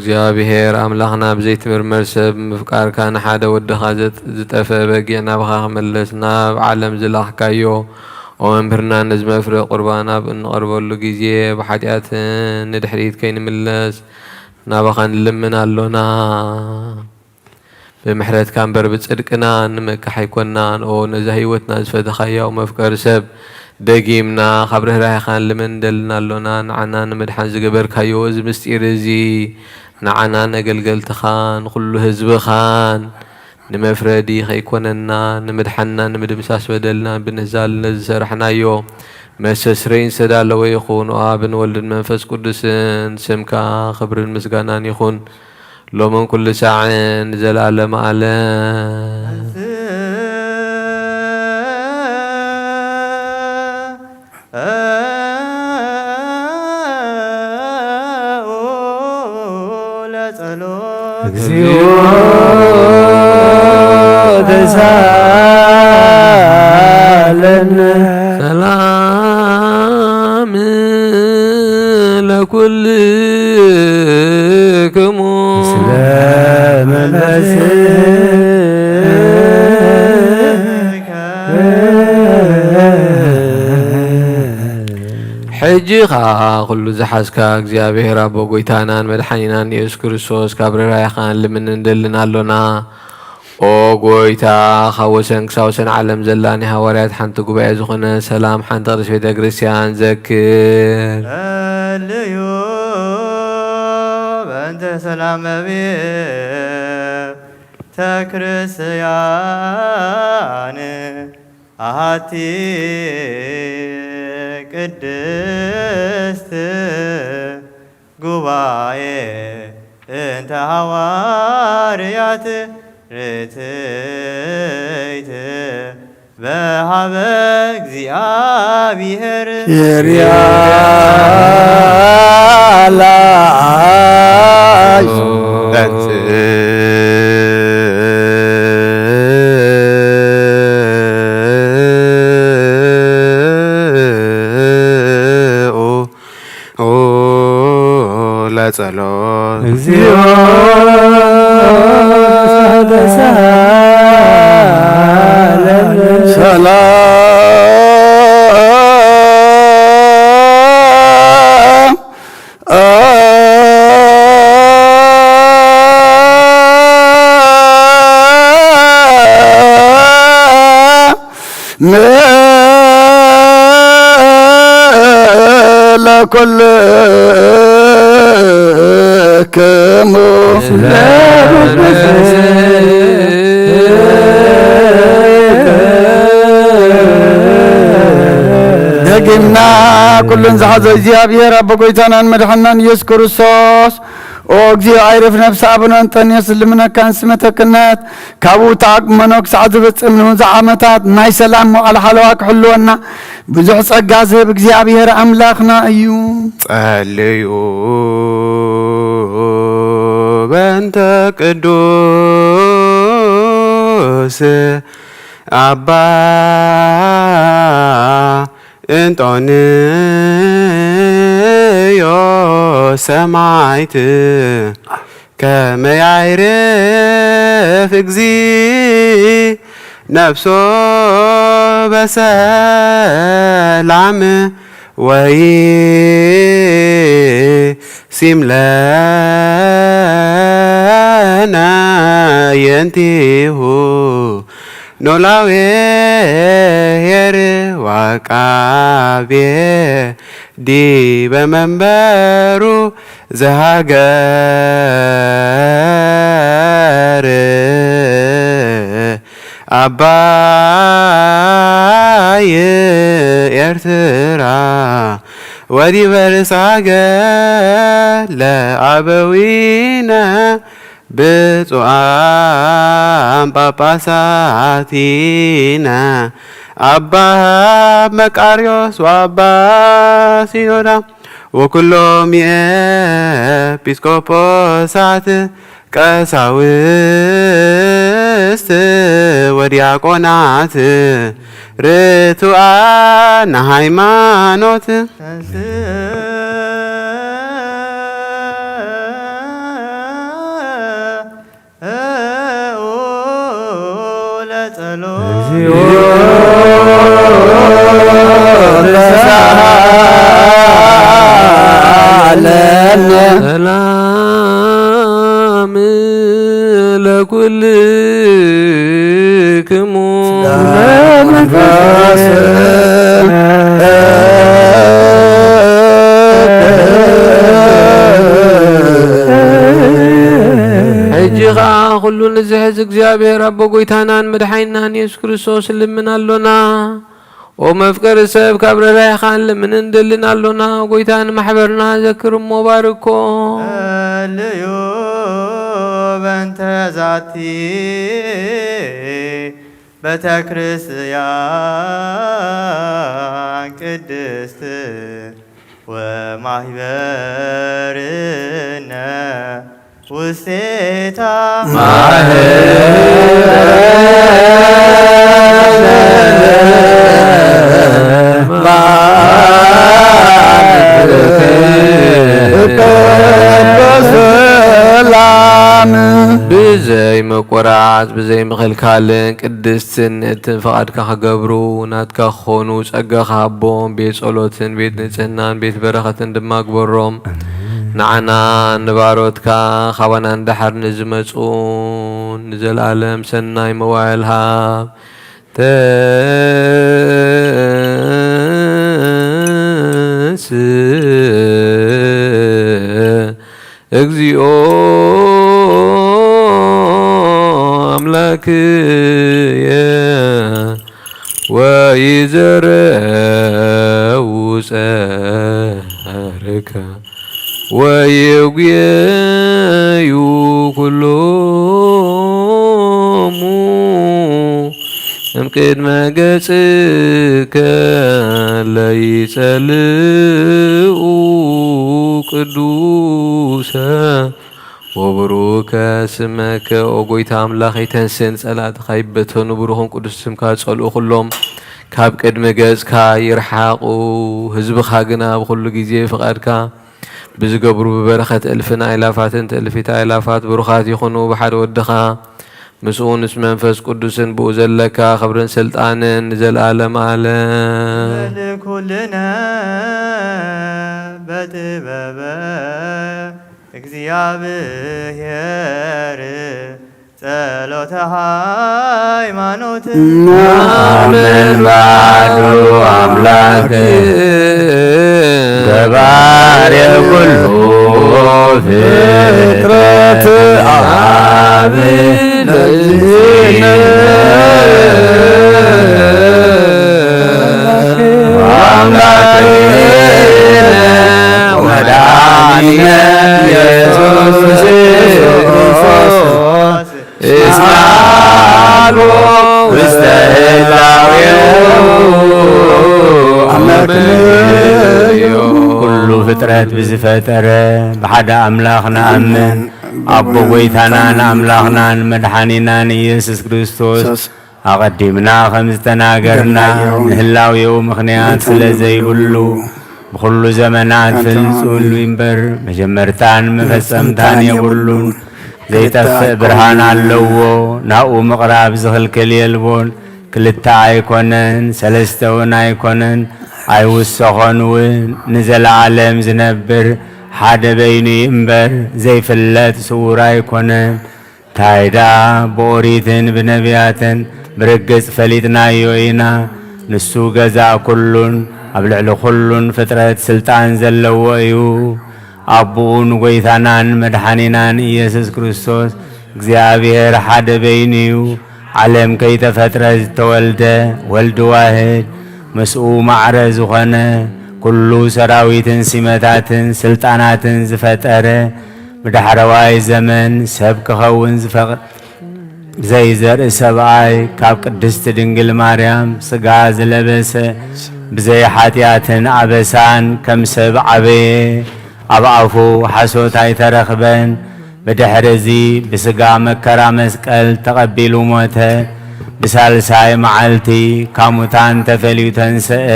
እግዚአብሔር አምላኽና ብዘይት ምርመር ሰብ ምፍቃርካ ንሓደ ወድኻ ዝጠፈ በጊዕና ብኻ ክመለስ ናብ ዓለም ዝላኽካዮ ኦ መምህርና ነዚ መፍርሒ ቁርባና እንቐርበሉ ግዜ ብሓጢኣት ንድሕሪት ከይንምለስ ናባኻ ንልምን ኣሎና ብምሕረትካ እምበር ብፅድቅና ንምእካሕ ኣይኮናን ኦ ነዚ ህይወትና ዝፈተኻዮ መፍቀሪ ሰብ ደጊምና ካብ ርህራሄኻ ንልምን ደልና ኣሎና ንዓና ንምድሓን ዝገበርካዮ እዚ ምስጢር እዚ ንዓና ነገልገልትኻን ኩሉ ህዝብኻን ንመፍረዲ ከይኮነና ንምድሓንና ንምድምሳስ በደልና ብንህዛል ነዚ ዝሰርሕናዮ መሰስረይን ዝተዳለወ ይኹን ኣብን ወልድን መንፈስ ቅዱስን ስምካ ክብርን ምስጋናን ይኹን ሎምን ኩሉ ሰዓን ዘላለም ዓለም እግዚኦ ተሳለነ ሰላም ለኩልክሙ ስለ መንፈስከ ሕጂኻ ኩሉ ዝሓዝካ እግዚኣብሔር ኣቦ ጎይታናን መድሓኒናን ኢየሱስ ክርስቶስ ካብ ርህራሄኻን ልምን እንደልን ኣሎና ኦ ጎይታ ካብ ወሰን ክሳብ ወሰን ዓለም ዘላ ናይ ሃዋርያት ሓንቲ ጉባኤ ዝኾነ ሰላም ሓንቲ ቅድስት ቤተ ክርስቲያን ዘክር ልዩ በእንተ ሰላም ቤተ ክርስቲያን አሐቲ ቅድስት ጉባኤ እንተ ሐዋርያት ርትዕት በሀበ እግዚአብሔር የሪያ ላይ ለጸሎት እግዚኦ ተሳለነ ሰላም ለኩልክሙ ደጊምና ኩሉን ዝሓዘ እግዚአብሔር ኣቦ ጎይታናን መድሓናን ኢየሱስ ክርስቶስ ኦ እግዚኦ ኣይረፍ ነፍሲ ኣቡነ አንጦንዮስ ልምነካን ስመተ ክህነት ካብኡ ተኣቅመኖ ክሳዕ ዝፍፅም ንብዙሕ ዓመታት ናይ ሰላም መዋዕለ ሓለዋ ክሕልወና ብዙሕ ጸጋ ዝህብ እግዚአብሔር ኣምላኽና እዩ። ጸልዩ በእንተ ቅዱስ አባ እንጦንዮስ ሰማዕት ከመ ያዕርፍ እግዚእ ነፍሶ በሰላም ወይሲም ለነ የንቲሁ ኖላዌ ኄር ወዐቃቤ ዲበ መንበሩ ዘሀገር አባይ ኤርትራ ወዲበ ርእሳገ ለአበዊነ ብፁዓን ጳጳሳቲነ አባ መቃርዮስ ወአባ ሲኖዳ ወኩሎም ኤጲስቆጶሳት ቀሳውስት ወዲያቆናት ርቱዓነ ሃይማኖት ሰላም ለኩልክሙ ሕጂኻ ኩሉ ንዝሕዝ እግዚአብሔር አቦ ጎይታናን መድሓኒናን ኢየሱስ ክርስቶስ ልምናሎና ኦ መፍቀሪ ሰብ ካብ ረዳይኻ ልምን እንደልን አሎና ጎይታን ማሕበርና ዘክርሞ ባርኮ ልዩ በንተ ዛቲ ቤተ ክርስቲያን ቅድስት ወማህበርነ ውስቴታ ብዘይ መቆራጽ ብዘይ ምኽልካልን ቅድስትነትን ፈቃድካ ከገብሩ ናትካ ክኾኑ ጸጋኻ ኣቦም ቤት ጸሎትን ቤት ንጽህናን ቤት በረኸትን ድማ ግበሮም ንዓና ንባሮትካ ኻባና እንዳሓር ንዝመጹን ንዘለኣለም ሰናይ መዋዕል ሃብ እግዚኦ አምላክየ ወይዘረው ጸርከ ወይጉየዩ ኩሎሙ እምቅድመ ገጽከ ለይጸልኡ ቅዱሰ ወብሩከ ስመከ ኦ ጎይታ አምላኽ ይተንስን ጸላእትኻ ይበተኑ ብሩኽን ቅዱስ ስምካ ጸልኡ ኩሎም ካብ ቅድሚ ገጽካ ይርሓቑ ህዝብኻ ግና ብኩሉ ግዜ ፍቓድካ ብዝገብሩ ብበረኸት እልፍን ኣእላፋትን ትእልፊት ኣእላፋት ብሩኻት ይኹኑ ብሓደ ወድኻ ምስኡ ምስ መንፈስ ቅዱስን ብኡ ዘለካ ክብርን ስልጣንን ንዘለኣለም ዓለም ኩልነ በጥበበ እግዚአብሔር ጸሎተ ሃይማኖት አሜን ባዱ አምላክ ገባሬ ኩሉ ፍጥረት አብ አምላክ ወዳኒነ ኢየሱስ ክርስቶስ እስማሎ ውስተ ህላዌሁ ኩሉ ፍጥረት ብዝፈጠረ ብሓደ አምላኽ ንኣምን ኣቦ ጎይታናን ኣምላኽናን መድሓኒናን ኢየሱስ ክርስቶስ ኣቐዲምና ከም ዝተናገርና ንህላዌኡ ምኽንያት ስለ ዘይብሉ ብኩሉ ዘመናት ፍልጹሉ እምበር መጀመርታን መፈጸምታን የብሉን ዘይጠፍእ ብርሃን ኣለዎ ናብኡ ምቕራብ ዝኽልክል የልቦን ክልተ ኣይኮነን ሰለስተ እውን ኣይኮነን ኣይውሰኾን እውን ንዘለዓለም ዝነብር ሓደ በይኑ እምበር ዘይፍለጥ ስውር ኣይኮነን ታይዳ ብኦሪትን ብነቢያትን ብርግጽ ፈሊጥናዮ ኢና ንሱ ገዛእ ኩሉን ኣብ ልዕሊ ኩሉን ፍጥረት ስልጣን ዘለዎ እዩ ኣቦኡን ጎይታናን መድሓኒናን ኢየሱስ ክርስቶስ እግዚአብሔር ሓደ በይኑ እዩ ዓለም ከይተፈጥረ ዝተወልደ ወልዲ ዋህድ ምስኡ ማዕረ ዝኾነ ኩሉ ሰራዊትን ሲመታትን ስልጣናትን ዝፈጠረ ብዳሕረዋይ ዘመን ሰብ ክኸውን ዝፈቅድ ዘይዘርኢ ሰብኣይ ካብ ቅድስቲ ድንግል ማርያም ስጋ ዝለበሰ ብዘይ ሓጢኣትን ዓበሳን ከም ሰብ ዓበየ ኣብ ኣፉ ሓሶት ኣይተረኽበን ብድሕሪዚ ብስጋ መከራ መስቀል ተቐቢሉ ሞተ ብሳልሳይ መዓልቲ ካብ ሙታን ተፈልዩ ተንስአ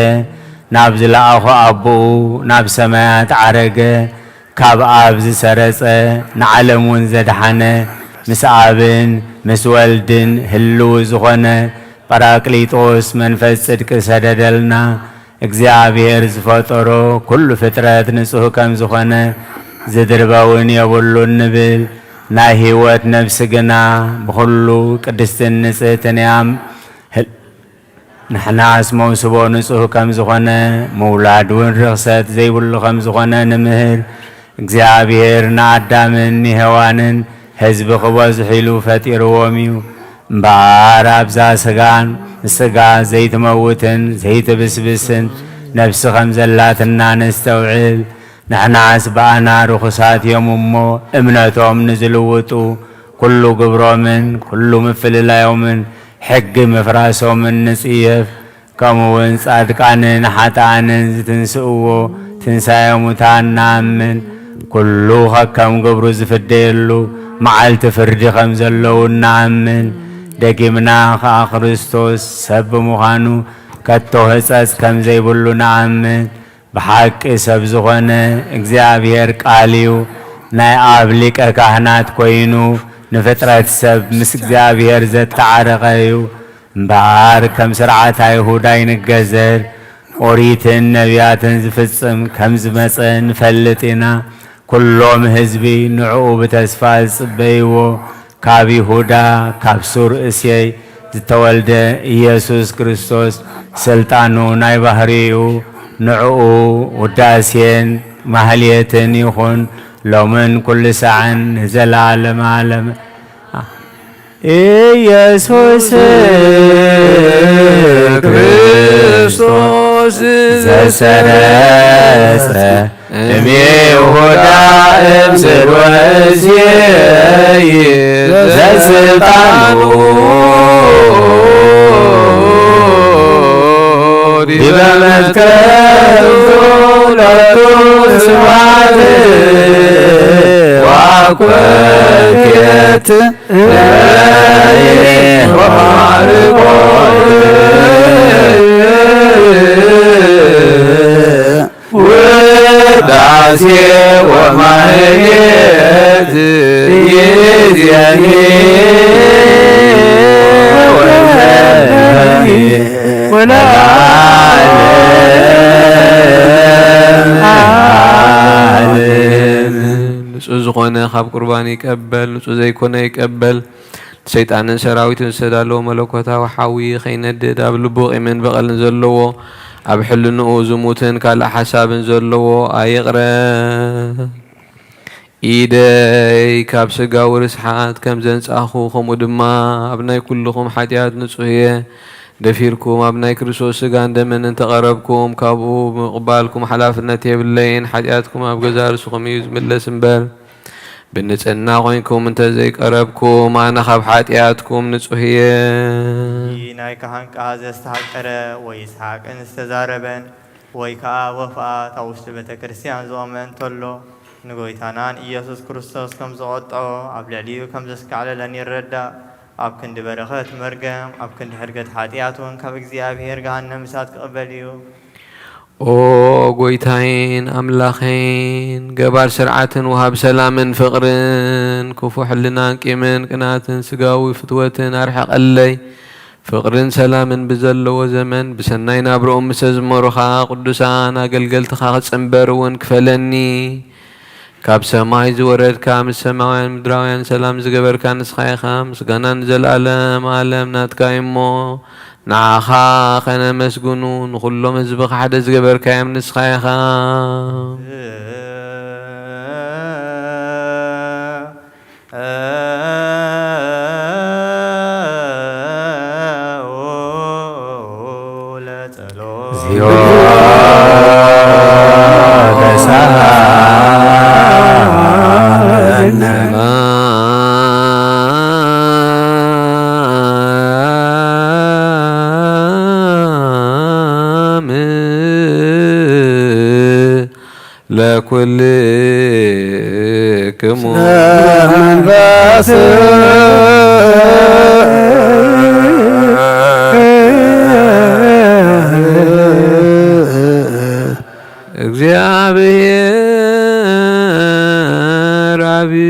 ናብ ዝለኣኾ ኣቦኡ ናብ ሰማያት ዓረገ ካብ ኣብ ዝሰረጸ ንዓለም እውን ዘድሓነ ምስ ኣብን ምስ ወልድን ህልው ዝኾነ ጳራቅሊጦስ መንፈስ ጽድቅ ሰደደልና እግዚአብሔር ዝፈጠሮ ኩሉ ፍጥረት ንጹሕ ከም ዝኾነ ዝድርበውን የብሉን ንብል ናይ ህይወት ነፍሲ ግና ብኩሉ ቅድስትን ንጽሕትን እያም ንሕና ስመውስቦ ንጹሕ ከም ዝኾነ ምውላድ እውን ርኽሰት ዘይብሉ ከም ዝኾነ ንምህር እግዚአብሔር ንኣዳምን ንሔዋንን ህዝቢ ክበዝሑ ኢሉ ፈጢርዎም እዩ እምበኣር ኣብዛ ስጋን ስጋ ዘይትመውትን ዘይትብስብስን ነፍሲ ከም ዘላትና ነስተውዕል ንሕናስ በኣና ርኹሳት እዮም እሞ እምነቶም ንዝልውጡ ኩሉ ግብሮምን ኩሉ ምፍልላዮምን ሕጊ ምፍራሶምን ንጽየፍ ከምኡውን ጻድቃንን ሓጥኣንን ዝትንስእዎ ትንሣኤ ሙታን ንኣምን ኩሉ ኸከም ግብሩ ዝፍደየሉ መዓልቲ ፍርዲ ከም ዘለዉ ንኣምን ደጊምና ኸዓ ክርስቶስ ሰብ ብምዃኑ ከቶ ህጸጽ ከም ዘይብሉ ንኣምን ብሓቂ ሰብ ዝኾነ እግዚአብሔር ቃል እዩ ናይ ኣብ ሊቀ ካህናት ኮይኑ ንፍጥረት ሰብ ምስ እግዚአብሔር ዘተዓረቐ እዩ እምበኣር ከም ስርዓት ኣይሁድ ኣይንገዘር ኦሪትን ነቢያትን ዝፍጽም ከም ዝመጸ ንፈልጥ ኢና ኩሎም ህዝቢ ንዕኡ ብተስፋ ዝጽበይዎ ካብ ይሁዳ ካብ ሱር እሴይ ዝተወልደ ኢየሱስ ክርስቶስ ስልጣኑ ናይ ባህሪኡ ንዕኡ ውዳሴን ማህልየትን ይኹን ሎምን ኩሉ ሰዓን ንዘለዓለመ ዓለም ኢየሱስ ክርስቶስ ዘሰረጸ እምይሁዳ እምስል ወእሴይ ዘስልጣኑ ዲበ መስቀል ለቱ ስብሐት ወአኮቴት ውዳሴ ወማህሌት ይእዜኒ ንጹህ ዝኾነ ካብ ቁርባን ይቀበል ንጹህ ዘይኮነ ይቀበል ሰይጣንን ሰራዊትን ዝተዳለወ መለኮታዊ ሓዊ ከይነድድ ኣብ ልቡ ቂምን በቐልን ዘለዎ ኣብ ሕልንኡ ዝሙትን ካልእ ሓሳብን ዘለዎ ኣይቕረብ ኢደይ ካብ ስጋዊ ርስሓት ከም ዘንጻኹ ከምኡ ድማ ኣብ ናይ ኩልኹም ሓጢኣት ንጹህ እየ ደፊርኩም ኣብ ናይ ክርስቶስ ስጋን ደምን እንተቐረብኩም ካብኡ ምቕባልኩም ሓላፍነት የብለይን ሓጢኣትኩም ኣብ ገዛ ርስኹም እዩ ዝምለስ እምበር ብንጽህና ኮይንኩም እንተዘይቀረብኩም ኣነ ካብ ሓጢኣትኩም ንጹህ እየ ናይ ካህን ቃል ዘስተሓቀረ ወይ ይስሐቅን ዝተዛረበን ወይ ከዓ ወፍኣ ኣብ ውሽጢ ቤተ ክርስቲያን ዝቖመ እንተሎ ንጎይታናን ኢየሱስ ክርስቶስ ከም ዝቐጥዖ ኣብ ልዕሊኡ ከም ዘስካዕለለን ይረዳእ ኣብ ክንዲ በረኸት መርገም ኣብ ክንዲ ሕርገት ሓጢኣት እውን ካብ እግዚኣብሔር ገሃነም እሳት ክቕበል እዩ ኦ ጎይታይን ኣምላኸይን ገባር ስርዓትን ውሃብ ሰላምን ፍቕርን ክፉእ ሕልናን ቂምን ቅንኣትን ስጋዊ ፍትወትን ኣርሕቐለይ ፍቕርን ሰላምን ብዘለዎ ዘመን ብሰናይ ናብርኦም ምስ ዝመሩኻ ቅዱሳን ኣገልገልትኻ ክጽንበር እውን ክፈለኒ ካብ ሰማይ ዝወረድካ ምስ ሰማያውያን ምድራውያን ሰላም ዝገበርካ ንስኻ ኢኻ ምስጋናን ዘለኣለም ዓለም ናትካ እሞ ንዓኻ ኸነመስግኑ ንኹሎም ህዝብኻ ሓደ ዝገበርካዮም ንስኻ ኢኻ ለኩልክሙ መንፈስ እግዚአብሔር አብይ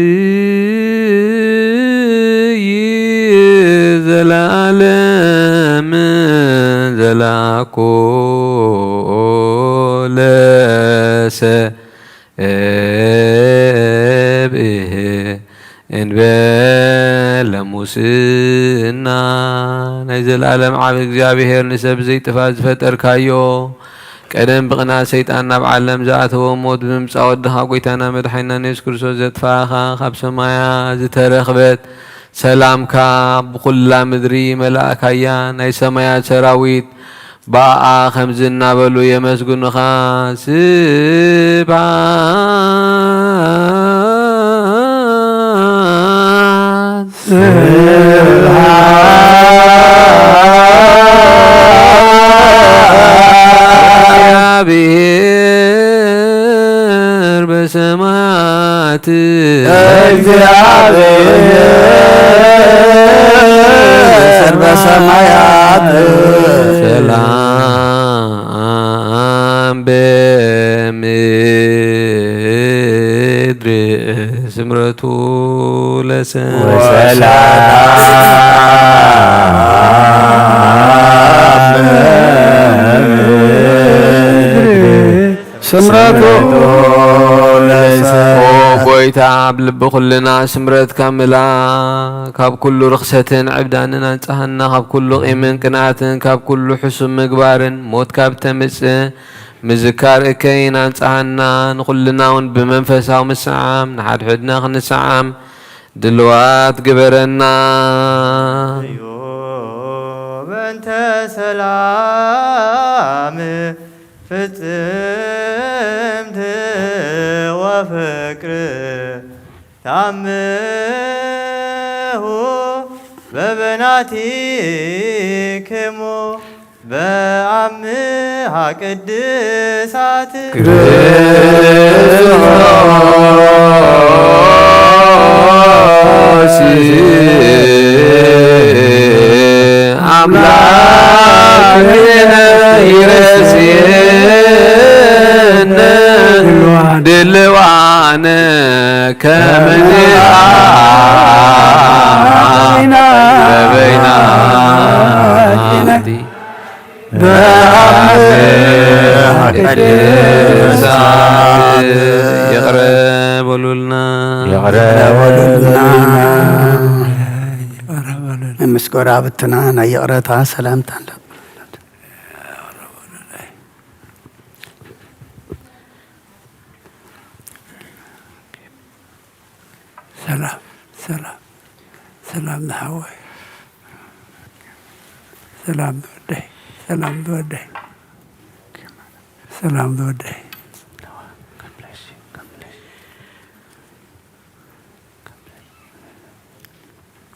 ዘላለም ለሙስና ናይ ዘለዓለም ዓብ እግዚአብሔር ንሰብ ዘይጥፋት ዝፈጠርካዮ ቀደም ብቕና ሰይጣን ናብ ዓለም ዝኣተወ ሞት ብምምፃእ ወድኻ ጎይታና መድሓኒና ኢየሱስ ክርስቶስ ዘጥፋእኻ ካብ ሰማያ ዝተረኽበት ሰላምካ ብኩላ ምድሪ መላእካያ ናይ ሰማያት ሰራዊት ባኣ ከምዚ እናበሉ የመስግኑኻ እግዚአብሔር በሰማያት እግዚአብሔር በሰማያት ሰላም በምድር ስምረቱ ስምረቱ ጎይታ ብልቢ ኩልና ስምረት ካምላ ካብ ኩሉ ርክሰትን ዕብዳንን አንጻህና ካብ ኩሉ ቂምን ቅንዓትን ካብ ኩሉ ሕሱም ምግባርን ሞት ካብ ተምጽእ ምዝካር እከይን አንጻህና ንኩልና እውን ብመንፈሳዊ ምስዓም ንሓድሕድና ክንሰዓም ድልዋት ግበረና በእንተ ሰላም ፍጽምት ወፍቅር ታምሁ በበናቲክሙ በአምሃ ቅድሳት ክርስቶስ አምላክነ ይረስየነ ድልዋነ ከመንአና በበይናቲ ቅድሳት የቅረበሉልና ምስጎራ ብትና ናይ የቕረታ ሰላምታ ኣሎ ሰላም ሰላም ሰላም ንሓወይ ሰላም ንወደይ ሰላም ንወደይ ሰላም ንወደይ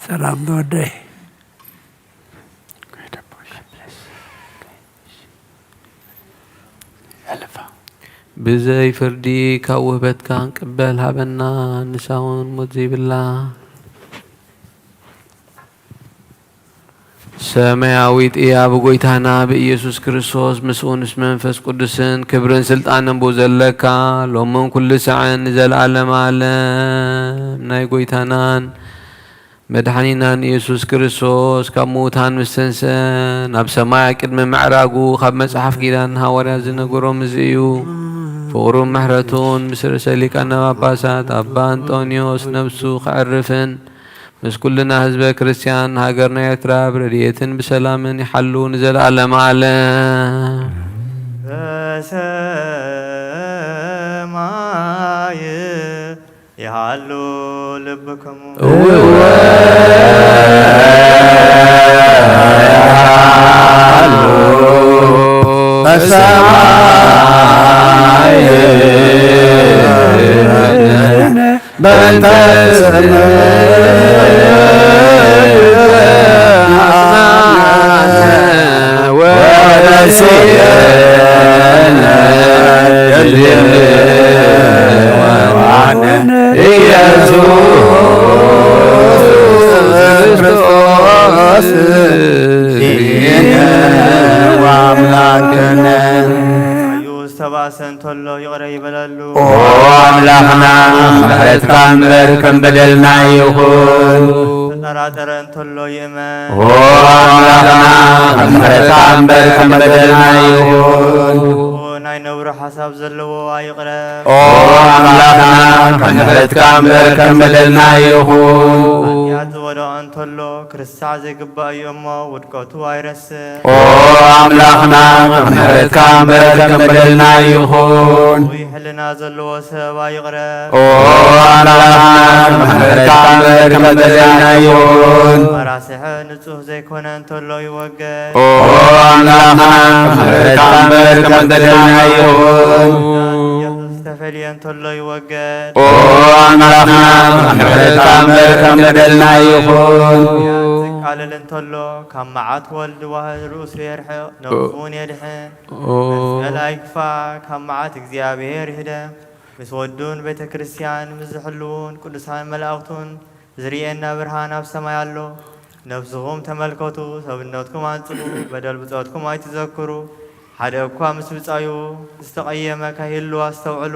ሰላም ንወደይ ብዘይ ፍርዲ ካብ ውህበትካ ንቅበል ሃበና ንሳውን ሞት ዘይብላ ሰማያዊት እያ ብጎይታና ብኢየሱስ ክርስቶስ ምስኡን ምስ መንፈስ ቅዱስን ክብርን ስልጣንን ቦ ዘለካ ሎምን ኩሉ ሰዓን ንዘለዓለም ዓለም ናይ ጎይታናን መድሓኒናን ኢየሱስ ክርስቶስ ካብ ምውታን ምስ ተንስአ ናብ ሰማይ ቅድሚ ምዕራጉ ካብ መጽሓፍ ኪዳን ሃዋርያት ዝነገሮም እዚ እዩ ፍቅሩን ምሕረቱን ምስ ርእሰ ሊቃነ ጳጳሳት አባ አንጦኒዮስ ነብሱ ክዕርፍን ምስ ኩልና ህዝበ ክርስቲያን ሃገርና ኤርትራ ብረድኤትን ብሰላምን ይሓሉ ንዘለዓለም ዓለም በሰማይ ይሃሉ ልብክሙ በሰማይ በእንተ ተባሰንቶሎ ይቅረ ይበላሉ አምላክና ምሕረትካ እምበር ከም በደልና ይኹን ተጠራጠረን ቶሎ ይእመን አምላክና ምሕረትካ እምበር ከም በደልና ይኹን ናይ نور حساب زلوا ويقرب ኦ አምላክና ከምሕረትካ እምበር ከም በደልና ይኹን ያት ወደ አንተሎ ክርስቲያ ዘይግባእ እዩ እሞ ውድቀቱ አይረስእ ኦ አምላክና ከምሕረትካ እምበር ከም በደልና ይኹን ይሕልና ዘለዎ ሰብ ይቅረብ ኦ አምላክና ከምሕረትካ እምበር ከም በደልና ይኹን መራስሕ ንጹህ ዘይኮነ እንተሎ ይወገድ ኦ አምላክና ከምሕረትካ እምበር ከም በደልና ይኹን ተፈልየ እንተሎ ይወገድ ኦ አምላክና ከምሕረትካ እምበር ከም በደልና ይኹን ቃልል እንተሎ ካብ መዓት ወልድ ዋህድ ርእሱ የርሕቕ ነብሱን የድሕን መስቀል ኣይክፋ ካብ መዓት እግዚኣብሔር ይህደም ምስ ወዱን ቤተ ክርስቲያን ምስ ዝሕልውን ቅዱሳን መላእኽቱን ዝርየና ብርሃን ኣብ ሰማይ ኣሎ ነፍስኹም ተመልከቱ ሰብነትኩም አንጽኡ በደል ብጾትኩም ኣይትዘክሩ ሓደ እኳ ምስ ብጻዩ ዝተቐየመ ካይህሉ ኣስተውዕሉ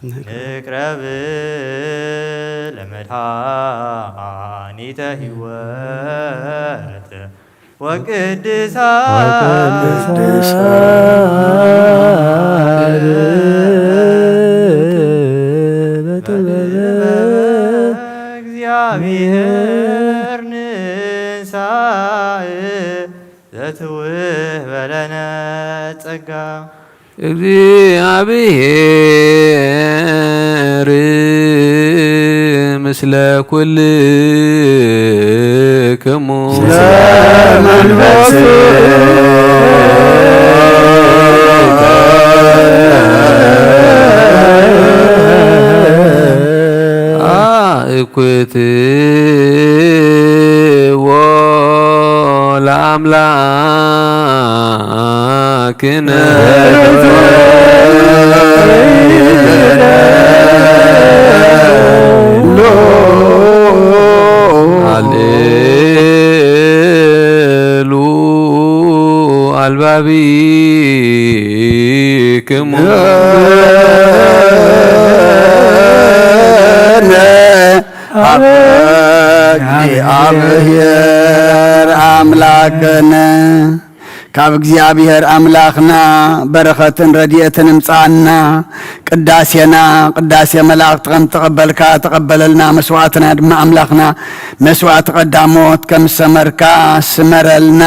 ንቅረብ ለመድኃኒተ ሕይወት ወቅድሳት እግዚአብሔር ንሳእ ዘትውህ በለነ ጸጋ እግዚአብሔር ምስለ ኩልክሙ መንፈስ አእኩት ለአምላክነ ሃሌሉ አልባቢክሙ እግዚአብሔር አምላክነ ካብ እግዚአብሔር አምላክና በረኸትን ረድኤትን እምጻእና ቅዳሴና ቅዳሴ መላእክት ከም ተቀበልካ ተቀበለልና መስዋዕትና ድማ አምላክና መስዋዕት ቀዳሞት ከም ሰመርካ ስመረልና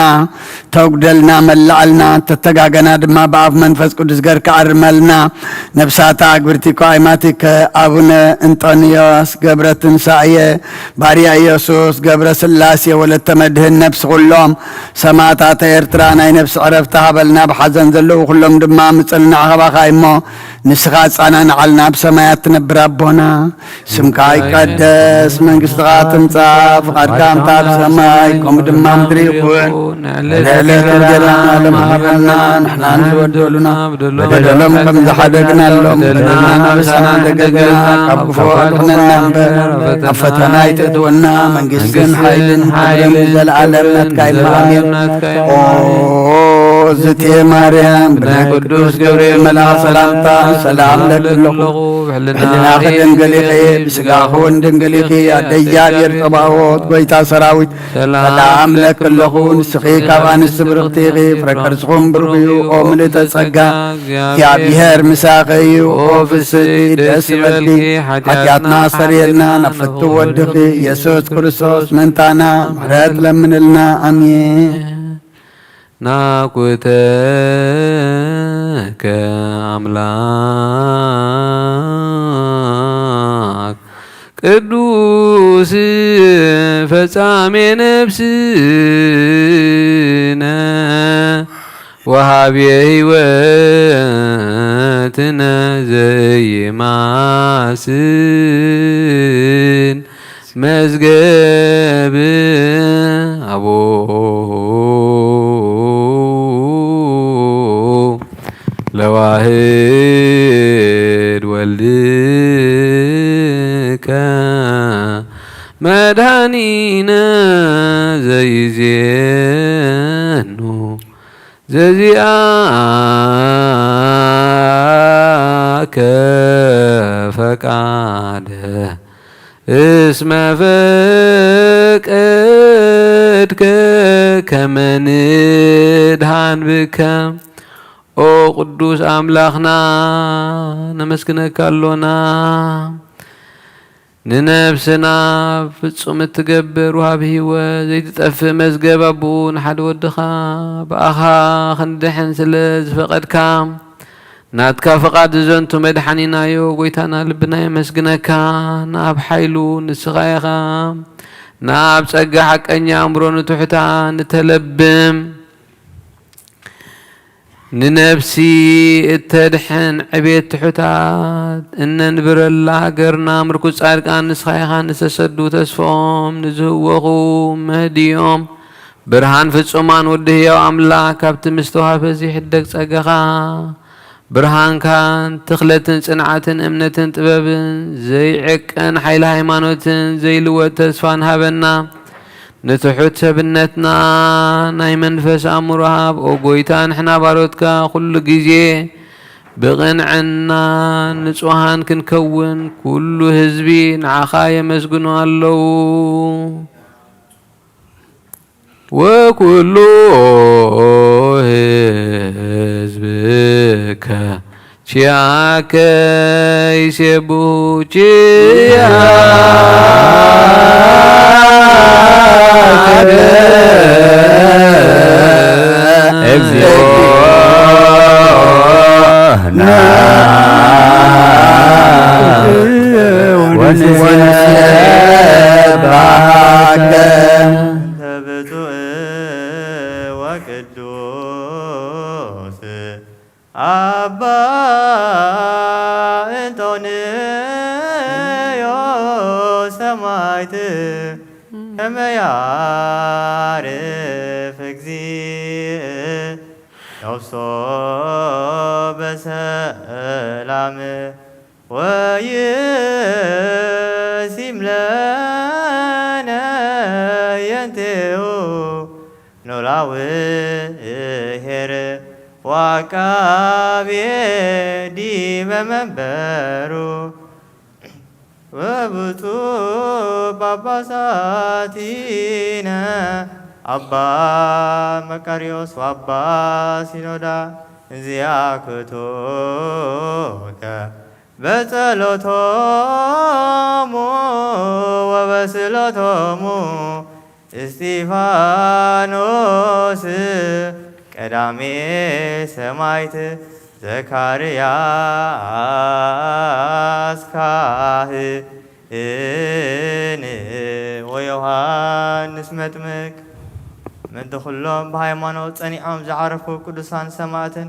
ተጉደልና መላዕልና ተተጋገና ድማ በአብ መንፈስ ቅዱስ ገርካ አርመልና ነፍሳታ ግብርቲኮ አይማቲከ አቡነ እንጦንዮስ ገብረ ትንሳኤ ባርያ ኢየሱስ ገብረ ስላሴ ወለተ መድህን ነፍስ ኩሎም ሰማዕታተ ኤርትራ ናይ ነፍስ ዕረፍቲ ሃበልና ብሓዘን ዘለዉ ኩሎም ድማ ምፅልና ኣኸባኻ እሞ ንስኻ ጻናንዓልና ብሰማያት ትነብር ኣቦና ስምካ ይቀደስ መንግስትኻ ትምጻእ ፍቓድካ እምታ ብሰማይ ከምኡ ድማ ምድሪ ይኹን ዕለት እንጀራና ለመሃበና ንሕና ንዝበደሉና በደሎም ከም ዝሓደግናሎም በደልና ናብሳና እንደገና ካብ ክፉ ኣድሕነና እምበር ኣብ ፈተና ይትእትወና መንግስትን ሓይልን ክብርን ዘለዓለም ናትካ ኢልካ ኣሜን ዝቴ ማርያም ብናይ ቅዱስ ገብርኤል መልአክ ሰላምታ ሰላም ለክለኹ ብሕሊናኺ ድንግል ኢኺ ብስጋኹ ድንግል ኢኺ ኣደያብሔር ጸባኦት ጐይታ ሰራዊት ሰላም ለክለኹ ንስኺ ካብ ኣንስቲ ብርኽቲ ኢኺ ፍረ ከርስኹም ብሩኽ እዩ ኦ ምልእተ ጸጋ እግዚኣብሔር ምሳኺ እዩ ኦ ፍስቲ ደስ ይበልኪ ሓጢኣትና ሰሪየልና ናብ ፍቱ ወድኺ ኢየሱስ ክርስቶስ መንታና ምሕረት ለምንልና ኣሜን ናኩተከ አምላክ ቅዱስ ፈጻሜ ነፍስነ ወሃቤ ሕይወትነ ዘይማስን መዝገብ አቦ ለዋህድ ወልድከ መድኃኒነ ዘይዜኑ ዘዚአከ ፈቃደ እስመ ፈቀድከ ከመ ንድኃን ብከ ኦ ቅዱስ አምላኽና ነመስግነካ አሎና ንነብስና ፍጹም እትገብር ውሃብ ህይወት ዘይትጠፍእ መዝገብ አቡ ንሓደ ወድኻ ብኣኻ ክንድሕን ስለ ዝፈቐድካ ናትካ ፈቓድ ዘንቱ መድሓኒናዮ ጎይታና ልብና የመስግነካ ናብ ሓይሉ ንስኻ ኢኻ ናብ ጸጋ ሓቀኛ ኣእምሮ ንትሑታ ንተለብም ንነብሲ እተድሕን ዕቤት ትሑታት እነንብረላ ሃገርና ምርኩዝ ጻድቃን ንስኻ ኢኻ ንተሰዱ ተስፎም ንዝህወኹ መህድዮም ብርሃን ፍጹማን ወዲ ህያው ኣምላክ ካብቲ ምስተውሃበ ዘይሕደግ ጸጋኻ ብርሃንካን ትኽለትን ጽንዓትን እምነትን ጥበብን ዘይዕቅን ሓይሊ ሃይማኖትን ዘይልወጥ ተስፋን ሃበና ንትሑት ሰብነትና ናይ መንፈስ ኣእምሮ ሃብ ኦ ጎይታ ንሕና ባሮትካ ኩሉ ግዜ ብቕንዕና ንጹሃን ክንከውን ኩሉ ህዝቢ ንዓኻ የመስግኑ ኣለዉ ወኩሉ ህዝብከ ቺያከ ይሴቡ ወቅዱስ አባ እንጦንዮ ሰማዕት ከመ ያዕርፍ እግዚእ ነፍሶ በሰላም ወይሲም ለነ የንቴሁ ኖላዊ ሄር ዋቃቤ ዲበ መንበሩ ወብፁዕ ጳጳሳቲነ አባ መቃርዮስ ወአባ ሲኖዳ እንዚአክቶከ በጸሎቶሙ ወበስእሎቶሙ እስጢፋኖስ ቀዳሜ ሰማዕት ዘካርያስ ካህን ወዮሐንስ መጥምቅ ምእንቲ ኩሎም ብሃይማኖት ጸኒዖም ዝዓረፉ ቅዱሳን ሰማዕትን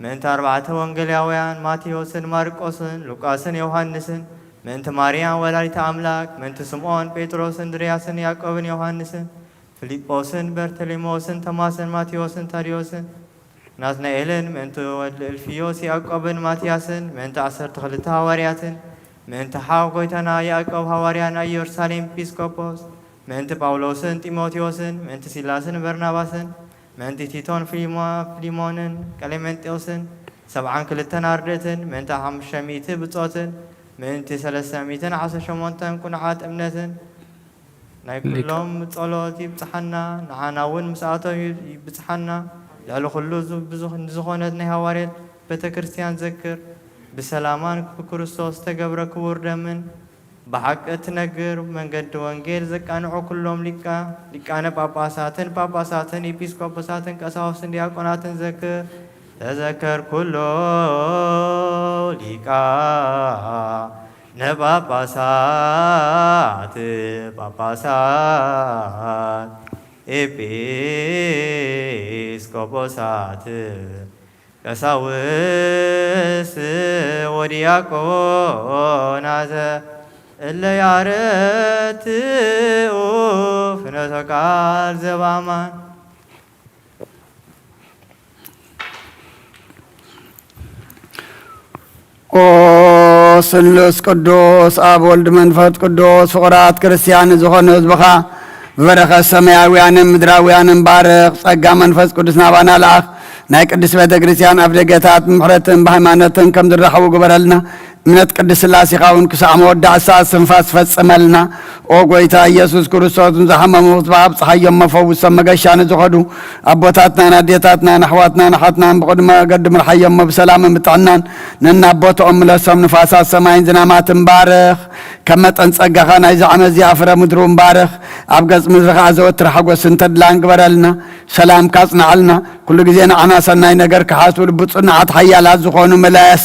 ምእንቲ ኣርባዕተ ወንጌላውያን ማቴዎስን ማርቆስን ሉቃስን ዮሐንስን ምእንቲ ማርያም ወላዲተ ኣምላክ ምእንቲ ስምዖን ጴጥሮስ እንድርያስን ያዕቆብን ዮሐንስን ፊልጶስን በርተሎሜዎስን ቶማስን ማቴዎስን ታዲዮስን ናትናኤልን ምእንቲ ወዲ እልፍዮስ ያዕቆብን ማትያስን ምእንቲ 12 ሃዋርያትን ምእንቲ ሓው ጎይታና ያዕቆብ ሃዋርያ ናይ ኢየሩሳሌም ኤጲስቆጶስ ምእንቲ ጳውሎስን ጢሞቴዎስን ምእንቲ ሲላስን በርናባስን ምእንቲ ቲቶን ፊሊሞንን ቀሌሜንጤዎስን 72 ኣርድእትን ምእንቲ 500 ብጾትን ምእንቲ 318 ቁኑዓት እምነትን ናይ ኩሎም ጸሎት ይብጽሓና ንዓና እውን ምስኣቶም ይብጽሓና ልዕሊ ኩሉ ዝኾነት ናይ ሃዋርያት ቤተ ክርስቲያን ዘክር ብሰላማን ብክርስቶስ ተገብረ ክቡር ደምን ብሓቂ እትነግር መንገዲ ወንጌል ዘቃንዑ ኩሎም ሊቃነ ጳጳሳትን ኤጲስቆጶሳትን ቀሳውስትን ዲያቆናትን ዘክር ተዘከር ኩሎ ጳጳሳት ኤጲስቆጶሳት ቀሳውስት ወዲያቆናት እለ ያረትዑ ፍኖተ ቃል ዘበአማን ኦ ስሉስ ቅዱስ አብ ወልድ መንፈስ ቅዱስ ፍቁራት ክርስቲያን ዝኾኑ ህዝብኻ ብበረኸት ሰማያውያንን ምድራውያንን ባርኽ ጸጋ መንፈስ ቅዱስ ናባና ለኣኽ ናይ ቅዱስ ቤተ ክርስቲያን ኣብ ደገታት ምሕረትን ብሃይማኖትን ከም ዝረኸቡ ግበረልና እምነት ቅድስት ሥላሴ ኻውን ክሳዕ መወዳእታ ስንፋስ ፈጽመልና ኦ ጎይታ ኢየሱስ ክርስቶስ ዝሐመሙት ባብጽሐዮም መፈውስ መገሻን ዝኸዱ አቦታትና ናዴታትና ናሕዋትና ናሓትና ብቅድመ ገድም ረሐዮም ብሰላም ብጥዕናን ነና አቦቶኦም ለሶም ንፋሳት ሰማይን ዝናማትን ባርኽ ከመጠን ጸጋኻ ናይ ዝዓመዚ ኣፍረ ምድሩን ባርኽ ኣብ ገጽ ምድሪ ኸዓ ዘወትር ሓጎስን ተድላን ግበረልና ሰላም ካጽናዓልና ኩሉ ግዜ ንዓና ሰናይ ነገር ክሓስቡ ልብጽናዓት ሓያላት ዝኾኑ መላእስ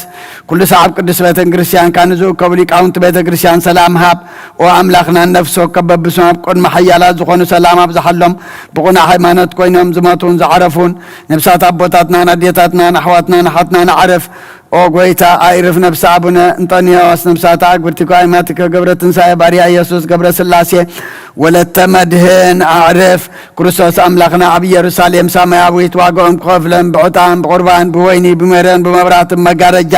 ኩሉ ሰዓብ ቅዱስ ቤተ ክርስቲያን ካንዝእከቡ ሊቃውንቲ ቤተ ክርስቲያን ሰላም ሃብ ኦ ኣምላኽና ነፍሶ ከበብሶም ኣብ ቅድሚ ሓያላት ዝኾኑ ሰላም ኣብዝሓሎም ብቑና ሃይማኖት ኮይኖም ዝመቱን ዝዓረፉን ነብሳት ኣቦታትና ኣዴታትና ኣሕዋትና ናሓትና ንዓርፍ ኦ ጎይታ ኣይርፍ ነብሲ አቡነ እንጦንዮስ ነብሳት አግብርቲኮ አይማቲከ ገብረ ትንሣኤ ባርያ ኢየሱስ ገብረ ስላሴ ወለተ መድህን አዕርፍ ክርስቶስ አምላኽና ኣብ ኢየሩሳሌም ሰማያዊት ዋጋኦም ክኸፍለን ብዕጣን ብቁርባን ብወይኒ ብመረን ብመብራት መጋረጃ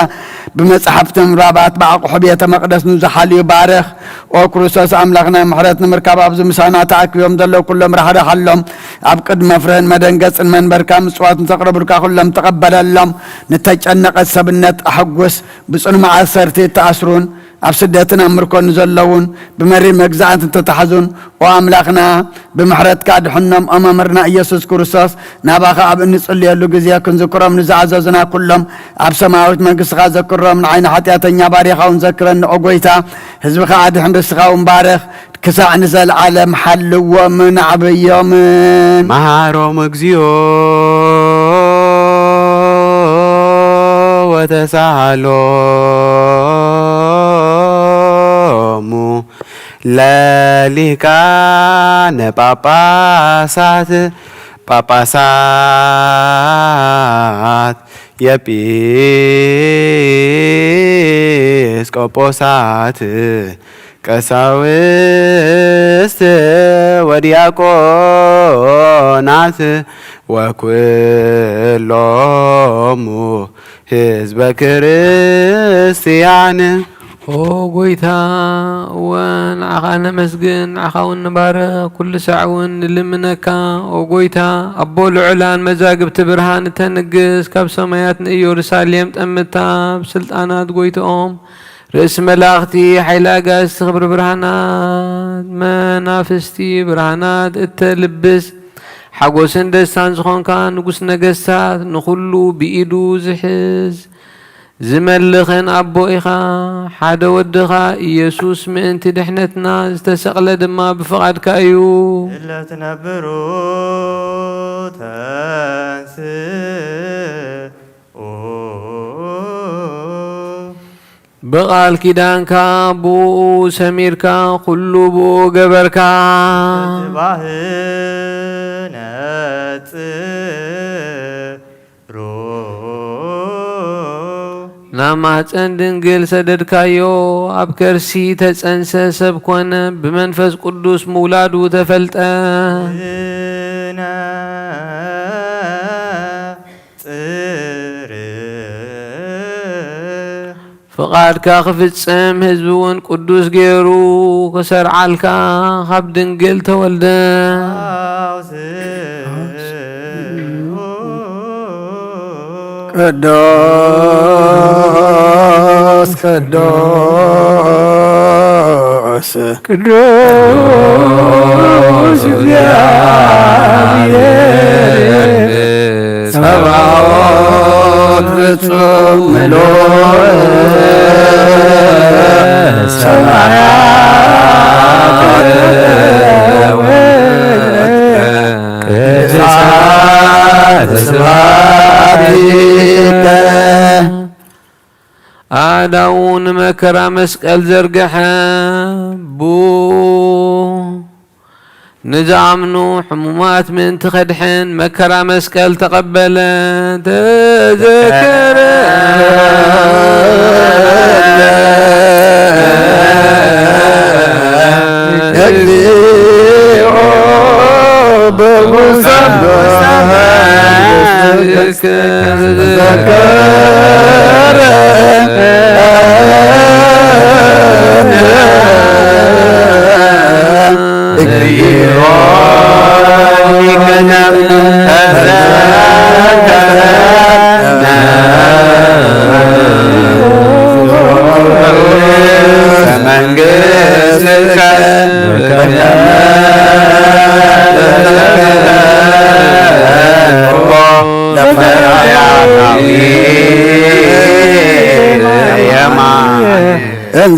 بمصحفتم رابات بعقح بيت مقدس نزحلي بارخ او كروسوس املاخنا محرت نمركب ابز مسانا تاكيوم دلو كلهم رح حلهم ابقد مفرن مدنقص المنبر كام صوات تقرب لك كلهم تقبل لهم نتجنق السبنت احقوس بصن مع سرتي تاسرون أبسدتنا أمركون زلون بمري مجزعة تتحزن وأملاخنا بمحرت كاد حنم أمامرنا يسوع كرسوس نباخ أب نصلي اللوجزيا كن ذكرهم نزعزنا كلهم أب سماوت من قصة ذكرهم من عين حتياتنا باريخ ونذكرنا أقويتا حزب خاد حندس خاون بارخ كسع نزل عالم حل ومن عبي من مهارو مجزيو وتساهلو لالكان باباسات يبيسكوبوسات كساوست ودياكونات وكلهم حزب كريستيان او غويتا وان عقانا مسجن عقاون نبارة كل ساعون لمنكا او غويتا ابو العلان مزاقب تبرهان تنقس كاب سمايات يورساليم تأمتا بسلطانات غويتا رئيس ملاختي حيلاقا استخبر برهانات منافستي برهانات اتلبس حقوسن دستان زخون كان نقوس نقسات نخلو بإيدو زحز زملخن أبو إخا حدا ودخا يسوس من انت دحنتنا استسقل دما بفقد كايو إلا تنبرو تنسي بقال كيدانكا بو سميركا كلو بو قبركا تباهنات نامات اندنقل سدد كايو اب كرسي تسنس سبكون بمنفس قدوس مولادو تفلت فقاد كاخفت سم هزبون قدوس غيرو كسر عالكا خب دنقل تولد قدوس قدوس قدوس እግዚአብሔር ሰብአት ፍጹም ምሉእ ሰማያት آداون مكرا مسقل زرقحا بو نزعمنو حمومات من تخدحن مكرا مسقل تقبل تذكر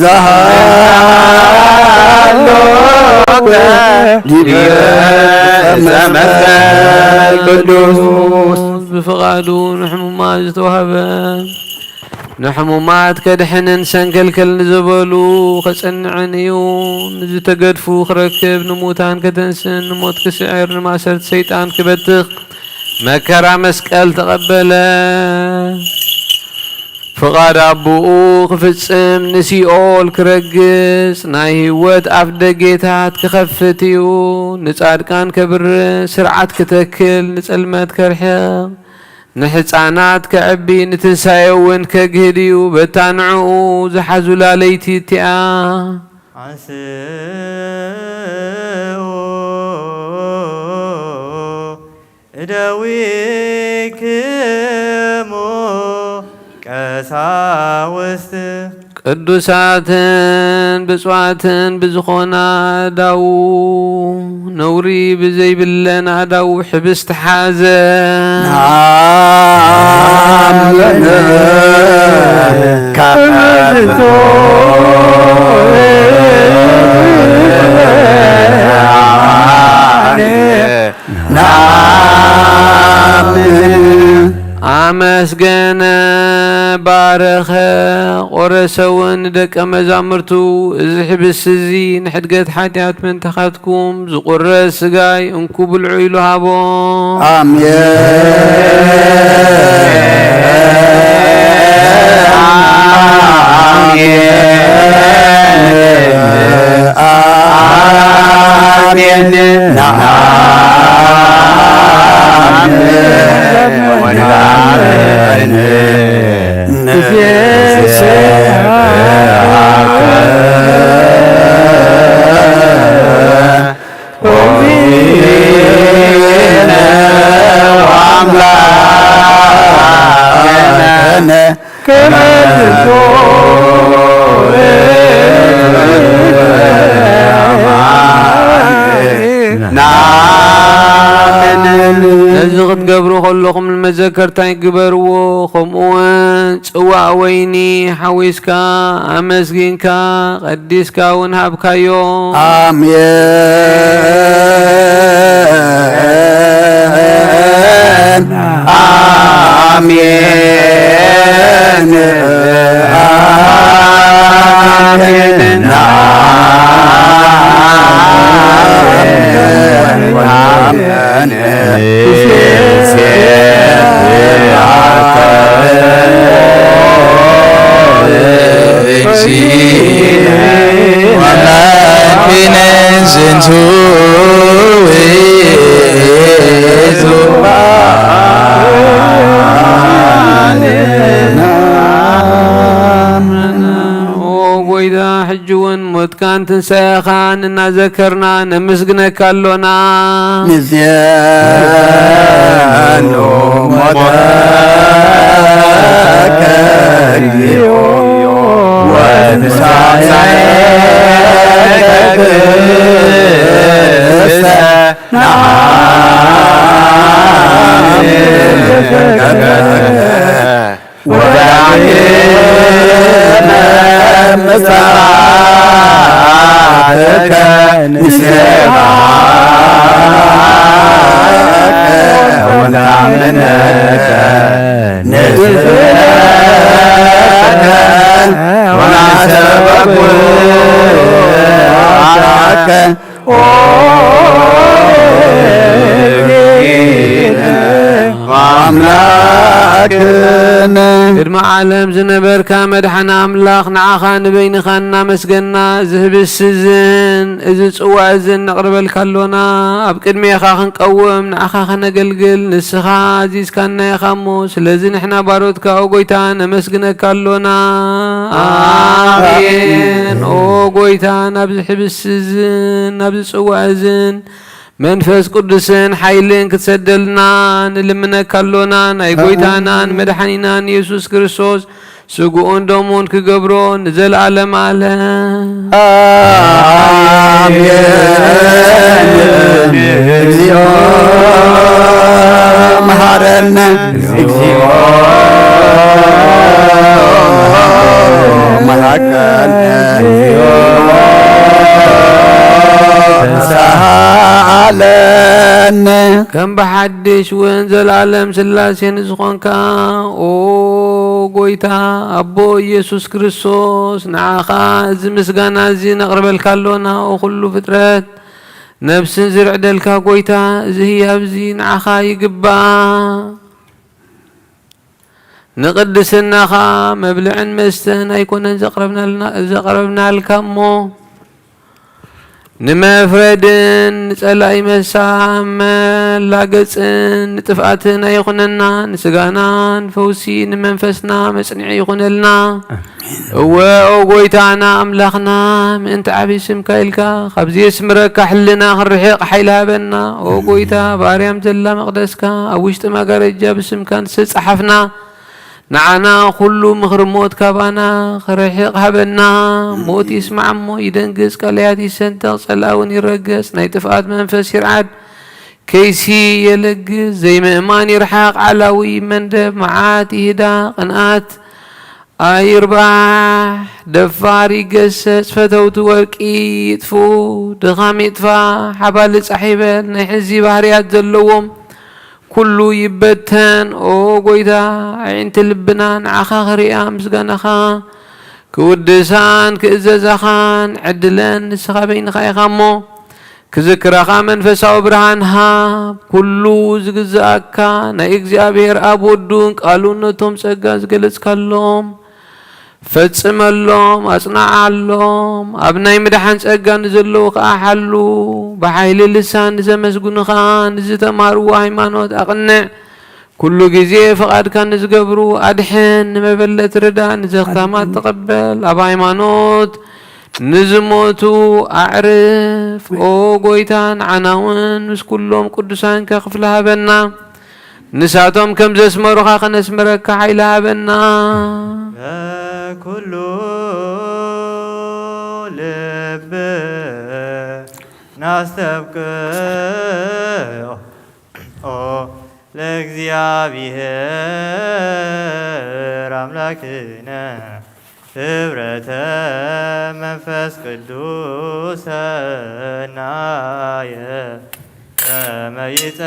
ዛሃሎከ ዲበ መስቀል ቅዱስ بفقاد نحمومات ዝተዋሃበ ንሕሙማት ከድሕንን ሰንከልከል ንዘበሉ ከጸንዕን እዩ ንዝተገድፉ ክረክብ ንሙታን ከተንስን ንሞት ክስዕር ንማሰርቲ ሰይጣን ክበትኽ መከራ መስቀል ተቐበለ ፍቓድ ኣቦኡ ክፍጽም ንሲኦል ክረግጽ ናይ ህይወት ኣፍ ደጌታት ክኸፍት እዩ ንጻድቃን ከብር ስርዓት ክትክል ንጸልመት ከርሕቕ ንሕፃናት ከዕቢ ንትንሳኤ እውን ከግህድ እዩ በታንዕኡ ዝሓዙላ ለይቲ እቲኣ አንስኡ እደዊክሙ ቀሳውስት ቅዱሳትን ብፅዋትን ብዝኾና ኣዳው ነውሪ ብዘይብለን ኣዳው ሕብስቲ ሓዘ ናምነ ካመቶ ኣመስገነ ባረኸ ቆረሰውን ደቀ መዛሙርቱ እዚ ሕብስ እዚ ንሕድገት ሓጢኣት መንተኻትኩም ዝቁረስ ስጋይ እንኩ ብልዑ ኢሉ ሃቦም ነዚ ክትገብሩ ከለኹም ንመዘከርታ ይግበርዎ ከምኡውን ጽዋዕ ወይኒ ሓዊስካ ኣመስጊንካ ቀዲስካ እውን ሃብካዮ አሜን አሜን አሜን ጎይታ ሕጂ እውን ሞትካን ትንሣኤኻን እናዘከርና ነመስግነካ ኣሎና ንዝያኖ ሞተከ እግዚኦ ወትንሣኤከ ክርስተ ወዳግመ ምጽአትከ ንሴብሐከ ወናምነከ ንዝረከ ወናሰበኩዓከ አምላክነ ቅድሚ ዓለም ዝነበርካ መድሓና ኣምላኽ ንዓኻ ንበይንኻ እናመስገና ዝህብስ እዝን እዚ ጽዋዕ እዝን ነቕርበልካ ኣሎና ኣብ ቅድሜኻ ክንቀውም ንዓኻ ኸነገልግል ንስኻ ኣዚዝካና ኢኻ እሞ ስለዚ ንሕና ባሮትካ ኦ ጎይታ ነመስግነካ ኣሎና ኣሜን ኦ ጎይታ ናብዚ ሕብስ እዝን ናብዚ ጽዋዕ እዝን መንፈስ ቅዱስን ሓይልን ክትሰደልና ንልምነካ ኣሎና ናይ ጎይታናን መድሓኒናን ኢየሱስ ክርስቶስ ስጉኡን ደሙን ክገብሮ ንዘለዓለም ዓለም አሜን እግዚኦ መሐረነ እግዚኦ መሐረነ ማለነ ከም በሓድሽ እውን ዘላለም ስላሴን ዝኾንካ ኦ ጎይታ ኣቦ ኢየሱስ ክርስቶስ ንዓኻ እዚ ምስጋና እዚ ነቕርበልካ ኣለና ኦ ኩሉ ፍጥረት ነብስን ዝርዕደልካ ጎይታ እዚ ህያብ እዚ ንዓኻ ይግባእ ንቅድስናኻ መብልዕን መስተን ኣይኮነን ዘቕረብናልካ እሞ ንመፍረድን ንጸላኢ መላገፅን ንጥፍኣትን ኣይኹነና ንስጋናን ፈውሲ ንመንፈስና መጽኒዒ ይኹነልና እወ ኦ ጎይታና ኣምላኽና ምእንቲ ዓብይ ስምካ ኢልካ ካብዚ የስምረካ ሕልና ክንርሕቕ ሓይሊ ሃበና ኦ ጎይታ ብኣርያም ዘላ መቕደስካ ኣብ ውሽጢ መጋረጃ ብስምካ ንተጻሓፍና ንዓና ኩሉ ምኽሪ ሞት ካባና ክርሕቕ ሃበና ሞት ይስማዕ እሞ ይደንግጽ ቀለያት ይሰንጠቕ ጸላእውን ይረገጽ ናይ ጥፍኣት መንፈስ ይርዓድ ከይሲ የለግስ ዘይምእማን ይርሓቕ ዓላዊ መንደብ መዓት ይህዳ ቅንኣት ኣይርባሕ ደፋር ይገሰጽ ፈተውቲ ወርቂ ይጥፉ ድኻም ይጥፋ ሓባል ጻሒበል ናይ ሕዚ ባህርያት ዘለዎም ኩሉ ይበተን ኦ ጎይታ ዓይንቲ ልብና ንዓኻ ክሪኣ ምስጋናኻ ክውድሳን ክእዘዛኻን ዕድለን ንስኻ በይንኻ ኢኻ እሞ ክዝክረኻ መንፈሳዊ ብርሃን ሃብ ኩሉ ዝግዝኣካ ናይ እግዚኣብሔር ኣብ ወዱን ቃሉን ነቶም ጸጋ ዝገለጽካሎም ፈጽመሎም ኣጽናዓሎም ኣብ ናይ ምድሓን ጸጋ ንዘለዉ ከዓ ሓሉ ብሓይሊ ልሳን ንዘመስጉንኻ ንዝተማርዎ ሃይማኖት ኣቕንዕ ኩሉ ግዜ ፍቓድካ ንዝገብሩ ኣድሕን ንመበለት ርዳእ ንዘኽታማት ተቐበል ኣብ ሃይማኖት ንዝሞቱ ኣዕርፍ ኦ ጎይታ ንዓና እውን ምስ ኩሎም ቅዱሳን ከኽፍለ ሃበና ንሳቶም ከም ዘስመሩኻ ክነስምረካ ሓይሊ ሃበና ኩሉ ልብ ናስተብቅዖ ለእግዚአብሔር አምላክነ ህብረተ መንፈስ ቅዱስ ሰናየ ከመ ይጸግወነ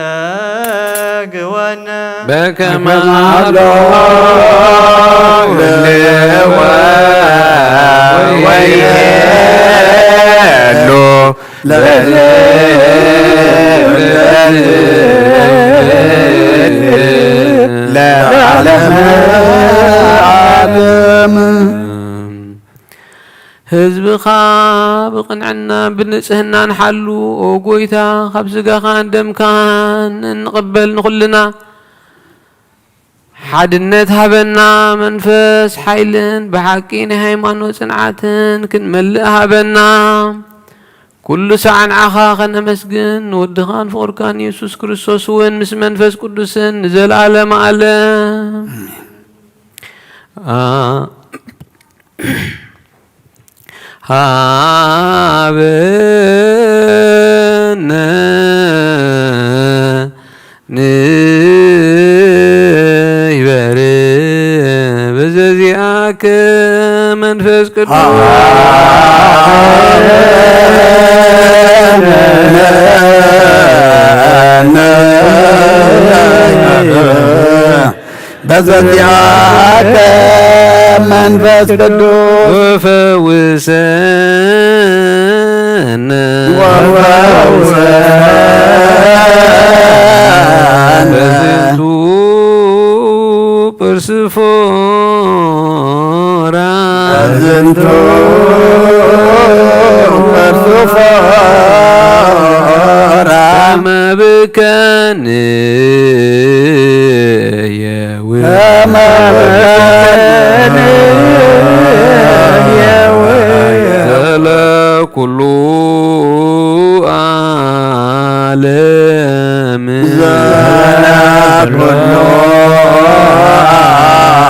በከመ ወይሄሎ ለዓለመ ዓለም ህዝብኻ ብቕንዕና ብንጽህና ንሓሉ ኦ ጎይታ ካብ ስጋኻን ደምካን እንቕበል ንኹልና ሓድነት ሃበና መንፈስ ሓይልን ብሓቂ ናይ ሃይማኖት ጽንዓትን ክንመልእ ሃበና ኩሉ ሰዓት ንዓኻ ኸነመስግን ንወድኻን ፍቕርካን ኢየሱስ ክርስቶስ እውን ምስ መንፈስ ቅዱስን ንዘለዓለመ ዓለም ሃበነ ንይበር በዘዚአከ መንፈስ ቅዱስ በዘዚአከ መንፈስ ቅዱስ ወፈውሰነ በዝንቱ ጵርስፎራ በዝንቱ ጵርስፎራ ከመብከን ኩሉ ዓለም ኩሉ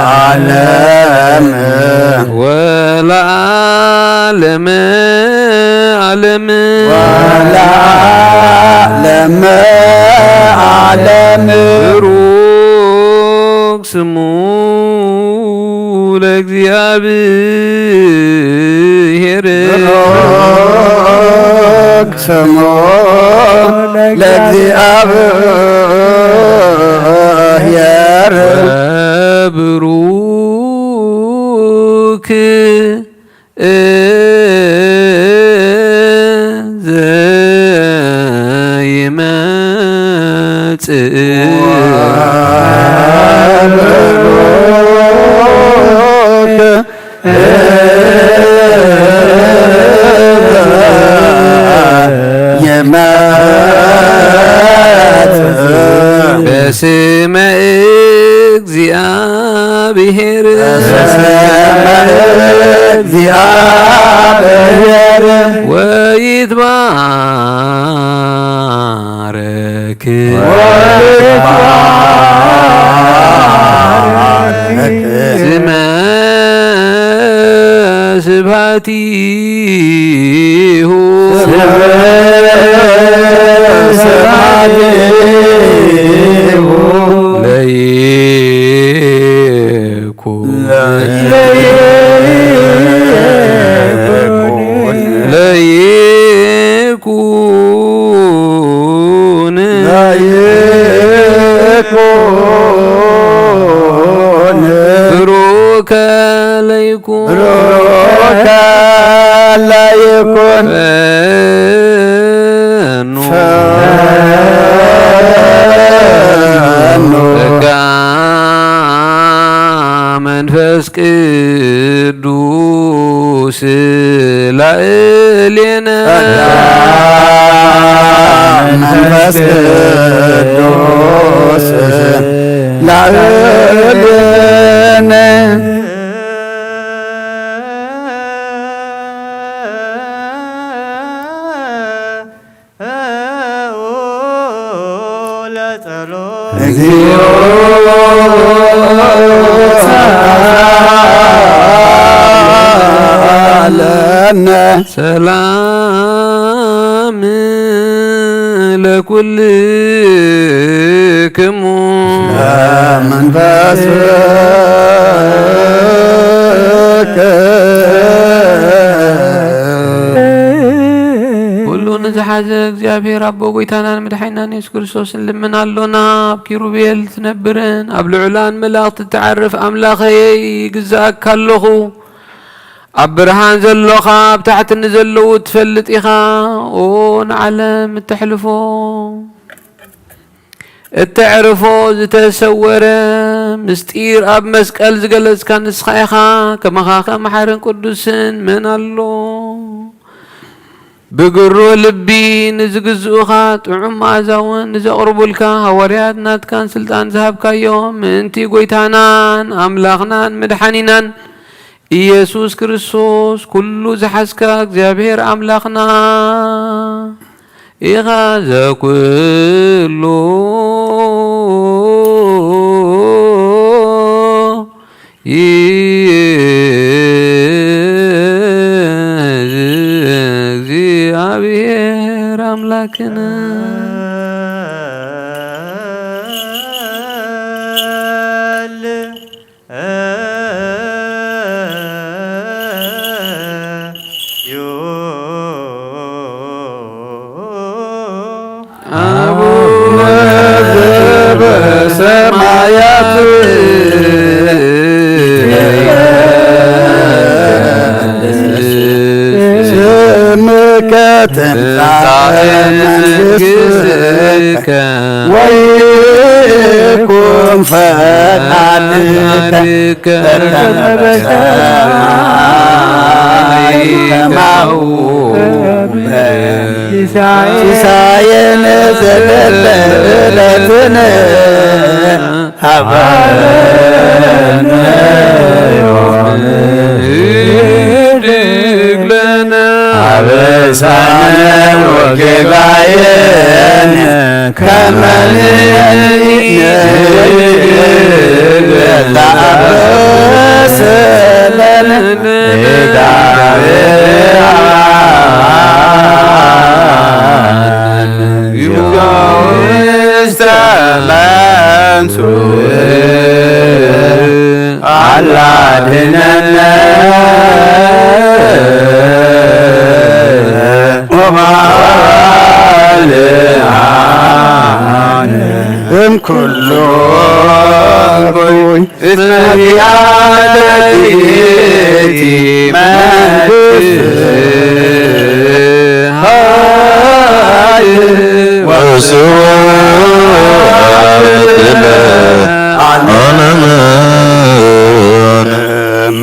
ዓለም ወለዓለመ ዓለም ወለዓለመ ዓለም ብሩክ ስሙ ለእግዚአብሔር ስሙ ለእግዚአብሔር ብሩክ በስመ እግዚአብሔር ወይትባረክ ስመ ስብሐቲሁ ብሩከ ለይኩን ጸጋ መንፈስ ቅዱስ ላዕሌነ መንፈስ ቅዱስ ላዕሌነ እግዚኦ ሳለነ ሰላም ለኩልክሙ መንፈስከ ሁሉን ዝሓዘ እግዚአብሔር አቦ ጎይታናን መድሓኒናን ኢየሱስ ክርስቶስን ልምናሎና ኣብ ኪሩቤል ትነብርን ኣብ ልዑላን መላእኽቲ ትዓርፍ ኣምላኸየይ ግዛእካ ኣለኹ ኣብ ብርሃን ዘሎኻ ኣብ ታሕቲ ንዘለዉ ትፈልጥ ኢኻ ኦ ንዓለም እተዕርፎ ዝተሰወረ ምስጢር ኣብ መስቀል ዝገለጽካ ንስኻ ኢኻ ከመኻ መሓርን ቅዱስን መን ኣሎ ብግሮ ልቢ ንዝግዝኡኻ ጥዑም መዓዛውን ንዘቕርቡልካ ሃዋርያት ናትካን ስልጣን ዝሃብካዮም ምእንቲ ጎይታናን ኣምላኽናን መድሓኒናን ኢየሱስ ክርስቶስ ኩሉ ዝሓዝካ እግዚአብሔር ኣምላኽና ኢኻ ዘኩሉ እግዚአብሔር አምላክና በሰማያት ስምከ ትምጻእ መንግሥትከ ወይኩን ፈቃድከ በከመ በሰማይ ከማሁ ሲሳየነ ዘለለ ዕለትነ ሀበነ ዮም ህድግ ለነ አበሳነ ወጌጋየነ ከመ ንሕነግ ለአበሰ ለነ ውስተ መንሱር አላድነነ ወባልዓ ኩሉ ጎይ እስነቢያለቲ መንግስት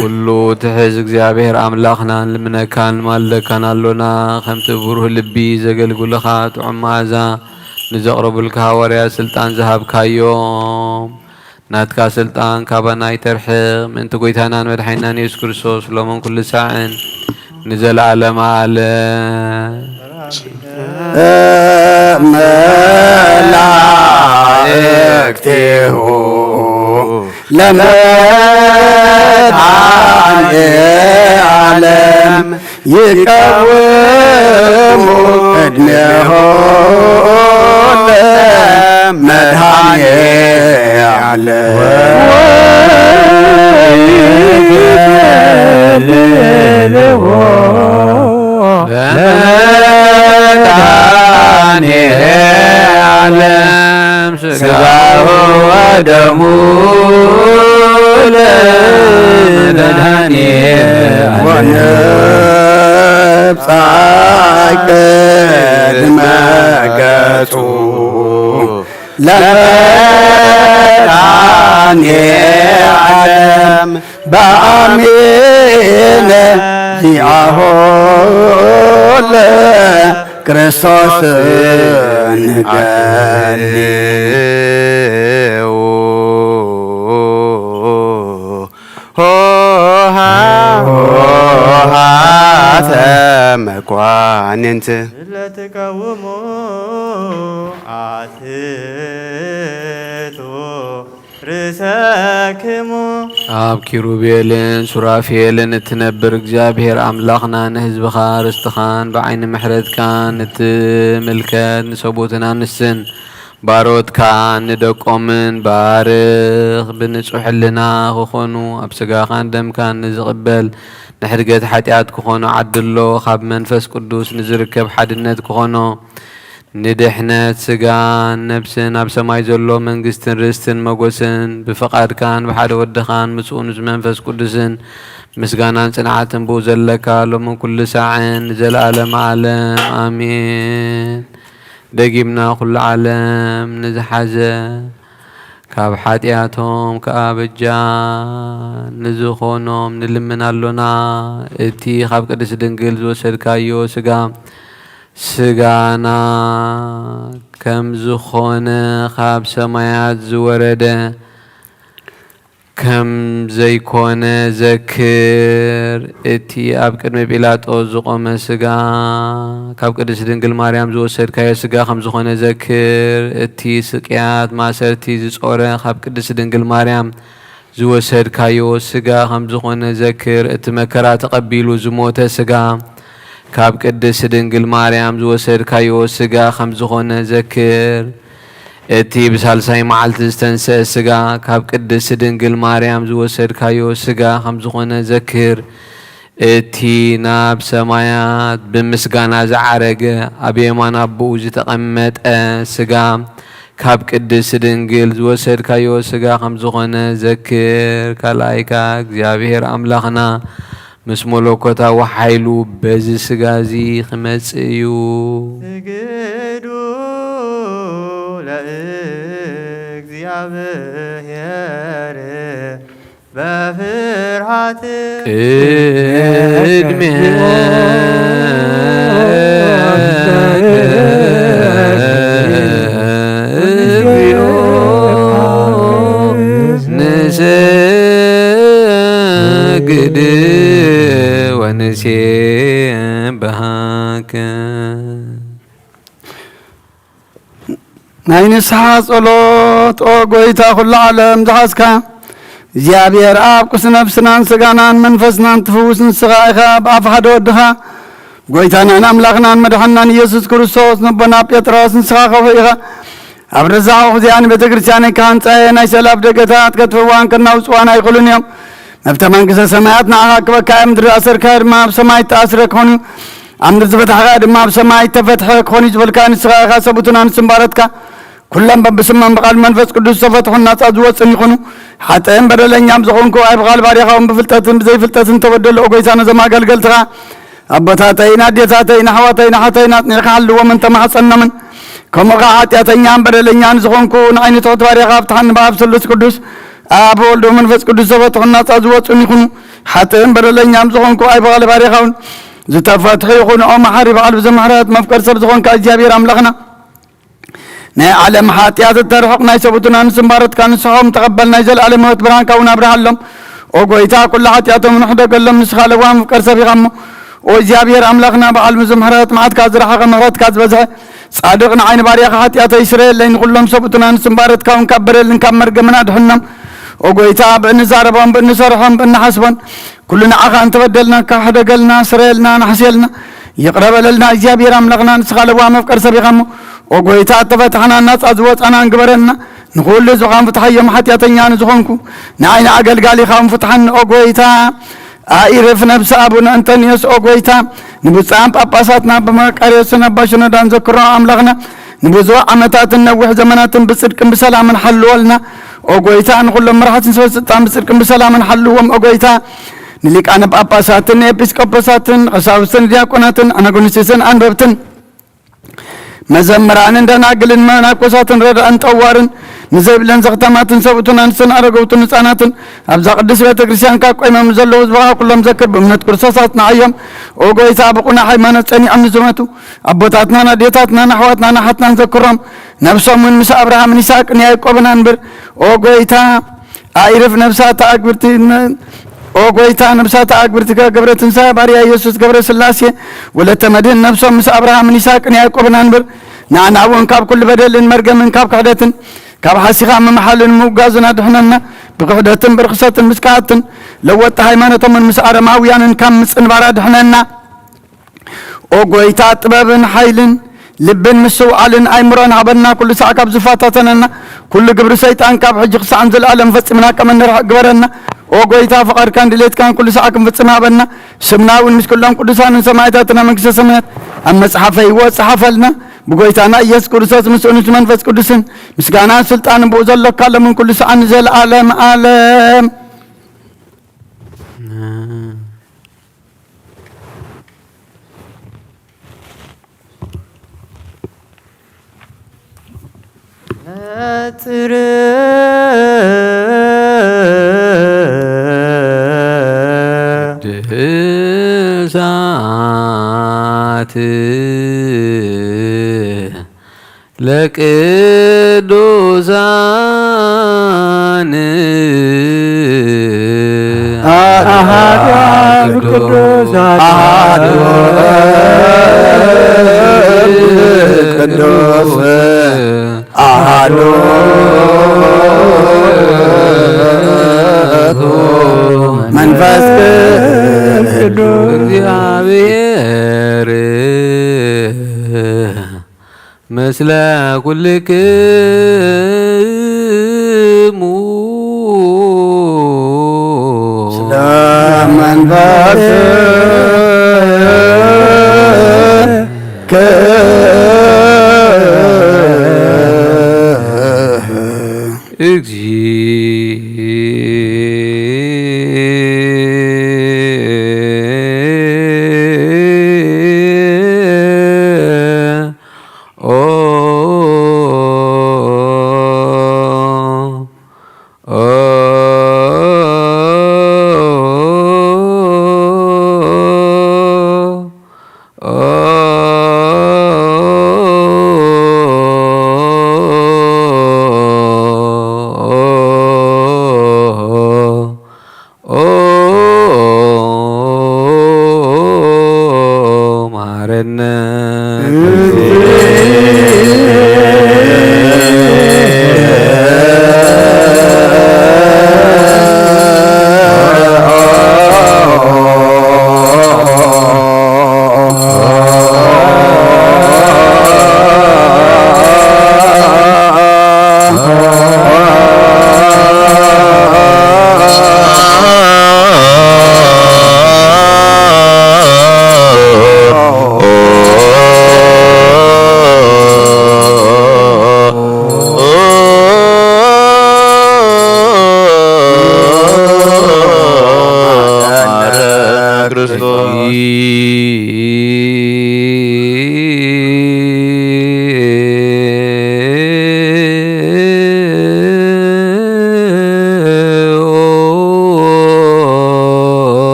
ኩሉ ትሕዝ እግዚአብሔር አምላኽናን ልምነካን ማለካን አሎና ከምቲ ብሩህ ልቢ ዘገልግሉኻ ጥዑም መዓዛ ንዘቕረቡልካ ሃዋርያት ስልጣን ዝሃብካዮም ናትካ ስልጣን ካባናይ ተርሕቕ ምእንቲ ጎይታናን መድሓኒትናን ኢየሱስ ክርስቶስ ሎምን ኩሉ ሳዕን ንዘለዓለመ ዓለም መላእክቲሁ ለመድኃኔ ዓለም ይቀውሙ እድሜሆ ለመድኃኔ ዓለም ለመድኃኔ ዓለም ሥጋሁ ወደሙ ለመድኃኔ ወነብጻይ ቅድመ ገጹ ለመድኃኔ ዓለም በአሜነ ዚአሁ ለክርስቶስ ንገኒው ሆሃተ መኳንንት ለተቃውሞ አትቶ ርእሰክሙ ኣብ ኪሩቤልን ሱራፌልን እትነብር እግዚአብሔር አምላኽና ንህዝብኻ ርስትኻን ብዓይኒ ምሕረትካን እትምልከት ንሰቦትን አንስትን ባሮትካ ንደቆምን ባርኽ ብንጹሕ ሕሊና ክኾኑ ኣብ ስጋኻን ደምካን ንዝቕበል ንሕድገት ሓጢኣት ክኾኑ ዓድሎ ካብ መንፈስ ቅዱስ ንዝርከብ ሓድነት ክኾኖ ንድሕነት ስጋን ነብስን ኣብ ሰማይ ዘሎ መንግስትን ርስትን መጎስን ብፈቃድካን ብሓደ ወድኻን ምጽኡ ምስ መንፈስ ቅዱስን ምስጋናን ጽንዓትን ብኡ ዘለካ ሎምን ኩሉ ሳዕን ንዘለዓለመ ዓለም ኣሜን። ደጊምና ኩሉ ዓለም ንዝሓዘ ካብ ሓጢኣቶም ከኣበጃ ንዝኾኖም ንልምን ኣሎና እቲ ካብ ቅድስት ድንግል ዝወሰድካዮ ስጋና ከም ዝኾነ ካብ ሰማያት ዝወረደ ከም ዘይኮነ ዘክር እቲ ኣብ ቅድሚ ጲላጦስ ዝቆመ ስጋ ካብ ቅድስት ድንግል ማርያም ዝወሰድካዮ ስጋ ከም ዝኾነ ዘክር እቲ ስቅያት ማሰርቲ ዝጾረ ካብ ቅድስት ድንግል ማርያም ዝወሰድካዮ ስጋ ከም ዝኾነ ዘክር እቲ መከራ ተቐቢሉ ዝሞተ ስጋ ካብ ቅድስት ድንግል ማርያም ዝወሰድካዮ ስጋ ከም ዝኾነ ዘክር እቲ ብሳልሳይ መዓልቲ ዝተንስአ ስጋ ካብ ቅድስት ድንግል ማርያም ዝወሰድካዮ ስጋ ከም ዝኾነ ዘክር እቲ ናብ ሰማያት ብምስጋና ዝዓረገ ኣብ የማን ኣቦኡ ዝተቐመጠ ስጋ ካብ ቅድስት ድንግል ዝወሰድካዮ ስጋ ከም ዝኾነ ዘክር ካልኣይካ እግዚአብሔር አምላኽና ምስ መለኮታዊ ሓይሉ በዚ ስጋ እዚ ክመጽእ እዩ። ስግዱ ለእግዚአብሔር በፍርሃት ቅድሜ ንሰግድ ወንሴብሐከ። ናይ ንስሓ ጸሎት ኦ ጎይታ ኩሉ ዓለም ዝሓዝካ እግዚአብሔር ኣብ ቅዱስ ነፍስናን ስጋናን መንፈስናን ትፍውስ ንስኻ ኢኻ ብኣፍ ሓደ ወድኻ ጎይታናን ኣምላኽናን መድሓኒትናን ኢየሱስ ክርስቶስ ንቦና ጴጥሮስ ንስኻ ከፍ ኢኻ ኣብ ርዛቕ እዚኣን ቤተ ክርስቲያን ካንጻየ ናይ ሰላም ደገታት ከትፍዋን ከናውፅዋን ኣይኽእሉን እዮም። መብተ መንግስተ ሰማያት ንዓኻ ክበካ ምድሪ ኣሰርካ ድማ ኣብ ሰማይ ተኣስረ ክኾን እዩ ኣብ ምድሪ ዝፈታሕካ ድማ ኣብ ሰማይ ተፈትሐ ክኾን እዩ ዝበልካ ንስኻ ኢኻ ሰቡትን ኣንስትን ባረትካ كلهم ببسمن بقال منفس قدوس صفتحنا تزوصن يكونوا حتى ان بدلنيام زخونكو اي بقال باريخاون بفلتتن بزي فلتتن تبدل اوغيسان زما غلغلتها ابتاتينا ديتاتينا حواتينا حتينا نخال ومن تمحصن من كما قاعتياتنيام بدلنيام زخونكو ناين توت باريخاف تحن باب سلوس قدوس اب ولد منفس قدوس صفتحنا تزوصن يكونوا حتى ان بدلنيام زخونكو اي بقال باريخاون زتفتح يكون او محارب على زمهرات مفكر سب زخونك اجابير املخنا نا علم حاتيات الترحقنا يسبتنا نسمبارت كان سحوم تقبلنا يزل علم موت بران كون ابراهلم او غويتا كل حاتياتهم نحد قلم نسخال وام كرسب يغم او جابير املخنا بعلم زمهرات معت كازر حق مهرات كاز بزه صادقنا عين باريخ حاتيات اسرائيل لين كلهم سبتنا نسمبارت كون كبرل نكمر جمنا دحنم او غويتا بنزاربهم بنسرحهم بنحسبن كلنا عقا انت بدلنا كحد قلنا اسرائيلنا نحسيلنا يقرب لنا جابير املخنا نسخال وام كرسب يغم وقويتا تفتحنا الناس أزواج أنا انقبرنا نقول لزغان فتحيهم حتى يتنيان زغنكو نعين عقل قالي خام فتحن وقويتا عيرف نفس أبونا أنتونيوس وقويتا نبوسام باباساتنا بمكاريسنا باشنا دان ذكرنا أملغنا نبوزوا عمتات النوح زمانات بصدق بسلام حلولنا وقويتا نقول لهم مرحة نسوي ستان بصدق بسلام حلوهم وقويتا نليك أنا باباساتن إبسكوباساتن غساوسن دياكوناتن أنا قنسيسن أنببتن مزمران عندنا قلن ما ناقصاتن رد أن طوارن نزيب لن زغتماتن سبتنا نسن أرقوتن نساناتن أبزا قدس بيت كريسيان كاكو إمام زلو وزبغا كلهم ذكر بمنت كرساساتنا عيام وقوي سابقنا حيمانة ساني عم نزماتو أبوتاتنا نديتاتنا نحواتنا نحتنا نذكرهم نفسهم من مسا أبراهام نساك نيايقوبنا نبر وقوي تا أعرف نفساتا أكبرتين وقويتا نفساتا أكبرتك قبرة تنسى باريا يسوس قبرة سلاسية ولا تمدين نفسهم مس أبراهام نساك نيايقوب نانبر نعناون كاب كل بدل مرقم من كاب قعدتن كاب حاسقا من محل موقازنا دحننا بقعدتن برخصة مسكاتن لو هيمانة من مس أرماويان كم مس انبارا دحننا وقويتا طبابن حيلن لبن مسو علن أيمران عبنا كل ساعة كاب زفاتاتنا كل قبر سيطان كاب حجق سعنز العالم فسمنا كمن نرح قبرنا وقويتا فقر كان دليت كان كل ساعة كم فسمنا بنا سمنا ونمس كلهم قدسان سمايتاتنا من كسا سميت أما صحفي وصحفة لنا بقويتانا يذكر ساس مسؤول من فس قدسن مسكانا سلطان بوزل لك من كل ساعة نزل عالم عالم دهسات لقدوسان أحد قدوس أحد قدوس أحد منفس ቅዱስ እግዚአብሔር ምስለ ኩልክሙ መንፈስ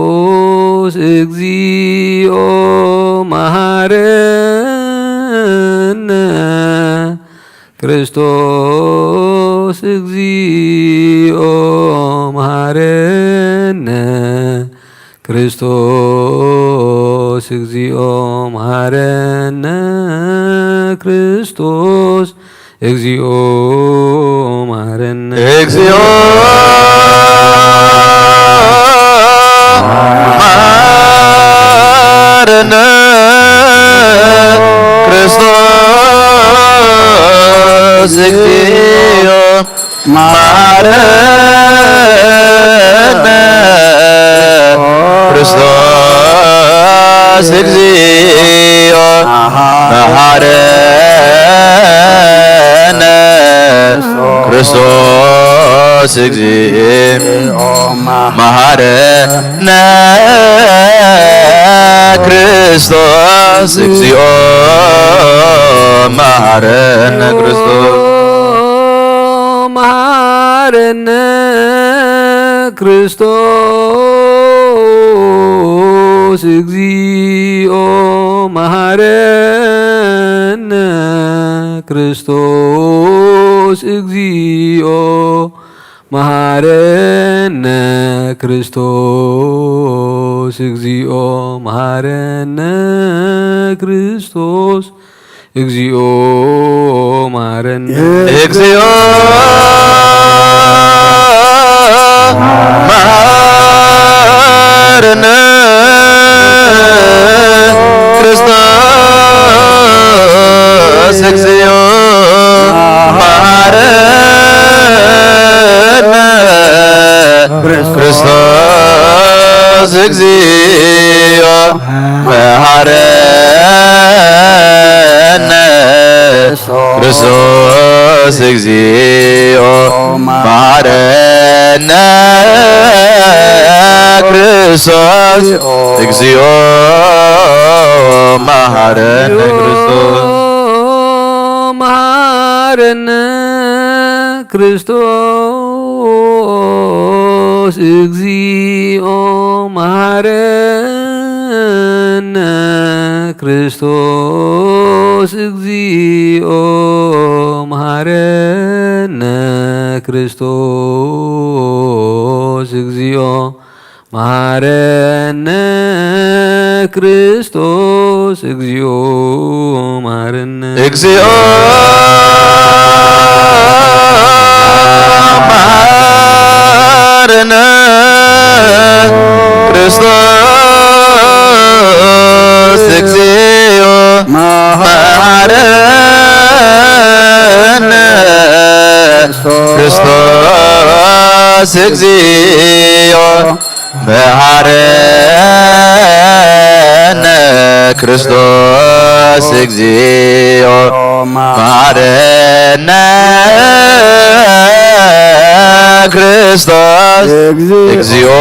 ክርስቶስ እግዚኦ መሐረነ ክርስቶስ እግዚኦ መሐረነ ክርስቶስ እግዚኦ መሐረነ ክርስቶስ እግዚኦ መሐረነ እግዚኦ መሐረነ ክርስቶስ እግዚኦ መሐረነ ክርስቶስ እግዚኦ መሐረነ ክርስቶስ እግዚኦ መሐረነ ክርስቶስ እግዚኦ መሐረነ ክርስቶስ መሐረነ ክርስቶስ እግዚኦ መሐረነ ክርስቶስ እግዚኦ መሐረነ ክርስቶስ እግዚኦ መሐረነ ክርስቶስ እግዚኦ መሐረነ እግዚኦ መሐረነ ክርስቶስ እግዚኦ መሐረነ ክርስቶስ እግዚኦ መሐረነ ክርስቶስ እግዚኦ መሐረነ ክርስቶስ እግዚኦ መሐረነ ክርስቶስ መሐረነ ክርስቶስ እግዚኦ መሐረነ ክርስቶስ እግዚኦ መሐረነ ክርስቶስ እግዚኦ መሐረነ ክርስቶስ እግዚኦ መሐረነ እግዚኦ መሐረነ ክርስቶስ እግዚኦ መሐረነ ክርስቶስ እግዚኦ መሐረነ ክርስቶስ እግዚኦ መሐረነ ክርስቶስ እግዚኦ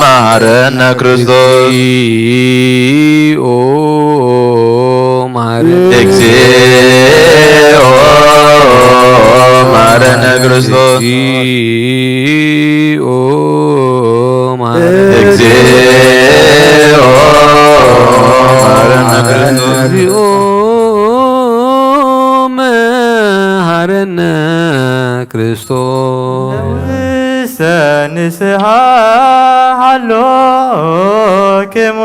መሐረነ ክርስቶስ እግዚኦ መሐረነ ክርስቶስ እግዚኦ መሐረነ ክርስቶስ ንስሐ ሃሎክሙ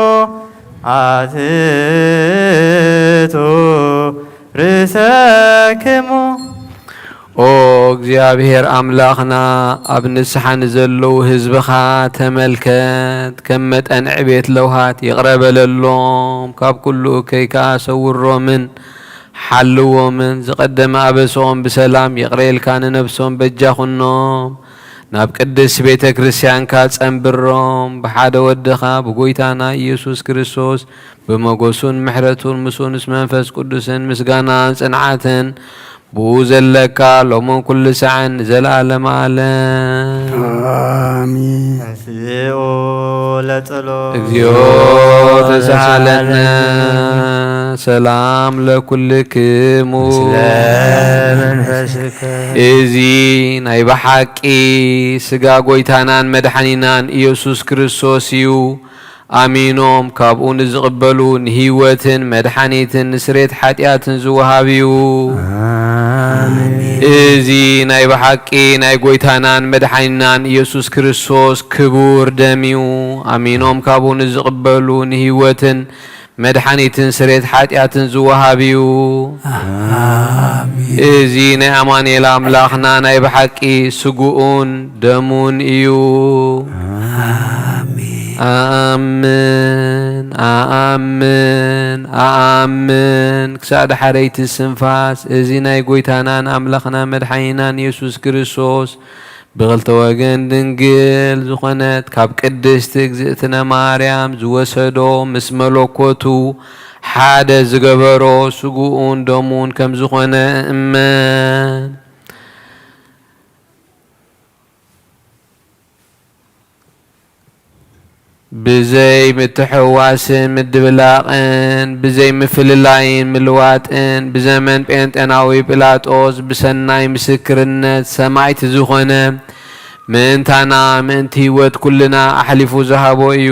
አትቶ ርእሰክሙ ኦ እግዚአብሔር አምላኽና ኣብ ንስሓ ንዘለዉ ህዝብኻ ተመልከት ከም መጠን ዕቤት ለውሃት ይቕረበለሎም ካብ ኩሉ እከይካ ሰውሮምን ሓልዎምን ዝቐደመ ኣበሶም ብሰላም የቕረየልካ ንነብሶም በጃኹኖም ናብ ቅድስ ቤተ ክርስቲያንካ ጸንብሮም ብሓደ ወድኻ ብጎይታና ኢየሱስ ክርስቶስ ብመጎሱን ምሕረቱን ምስኡን ምስ መንፈስ ቅዱስን ምስጋናን ጽንዓትን ብኡ ዘለካ ሎሞን ኩሉ ሰዓን ዘለዓለም ዓለም አሜን። እግዚኦ ለጸሎት እግዚኦ ተሳሃለነ ሰላም ለኩልክሙ እዚ ናይ ብሓቂ ስጋ ጎይታናን መድሓኒናን ኢየሱስ ክርስቶስ እዩ አሚኖም ካብኡ ንዝቕበሉ ንህይወትን መድሓኒትን ንስሬት ሓጢኣትን ዝወሃብ እዩ እዚ ናይ ብሓቂ ናይ ጎይታናን መድሓኒናን ኢየሱስ ክርስቶስ ክቡር ደም እዩ አሚኖም ካብኡ ንዝቕበሉ ንህይወትን መድሓኒትን ስሬት ሓጢኣትን ዝወሃብ እዩ እዚ ናይ ኣማኑኤል ኣምላኽና ናይ ብሓቂ ስጉኡን ደሙን እዩ አሜን አሜን አሜን ክሳብ ድሓረይቲ ስንፋስ እዚ ናይ ጎይታናን ኣምላኽና መድሓኒናን ኢየሱስ ክርስቶስ ብኽልተ ወገን ድንግል ዝኾነት ካብ ቅድስቲ እግዝእትነ ማርያም ዝወሰዶ ምስ መለኮቱ ሓደ ዝገበሮ ስጉኡን ደሙን ከም ዝኾነ እመን ብዘይ ምትሕዋስን ምድብላቕን ብዘይ ምፍልላይን ምልዋጥን ብዘመን ጴንጤናዊ ጲላጦስ ብሰናይ ምስክርነት ሰማዕቲ ዝኾነ ምእንታና ምእንቲ ህይወት ኩልና ኣሕሊፉ ዝሃቦ እዩ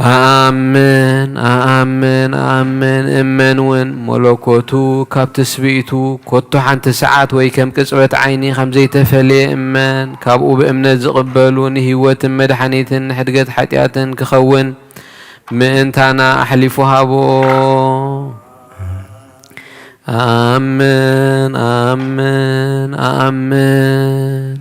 አሜን አሜን አሜን እመን እውን መለኮቱ ካብ ትስብኢቱ ኮቶ ሓንቲ ሰዓት ወይ ከም ቅጽበት ዓይኒ ከም ዘይተፈልየ እመን ካብኡ ብእምነት ዝቕበሉ ንህይወትን መድሓኒትን ሕድገት ሓጢኣትን ክኸውን ምእንታና ኣሕሊፉ ሃቦ አሜን አሜን አሜን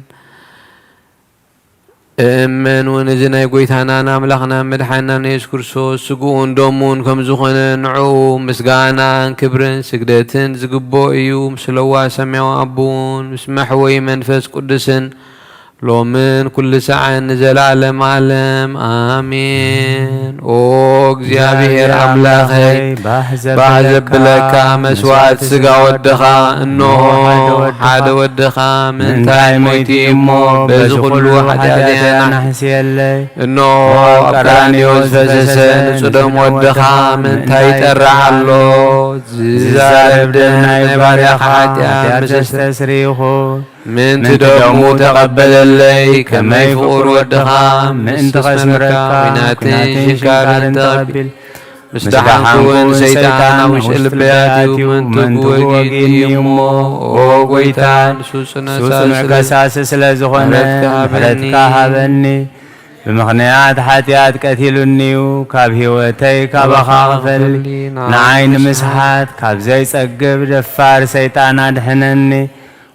እመን እውን እዚ ናይ ጎይታናን ኣምላኽና መድሓኒናን ኢየሱስ ክርስቶስ ስጉኡን ደሙን ከም ዝኾነ ንዕኡ ምስጋናን ክብርን ስግደትን ዝግብኦ እዩ ምስለዋ ሰማያዊ ኣቦውን ምስ መሕወይ መንፈስ ቅዱስን ሎምን ኩሉ ሰዓን ንዘላለም ዓለም አሜን ኦ እግዚአብሔር አምላኸይ ባህ ዘብለካ መስዋዕት ስጋ ወድኻ እንሆ ሓደ ወድኻ ምንታይ ሞይቲ እሞ በዚ ኩሉ ሓጢኣትና እንሆ ኣብ ቀራንዮ ዝፈሰሰ ንጹህ ደም ወድኻ ምንታይ ይጠርሕ ኣሎ ዝዛረብ ደም ናይ ባርያኻ ሓጢኣት ምስ ተስሪኹ من تدمو تقبل اللي كما يفقر ودها من تخسمرك بناتين شكار تقبل مستحنكون سيطان وش البياتي ومن تبوغين يمو وغويتان سوسن كساس سلزخونا مردك هابني بمغنيات حاتيات كثيلني كاب هيوتي كاب خاغفل نعين مسحات كاب زي سقب دفار سيطان ادحنني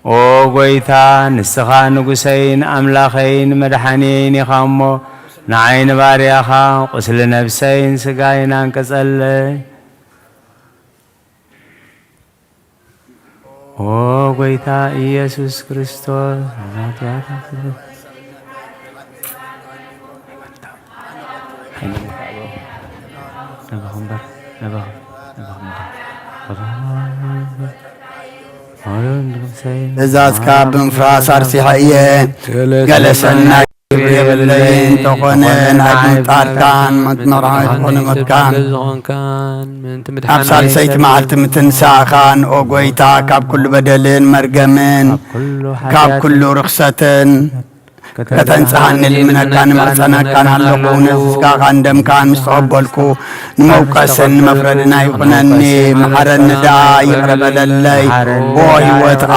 وغويتا نسخا نقسين أملاخين مدحنين يخامو نعين باريخا قسل نفسين سقاين انكسل وغويتا إيسوس كريستوس إذا كاب فراس أرسيحية جلسنا يبلين تقنين عدن تاركان متنرعي تقن مكان أبصال سيت معلت متنساخان أوغويتا كاب كل بدلين مرقمين كاب كل رخصة كتنسحن المنا كان مرسنا كان هلقون سكاق عندم كان مستقبلكو نموقسن مفردنا يقنني محرن دا يقرب للي بوهيوة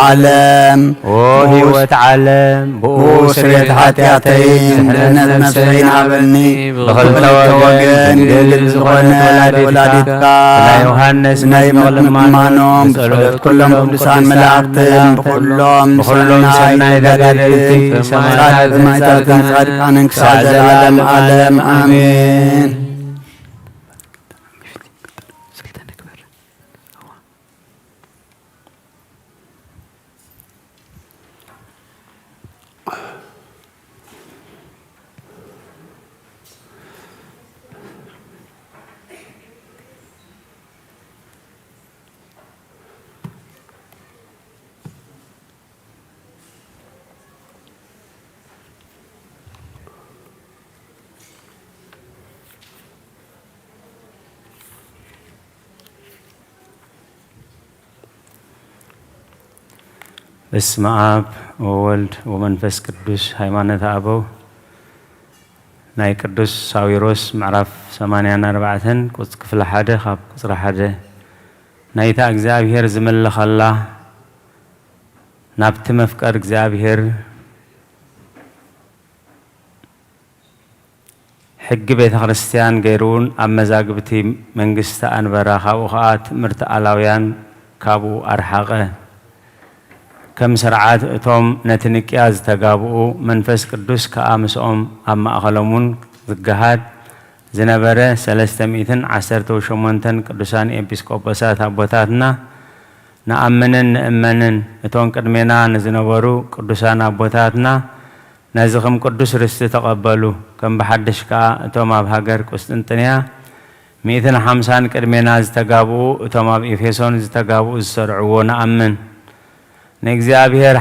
عالم بوسرية حاتياتين لنت نفسين عبلني بخلت وقن دل زغنات ولادتك نايم مانوم بخلت كلهم قدسان ملاقتين بخلهم سناي دادتي سمعات بمعتات صادقان انكساد العالم عالم آمين بسم آب وولد ومنفس قدوس هيمانة أبو ناي قدوس ساويروس معرف 84 قص كفل حدا خاب قصر حدا نايتا እግዚአብሔር ዝመልኽ አላ ናብቲ መፍቀር እግዚአብሔር ሕጊ ቤተ ክርስቲያን ገይሩን አመዛግብቲ መንግስተ አንበራ ካብኡ ከዓ ትምህርቲ አላውያን ካብኡ አርሓቐ ከም ስርዓት እቶም ነቲ ንቅያ ዝተጋብኡ መንፈስ ቅዱስ ከዓ ምስኦም ኣብ ማእኸሎምን ዝገሃድ ዝነበረ 318 ቅዱሳን ኤጲስቆጶሳት ኣቦታትና ንኣምንን ንእመንን እቶም ቅድሜና ንዝነበሩ ቅዱሳን ኣቦታትና ነዚኽም ቅዱስ ርስቲ ተቐበሉ ከም ብሓድሽ ከዓ እቶም ኣብ ሃገር ቁስጥንጥንያ 150 ቅድሜና ዝተጋብኡ እቶም ኣብ ኤፌሶን ዝተጋብኡ ዝሰርዕዎ ንኣምን ንእግዚአብሔር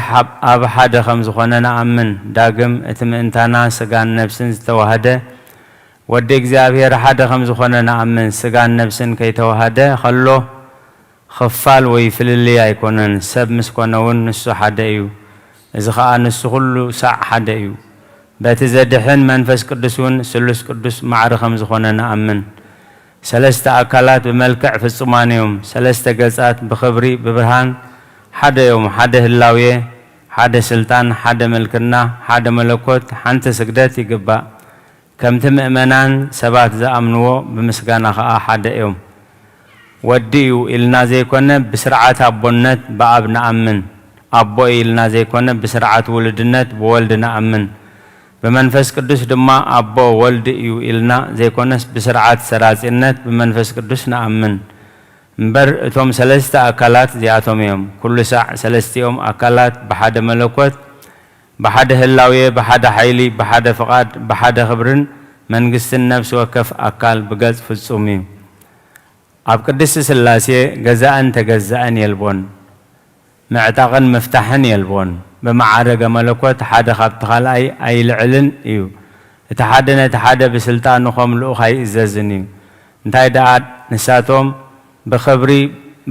ኣብ ሓደ ከም ዝኾነ ንኣምን ዳግም እቲ ምእንታና ስጋን ነፍስን ዝተዋሃደ ወዲ እግዚአብሔር ሓደ ከም ዝኾነ ንኣምን ስጋን ነፍስን ከይተዋሃደ ከሎ خفال ويفللي አይኮነን ሰብ ምስ ኮነውን ንሱ ሓደ እዩ እዚ ከዓ ንሱ ሁሉ ሳዕ ሓደ እዩ በቲ ዘድሕን መንፈስ ቅዱስን ስሉስ ቅዱስ ማዕረ ከም ዝኾነ ንኣምን ሰለስተ አካላት በመልክዕ ፍጹማን እዮም ሰለስተ ገጻት በኽብሪ በብርሃን ሓደ እዮም ሓደ ህላዌ ሓደ ስልጣን ሓደ መልክና ሓደ መለኮት ሓንቲ ስግደት ይግባእ ከምቲ ምእመናን ሰባት ዝኣምንዎ ብምስጋና ከዓ ሓደ እዮም ወዲዩ ኢልና ዘይኮነ ብስርዓት አቦነት በአብ ንኣምን አቦ ኢልና ዘይኮነ ብስርዓት ውልድነት በወልድ ንኣምን በመንፈስ ቅዱስ ድማ አቦ ወልድ እዩ ኢልና ዘይኮነስ ብስርዓት ሰራጺነት በመንፈስ ቅዱስ ንኣምን እምበር እቶም ሰለስተ አካላት ዚኣቶም እዮም ኩሉ ሳዕ ሰለስቲኦም አካላት በሓደ መለኮት በሓደ ህላዌ በሓደ ሓይሊ በሓደ ፍቓድ በሓደ ክብርን መንግስትን ነፍሲ ወከፍ አካል ብገጽ ፍጹም እዩ ኣብ ቅድስት ስላሴ ገዛእን ተገዛእን የልቦን ምዕጣቕን መፍታሕን የልቦን በማዕረገ መለኮት ሓደ ካብቲ ካልኣይ ኣይልዕልን እዩ እቲ ሓደ ነቲ ሓደ ብስልጣኑ ከም ልኡኽ ኣይእዘዝን እዩ እንታይ ደኣ ንሳቶም ብኽብሪ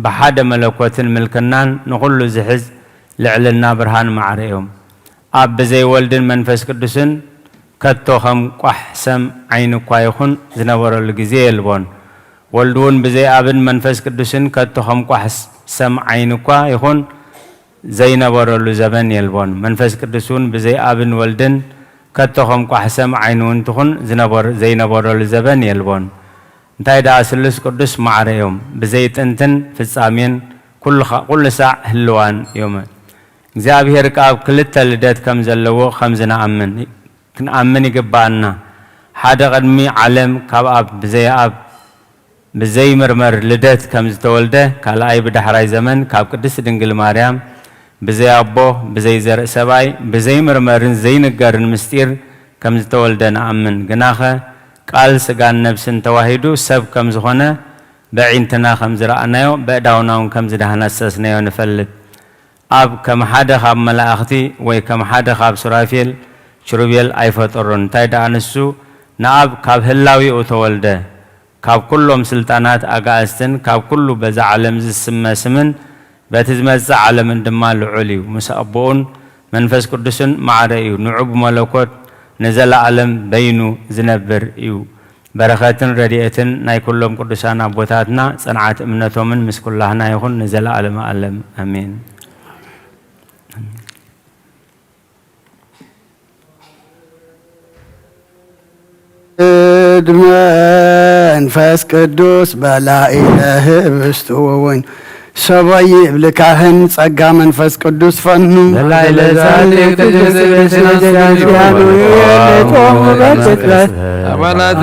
ብሓደ መለኮትን ምልክናን ንኹሉ ዝሕዝ لعلنا برهان معريهم أب بزي ولدن منفس قدسن كتوخم قحسم عين قايخون زنور الجزية البون ولدون بزي أبن منفس قدسن كتوخم قحسم عين قايخون زينور الزبن يلبون منفس قدسون بزي أبن ولدن كتوخم قحسم عينون تخون زينور الزبن يلبون انتهي دا سلس قدس معريهم بزيت انتن في السامين كل ساعة هلوان يوم እግዚአብሔር ቃብ ክልተ ልደት ከም ዘለዎ ከምዝና አምን ክንአምን ይግባና ሓደ ቀድሚ ዓለም ካብ አብ ብዘይ ምርመር ልደት ከም ዝተወልደ ካልአይ ብዳሕራይ ዘመን ካብ ቅድስት ድንግል ማርያም ብዘይ አቦ ብዘይ ዘርኢ ሰባይ ብዘይ ምርመርን ዘይንገርን ምስጢር ከም ዝተወልደ ንአምን ግናኸ ቃል ስጋን ነብስን ተዋሂዱ ሰብ ከም ዝኾነ በዒንትና ከም ዝረአናዮ በእዳውናውን ከም ዝዳህነሰስናዮ ንፈልጥ أب كم حدا خاب ملاختي وي كم حدا خاب سرافيل شروبيل أيفترون تايدا أنسو ناب كاب هلاوي أتولده كاب كلهم سلطانات أجاستن كاب كله بزع عالم السما سمن بتزمزع عالم دمال علي مسأبون منفس قدسن مع رأيو نعب ملكوت نزل عالم بينو زنبر يو بركاتن رديئتن ناي كلهم قدسانا بوتاتنا صنعات امنتهم من مسكولهنا يكون نزل عالم عالم أمين መንፈስ ቅዱስ በላዕለህ ብስትወወን ሰባይ ብልካህን ጸጋ መንፈስ ቅዱስ ፈኑ በላዕለ ጻድቅ አባላተ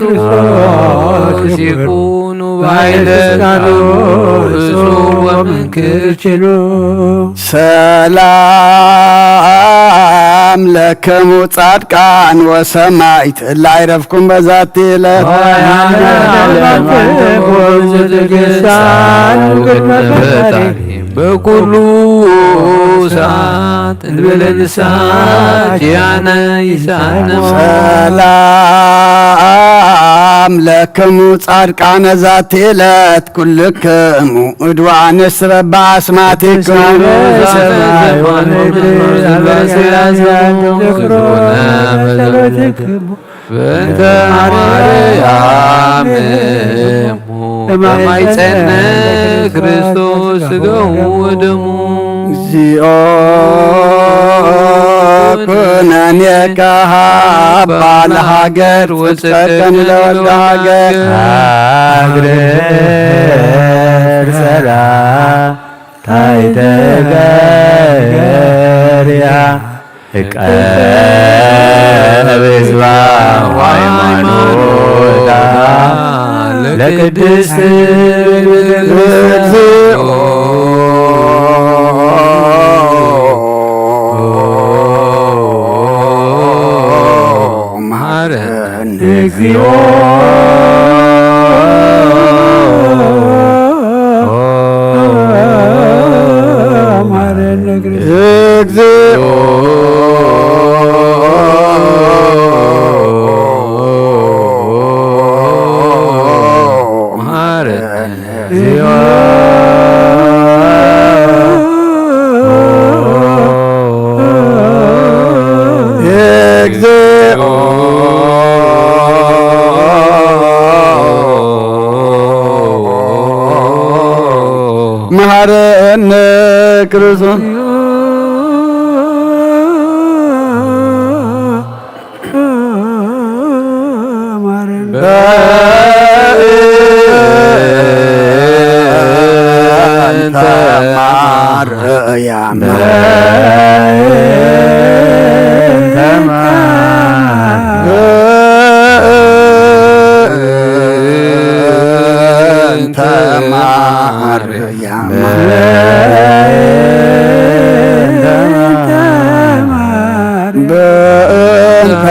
ክርስቶስ ይኩኑ ባይደናሉ ወምንክችሉ ሰላም ለክሙ ጻድቃን ወሰማዕት ላይረፍኩም በዛቲ ዕለት በኩሉ ሰዓት እንበለን ሰዓት ያነ ይሳነ ሰላም ለክሙ ጻድቃነ ዛቲ ዕለት ኩልክሙ እድዋን እስረባ አስማቲክሙ በእንተ ማርያም በማይጸነ ክርስቶስ ሥጋው ወደሙ እግዚኦ ኩነኔ ከሃባ ለሀገር ወጽድቅን ለወልደ ሀገር አግረር ሰላም ታይተገርያ እቀብ ሕዝባ ሃይማኖታ ለቅድስት እግዚኦ መሐረነ እግዚኦ እግዚኦ መሐረነ ክርስቶስ በእንተ ማርያም በእንተ ማርያም በእንተ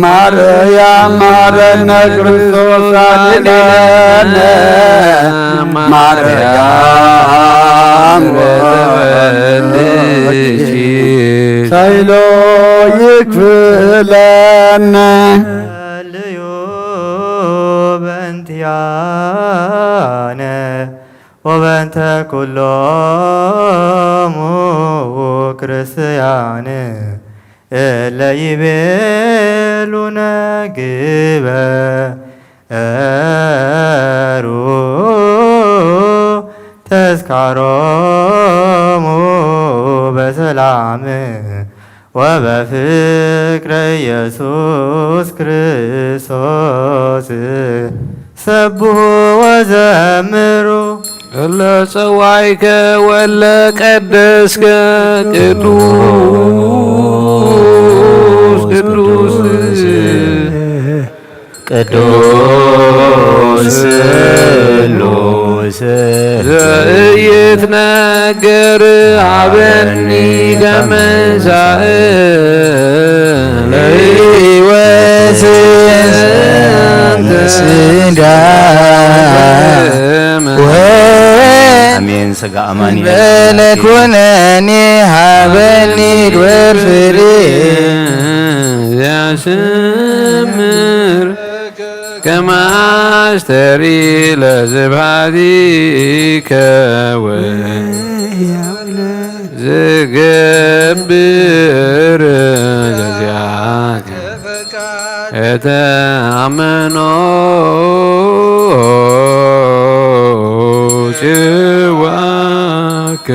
ማርያም ማረነ ክርስቶስ አድነነ ማርያም ወልድሽ ሳይሎ ይክፍለነ ልዩ በእንቲአነ ወበንተ ኩሎሙ ክርስቲያን እለ ይቤሉነ ግበሩ ተዝካሮሙ በሰላም ወበፍቅረ ኢየሱስ ክርስቶስ ሰብሑ ወዘምሩ እለ ጸዋዕከ ወለ ቀደስከ ቅዱስ ቅዱስ ቅዱስ ስሉስ ዘኢይትነገር ሀበኒ ከመሳእ ለሕይወት ስጋ አሜን ስጋ አማኒ በለኩነኒ ሀበኒ ግበር ፍሬ ያስምር ከማስተሪ ለዝብሃቲከ ዝገብር ዘዚአከ እተአመኖ ጽዋከ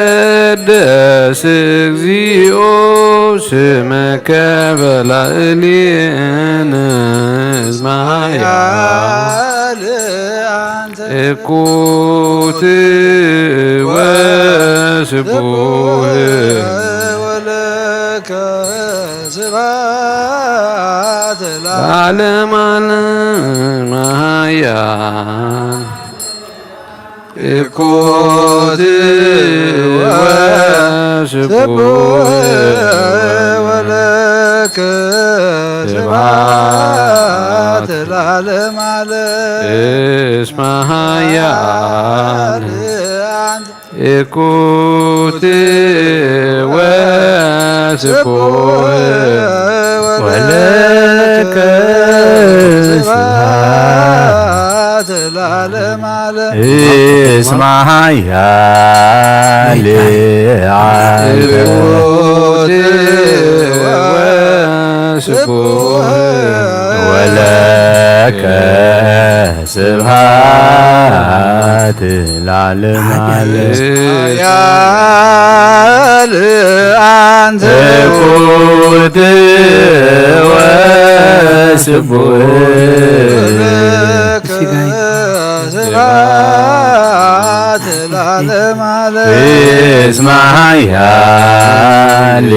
ይትቀደስ እግዚኦ ስመከ በላዕሌነ እስማያ እኩት ወስቡህ ለዓለመ ዓለም ኃያል እኩት ወስቡህ ወለከ ስብሐት ለዓለመ ዓለም እስመ ኃያል እኩት ወስቡህ ወለከ ስብሐት ለዓለመ ዓለም እስመ ኃያል እኩት ወስቡህ ወለከ ስብሐት ለዓለመ ዓለም ኃያል አንተ እኩት ወስቡህ ስብሐት ለዓለመ ዓለም እስመ ኃያል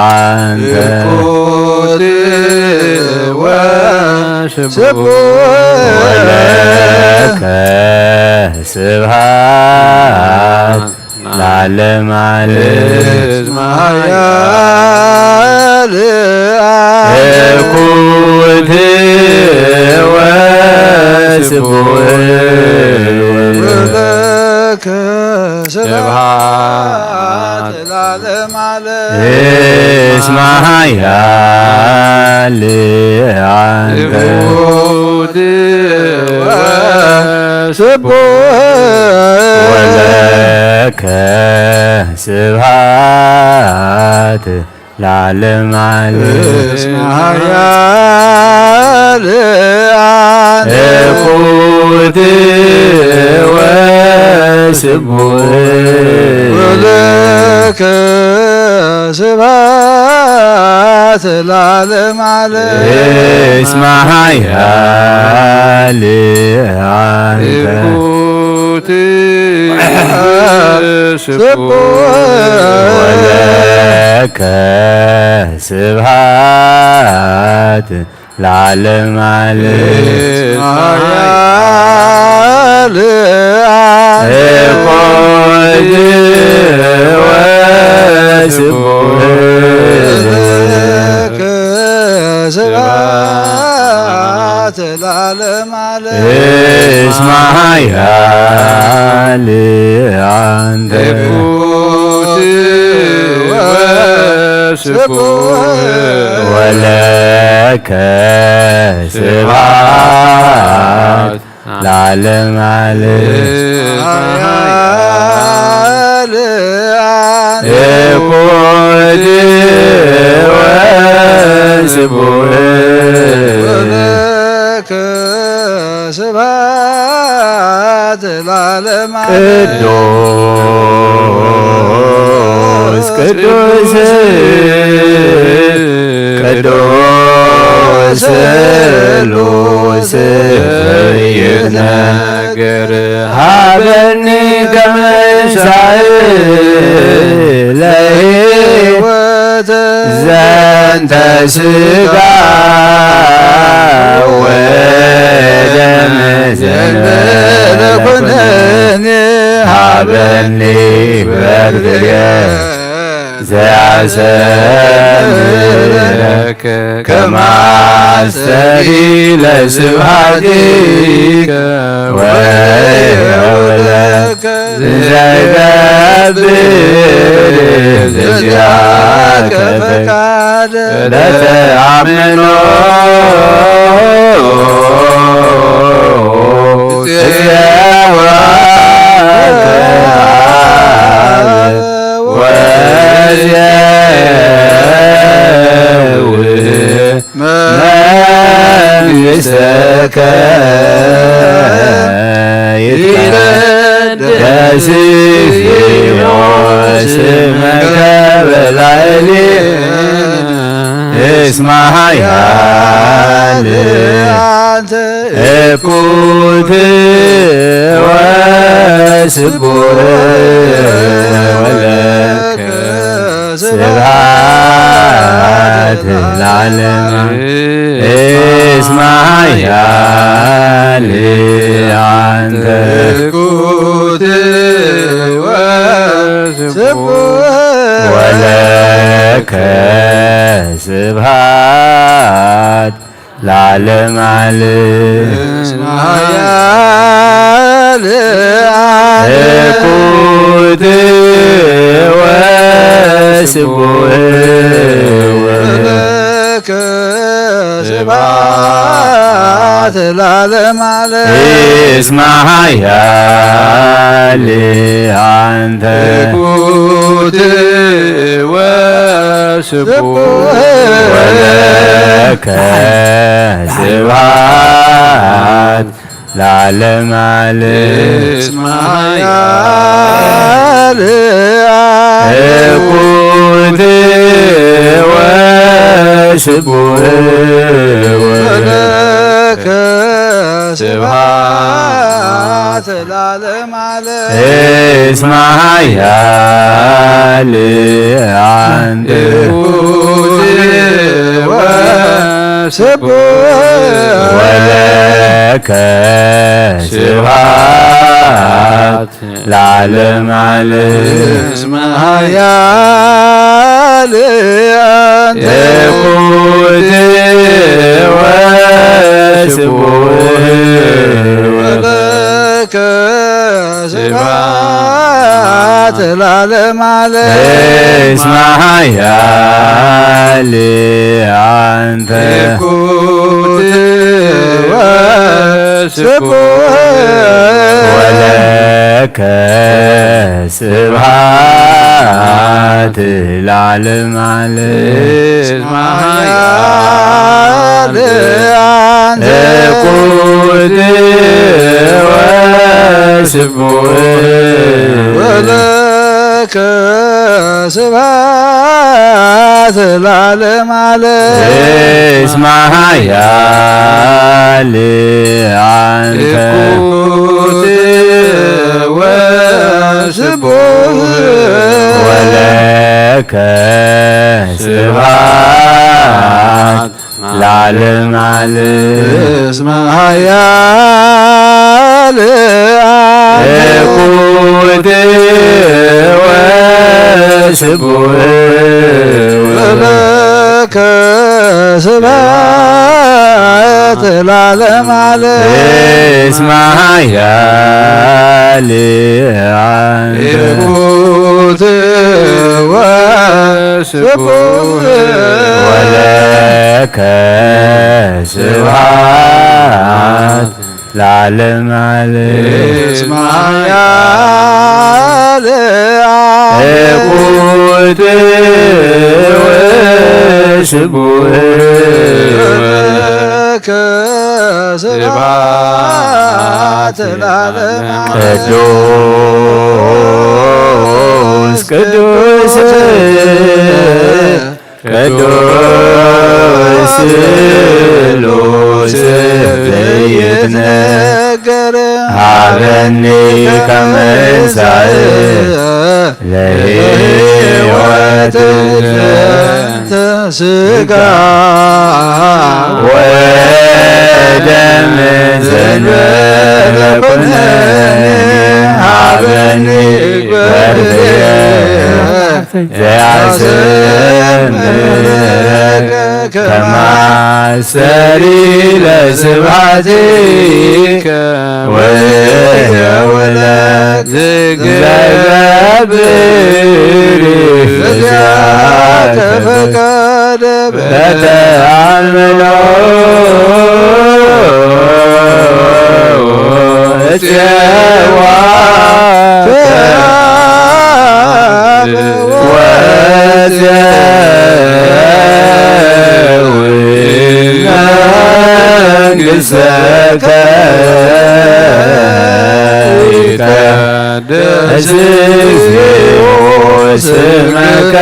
አንተ እኩት ወስቡህ ወለከ ስብሐት ለዓለመ ዓለም እስመ ኃያል እኩት ወስቡህ ወለከ ስብሐት ለዓለመ ዓለም እስመ ኃያል አንተ እኩት ወስቡህ ወለከ ስብሐት ለዓለመ ዓለም እስመ ኃያል አንተ እኩት ወስቡህ ወለከ ስብሐት ለዓለመ ዓለም እስመ ኃያል አንተ እኩት ወለከ ስብሐት ለዓለመ ዓለም ኃያል እኩት ወስቡህ ወለከ ስብሐት ለዓለመ ዓለም እስመ ኃያል አንተ እኩት وسبوه ولك سبحات العالم يقود وسبوه ولك سبحات العالم ቅዱስ ቅዱስ ቅዱስ ስሉስ ይትናገር ሀበኒ ከመሳይ ለሕይወት ዘንተ ሥጋ ወደም ዘንበለኩነኒ ሀበኒ በርግየ ዘያሰምረከ ከማስተሪ ለስብሐቲከ ወየውለከ ዘይገብር ዘዚአከ ፈቃደ ለተአምኖ መንግሥተከ ይትቀደስ ስምከ በላዕሌ እስመ ኃያል እኩት ወስቡሕ ወለከ ስብሐት ለዓለመ እስመ ኃያል አንተ እኩት ወስቡሕ ወለከ ስብሐት ለዓለመ እስመ ኃያል እኩት ወስቡሕ ወለከ ስብሐት ለዓለመ እስመ ኃያል አንተ እኩት ወስቡሕ ወለከ ስብሐት ለዓለመ እስመ ኃያል እኩት ወስቡሕ ወለከ ስብሐት ለዓለመ እስመ ኃያል አንተ እኩት ወስቡሕ ወለከ ስብሐት ለዓለመ እስመ ኃያል አንተ እኩት ወስቡሕ ወለከ ስብሐት ለዓለመ እስመ ኃያል አንተ እኩት ወስቡሕ ወለከ ስብሐት ለዓለመ እስመ ኃያል አንተ እኩት ወስቡሕ ወለከ ስብሐት ለዓለመ እስመ ኃያል አንተ እኩት ወስቡሕ ወለከ ስብሐት ለዓለመ እስመ ኃያል እኩት ወስቡሕ ወለከ ስብሐት ለዓለመ እስመ ኃያል አንተ እኩት ወስቡሕ ስቡሕ ወለከ ስብሐት ለዓለመ ዓለም እስመ ኃያልያን እኩት ወስቡሕ ወለከ ስብሐት ለዓለመ ቅዱስ ቅዱስ ቅዱስ ስሉስ ዘይትነገር ሀበኒ ከመ እንሣእ ለሕይወት ሥጋ ወደም ዘእንበለ ኩነኔ ሀበኒ በርትየ ዘያሰምረከ ከማሰሪ ለስብሐቲከ ወወለድ ዝገብር ተፈቀደ በተአምኖ እፄዋ መንግሥተከ ይትቀደስ ስምከ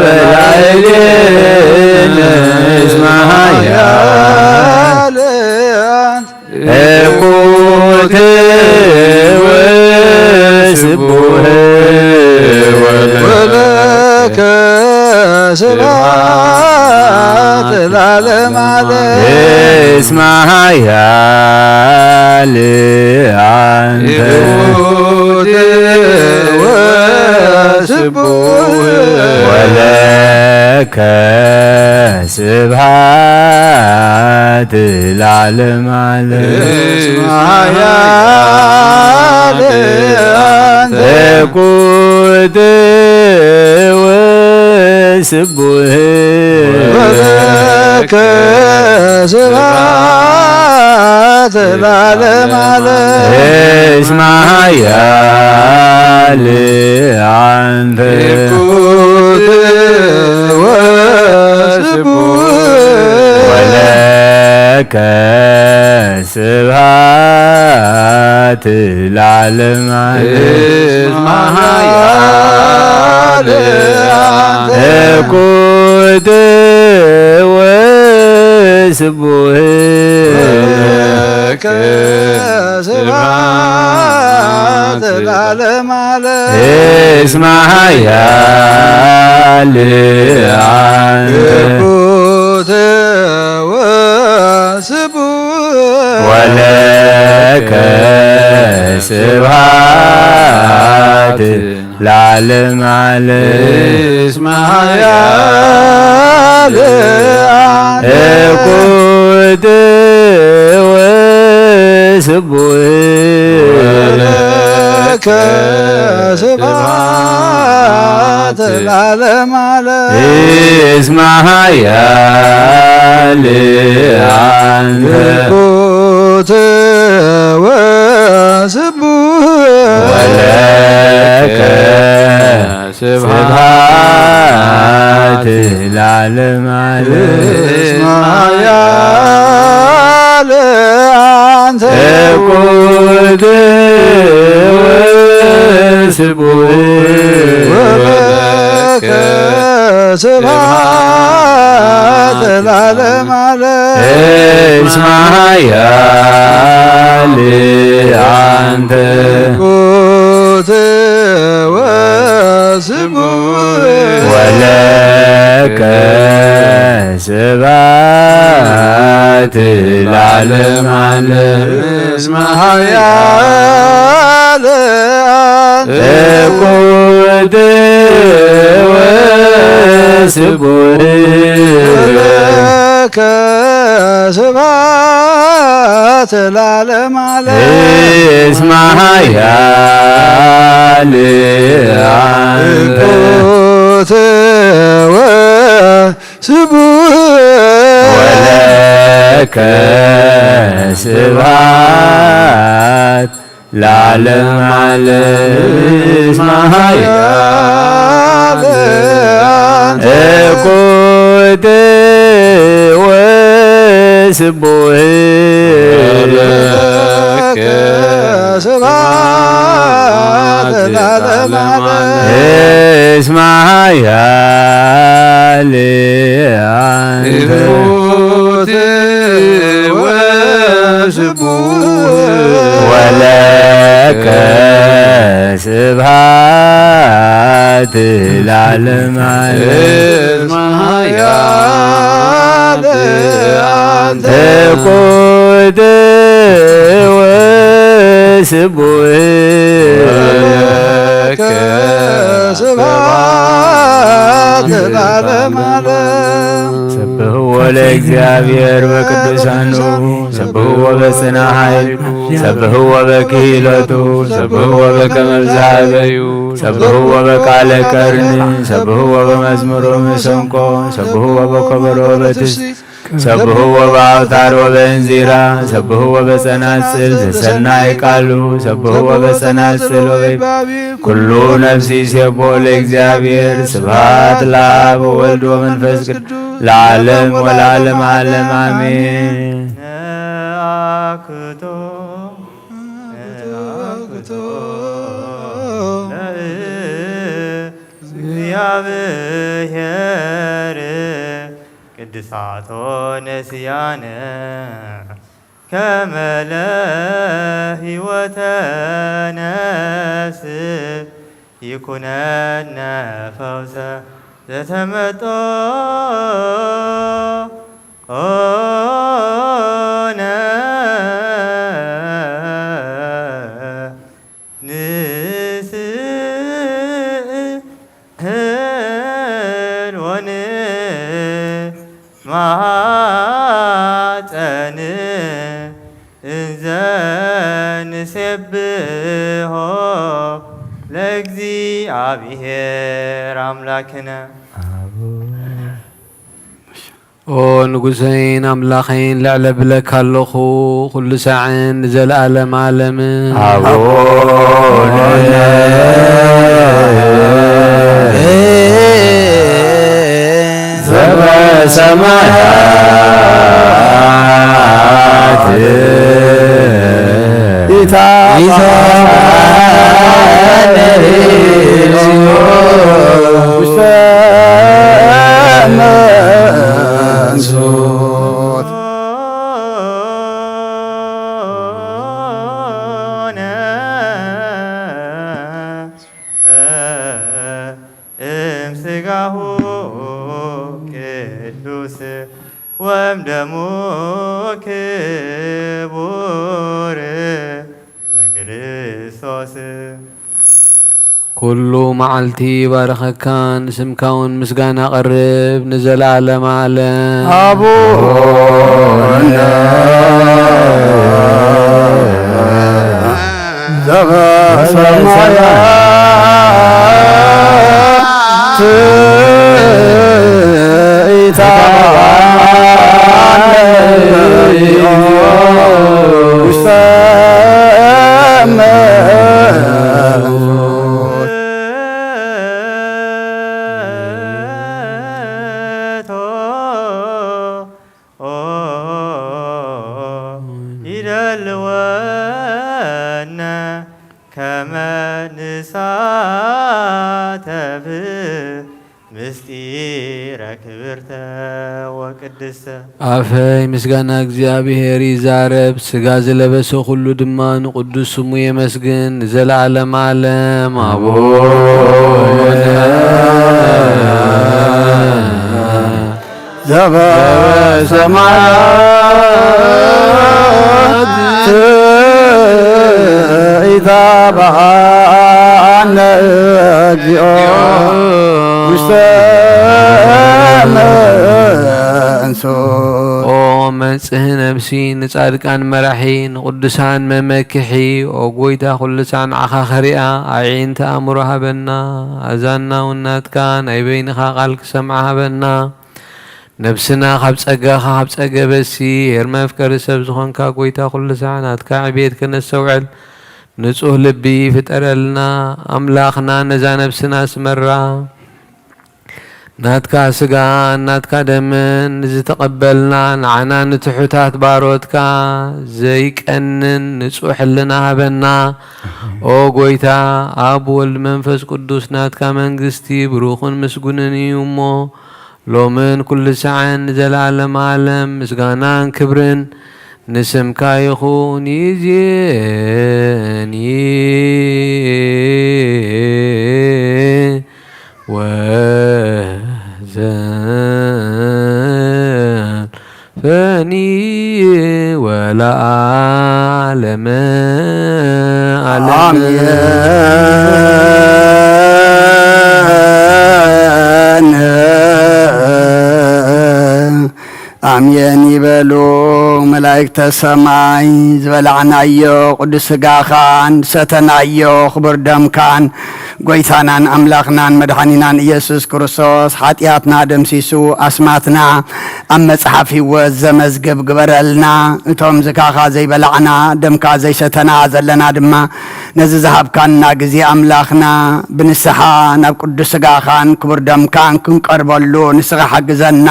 በላዕሌነ እስመ ኃያልያን እኩት ወስቡሕ ወለከ ስብሐት ለዓለመ ዓለም እስመ ኃያልያን እኩት ወስቡሕ ወለከ ስብሐት ለዓለመ ዓለም እስመ ኃያልያን እኩት ወስቡሕ ወለከ ስብሐት ለዓለመ ዓለም እስመ ኃያልያን እኩት ወስቡሕ ወለከ ስብሐት ለዓለመ ዓለም እስመ ኃያልያን እኩት ወስቡሕ ወለከ ስብሐት ለዓለመ ዓለም እስመ ኃያልያን እኩት ወስቡሕ ወለከ ስብሐት ለዓለመ ዓለም እስመ ኃያልያን እኩት ወስቡሕ ወለከ ስብሐት ለዓለመ ዓለም እስመ ኃያልያን እኩት ወስቡሕ ወለከ ስብሐት ለዓለመ ዓለም እስመ ኃያልያን እኩት ወስቡሕ ወለከ ስብሐት ለዓለመ ዓለም እስመ ኃያልያን እኩት ወስቡሕ ወለከ ስብሐት ለዓለመ ዓለም እስመ ኃያልያን እኩት ወስቡሕ ወለከ ስብሐት ለዓለመ ዓለም እስመ ኃያልያን እኩት ስብሐት ለዓለም ዓለም እኩት ወስቡህ ስብሐት ለዓለም ዓለም እስመ ኃያል አንተ ወለከ ስብሐት ለዓለም ዓለም እኩት ወስቡህ ስብሐት ለዓለም ዓለም ሰብሕዎ ለእግዚአብሔር በቅዱሳኑ ሰብሕዎ በጽና ኃይል ሰብሕዎ በክሂሎቱ ሰብሕዎ በከመ ብዝሃበዩ ሰብሕዎ በቃለ ቀርን ሰብሕዎ በመዝሙር መሰንቆ ሰብሕዎ በከበሮ በትስብእት ሰብሕዎ በአውታር ወበእንዚራ ሰብሕዎ በጸናጽል ዘሰናይ ቃሉ ሰብሕዎ በጸናጽል ወበይባቢ ኩሉ ነፍሲ ሲቦ ለእግዚአብሔር ስብሐት ለአብ ወወልድ ወመንፈስ ቅዱስ ለዓለም ወለዓለም ዓለም አሜን። እግዚአብሔር ቅድሳቶ ነስያነ ከመ ለሕይወተ ነፍስ ይኩነነ ፈውሰ ዘተመጦ ኦነ ንስእን ወንማፀን እንዘ ንሴብሖ ለእግዚአብሔር አምላክነ ኦ ንጉሰይን አምላኸይን ልዕለ ብለካ ኣለኹ ኩሉ ሳዕን ዘለኣለም ዓለም አቡነ ዘበሰማያት እምሥጋሁ ቅዱስ ወእምደሙ ክቡር ለክርስቶስ ኩሉ መዓልቲ ባረኸካን ስምካውን ምስጋና ቀርብ ንዘለዓለም ዓለም አቡነ ዘበሰማያት ውስተ ይደልወነ ከመ ንሳተፍ ምስጢረ ክብርተ ወቅድስተ አፈይ ምስጋና እግዚአብሔር ይዛረብ ስጋ ዝለበሰ ሁሉ ድማ ንቅዱስ ስሙ የመስግን ዘለዓለም ዓለም አቡነ ዘበሰማያት ኢታብአነ እግዚኦ ውስተ መንሱት ኦ መንጽህ ነብሲ ንጻድቃን መራሒ ንቅዱሳን መመክሒ ኦ ጎይታ ኩሉ ሳዕ ንዓኻ ኸሪኣ ኣዒንተ ኣእምሮ ሃበና ኣዛና ውናትካ ናይ በይንኻ ቃል ክሰምዓ ሃበና نفسنا خب ጸጋኻ خب ጸጋ በሲ ሄርመ ፍቅር ሰብ ዝኾንካ ጎይታ ኩሉ ሰዓት ናትካ ዕቤት ክነሰውዕል ንጹህ ልቢ ፍጠረልና አምላኽና ነዛ ነፍስና ስመራ ናትካ ስጋ ናትካ ደምን ዝተቀበልና ንዓና ንትሑታት ባሮትካ ዘይቀንን ንጹህ ሕልና ሃበና ኦ ጎይታ አብ ወልድ መንፈስ ቅዱስ ናትካ መንግስቲ ብሩኽን ምስጉንን እዩ እሞ ሎምን ኩሉ ሰዓን ዘላለም ዓለም ምስጋናን ክብርን ንስምካ ይኹን ይእዜኒ ወዘልፈኒ ወለዓለመ ዓለም አሜን ይበሉ መላእክተ ሰማይ ዝበላዕናዮ ቅዱስ ስጋኻን ሰተናዮ ክቡር ደምካን ጎይታናን አምላኽናን መድኃኒናን ኢየሱስ ክርስቶስ ኃጢአትና ደምሲሱ አስማትና ኣብ መጽሓፍ ሕይወት ዘመዝግብ ግበረልና እቶም ዝካኻ ዘይበላዕና ደምካ ዘይሰተና ዘለና ድማ ነዚ ዝሃብካና ግዜ አምላኽና ብንስሓ ናብ ቅዱስ ስጋኻን ክቡር ደምካን ክንቀርበሉ ንስኻ ሓግዘና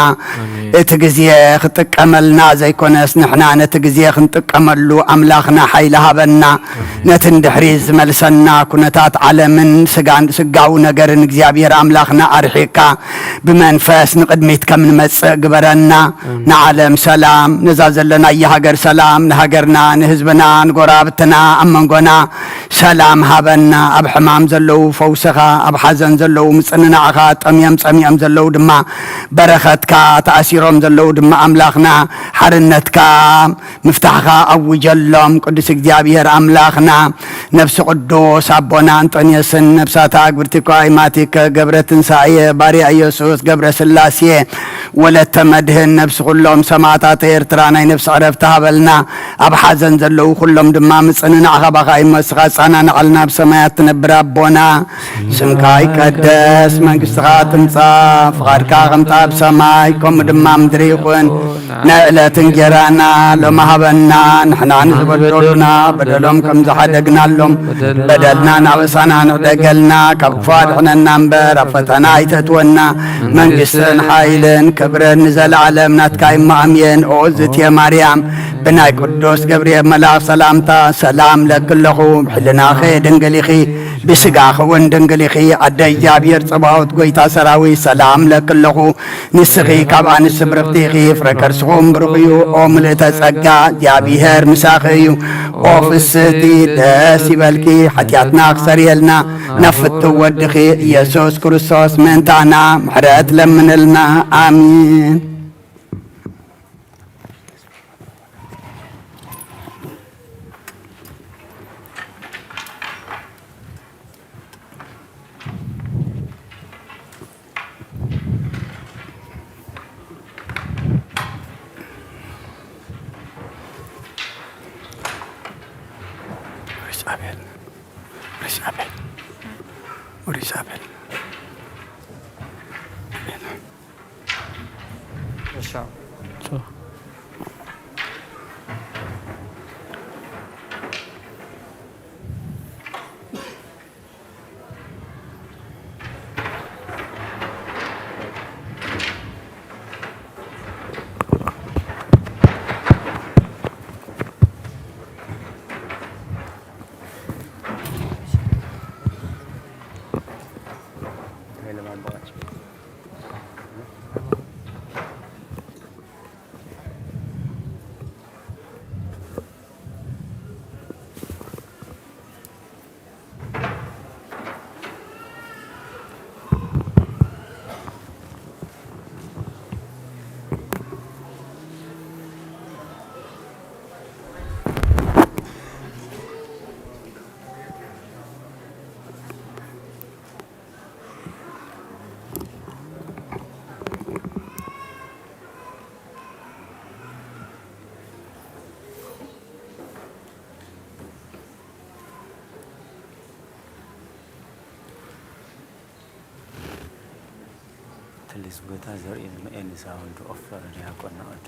እቲ ግዜ ክጥቀመልና ዘይኮነስ ንሕና ነቲ ግዜ ክንጥቀመሉ አምላኽና ሓይሊ ሃበና ነቲ እንድሕሪ ዝመልሰና ኩነታት ዓለምን ስጋው ነገርን እግዚአብሔር አምላኽና አርሒካ ብመንፈስ ንቅድሚት ከምንመጽእ ግበረና ንዓለም ሰላም ነዛ ዘለና የሃገር ሰላም ንሃገርና ንህዝብና ንጎራብትና አመንጎና ሰላም ሃበና ኣብ ሕማም ዘለው ፈውስኻ ኣብ ሓዘን ዘለው ምጽንናዕኻ ጠምየም ዘለው ድማ በረኸትካ ተኣሲሮም ዘለው ድማ አምላኽና ሓርነትካ ምፍታሕኻ ኣውጀሎም ቅዱስ እግዚአብሔር አምላኽና ነፍሲ ቅዱስ አቦና አንጦንዮስን ነፍሳታ ግብርቲኳ ኢማቲከ ገብረ ትንሳኤ ባርያ ኢየሱስ ገብረ ስላሴ ወለተ መድህን ነፍሲ ኩሎም ሰማዕታት ኤርትራ ናይ ነፍሲ ዕረፍቲ ሃበልና ኣብ ሓዘን ዘለው ኩሎም ድማ ምጽንናዕኻ ባኻ ይመስኻ ጻናንዓልና ብሰማያት ትነብር ኣቦና ስምካ ይቀደስ መንግስትኻ ትምጻእ ፍቓድካ ከምታ ኣብ ሰማይ ከምኡ ድማ ምድሪ ይኹን ናይ ዕለት እንጀራና ሎሚ ሃበና ንሕና ንዝበደሉና በደሎም ከም ዝሓደግናሎም በደልና ናበሳና ንዕደገልና ካብ ክፉ ኣድሕነና እምበር ኣብ ፈተና ኣይተእትወና መንግስትን ሓይልን ክብርን ንዘለዓለም ናትካ እሞ ኣሜን ኦ እግዝእትየ ማርያም ብናይ ቅዱስ ገብርኤል መልኣክ ሰላምታ ሰላም ለክለኹ ብሕልናኸ ድንግል ኢኺ ብስጋኸ እውን ድንግል ኢኺ ኣደ እግዚኣብሔር ጽባኦት ጎይታ ሰራዊት ሰላም ለክለኹ ንስኺ ካብ ኣንስቲ ብርኽቲ ኢኺ ፍረ ከርስኹም ብሩኽ እዩ ኦ ምልእተ ጸጋ እግዚኣብሔር ምሳኺ እዩ ኦ ፍስቲ ደስ ይበልኪ ሓጢአትና ክሰርየልና ነፍቱ ወድኺ ኢየሱስ ክርስቶስ ምእንታና ምሕረት ለምንልና አሜን። Isabel. Tell ቦታ ዘርኢ ንመኤኒ ሳውንድ ኦፈር ዲያቆን ናኦድ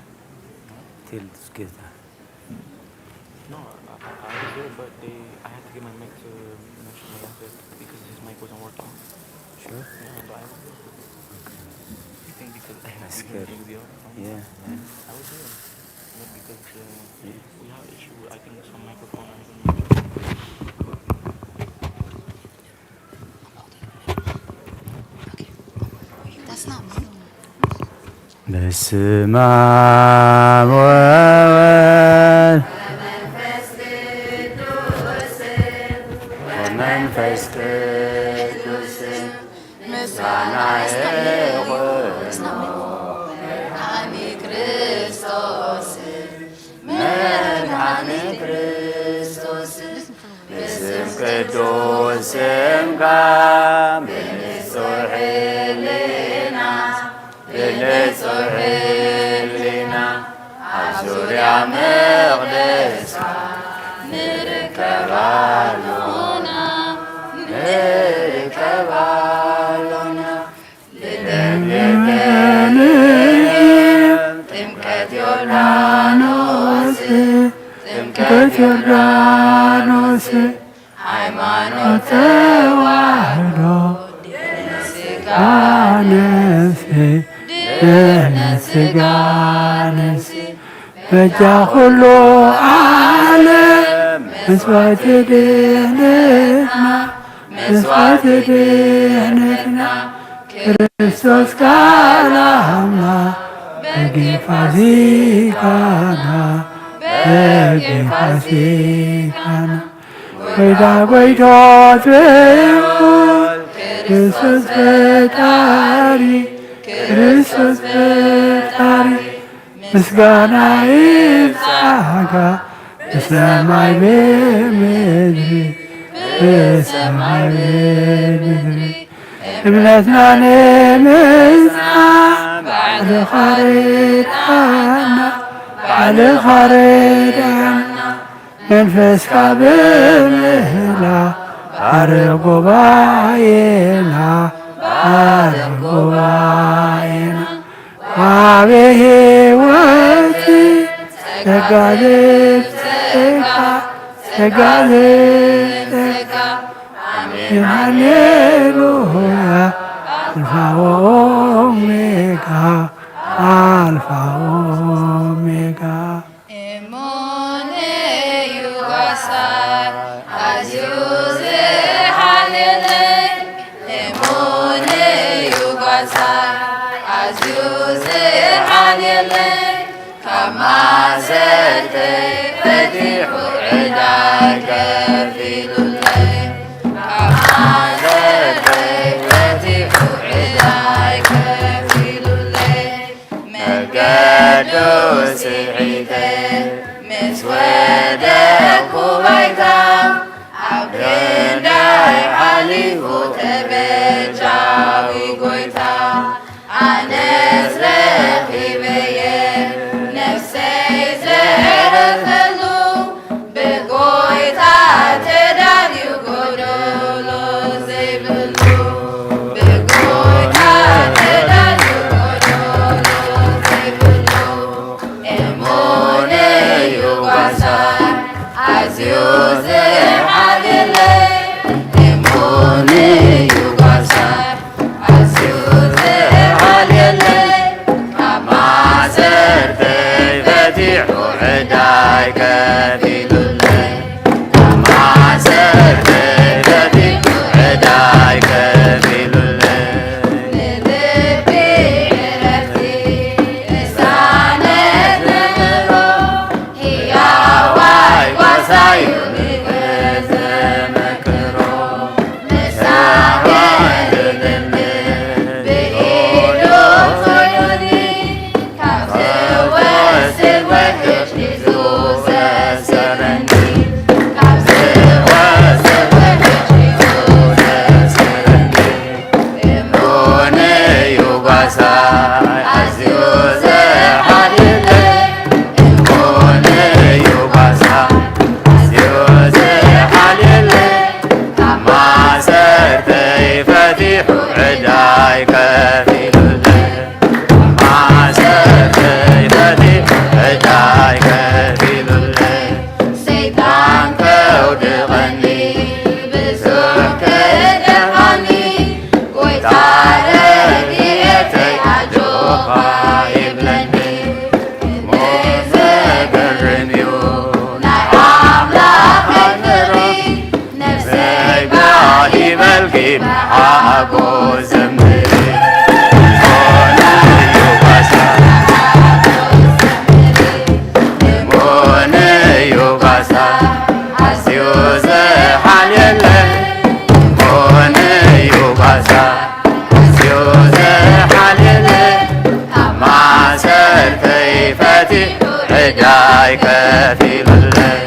ቴል ጌታ No, I was there, but I had to get my mic to mention my last because his mic wasn't working. Sure. Yeah, but I was there. Okay. You think because That's good. Yeah. I was there. But because we have an issue, I think some microphone or something. That's not me. በስመ አብ ወወልድ ወመንፈስ ቅዱስ ምስጋና መድኃኔ ክርስቶስ በስም ቅዱስ ስም ጋር በንጹሕ ሕሊና በንጹሕ ሕሊና ኣብ ዙርያ መቕደስ ንርከባሉና ጥምቀት ዮርዳኖስ ዮርዳኖስ ሃይማኖት ተዋህዶ ስጋ ነፍስ ደህነ ስጋ ነፍስ በጃ ሁሉ ዓለም መስዋዕት ድህነትና ክርስቶስ ቃል አምላክ በጌታ ፋሲካና ጎይታ ጎይቶት ብዑል ክርስቶስ ፈጣሪ ምስጋና ይብዛጋ በሰማይ በምድር እምነትና ንምጽና ባለ ኻሬዳና መንፈስካ ብምህላ ባረብ ጉባኤና ዋቤ ሕይወት ጸጋ ሃሌሉያ አልፋ ኦሜጋ ቅዱስ ዒደ ምስ ወደኩ ባይታ ኣብ ክንዳይ ሓሊፉ ተበጃዊ ጎይታ ኣነስ ረኺበየ ነፍሰይ ዘረፈሉ ብጎይታ ተዳልዩ ጎደሎ ዘይብሉ ብጎይታ ተዳልዩ ጎደሎ ዘይብሉ كيف عاقو زمري مونا يوغاسا مونا يوغاسا سيوز حاليلا مونا يوغاسا سيوز حاليلا مع سرتي فتي عداي كفيل الله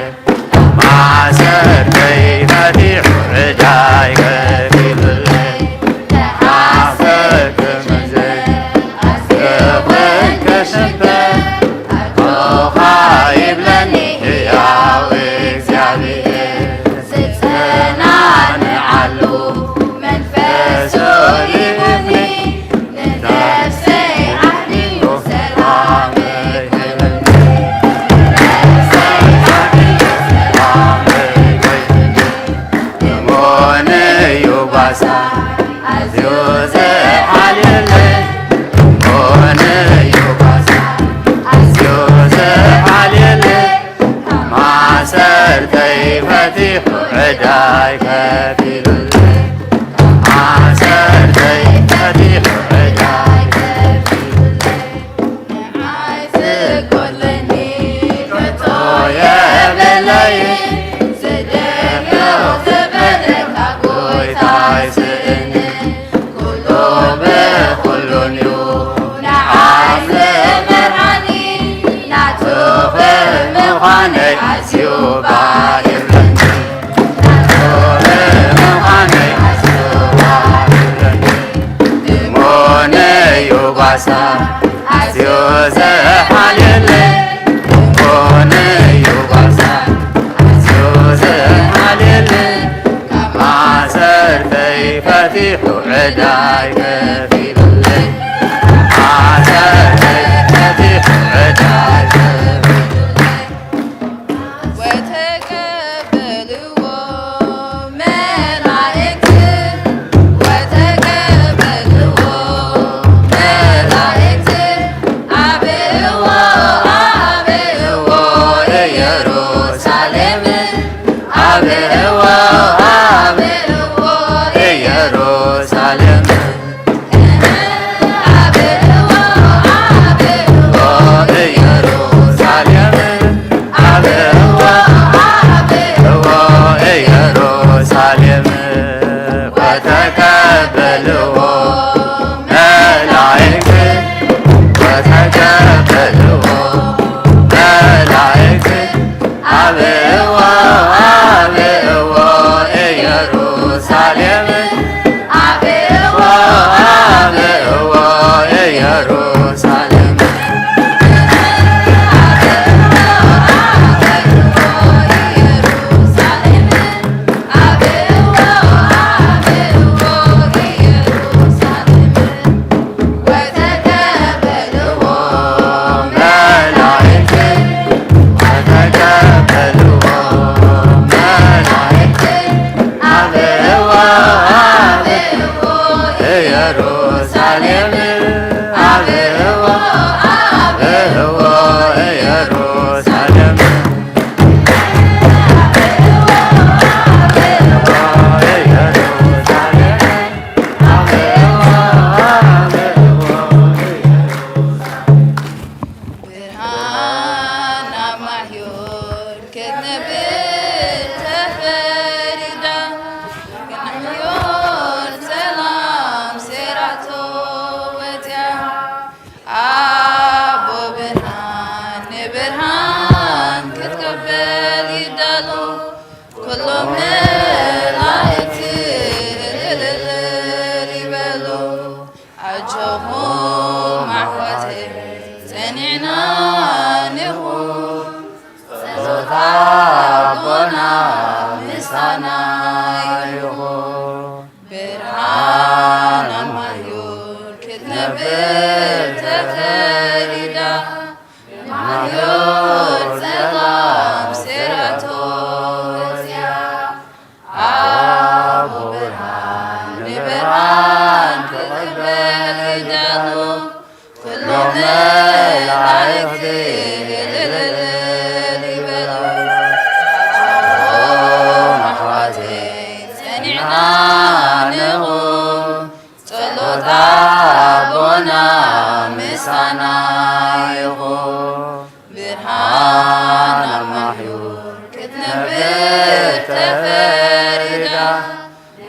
مع سرتي فتي عداي كفيل الله عافاك مزاج أسبابك شباب وخايب لني يا وإكزابير ستنا نعلو منفسه يبني نفسي عهدي وسلامك موني يوباسا أزيوز حاليلي موني يوباسا أزيوز حاليلي مع سرتي فتيح عداي كفيل اللي مع سرتي فتيح عداي كفيل اللي عايز كلني كتويا بلاي Azioz halile, mone yubasa. Azioz halile, maser tei fatihu عداي كفيل اللي maser tei fatihu عداي كفيل مسانا يخون برهان المحيور كتنبت تفردا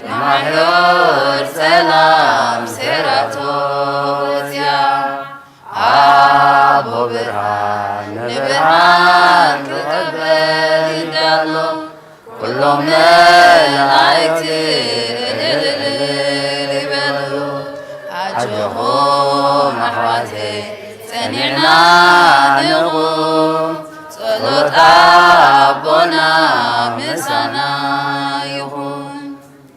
المحيور سلام سيراتوزيا أبو برهان برهان كتبت دالو كلهم ملايكتي أجهم أحواتي سنعنا نغم صلوت أبونا مسانا يغم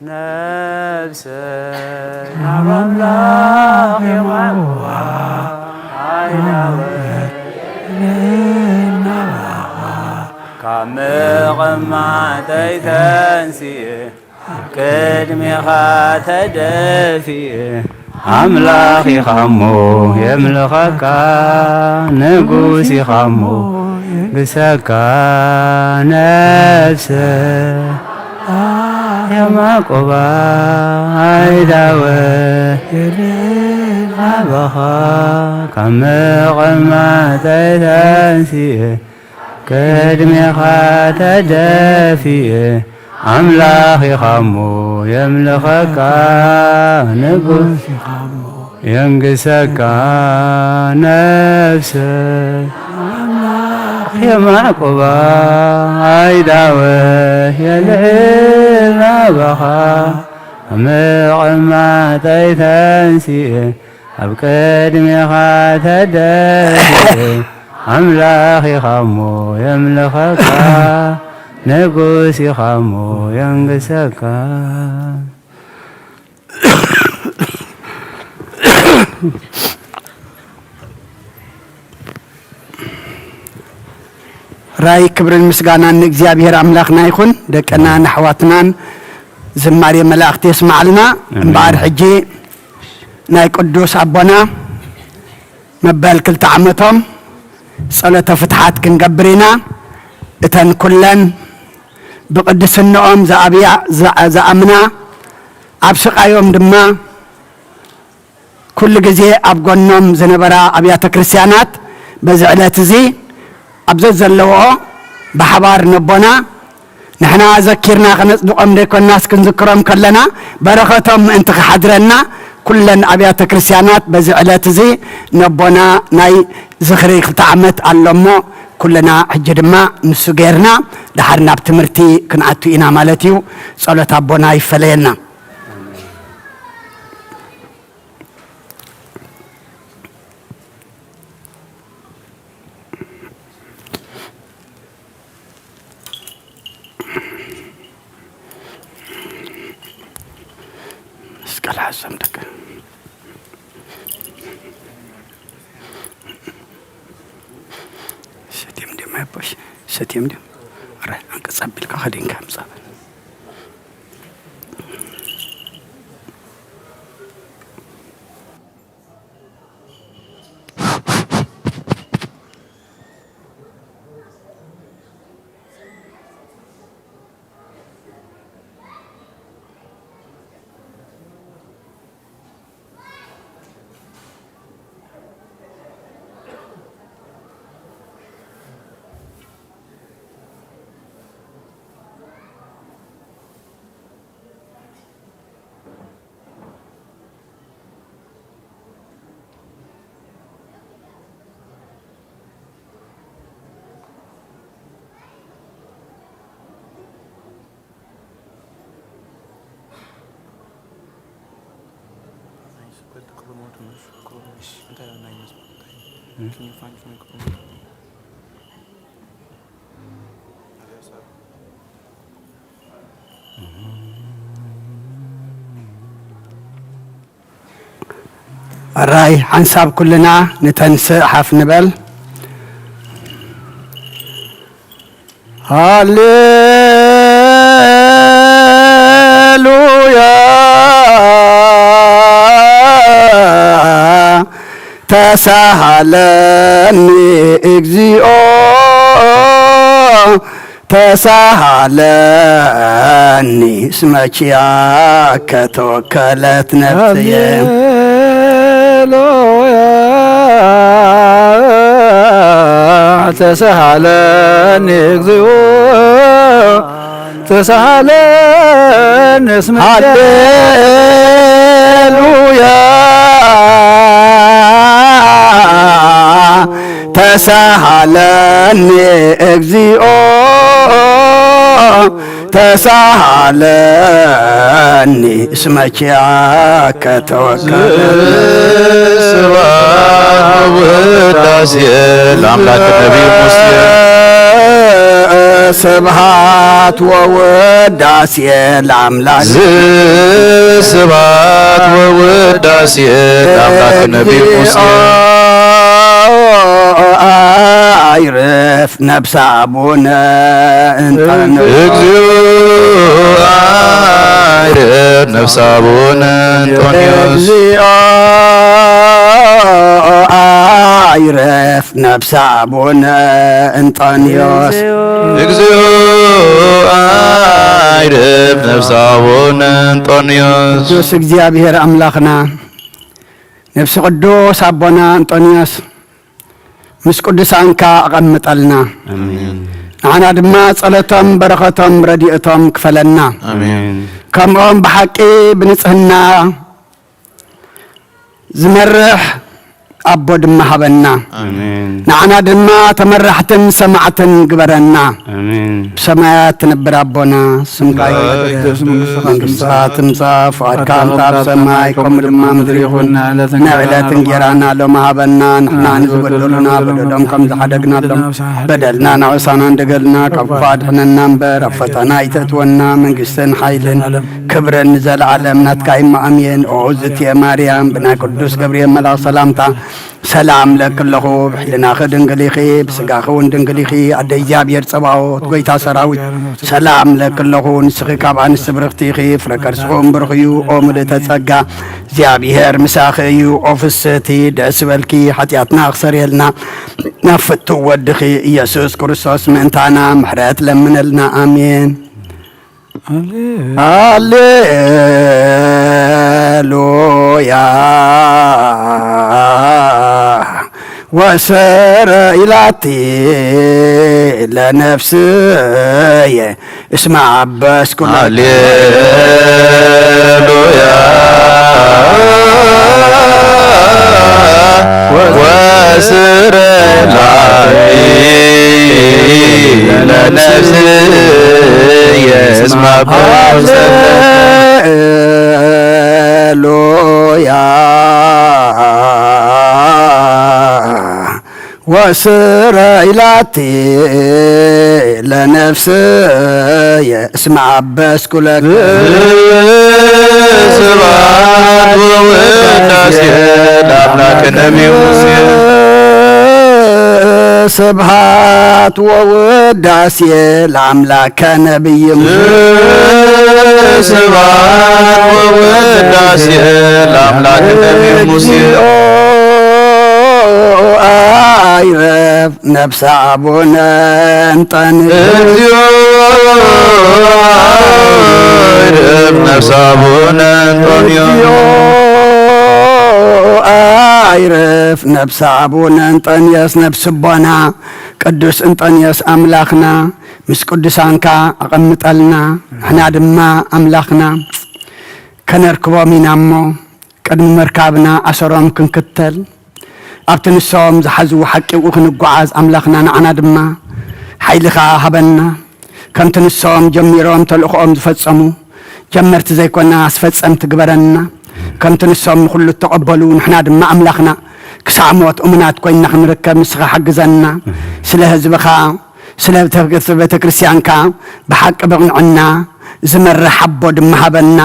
نفسنا مملاك يمعوها عينا وإلينا كمغمع تيتنسيه كدمي خاتدفيه أملاخي خمو يملخك نقوسي خمو قسكا نفسه يا مقبا عيداوه أبخا كمغمع تيتنسيه كدمي خاتدفيه أملاخي خمو يملخك نقول ينقسك نفسك يا معقبة عيداوه يا العلم بخا مغمع تيتنسيه أبكدمي خاتدفيه أملاخي خمو يملخك نقوسي خمو ينقسك راي كبر المسقانا نجزيابير أملاخنا يكون دكنا نحواتنا زماري ملاختي يسمع لنا مبار حجي ناي قدوس أبونا مبال كل تعمتهم صلاة فتحات كنقبرينا اتن كلن بقدس النوم زأمنا عبسقا يوم دما كل جزء أبقونهم زنبرا أبيات كريستيانات بزعلات زي أبزز اللوعو بحبار نبونا نحنا ذكرنا خنصدقهم ديكو الناس كنذكرهم كلنا بركتهم انت حضرنا كلن أبيات كريستيانات بزعلات زي نبونا ناي زخري تعمت اللمو كلنا حجدما نسو غيرنا دحرنا بتمرتي كنعتو إنا مالتيو صلاة أبونا يفلينا اسكال حزمتك ما يبوش ستيم دي راح انقصب لك خدين كم صاب Can you find for me a couple more? الراي حنساب كلنا نتنسى حف نبل هاليلويا تسهلني اجزيو تسهلني اسمك يا كتوكلت نفسي هاليلويا تسهلني እግዚኦ تسهلني اسم هاليلويا تسهلني እግዚኦ تسهلني اسمك كتوكل ስብሐት ወውዳሴ ለአምላክ ነቢይ ሙሴ ስብሐት ወውዳሴ ለአምላክ ስብሐት ወውዳሴ ለአምላክ ነቢይ ሙሴ አይረፍ ነፍሰ አቡነ እንጠንዮስ እግዚኦ አይረፍ ነፍሰ አቡነ እንጦንዮስ አይረፍ ነፍሰ አቡነ እንጦንዮስ እግዚኦ አይረፍ ነፍሰ አቡነ እንጦንዮስ ቅዱስ እግዚአብሔር አምላኽና ነፍሲ ቅዱስ አቦና እንጦንዮስ ምስ ቅዱሳንካ አቀምጠልና አሜን ንዓና ድማ ጸሎቶም በረኸቶም ረድኤቶም ክፈለና አሜን ከምኦም ብሓቂ ብንጽህና ዝመርሕ አቦ ድማ ሃበና አሜን ንዓና ድማ ተመራሕትን ሰማዕትን ግበረና አሜን ብሰማያት ትነብር አቦና ስምካ ይቀደስ መንግሥትካ ትምጻእ ፈቃድካ ኣብ ሰማይ ከምኡ ድማ ምድሪ ይኹን ንዕለት እንጀራና ሎሚ ሃበና ንሕና ንዝበደሉና በደሎም ከም ዝሓደግናሎም በደልና ናውሳና እንደገልና ካብ ክፉ ኣድሕነና እምበር ኣብ ፈተና ኣይተእትወና መንግስትን ሓይልን ክብርን ንዘለዓለም ናትካ ኢማ ኣሜን ኦ እግዝእትየ ማርያም ብናይ ቅዱስ ገብርኤል መልኣክ ሰላምታ ሰላም ለክለኹ ብሕልናኺ ድንግል ኢኺ ብስጋኺ እውን ድንግል ኢኺ ኣደ እግዚኣብሔር ፀባኦት ጎይታ ሰራዊት ሰላም ለክለኹ ንስኺ ካብ ኣንስቲ ብርኽቲ ኢኺ ፍረ ከርስኹም ብርኽ እዩ ኦ ምልእተ ጸጋ እግዚኣብሔር ምሳኺ እዩ ኦ ፍስቲ ደስ በልኪ ሓጢኣትና ክሰርየልና ናብ ፍቱ ወድኺ ኢየሱስ ክርስቶስ ምእንታና ምሕረት ለምነልና ኣሜን ሃሌሉያ وسر إلاتي لنفسي اسمع بس كل هللويا وسر إلاتي لنفسي اسمع بس هللويا وسر إلاتي لنفسي اسمع بس كلك سبحان ووداسي لأملاك النبي موسى سبحات ووداسي لأملاك نبي موسى سبحان ووداسي لأملاك النبي موسى አይረፍ ነፍሰ አቡነ እንጦንዮስ አይረፍ ነፍሰ አቡነ እንጦንዮስ አይረፍ ነፍሰ አቡነ እንጦንዮስ ነፍስ ቦና ቅዱስ እንጦንዮስ አምላኽና ምስ ቅዱሳንካ አቐምጠልና ንሕና ድማ አምላኽና ከነርክቦም ኢና እሞ ቅድሚ መርካብና ኣሰሮም ክንክተል ኣብቲ ንሶም ዝሓዝዎ ሓቂቑ ክንጓዓዝ ኣምላኽና ንዓና ድማ ሓይልኻ ሃበና ከምቲ ንሶም ጀሚሮም ተልእኾኦም ዝፈጸሙ ጀመርቲ ዘይኮና ኣስፈጸምቲ ግበረና ከምቲ ንሶም ንኹሉ ተቐበሉ ንሕና ድማ ኣምላኽና ክሳዕ ሞት እሙናት ኮይንና ክንርከብ ንስኻ ሓግዘና ስለ ህዝብኻ ስለ ቤተ ክርስቲያንካ ብሓቂ ብቕንዕና ዝመርሕ ኣቦ ድማ ሃበና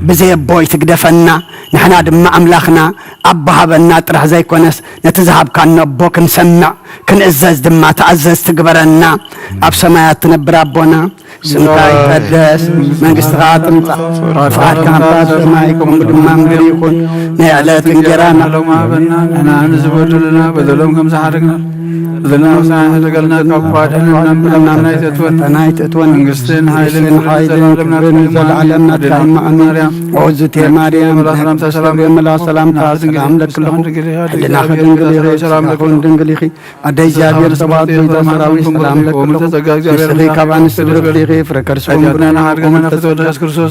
ብዘይ ኣቦይ ትግደፈና ንሕና ድማ ኣምላኽና ኣቦ ሃበና ጥራሕ ዘይኮነስ ነቲ ዝሃብካና ኣቦ ክንሰምዕ ክንእዘዝ ድማ ተኣዘዝ ትግበረና ኣብ ሰማያት ትነብር ኣቦና ስምካ ይቀደስ መንግሥትኻ ትምጻእ ፈቃድካ ኣብ ሰማይ ከምኡ ድማ ምድሪ ይኹን ናይ ዕለት እንጀራና ሎሚ ሃበና ንሕና ንዝበደሉና በደሎም ከም ዝሓደግና زلنا وسعنا تقلنا كفادنا نمنا يتتون منغستن حيلن كبرن زلعلمنا تقايم أمين وعزتي مريم سلام ملا سلام سلام لك لهم لنا خدنقليخي سلام لكم دنقليخي أدي جابير سبات بيدا سراوي سلام لك لهم يسلي كبان سدرقليخي فركرسون بنا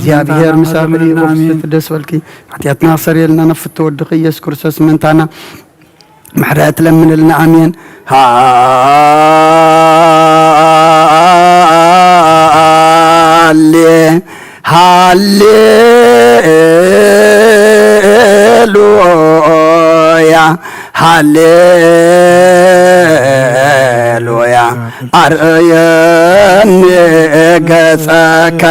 جابير مسافري وفسد دسولكي حتياتنا سريلنا نفتو ودقي يسكرسوس منتانا محرات لمن لنا امين هاليلويا هاليلويا أريني قصك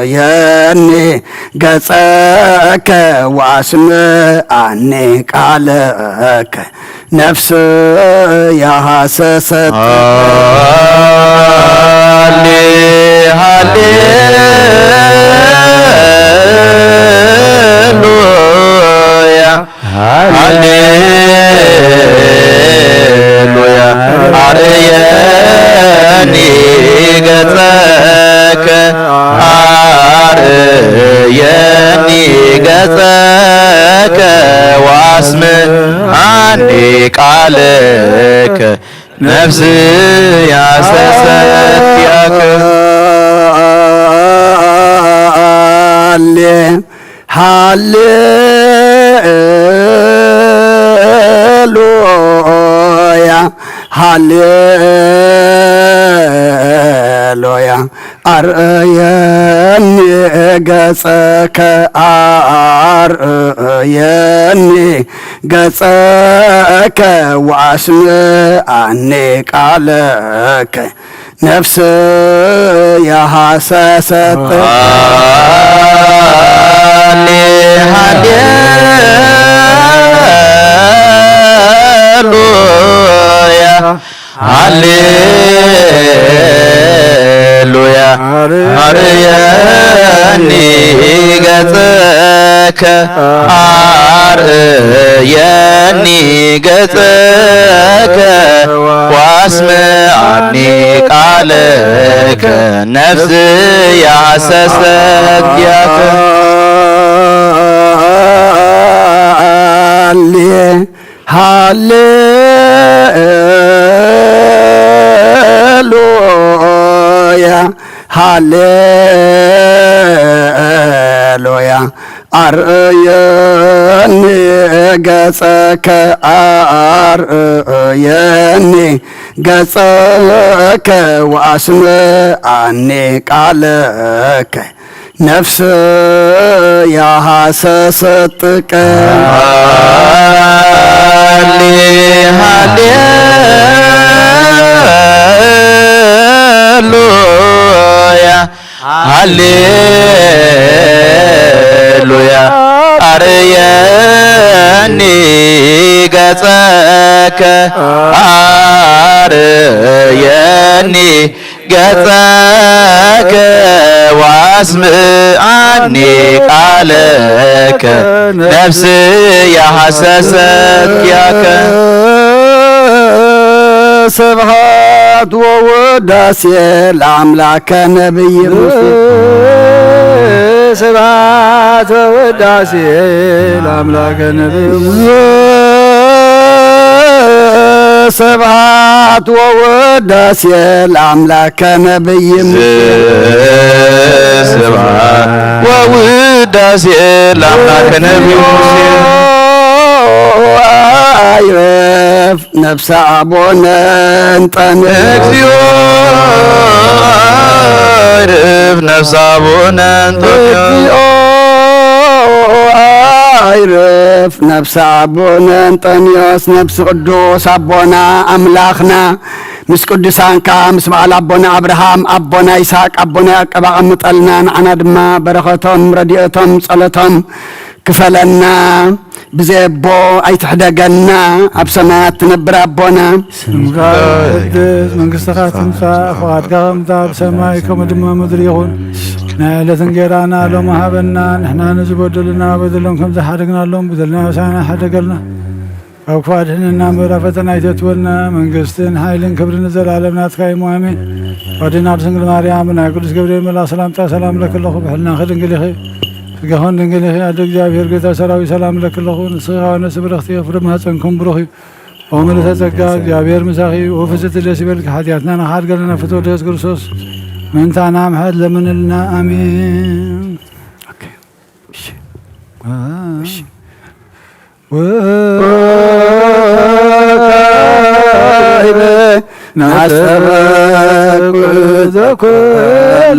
أريني قصك واسمعني قالك نفس يا حسست هاليلويا هاليلويا أريني قصك أريني قصك واسمعني قالك نفسي يا سسك هاليلويا هاليلويا أريني قصك أريني قصك واسمعني قالك نفس يا حسست هاليلويا هاليلويا أريني قصك أريني قصك واسمعني قالك نفسي يا سسك ياك هاليلويا هاليلويا أريني قصك أريني قصك واسمعني قالك نفس يا حسستك هاليلويا هاليلويا أريني قصك أريني قصك واسمعني قالك نفسي يا حسست ياك سبحات ووداسي الأملاك نبي سبحات ووداسي الأملاك نبي سبحات ووداسي الأملاك نبي سبحات ووداسي الأملاك نبي عيرف نفس أبونا انطني عيرف نفس أبونا انطني عيرف نفس أبونا انطنيوس نفس قدوس أبونا أملاخنا مس قدسان كامس بعل أبونا أبراهام أبونا إسحاق أبونا يعقوب أمطلنا نعنا دما بركتهم رديئتهم صلاتهم كفلنا بزيبو أي تحدقنا أبسمات تنبر أبونا من قصة تمسا فقط قامتا بسمايكم دما مدريون نايلة تنقيرانا لهم هابنا نحنا نزبود لنا بدلهم كم زحادقنا لهم بدلنا وسعنا حدقلنا أوفادهن نامرا فتنايتتونا من قستن هايلن كبرن زلالم ناتكاي مؤمن ودينا سنجل مريم ناقدس جبريل ملا سلام لك الله بحلنا خدن قليخي فقهون دنقليخي أدق جابير قتا سراوي سلام لك الله نصيغا ونسبر اختي أفرمها تنكم بروخي ومن تزكى جابير مساخي وفزت الليسي بالك حدياتنا نحاد قلنا فتور ديس كرسوس من تعنام حد لمن لنا آمين وكائب نحسبك ذكر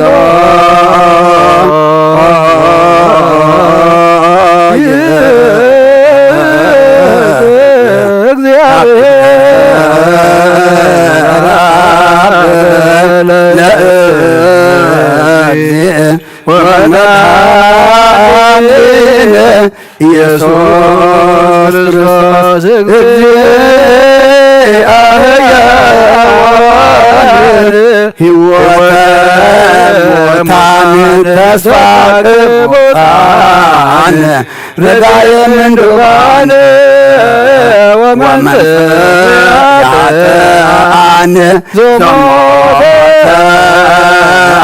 ኢየሱስ ክርስቶስ ሕይወታን ተስፋ ቅቡጣን ረዳየም እንዱባን ወመንጽአን ዞሞተ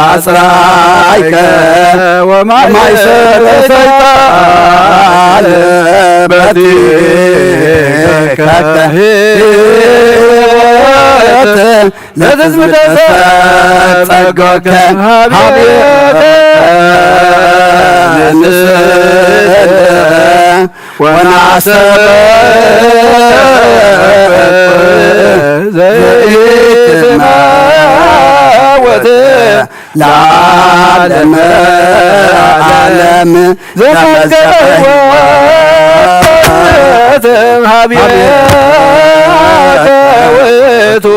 አጽራይከ ወማይሰረ ሰይጣን በዲከ ሕይወት ለሕዝብ ተጸጋከ ሀቤከ ወናሰበ ዘይትማወት ለዓለመ ዓለም ዘመዝገበወት ሀቤከ ውእቱ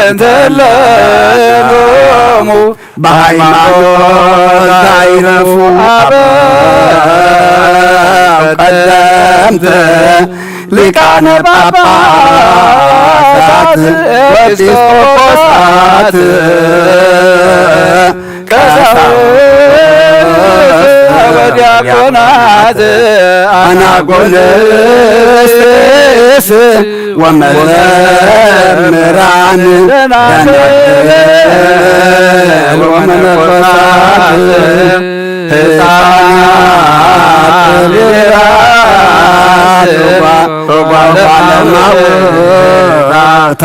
እንተ ለሎሙ በሃይማኖት አይረፉ አበው ቀደምት ሊቃነ ጳጳሳት ወኤጲስቆጶሳት ቀሳውስት ወዲያቆናት አናጎንስጢስ ወመዘምራን ደናግል ወመነኮሳት ሕፃናት ባለማውራታ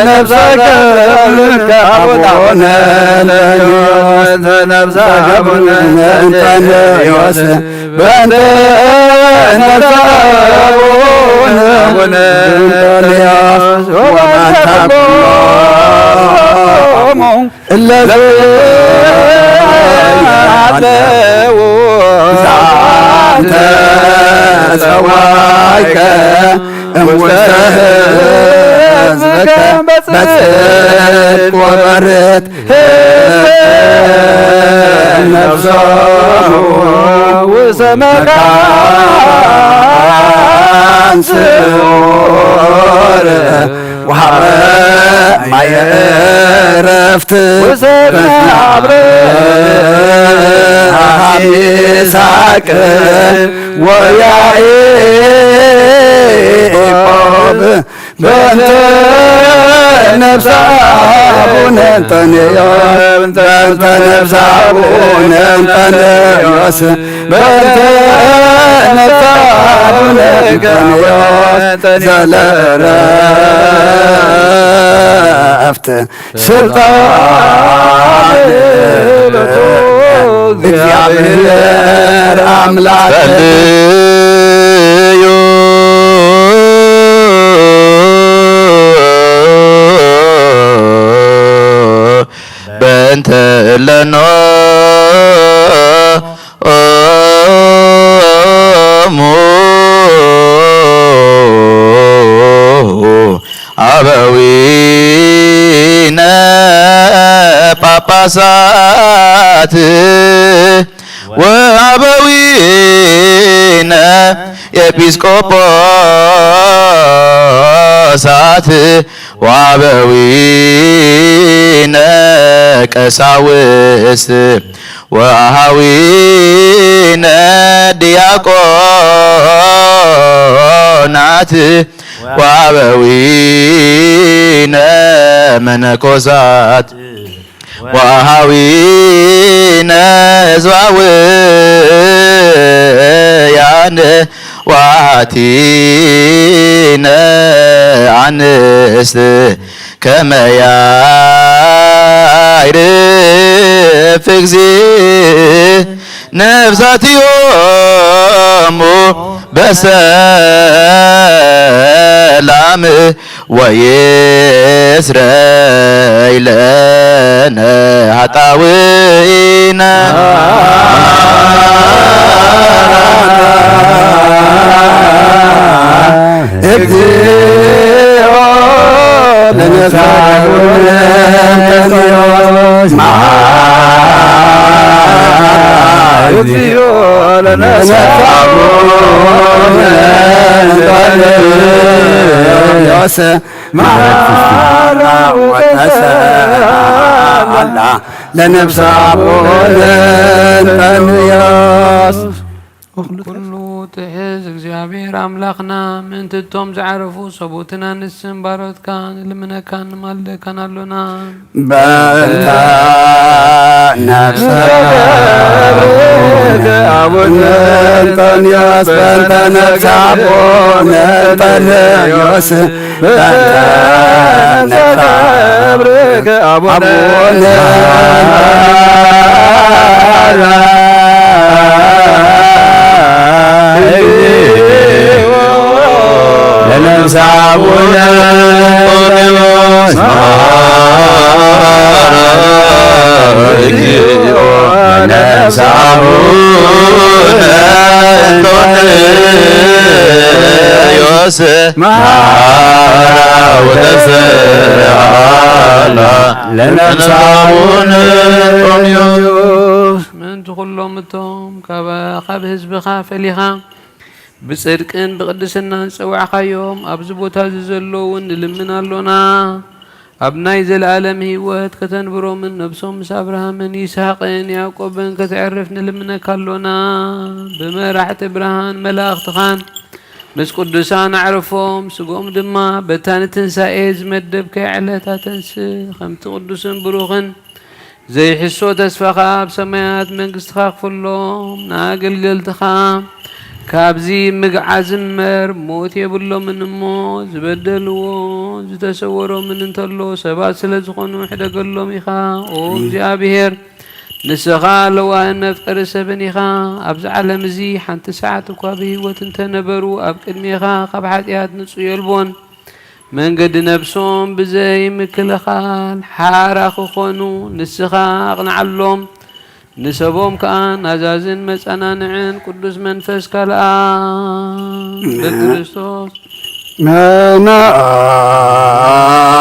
ነፍሰከ ልካቦታሆነ ነፍሰከቡነ እንተንዮስ በእንተ ነፍሰቡነ እንተንዮስ ወመንተቆሙ እለዘአለው ዛንተ ጸዋይከ እሙስተ ሕዝብከ በጽድቅ ወበርት ነፍሶሙ ውስተ መካን ስዑር ወሀበ ማየ ዕረፍት ውስተ መቃብር ይስሐቅ ወያዕቆብ በእንተ ነፍሰ አቡነ እንጠንዮስ በእንተ ነፍሰ አቡነ እንጠንዮስ በእንተ ነፍሰ አቡነ እንጠንዮስ ዘለረፍት ስልጣን እግዚአብሔር አምላክ በእንተ ለኖሙ አበዊነ ጳጳሳት ወአበዊነ ኤጲስቆጶሳት ወአበዊነ ቀሳውስት ወአኀዊነ ዲያቆናት ወአበዊነ መነኮሳት ወአኀዊነ ሕዝባውያን ወአሐቲነ አንስት ከመ ያዕርፍ እግዚእ ነፍሳቲሆሙ በሰላም ወይስረይ ለነ ኃጣውኢነ እግዚኦ ለነሳኡነ እግዚኦ ለነሳኡነ ለነፍሳኡነ እንጠንያስ ኩሉ ትሕዝ እግዚአብሔር አምላኽና ምእንትቶም ዝዓረፉ ሰቦትና ንስን ባሮትካ ንልምነካ ንማልደካን ኣሎና በእንተ ነፍሰ አቡነ እንጦንዮስ በእንተ ነፍሰ አቡነ እንጦንዮስ በእንተ ነፍሰ አቡነ ለነፍሰ አቡነ እንጦንዮስ እግዚኦ ለነፍሰ አቡነ እንጦንዮስ ለነፍሰ አቡነ እንጦንዮስ ምእንቲ ኩሎም እቶም ካብ ህዝብኻ ፈሊኻ ብጽድቅን ብቅድስናን ፀዋዕኻዮም ኣብዚ ቦታ እዚ ዘለውን ንልምን ኣሎና ኣብ ናይ ዘለኣለም ህይወት ከተንብሮምን ነብሶም ምስ ኣብርሃምን ይስሐቅን ያዕቆብን ከተዕርፍ ንልምነካ ኣሎና ብመራሕቲ ብርሃን መላእኽትኻን ምስ ቅዱሳን ኣዕርፎም ስጎም ድማ በታኒ ትንሳኤ ዝመደብከይ ዕለታት ኣንስእ ከምቲ ቅዱስን ብሩኽን ዘይሕሶ ተስፋኻ ኣብ ሰማያት መንግስትኻ ክፍሎም ንኣገልገልትኻ ካብዚ ምግዓዝ እምበር ሞት የብሎምን እሞ ዝበደልዎ ዝተሰወሮምን እንተሎ ሰባት ስለ ዝኾኑ ሕደገሎም ኢኻ ኦ እግዚኣብሔር ንስኻ ለዋህን መፍጠሪ ሰብን ኢኻ ኣብዚ ዓለም እዚ ሓንቲ ሰዓት እኳ ብሂወት እንተነበሩ ኣብ ቅድሜኻ ካብ ሓጢኣት ንፅየልቦን መንገዲ ነብሶም ብዘይ ምክልኻል ሓራ ክኾኑ ንስኻ ኣቕንዓሎም ንሰቦም ከዓ ናዛዝን መጸናንዕን ቅዱስ መንፈስ ካልኣ በክርስቶስ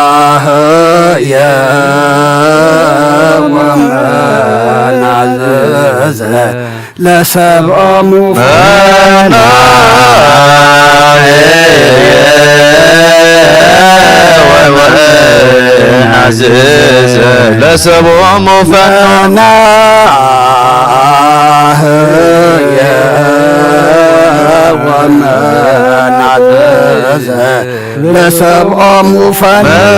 መናህየ ወመናዘዘ ለሰብኦሙ ወመናዘዘ ለሰብኦሙ ፈናህየ ወመናዘዘ ለሰብኦሙ ፈናህየ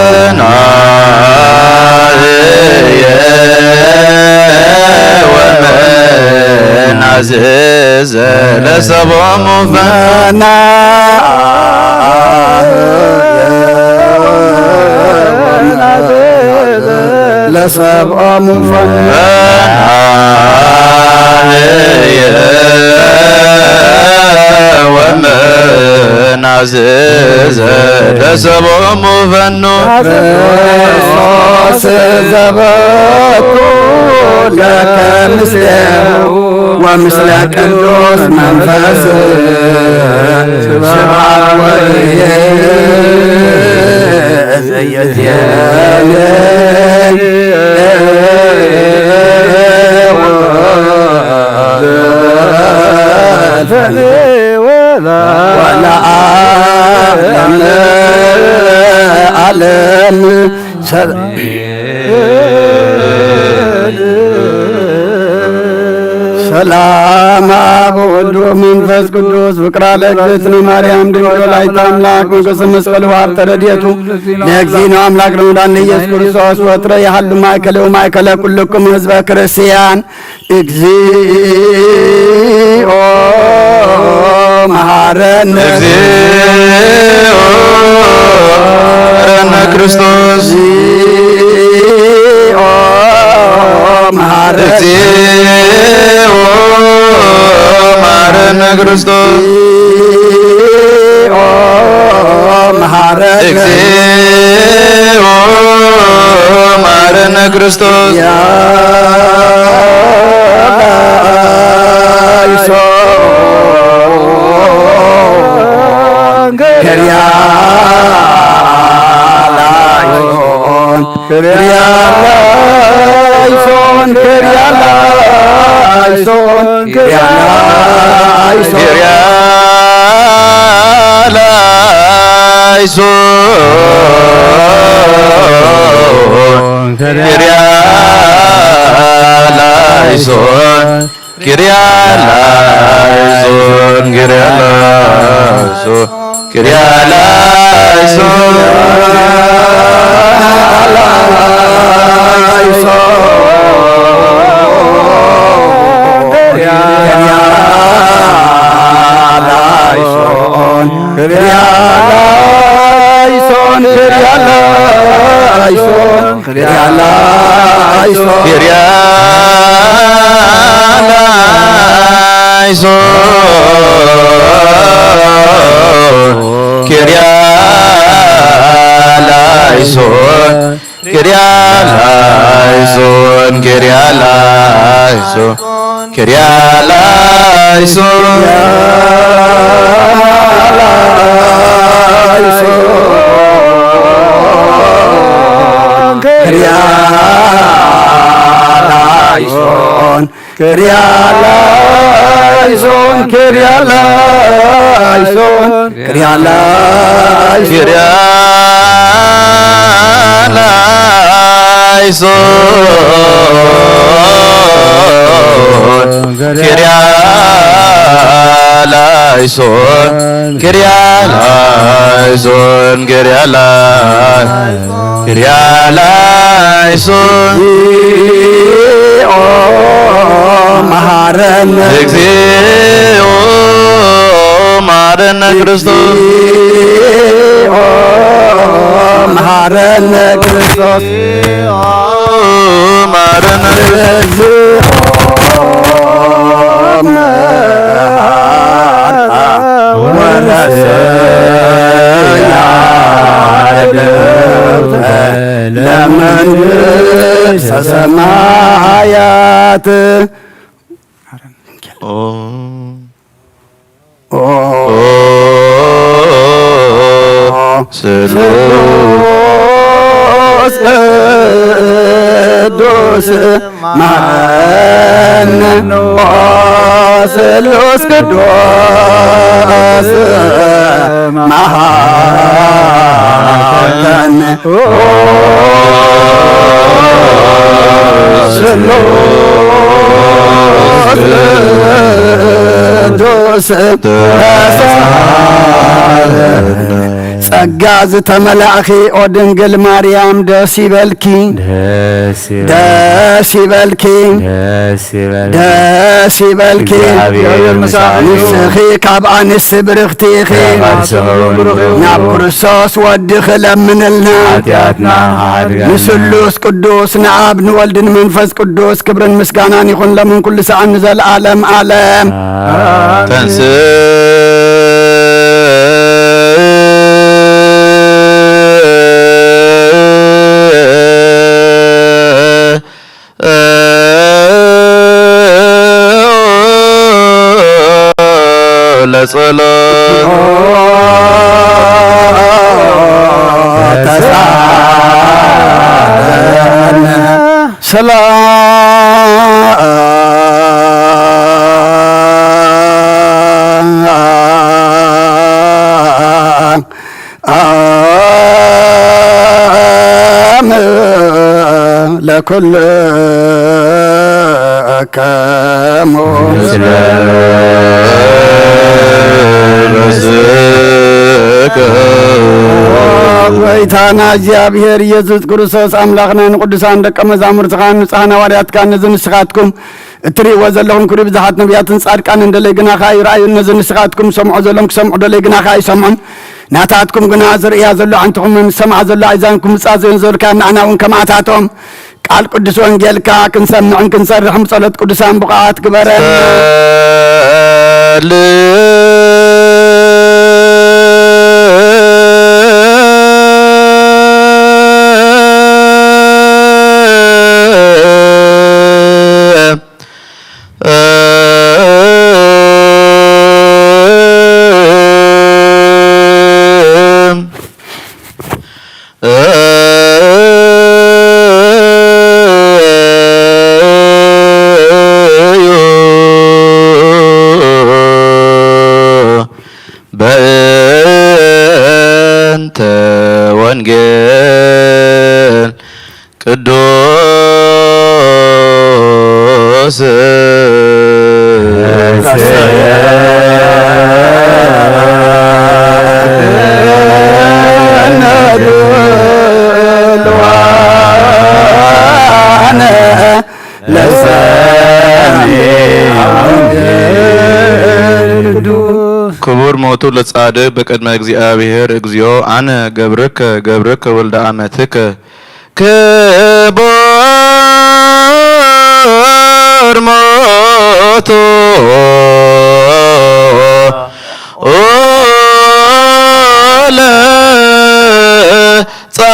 ወመናዘዘ ለሰብኦሙ ለሰብኦሙ ፈናህየ ወመናዘዘ ለሰብኦሙ ፈኑ ክርስቶስ ዘበኩ ለከ ምስሌሁ ወምስለ ቅዱስ መንፈስ ስብሐት ወይእዜነ ዓለም ሰላም አብ ወወልድ ወመንፈስ ቅዱስ ፍቅራ ለእግዝእትነ ማርያም ድንግል ወላዲተ አምላክ መንግሥተ መስቀል ወሀብተ ረድኤቱ ለእግዚእነ አምላክ ለመድኃኒነ ኢየሱስ ክርስቶስ ወትረ ያህሉ ማእከለ ወማእከለ ኩልክሙ ሕዝበ ክርስቲያን እግዚኦ መሐረነ እግዚኦ መሐረነ ክርስቶስ እግዚኦ መሐረነ እግዚኦ መሐረነ ክርስቶስ እግዚኦ መሐረነ እግዚኦ መሐረነ ክርስቶስ ለመንግሥተ ሰማያት ስሉስ ቅዱስ ማረነ ስሉስ ቅዱስ መሐረነ ስሉስ ቅዱስ ጸጋ ዝተመላእኺ ኦ ድንግል ማርያም ደስ ይበልኪ ደስ ይበልኪ ደስ ይበልኪ ንስኺ ካብ ኣንስቲ ብርኽቲ ኢኺ ናብ ክርስቶስ ወድኺ ለምንልና ንስሉስ ቅዱስ ንኣብ ንወልድ ንመንፈስ ቅዱስ ክብርን ምስጋናን ይኹን ለምን ኩሉ ሰዓት ንዘለዓለም ዓለም ለኩል ረከሞ ጎይታና እግዚአብሔር ኢየሱስ ክርስቶስ አምላኽና ንቅዱሳን ደቀ መዛሙርትኻ ንጹሓን ሐዋርያትካ ነዚ ንስኻትኩም እትርእይዎ ዘለኹም ክብሪ ብዙሓት ነቢያትን ጻድቃን እንደለይ ግናኻ ይረኣዩ ነዚ ንስኻትኩም ሰምዑ ዘሎም ክሰምዑ ደለይ ግናኻ ይሰምዑን ናታትኩም ግና ዝርእያ ዘሎ ዓንትኹም ሰምዓ ዘሎ ኣሕዛንኩም ምጻዘን ዘልካ ንዓና እውን ከማዕታቶም ቃል ቅዱስ ወንጌልካ ክንሰምዕን ክንሰርሕም ጸሎት ቅዱሳን ብቕዓት ግበረን በእንተ ወንጌል ቅዱስ ክቡር ሞቱ ለጻድቅ በቅድመ እግዚአብሔር እግዚኦ አነ ገብርከ ወልደ አመትከ ክቡር ሞቱ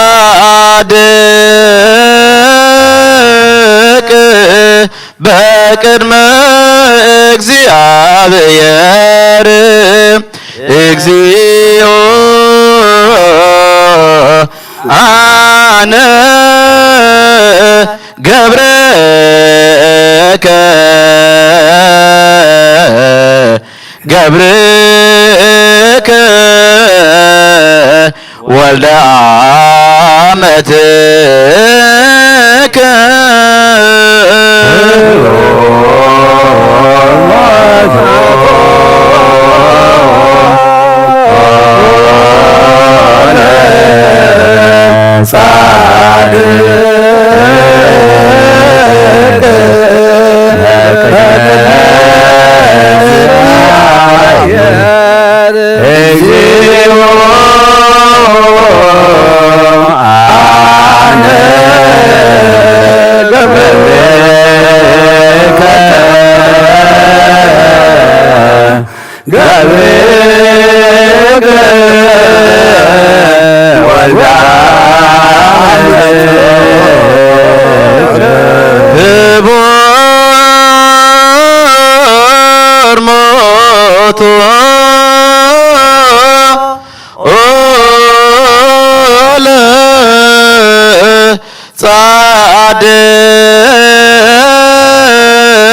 ለጻድቅ በቅድመ እግዚአብሔር እግዚኦ አነ ገብርከ ወልደ አመትከ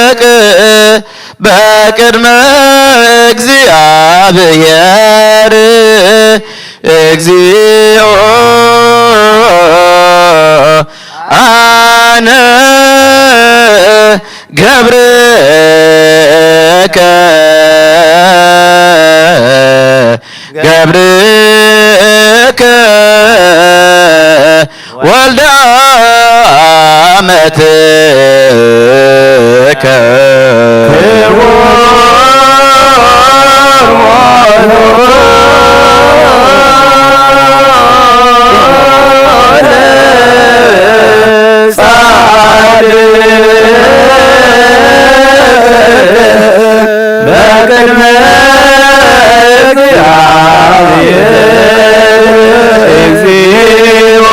ጻድቅ በቅድመ እግዚአብሔር እግዚኦ አነ ገብርከ ወልደ አመትከ በቅድመ እግዚአብሔር እግዚኦ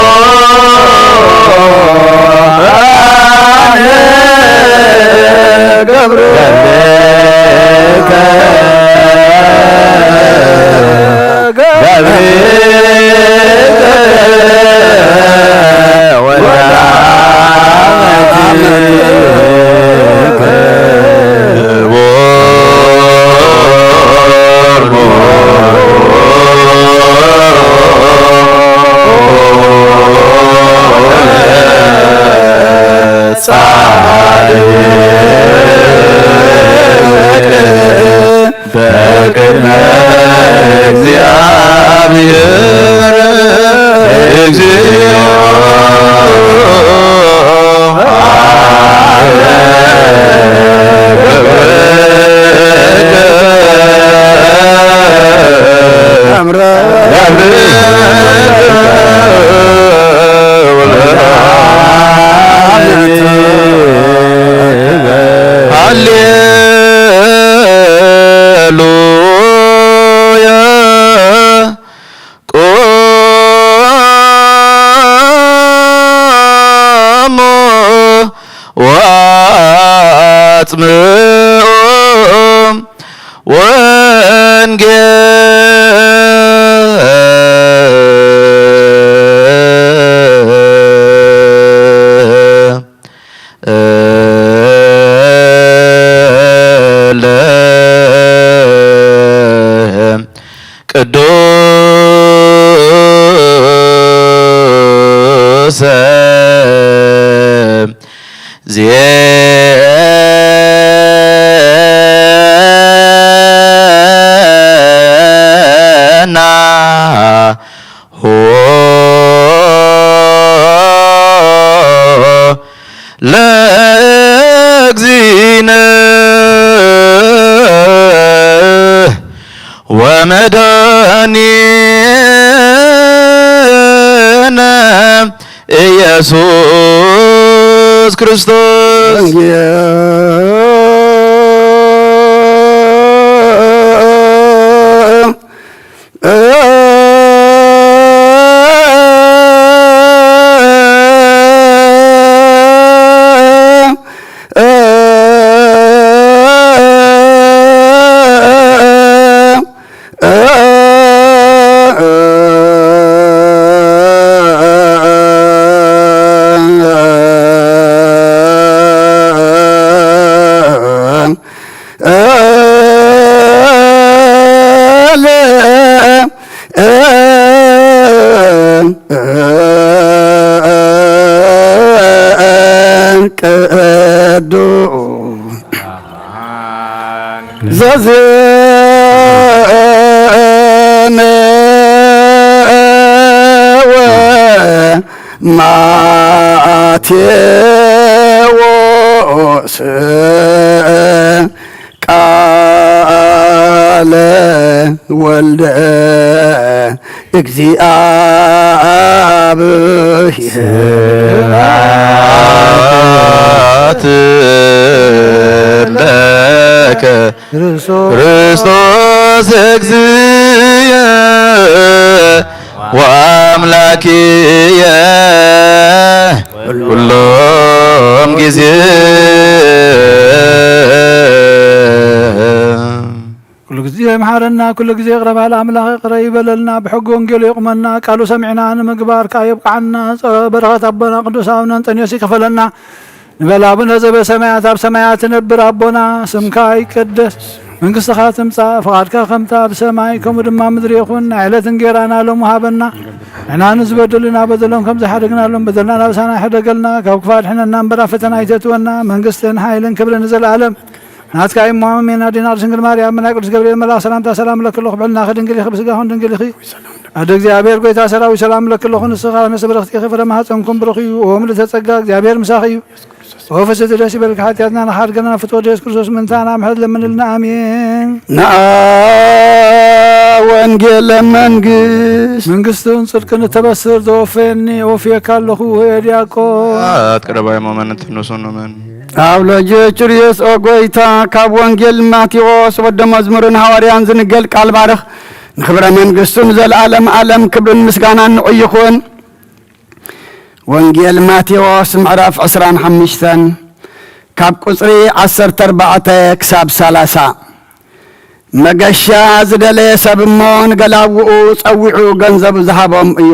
አጽምዑ ቅዱስ ዜና ለእግዚእነ ወመድኃኒነ ኢየሱስ ክርስቶስ ዘዘነ ወማቴዎስ ቃለ ወልደ እግዚአብሔር ክርስቶስ እግዚእየ ወአምላክየ ሁሎም ጊዜ كل جزء محارنا كل جزء قرب على أملاك قريب لنا بحق ونجيل يقمنا قالوا سمعنا عن مقبار كايب عنا برغة ربنا قدوسنا أنت يسيك فلنا نبلا بنا زب سمايات أب سمايات نبر ربنا سمكاي قدس من قصة خاتم صاف فقد كخمتا بسمايكم ودما مدري يخون عيلة نجيرانا لهم وهابنا احنا نزبد لنا بدلهم كم زحرقنا لهم بدلنا لبسانا حدقلنا كوكفات حنا ننبرا فتنا يتتونا من قصتين حايلن كبر نزل العالم ناتك أي مؤمن دينا رسول مريم من قدس جبريل ملا سلام لك الله قبلنا خد نقول خبز جاهون نقول خي أدق جابير قوي تاسلا وسلام لك الله نسخة نسبر اختي خفر ما هاتنكم برخي وهم لتسجع جابير مساخي وفسد الرسي بالكحاتنا نحر قلنا فتوى جيس كرسوس من ثانا محد لمن لنا آمين وانجيل من قستون صدق نتبصر دوفيني وفيك الله ويدياكو أتقرب يا مؤمن تنوسون من አውለጀ ጭሪየስ ኦጎይታ ካብ ወንጌል ማቴዎስ ወደ መዝሙርን ሐዋርያን ዝንገል ቃል ባረኽ ንኽብረ መንግሥቱን ዘለዓለም ዓለም ክብርን ምስጋናን ንቆይኹን ወንጌል ማቴዎስ ምዕራፍ 25 ካብ ቁጽሪ 14 ክሳብ 30 መገሻ ዝደለየ ሰብ እሞ ንገላውኡ ጸዊዑ ገንዘብ ዝሃቦም እዩ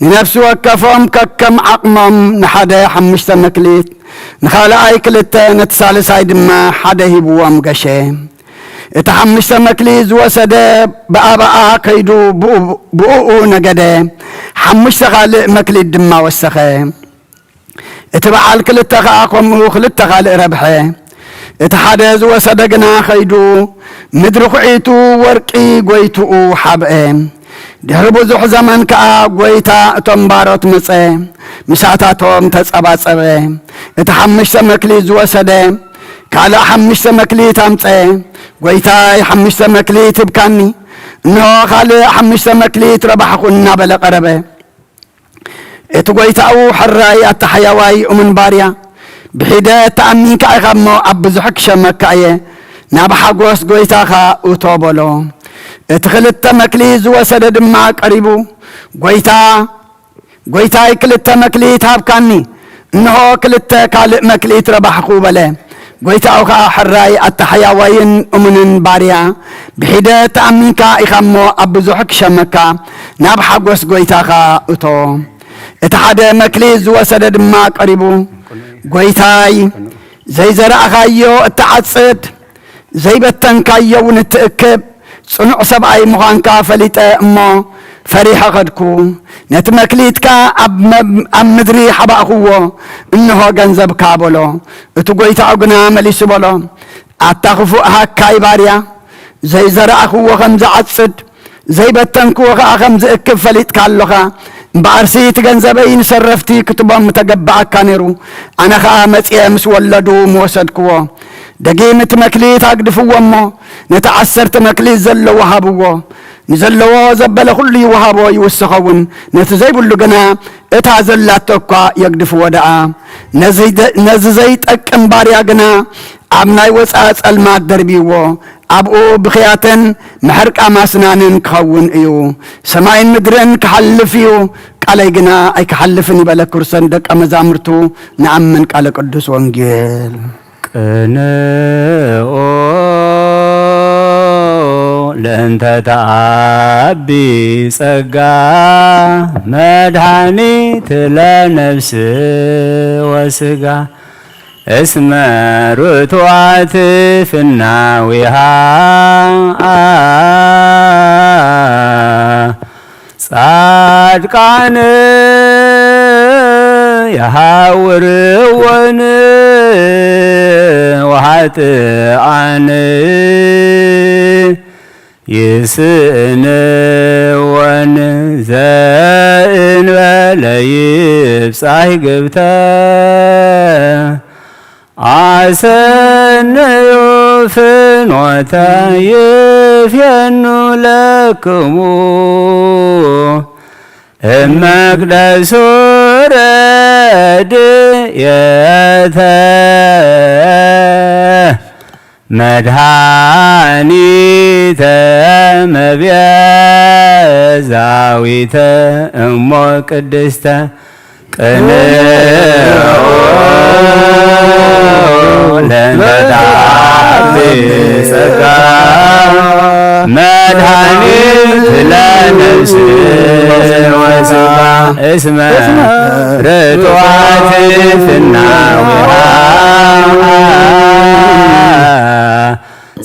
ንነፍሲ ወከፎም ከከም ዓቕሞም ንሓደ 5 መክሊት نخالعي كلتا نتسالساي دما حدا هيبوام قشي اتا 5 مكليز وسد بابا كيدو بؤو نقده 5 خالق مكليد دما وسخه اتبعال كلتا خاقوم وخلتا خالق ربحه اتا حدا وسد قنا خيدو مدرخعيتو ورقي قويتو حبئه دهربو زح زمان كا قويتا تنبارت مصه مساتاتهم تصباصبه اتا 5 مكليز وسده كالا 5 مكليت امصه قويتاي 5 مكليت بكاني انه خالي 5 مكليت ربحكنا بلا قربه ات قويتاو حراي التحيواي ومن باريا بحيده تامين كايغمو ابزحك شمكايه نابحغوس قويتاخا اوتوبولو اتخلت مكليز وسدد ما قريبو قويتاي كلت مكليت هابكاني انه كلت كالق مكليت ربحكو بله ጎይታውኻ ሕራይ ኣተሓያዋይን እሙንን ባርያ ብሒደት ተኣሚንካ ኢኻ እሞ ኣብ ብዙሕ ክሸመካ ናብ ሓጎስ ጎይታኻ እቶ እቲ ሓደ መክሊት ዝወሰደ ድማ ቀሪቡ ጎይታይ ዘይዘራእኻዮ እትዓጽድ ዘይበተንካዮ እውን እትእክብ ጽኑዕ ሰብኣይ ምዃንካ ፈሊጠ እሞ ፈሪሐ ኸድኩ ነቲ መክሊትካ ኣብ ምድሪ ሓባእኽዎ እንሆ ገንዘብካ በሎ እቲ ጎይታኡ ግና መሊሱ በሎ ኣታኽፉእ ሃካይ ባርያ ዘይዘራእኽዎ ከም ዝዓጽድ ዘይበተንክዎ ከዓ ከም ዝእክብ ፈሊጥካ ኣለኻ እምበኣርሲ እቲ ገንዘበይ ንሰረፍቲ ክትቦም ተገባኣካ ነይሩ ኣነ ከዓ መጺአ ምስ ወለዱ ምወሰድክዎ ደጊም እቲ መክሊት ኣግድፍዎ እሞ ነቲ 10 መክሊት ዘለዎ ሃብዎ ንዘለዎ ዘበለ ኩሉ ይወሃቦ ይውስኸውን ነቲ ዘይብሉ ግና እታ ዘላቶ እኳ የግድፍዎ ደኣ ነዚ ዘይጠቅም ባርያ ግና ኣብ ናይ ወፃእ ጸልማት ደርቢዎ ኣብኡ ብኽያትን ምሕርቃ ማስናንን ክኸውን እዩ ሰማይን ምድርን ክሓልፍ እዩ ቃለይ ግና ኣይክሓልፍን ይበለ ክርስቶስ ደቀ መዛሙርቱ ንኣምን ቃለ ቅዱስ ወንጌል ቅንኦ ለእንተ ተዓቢ ጸጋ መድኃኒት ለነፍስ ወስጋ እስመ ርቱዓት ፍናዊሃ ጻድቃን የሐውርወን ወኃጥኣን ይስእንወን ዘእንበለ ይብጻሕ ግብተ አሰነዮ ፍኖተ ይፍየኑ ለክሙ እመቅደሱ ረድኤተ መድኃኒተ መቤዛዊተ እሞ ቅድስተ ቅንኦ ለእንተ ተዓቢ ጸጋ መድኃኒት ለነፍስ ወስጋ እስመ ርቱዓት ፍናዊሃ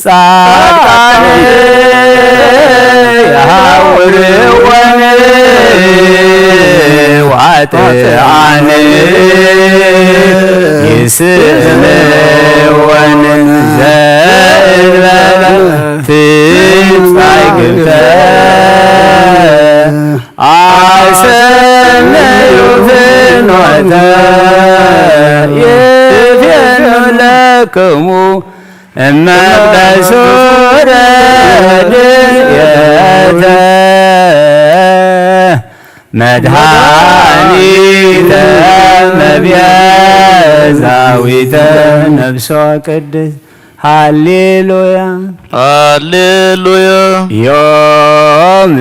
ጻድቃን የሐውርወን ወኃጥኣን ይስእንወን ዘእንበለ ፍጻይ ግብተ አሰነዩ ፍኖተ ይፍየኑ ለክሙ እመቅደሱ ረድኤተ መድኃኒተ መቤዛዊተ ነፍሶ ቅድስት ሃሌሉያ ሃሌሉያ ዮም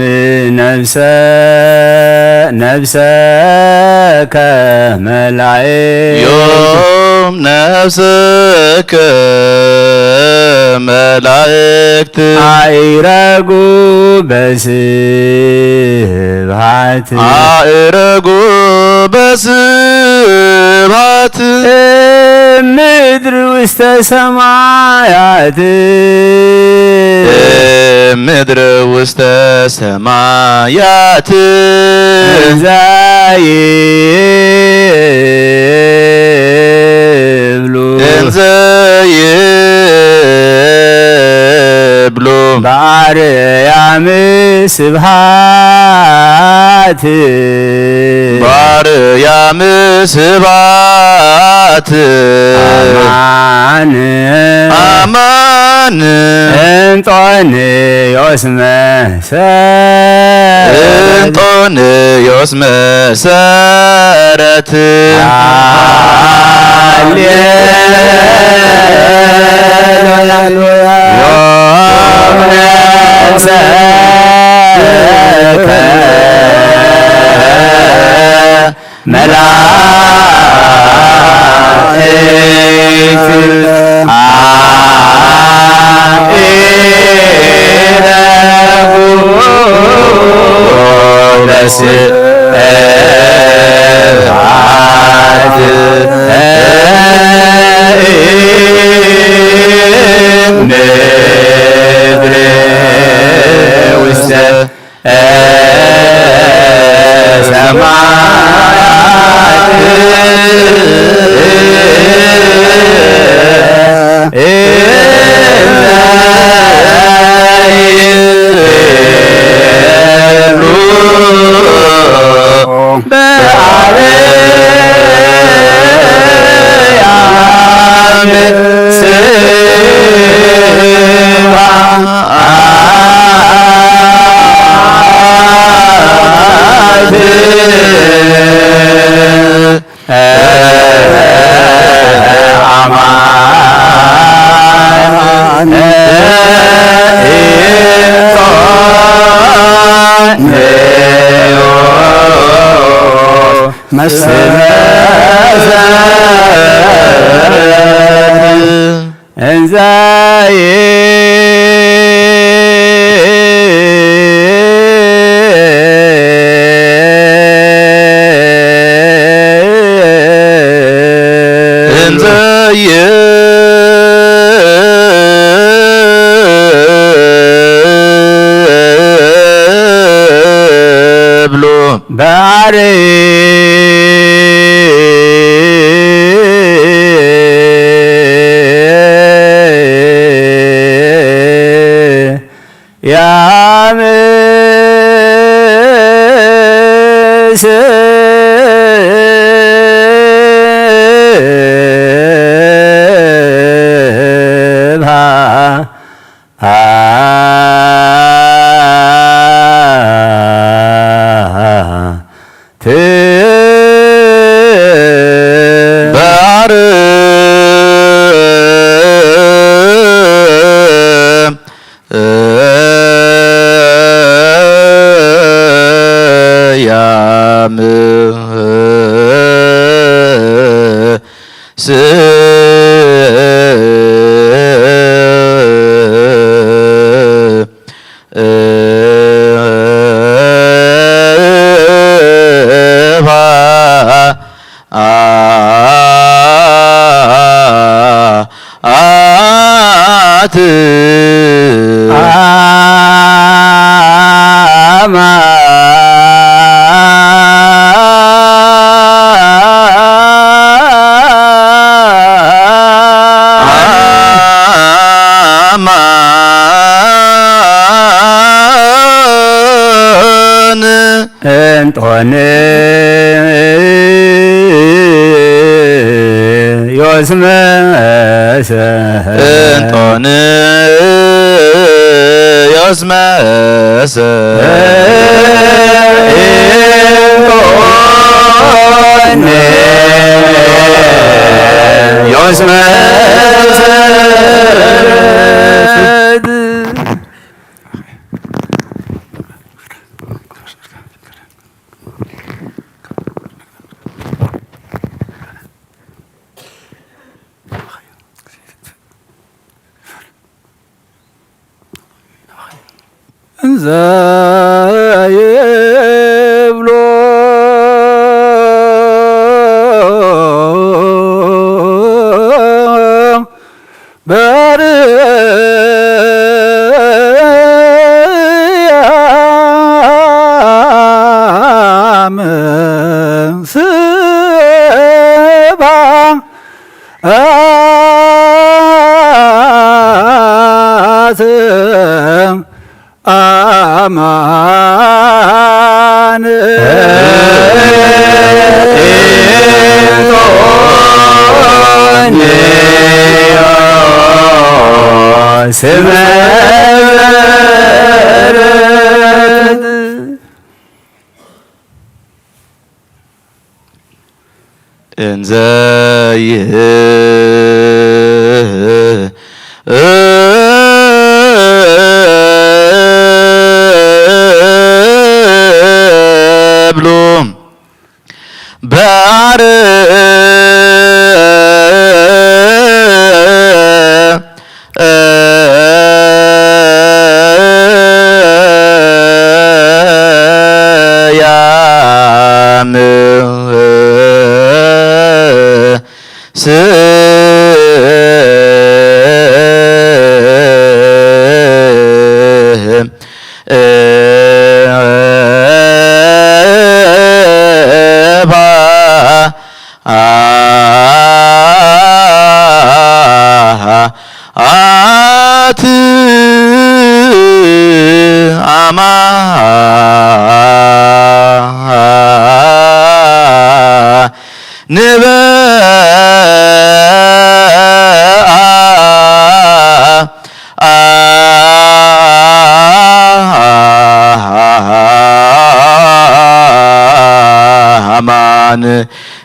ነፍሰከ መላእክት ዮም ነፍሰከ መላእክት አይረጉ በስብሐት አእረጉ በስብሐት ምድር ውስተ ሰማያት ምድር ውስተ ሰማያት እንዘይብሉ በአርያም ስብሐት በአርያም ስብሐት አማን እንጦንዮስ መሰረት ሃሌሉያ ዮም ነፍሰከ መላእክት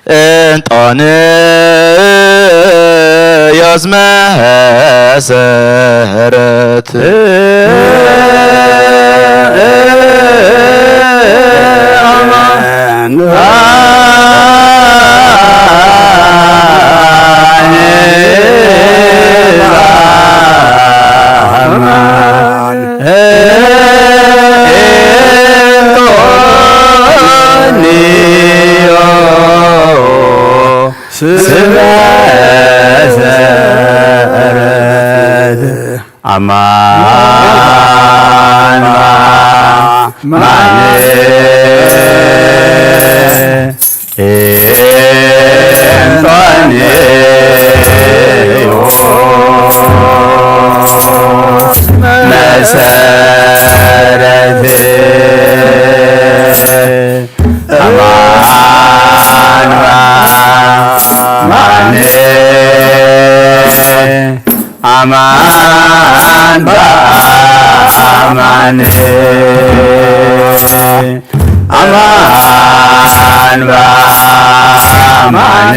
እንጦን ያዝመሰረት አማን አማን ማን መሰረት አማን ማን አማን በአማን አማን በአማን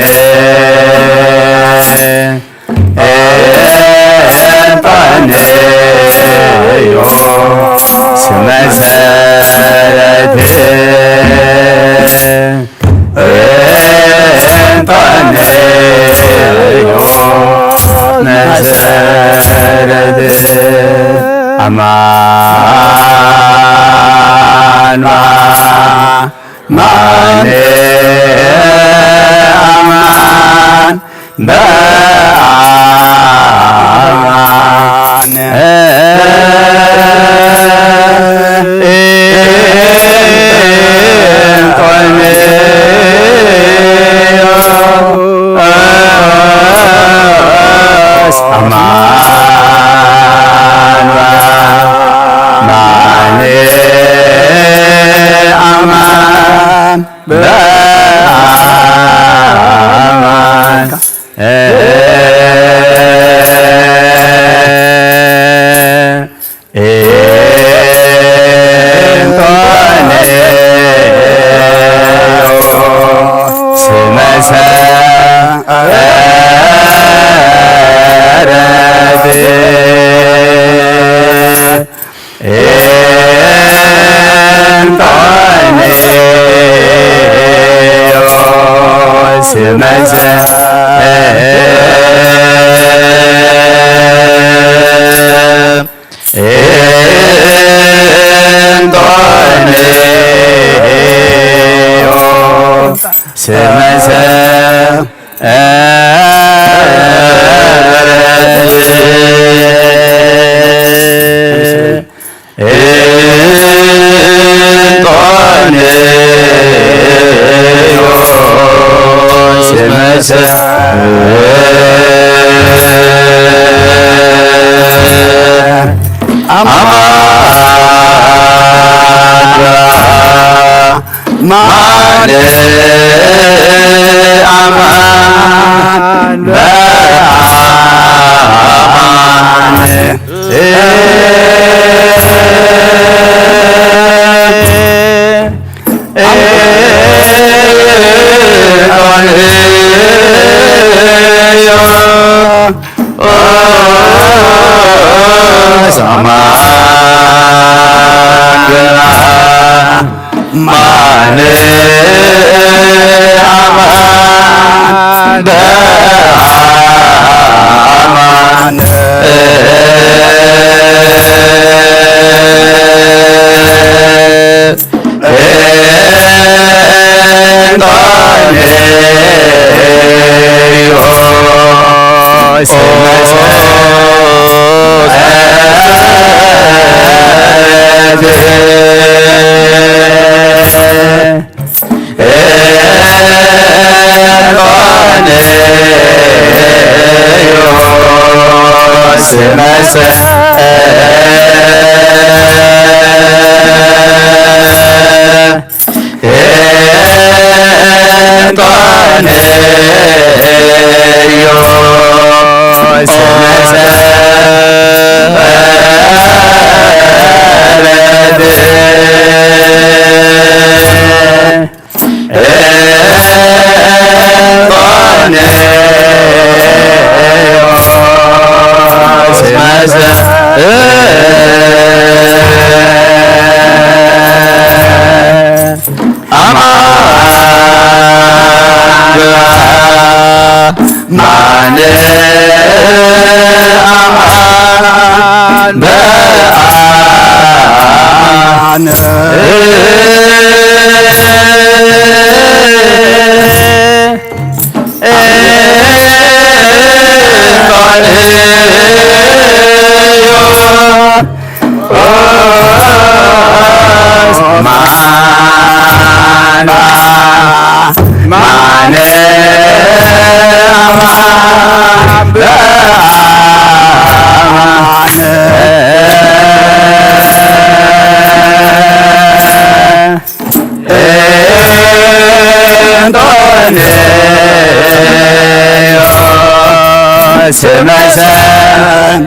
እንጠንዮ ስመሰረት እንጠንዮ መሰረት አማን ማን አማን በአማን አማን ማን ስመሰን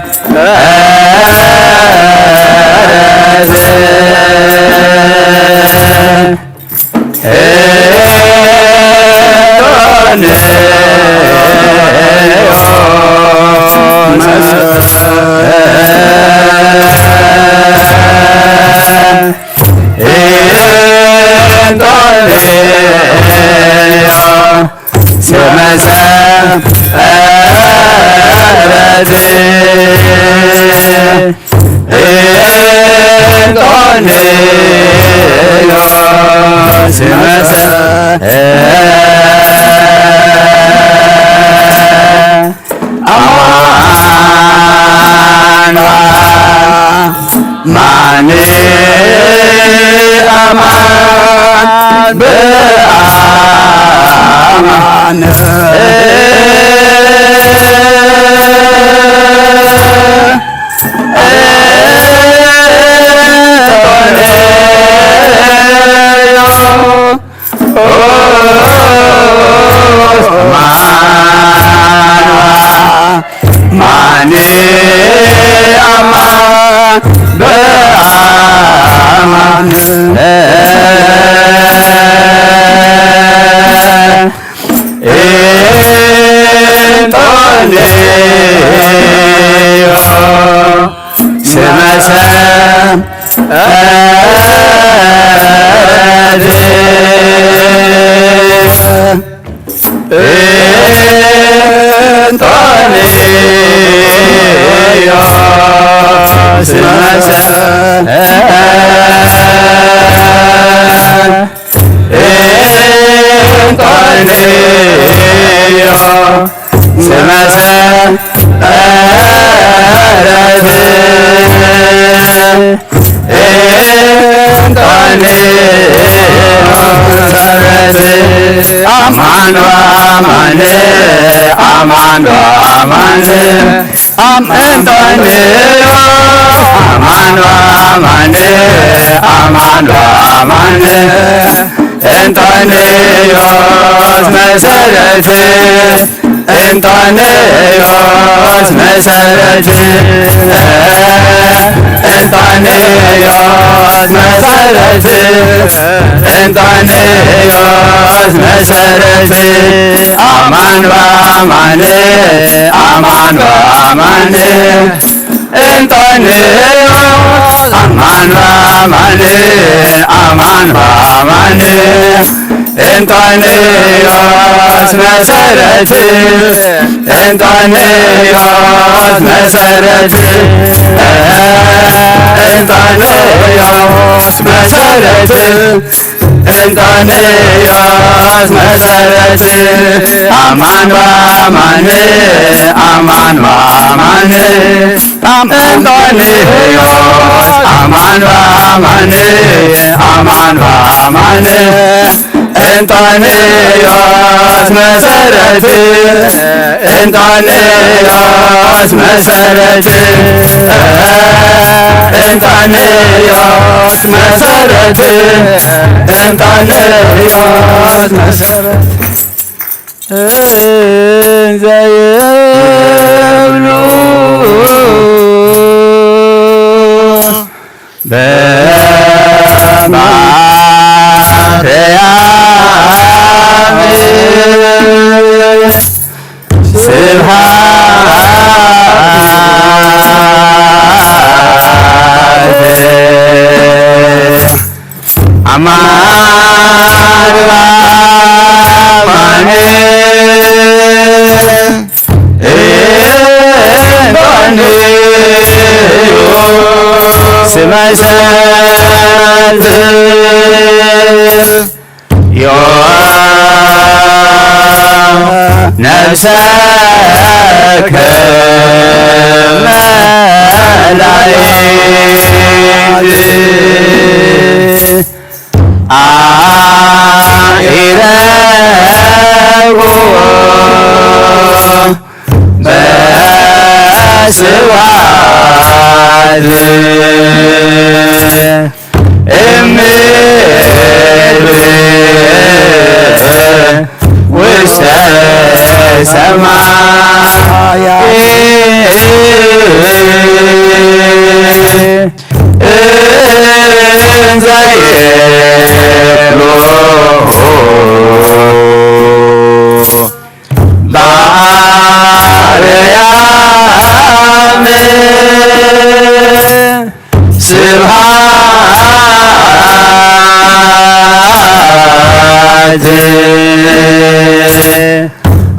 ነፍሰከ ስብሐት እምድር ውስተ ሰማያት እንዘ ይብሎ በአርያም ስብሐት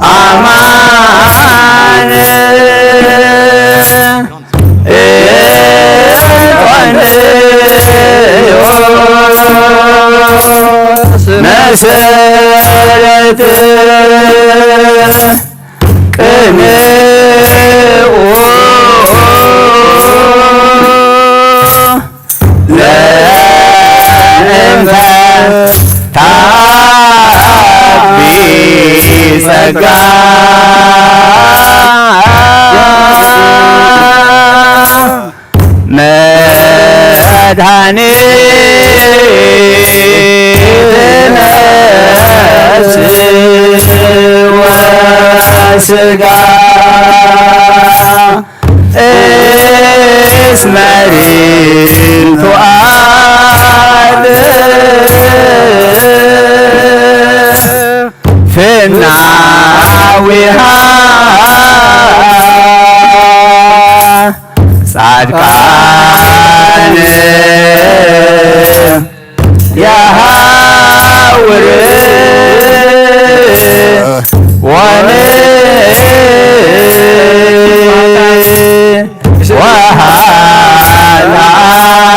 አማን መሰረት ቅንኡ ለእንተ ታቢ ጸጋ መድኃኒትነ ነፍስ ወሥጋ እስመ ሪልቱ አድ ፍናዊሃ ጻድቃን ያሐውር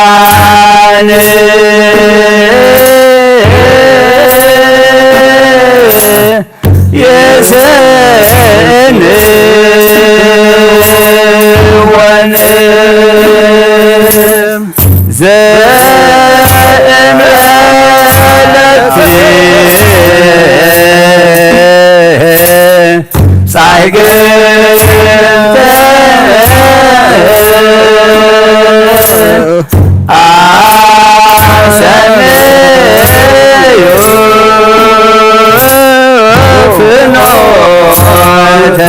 ወኃጥኣን የስንወን ዘእምዕለቲ ጻይግብተ አሰንዩ ፍኖተ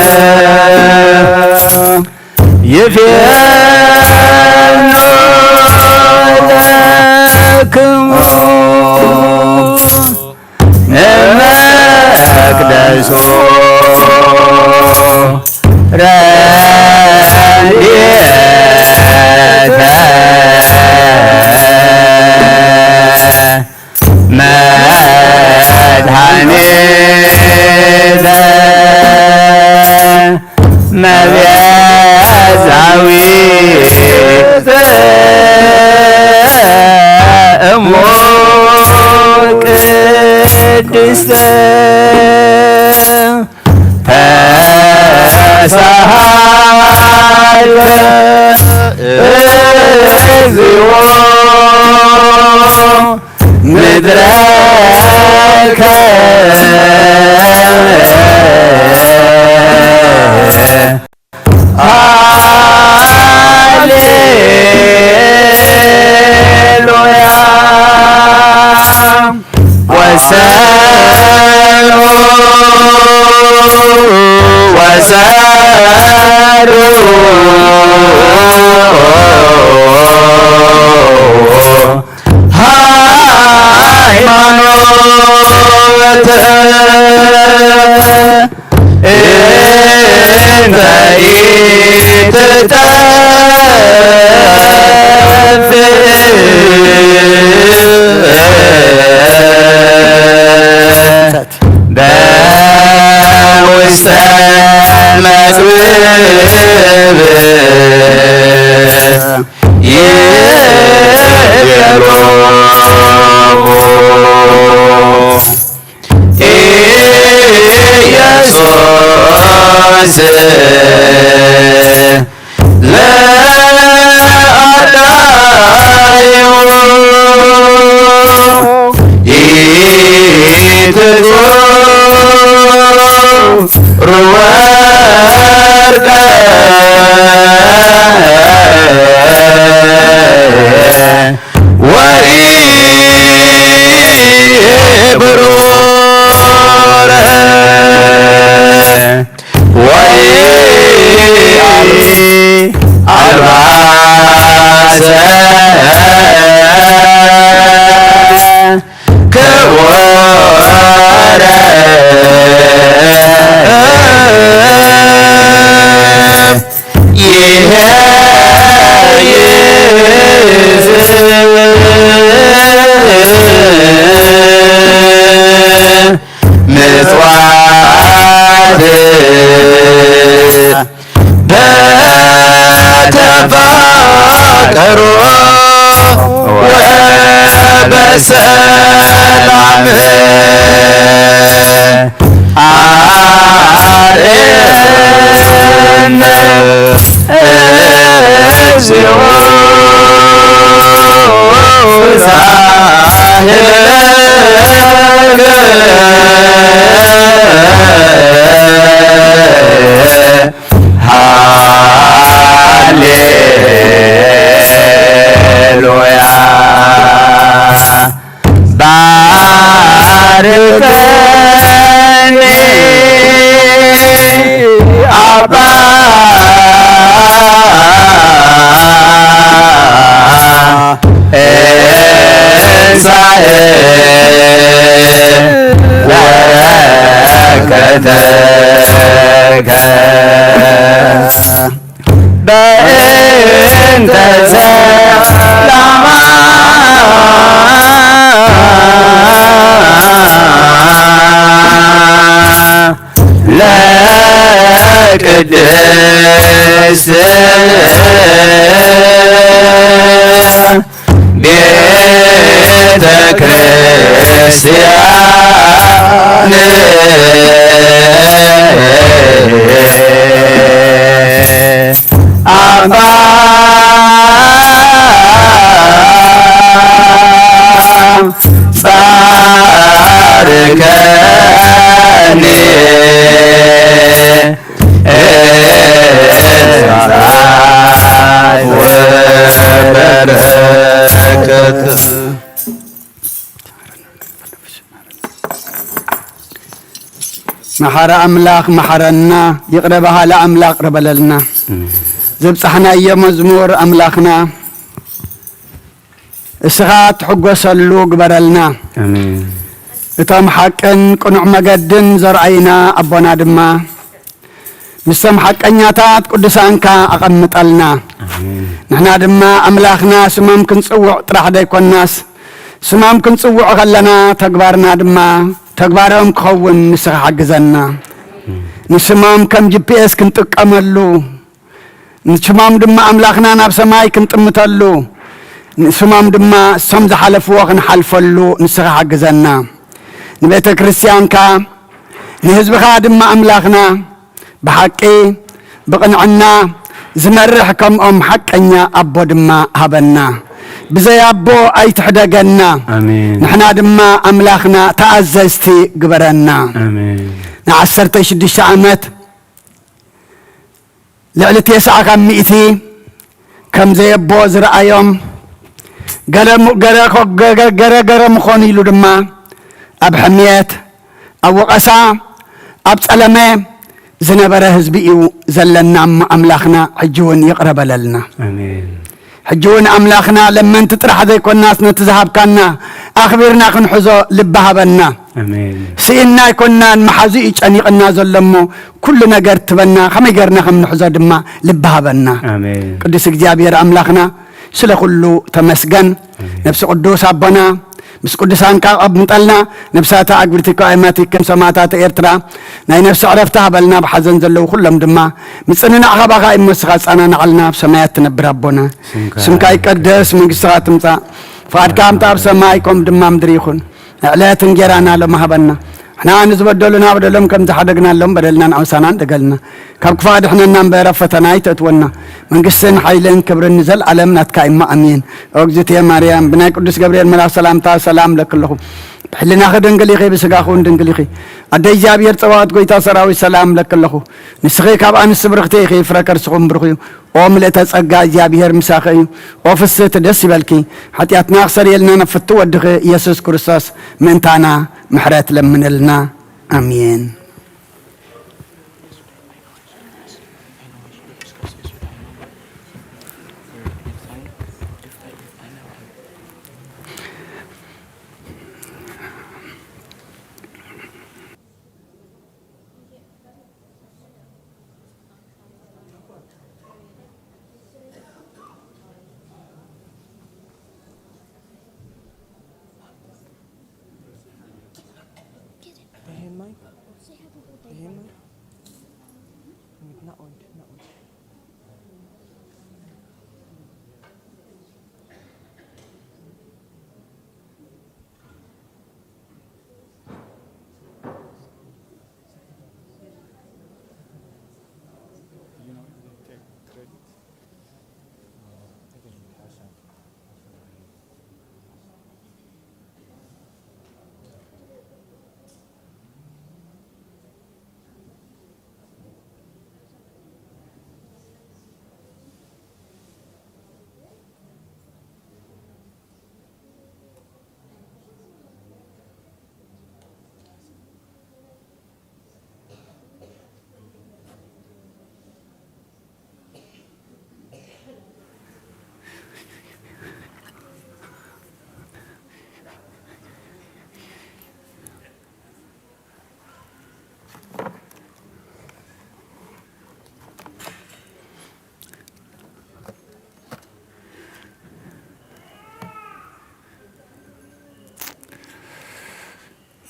ይፌኑ ለክሙ እመቅደሶ ረድኤተ መድኃኒተ መቤዛዊት እሙ ቅድስተ ተሳሃልከ እግዚኦ ምድረከ ሃሌሉያ ወሰኑ ወሰሩ ሃይማኖተ እንተ ኢትጠፍ በውስተ መክብብ ይቤሎሙ ኢየሱስ ለአዳዩ ኢትጹር ወርቀ ምጽዋት በተፋቀሩ ወበሰላም አርነ እግዚኦ ሃሌሉያ ባርከኒ አባ እንሳኤ በረከተከ በእንተ ሰላማ ለቅድስት ቤተ ክርስቲያን አባ ባርከኒ ወበረከት መሐረ አምላክ መሐረና ይቅረ ባህለ አምላክ ረበለልና ዘብጽሕና የመዝሙር አምላክና እስኻ ትሕጐሰሉ ግበረልና አሜን። እቶም ሓቅን ቅኑዕ መገድን ዘርአይና ኣቦና ድማ ምስቶም ሓቀኛታት ቅዱሳንካ ኣቐምጠልና ንሕና ድማ ኣምላኽና ስሞም ክንጽውዕ ጥራሕ ደይኮናስ ስሞም ክንጽውዕ ከለና ተግባርና ድማ ተግባሮም ክኸውን ንስኻ ሓግዘና ንስሞም ከም ጂፒኤስ ክንጥቀመሉ ንስሞም ድማ ኣምላኽና ናብ ሰማይ ክንጥምተሉ ንስሞም ድማ እሶም ዝሓለፍዎ ክንሓልፈሉ ንስኻ ሓግዘና ንቤተ ክርስቲያንካ ንህዝብኻ ድማ ኣምላኽና ብሓቂ ብቕንዕና ዝመርሕ ከምኦም ሓቀኛ ኣቦ ድማ ሃበና ብዘይ ኣቦ ኣይትሕደገና ንሕና ድማ ኣምላኽና ተኣዘዝቲ ግበረና ን16 ዓመት ልዕሊ 9 ካብ ሚእቲ ከም ዘየቦ ዝረአዮም ገረ ምኾኑ ኢሉ ድማ ኣብ ሕምየት ኣብ ወቐሳ ኣብ ጸለመ ዝነበረ ህዝቢ እዩ ዘለና ኣምላኽና ሕጂ እውን ይቕረበለልና ሕጂ እውን ኣምላኽና ለመንቲ ጥራሕ ዘይኮናስ ነቲ ዝሃብካና ኣኽቢርና ክንሕዞ ልቢ ሃበና ስኢና ይኮናን መሓዙኡ ጨኒቕና ዘሎ እሞ ኩሉ ነገር ትበና ከመይ ገርና ከም ንሕዞ ድማ ልቢ ሃበና ቅዱስ እግዚኣብሔር ኣምላኽና ስለ ኩሉ ተመስገን ነፍሲ ቅዱስ ኣቦና ምስ ቅዱሳንካ ቀምጠልና ነብሳታ ኣግብርቲካ ኣይማቲክን ሰማዕታት ኤርትራ ናይ ነፍሲ ዕረፍቲ ሃበልና ብሓዘን ዘለዉ ኩሎም ድማ ምፅንናዕ ኸባኻ ይመስኻ ፃናናዕልና ብሰማያት ትነብር ኣቦና ስምካ ይቀደስ መንግስትኻ ትምፃእ ፍቓድካ ኣምጣ ኣብ ሰማይ ከምኡ ድማ ምድሪ ይኹን ዕለት እንጀራና ሎማ ሃበና ሕና ንዝበደሉና በደሎም ከም ዝሓደግናሎም በደልናን ኣውሳናን ደገልና ካብ ክፋ ድሕነና እምበረ ፈተና ይተእትወና መንግስትን ሓይልን ክብርን ንዘለዓለም ናትካ እማ ኣሚን እግዝእትየ ማርያም ብናይ ቅዱስ ገብርኤል መልኣክ ሰላምታ ሰላም ለክለኹ ብሕልናኺ ድንግል ኢኺ ብስጋኹን ድንግል ኢኺ ኣደይ እግዚኣብሔር ፀባዖት ጎይታ ሰራዊት ሰላም ለክለኹ ንስኺ ካብ ኣንስቲ ብርክቲ ኢኺ ፍረ ከርስኹም ብርኽ እዩ ኦ ምልእተ ጸጋ እግዚኣብሔር ምሳኺ እዩ ኦ ፍስሕቲ ደስ ይበልኪ ሓጢኣትና ክሰርየልና ነፍቲ ወድኺ ኢየሱስ ክርስቶስ ምእንታና ምሕረት ለምንልና ኣሜን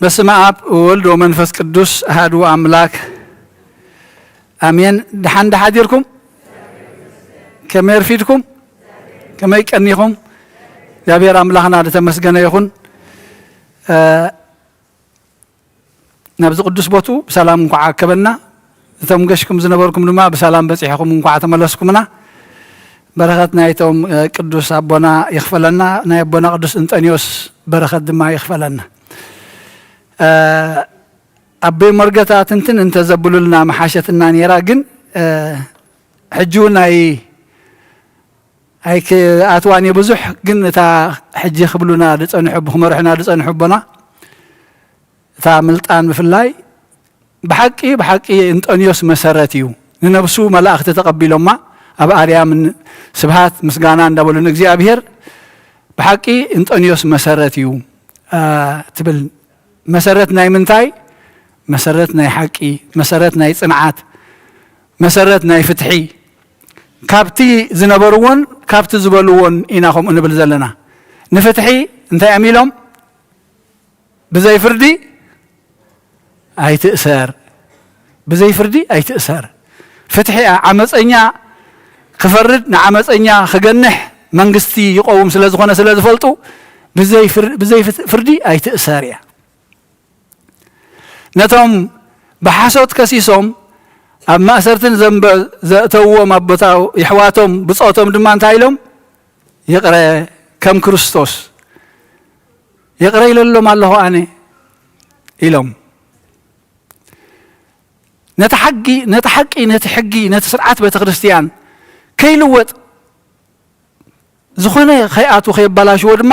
በስመ አብ ወወልድ ወመንፈስ ቅዱስ አሐዱ አምላክ አሜን። ደሓን ደሓዲርኩም ከመይ ረፊድኩም ከመይ ቀኒኹም እግዚአብሔር አምላኽና ዝተመስገነ ይኹን። ናብዚ ቅዱስ ቦቱ ብሰላም እንኳ ዓከበና እቶም ገሽኩም ዝነበርኩም ድማ ብሰላም በፂሕኩም እንኳ ተመለስኩምና። በረኸት ናይቶም ቅዱስ አቦና ይኽፈለና። ናይ አቦና ቅዱስ እንጠኒዮስ በረኸት ድማ ይኽፈለና። አበይ መርገታት እንትን እንተዘብሉልና መሓሸትና ነራ ግን ሕጂ ናይ ኣይክ ኣትዋን ብዙሕ ግን እታ ሕጂ ክብሉና ዝፀንሑ ብክመርሑና ዝፀንሑ ቦና እታ ምልጣን ብፍላይ ብሓቂ እንጠኒዮስ መሰረት እዩ። ንነብሱ መላእክቲ ተቀቢሎማ ኣብ ኣርያም ስብሃት ምስጋና እንዳበሉ ንእግዚአብሔር ብሓቂ እንጠኒዮስ መሰረት እዩ ትብል መሰረት ናይ ምንታይ መሰረት ናይ ሓቂ መሰረት ናይ ጽንዓት መሰረት ናይ ፍትሒ ካብቲ ዝነበሩዎን ካብቲ ዝበልዎን ኢናኹም እንብል ዘለና ንፍትሒ እንታይ ኣሚሎም ብዘይ ፍርዲ ኣይትእሰር ብዘይ ፍርዲ ኣይትእሰር ፍትሒ ዓመፀኛ ክፈርድ ንዓመፀኛ ክገንሕ መንግስቲ ይቆውም ስለ ዝኾነ ስለ ዝፈልጡ ብዘይ ፍርዲ ኣይትእሰር እያ። ነቶም ብሓሶት ከሲሶም ኣብ ማእሰርትን ዘእተውዎም ኣቦታው ይሕዋቶም ብፆቶም ድማ እንታይ ኢሎም ይቕረ ከም ክርስቶስ ይቕረ ኢለሎም ኣለኹ ኣነ ኢሎም ነቲ ሓቂ ነቲ ሕጊ ነቲ ስርዓት ቤተ ክርስቲያን ከይልወጥ ዝኾነ ከይኣቱ ከይበላሽዎ ድማ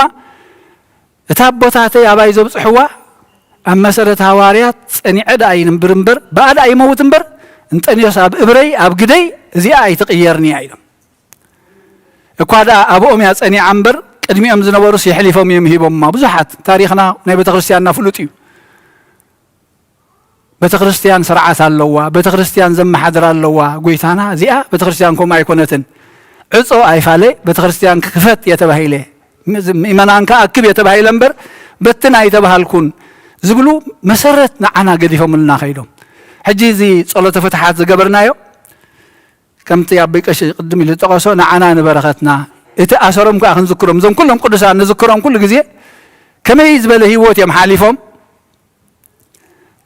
እታ ኣቦታተይ ኣባይ ዘብፅሕዋ ኣብ መሰረት ሃዋርያት ፀኒዐ ዳ ኣይንብር እምበር ብኣዳ ኣይመውት እምበር እንጠኒዮስ ኣብ እብረይ ኣብ ግደይ እዚኣ ኣይትቕየርኒ እያ ኢሎም እኳ ዳ ኣብኦም እያ ፀኒዓ እምበር ቅድሚኦም ዝነበሩስ የሕሊፎም እዮም ሂቦምማ ብዙሓት ታሪክና ናይ ቤተ ክርስቲያንና ፍሉጥ እዩ። ቤተ ክርስቲያን ስርዓት ኣለዋ ቤተ ክርስቲያን ዘመሓድር ኣለዋ ጎይታና እዚኣ ቤተ ክርስቲያን ከምኡ ኣይኮነትን ዕፆ ኣይፋለ ቤተ ክርስቲያን ክፈት የተባሂለ ምእመናን ከኣክብ የተባሂለ እምበር በትን ኣይተባሃልኩን ዝብሉ መሰረት ንዓና ገዲፎምልና ኸይዶም ሕጂ እዚ ጸሎተ ፍትሓት ዝገበርናዮ ከምቲ ኣበይ ቀሺ ቅድም ኢሉ ጠቐሶ ንዓና ንበረኸትና እቲ ኣሰሮም ከዓ ክንዝክሮም እዞም ኩሎም ቅዱሳን ንዝክሮም ኩሉ ግዜ ከመይ ዝበለ ሂወት እዮም ሓሊፎም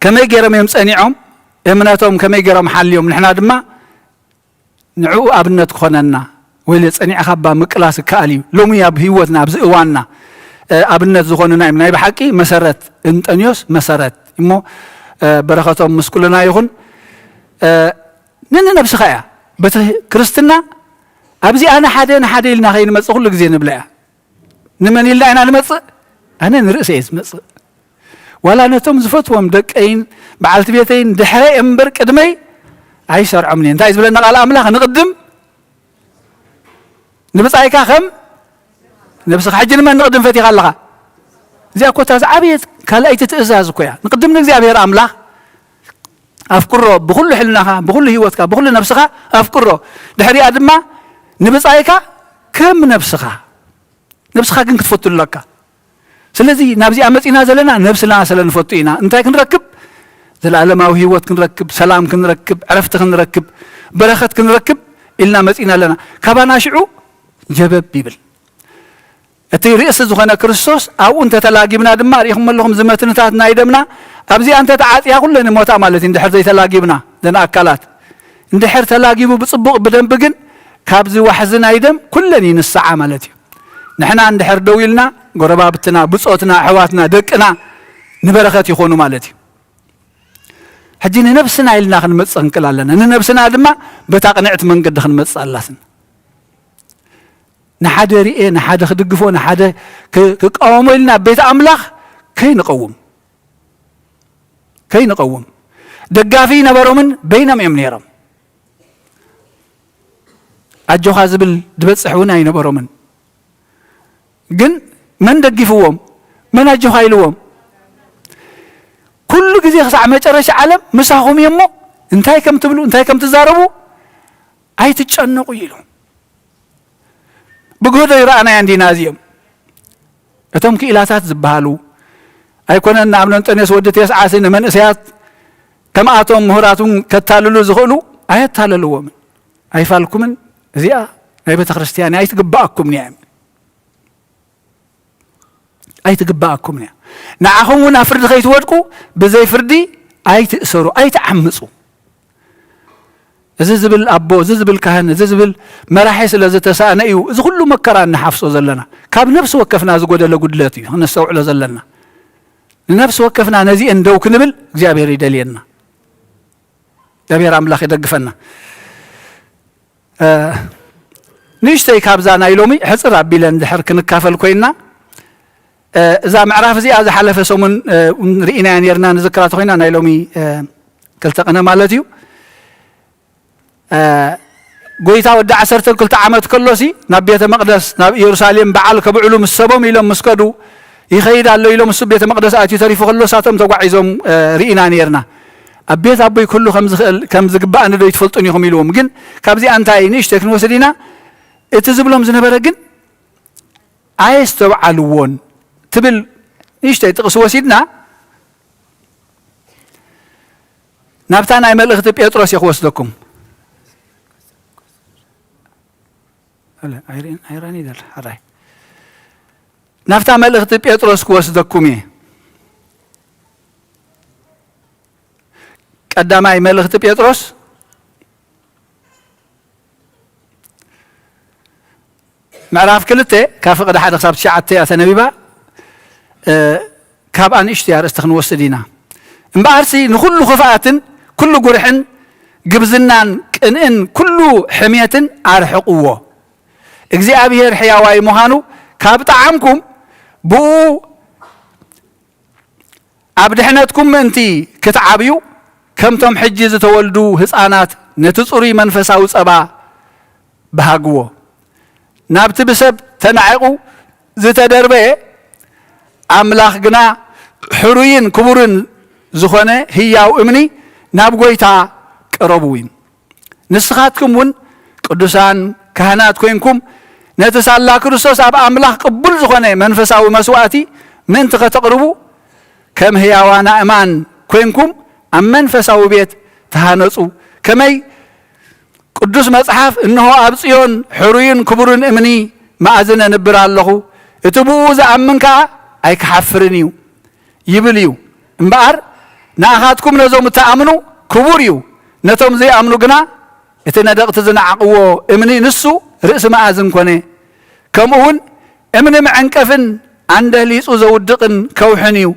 ከመይ ገይሮም እዮም ፀኒዖም እምነቶም ከመይ ገይሮም ሓልዮም ንሕና ድማ ንዕኡ ኣብነት ክኾነና ወይ ፀኒዕኻ ባ ምቅላስ ከኣል እዩ ሎሚ ኣብ ሂወትና ኣብዚ እዋንና ኣብነት ዝኾኑና እዮም ናይ ብሓቂ መሰረት እንጠኒዮስ መሰረት እሞ በረኸቶም ምስኩልና ይኹን ንነብስኻ እያ በቲ ክርስትና ኣብዚኣ ንሓደ ኢልና ከይንመፅእ ኩሉ ግዜ ንብላ እያ ንመን ኢልና ኢና ንመፅእ ኣነ ንርእሰ እየ ዝመፅእ ዋላ ነቶም ዝፈትዎም ደቀይን በዓልቲ ቤተይን ድሕረይ እምበር ቅድመይ ኣይሰርዖም እየ እንታይ ዝብለና ቃል ኣምላኽ ንቅድም ንብፃይካ ከም ነብስኻ ሕጂ ንመን ንቅድም ፈቲኻ ኣለኻ እዚኣ ኮታ ዝዓበየት ካልኣይቲ ትእዛዝ እኮ እያ ንቅድም ንእግዚአብሔር ኣምላኽ ኣፍቅሮ ብኩሉ ሕልናኻ ብኩሉ ሂወትካ ብኩሉ ነብስኻ ኣፍቅሮ ድሕሪኣ ድማ ንብፃይካ ከም ነብስኻ ግን ክትፈትለካ ስለዚ ናብዚኣ መፂና ዘለና ነብስና ስለ ንፈቱ ኢና እንታይ ክንረክብ زلالماوي هيوت كنركب سلام كنركب عرفت كنركب بركة كنركب إلنا مسئنا لنا كبانا شعو جبب بيبل أتي رئيس زخنا كريستوس أو أنت تلاقي بنا دمار يخم لهم زمتنا تاعت نايدمنا أبزي أنت تعات يا كل إن موت عملت إن دحر زي تلاقي بنا دنا أكلات إن دحر تلاقي بتصبغ بدن بجن كابزي وحزن نايدم كلني نص عملتي نحن عند دحر دويلنا قربابتنا بصوتنا حواتنا دقنا نبركات يخونوا مالتي حجينا نفسنا إلنا خن متصنقل لنا نفسنا دما بتقنعت من قد خن متصلاسن نحد رئي نحد خدقفو نحد كقوموا لنا بيت أملاخ كي نقوم دقافي نبرو من بينهم يمنيرم أجو خازبل دبتصحونا ينبرو من جن من دقفوهم من أجو خايلوهم كل جزء خص عم يترش عالم مساهم يمو انتهي كم تبلو انتهي كم تزاربو أي تتشنقوا يلهم بقول رأنا عندي نازيم أتم كإلهات زبالو أي كنا نعمل أنتنيس ودت يسعى سن من إسيات كما أتم مهراتهم كتاللو زخلو أي تاللو من أي فالكم من زيا أي بتخرستياني أي تقبأكم نعم أي تقبأكم نعم نعهم ونافرد خيت ودكو بزي فردي أي تأسروا أي تعمصوا زبل أبو زبل كهنة زبل مراحيس اللي تساءنا إيو إذا كله مكران نحفظه زلنا كاب نفس وقفنا زقود اللي قدلاتي هنا السوع لزلنا نفس وقفنا نزي اندو كنبل جابير يدلينا جابير أملاخ يدقفنا نيشتي كابزانا يلومي حصر ربي لندحر كنكافل كوينا إذا معرف زي هذا حلف سومن رئينا يرنا نذكرات خوينا نايلومي كلتقنا مالتيو قويتا ودع عسرت كل تعمت كله سي نبيت مقدس نب يرساليم بعل كبعلوم السبم إلى مسكدو يخيد على إلى مسب بيت مقدس آتي تريف كله ساتم توقعيزهم رئينا نيرنا أبيت أبوي كله كم زقباء ندو يتفلطني هم يلوم جن كابزي أنتاي نيش تكنو سدينا اتزبلهم زنبرة جن عايز توعلون تبل نيش تقصوا سيدنا نبتان أي ملغ تبي أترس يخوص لكم لا أيراني دل هراي نفتا ملغ تبي أترس كوس دكومي قدام أي ملغ تبي أترس معرف كلته كاف قد حد حساب شعتي أثنبيبا كاب أن اشتيار استخنوا السدينا مبارسي نخلو خفاءة كل جرح جبزنان كأن كل حمية أرحقوه እግዚአብሔር ሕያዋይ መሃኑ ካብ ጣዓምኩም ብኡ ኣብ ድሕነትኩም ምእንቲ ክትዓብዩ ከምቶም ሕጂ ዝተወልዱ ህፃናት ነቲ ጽሩይ መንፈሳዊ ጸባ በሃግዎ ናብቲ ብሰብ ተናዒቑ ዝተደርበየ ኣምላኽ ግና ሕሩይን ክቡርን ዝኾነ ህያው እምኒ ናብ ጎይታ ቀረቡ እዩ ንስኻትኩም እውን ቅዱሳን ካህናት ኮይንኩም نتسالى كريستوس أب أملاح قبول زخنة منفسه ومسواتي من تقربوا كم هي وانا أمان كوينكم أم منفسه بيت تهانسوا كمي قدوس مصحف إنه أبصيون حرين كبرون إمني ما أزن نبر الله اتبوز أمنك أي كحفرنيو يبليو مبار ناخاتكم نزوم تأمنوا كبوريو نتوم زي أمنوا جنا اتندقت زنعقوا إمني نسو رئيس ما أزن كونه كمون أمن معنكفن عنده ليسو زودقن كوحنيو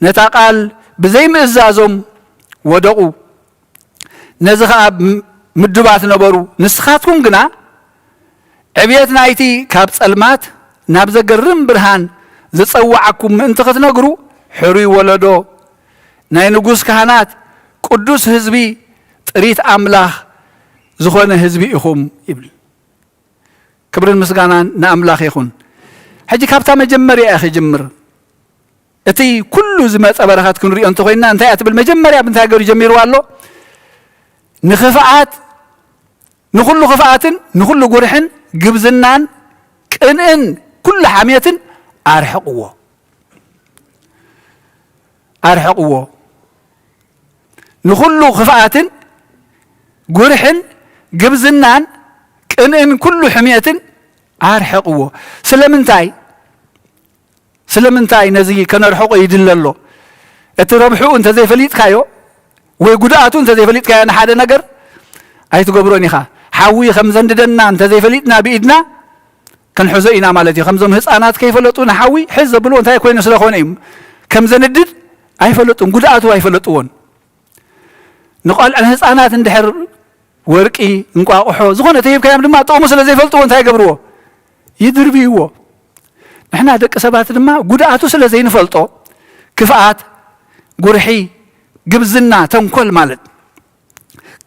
نتقال بزي مزازم ودقو نزخا مدبات نبرو نسخاتكم قنا عبيت نايتي كاب صلمات نابزا قرم برهان زتصوعكم انتخت نقرو حري ولدو ناي نقوس كهانات قدوس هزبي تريت أملاح زخوان هزبي إخوم إبل كبر المسجانا نأملاخ يخون حجي كابتا مجمر يا أخي جمر أتي كل زمات أبرخات كن ري أنت خوينا أنت أتبل مجمر يا بنت هاجر جمير والله نخفعات نخلو خفعات نخلو جرحن جبزنان كأن كل حامية أرحقوه نخلو خفاءات قرحن قبزنان كأن كل حمية عارحقوه سلمنتاي نزي كان رحق يدل له اتربحو انت زي فليت كايو ويقداتو انت زي فليت كايو انا حدا نجر اي تقبروني خا حاوي خمزن ددنا انت زي فليتنا بايدنا كان حزينا مالتي خمزم هصانات كيفلطون حاوي حز بلو انت كوين سلخونه كم زندد اي فلطون قداتو اي فلطون نقول ان هصانات اندحر ورقي انقاقحو زغونه تيب كلام دما طومو سلا زي فلطو انت يقبرو يدربيو احنا دق سبات دما قداتو سلا زي نفلطو كفاءات قرحي قبزنا تنكل مالت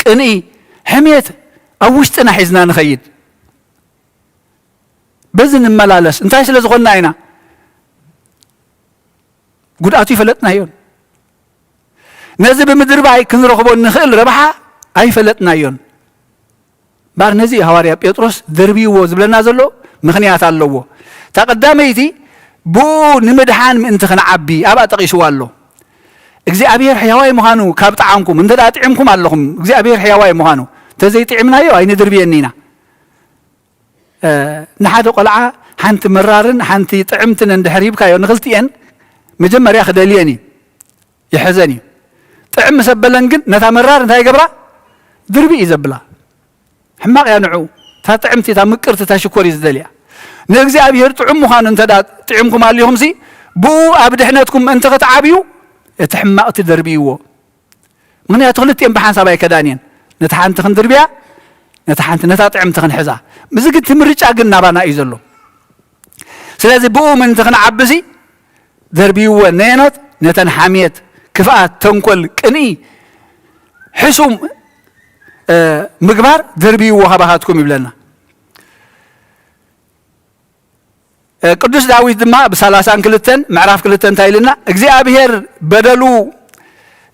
كني حميت اوشتنا حزنا نخيد بزن الملالس انتاي سلا زغنا عينا قداتو يفلطنا يون نزي بمدر باي كنرخبو نخيل ربحا اي فلطنا يون بار نزي حواريا بيطرس دربيو زبلنا زلو مخنيات اللو تقداميتي بو نمدحان انت خنعبي ابا تقيسوالو እግዚአብሔር ሕያዋይ መሆኑ ካብ ጣዓምኩም እንተዳ ጥዕምኩም ኣለኹም እግዚአብሔር ሕያዋይ መሆኑ ተዘይ ጥዕምናዮ አይነ ድርብየኒና ንሓደ ቆልዓ ሓንቲ መራርን ሓንቲ ጥዕምትን እንድሕሪብካዮ ንኽልቲአን መጀመርያ ክደልየኒ ይሕዘኒ ጥዕም ሰበለን ግን ነታ መራር እንታይ ገብራ ድርቢ ይዘብላ ሕማቅ ያንዑ ታ ጥዕምቲ ታ ምቅርቲ ታ ሽኮር ይዝደልያ ንእግዚአብሔር ጥዑም መሆኑ እንተዳ ጥዕምኩም ኣለኹም ሲ ብኡ ኣብ ድሕነትኩም እንተ ከተዓብዩ اتحمق تدربيو من يتخلتين بحساب كدانين نتحنت خن دربيا نتحنت نتاطعم تخن حزا مزقت تمرجا قلنا بانا يزلو سلازي بو من تخن عبسي دربيو نينوت نتن حميت كفاءات تنكل كني حسوم مقبار دربيو هبهاتكم يبلنا قدوس داويد دما بسلاسان كلتن معراف كلتن تايلنا እግዚአብሔር በደሉ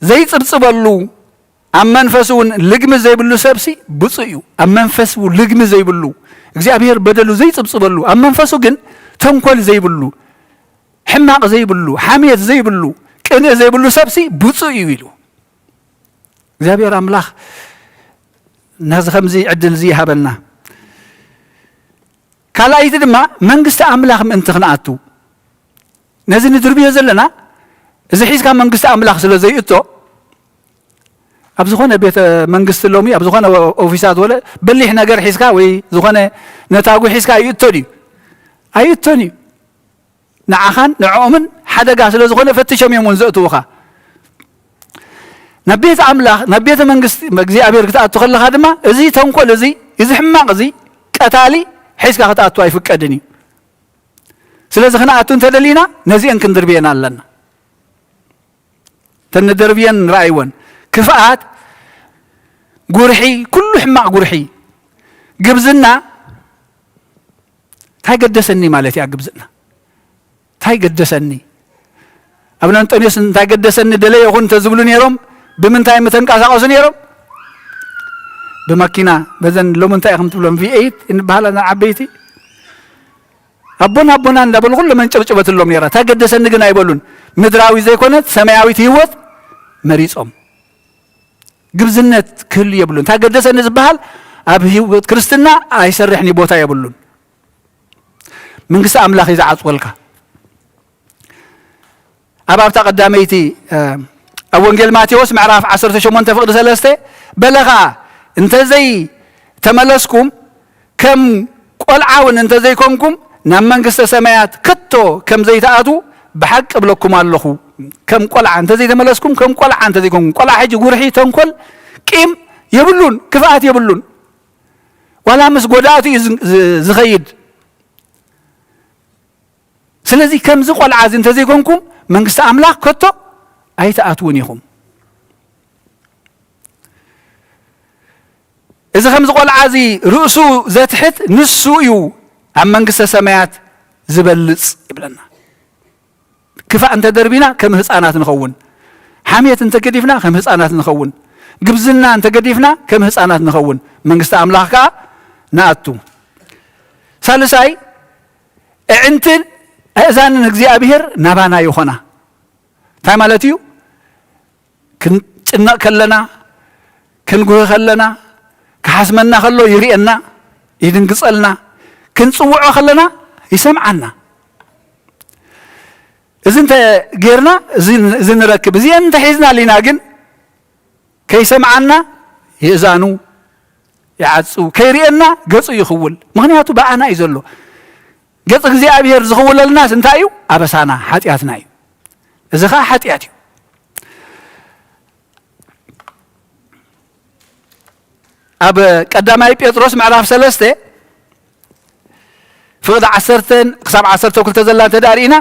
ዘይጽብጽበሉ አመንፈሱን ልግም ዘይብሉ ሰብሲ ብጽዩ አመንፈሱ ልግም ዘይብሉ እግዚአብሔር በደሉ ዘይጽብጽበሉ አመንፈሱ ግን ተንኮል ዘይብሉ ሕማቅ ዘይብሉ ሐሜት ዘይብሉ ቅን ዘይብሉ ሰብሲ ብጽዩ ይሉ እግዚአብሔር አምላክ ናዝ ከምዚ ዕድል ዚ ሃበና ካላይት ድማ መንግስት አምላክ ምንት خنአቱ ነዚ ንድርብዮ ዘለና እዚ ሒዝካ መንግስት አምላክ ስለ ዘይእቶ ኣብ ዝኾነ ቤተ መንግስት ሎሚ ኣብ ዝኾነ ኦፊሳት ወለ በሊሕ ነገር ሒዝካ ወይ ዝኾነ ነታጉ ሒዝካ ይእቶኒ ኣይእቶኒ ንዓኻን ንዕኦምን ሓደጋ ስለ ዝኾነ ፈትሾም እዮም ዘእትውኻ ናብ ቤተ አምላክ ናብ ቤተ መንግስት እግዚአብሔር ክትኣቱ ከለኻ ድማ እዚ ተንኮል እዚ ሕማቅ እዚ ቀታሊ حيث كانت أتواي فكدني سلازم خنا أتون تدلينا نزين كندربينا لنا تندربين رأيون كفاءات قرحي كل حماق قرحي قبزنا تاي قدسني مالتي قبزنا تاي قدسني ابن انطونيوس تاي قدسني دلي يكون تزبلون يروم بمن تاي متنقاسقوسن يروم بماكينة بزن لو من تايخم تبلون في 8 إن بحالنا عبيتي أبونا ندبل كل من شبت اللوم يرى تقدس النجنا يقولون مدراوي زي كونت سماوي تيوت مريض قبزنت كل يقولون تقدس النزبال أبهي كريستنا أيسرحني بوتا يقولون من قصة أملاخ إذا عطولك أباب تقدميتي أول ماتيوس معراف 10 تفقد 3 بلغا انت زي تملسكم كم قلعون انت زي كونكم نام منقست سمايات كتو كم زي تأتو بحق قبلكم اللخو كم قلع انت زي تملسكم كم قلع انت زي كونكم قلع حيجي قرحي تنكل كيم يبلون كفاءات يبلون ولا مس قداتي زغيد سلازي كم زي قلع انت زي كونكم منقست أملاك كتو اي تأتونيهم إذا خمس قول عزي رؤسو زاتحت نسو يو عم منقصة سمايات زبلص يبلنا كفاء أنت دربينا كم هصانات نخون حامية أنت قديفنا كم هصانات نخون قبزنا أنت قديفنا كم هصانات نخون منقصة أملاكا نأتو ثالثاي أنت أذان እግዚአብሔር ናባና ይሆና ታይማለትዩ ክንጭነቕ ከለና ክንጉህ ከለና ክሓስመና ከሎ ይርኤና ይድንግጸልና ክንጽውዖ ከለና ይሰምዓና እዚ እንተ ጌርና እዚ ንረክብ እዚ እንተ ሒዝና ሊና ግን ከይሰምዓና ይእዛኑ ይዓፁ ከይርኤና ገጹ ይኽውል ምክንያቱ በኣና እዩ ዘሎ ገጽ እግዚኣብሔር ዝኽውለልናስ እንታይ እዩ ኣበሳና ሓጢኣትና እዩ እዚ ከዓ ሓጢኣት እዩ ኣብ ቀዳማይ ጴጥሮስ ምዕራፍ 3 ፍቅዲ 10 ክሳብ 12 ዘላ ተዳሪእና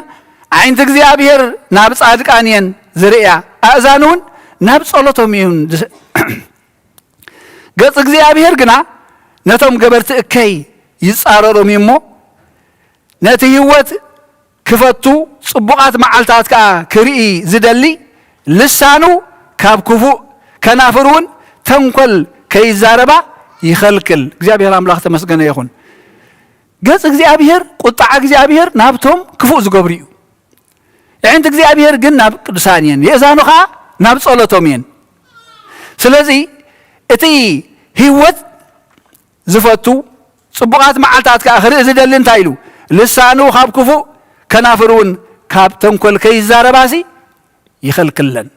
ዓይንቲ እግዚኣብሔር ናብ ጻድቃን እየን ዝርእያ ኣእዛኑ እውን ናብ ጸሎቶም እዩን ገጽ እግዚኣብሔር ግና ነቶም ገበርቲ እከይ ይጻረሮም እሞ ነቲ ህይወት ክፈቱ ጽቡቓት መዓልታት ከዓ ክርኢ ዝደሊ ልሳኑ ካብ ክፉእ ከናፍር እውን ተንኰል ከይዛረባ ይኸልክል እግዚኣብሔር ኣምላኽ ተመስገነ ይኹን ገጽ እግዚኣብሔር ቁጣዕ እግዚኣብሔር ናብቶም ክፉእ ዝገብሩ እዩ ዓይንቲ እግዚኣብሔር ግን ናብ ቅዱሳን እየን የእዛኑ ከዓ ናብ ጸሎቶም እየን ስለዚ እቲ ህይወት ዝፈቱ ጽቡቓት መዓልታት ከዓ ክርኢ ዝደሊ እንታይ ኢሉ ልሳኑ ካብ ክፉእ ከናፍር እውን ካብ ተንኰል ከይዛረባሲ ይኸልክለን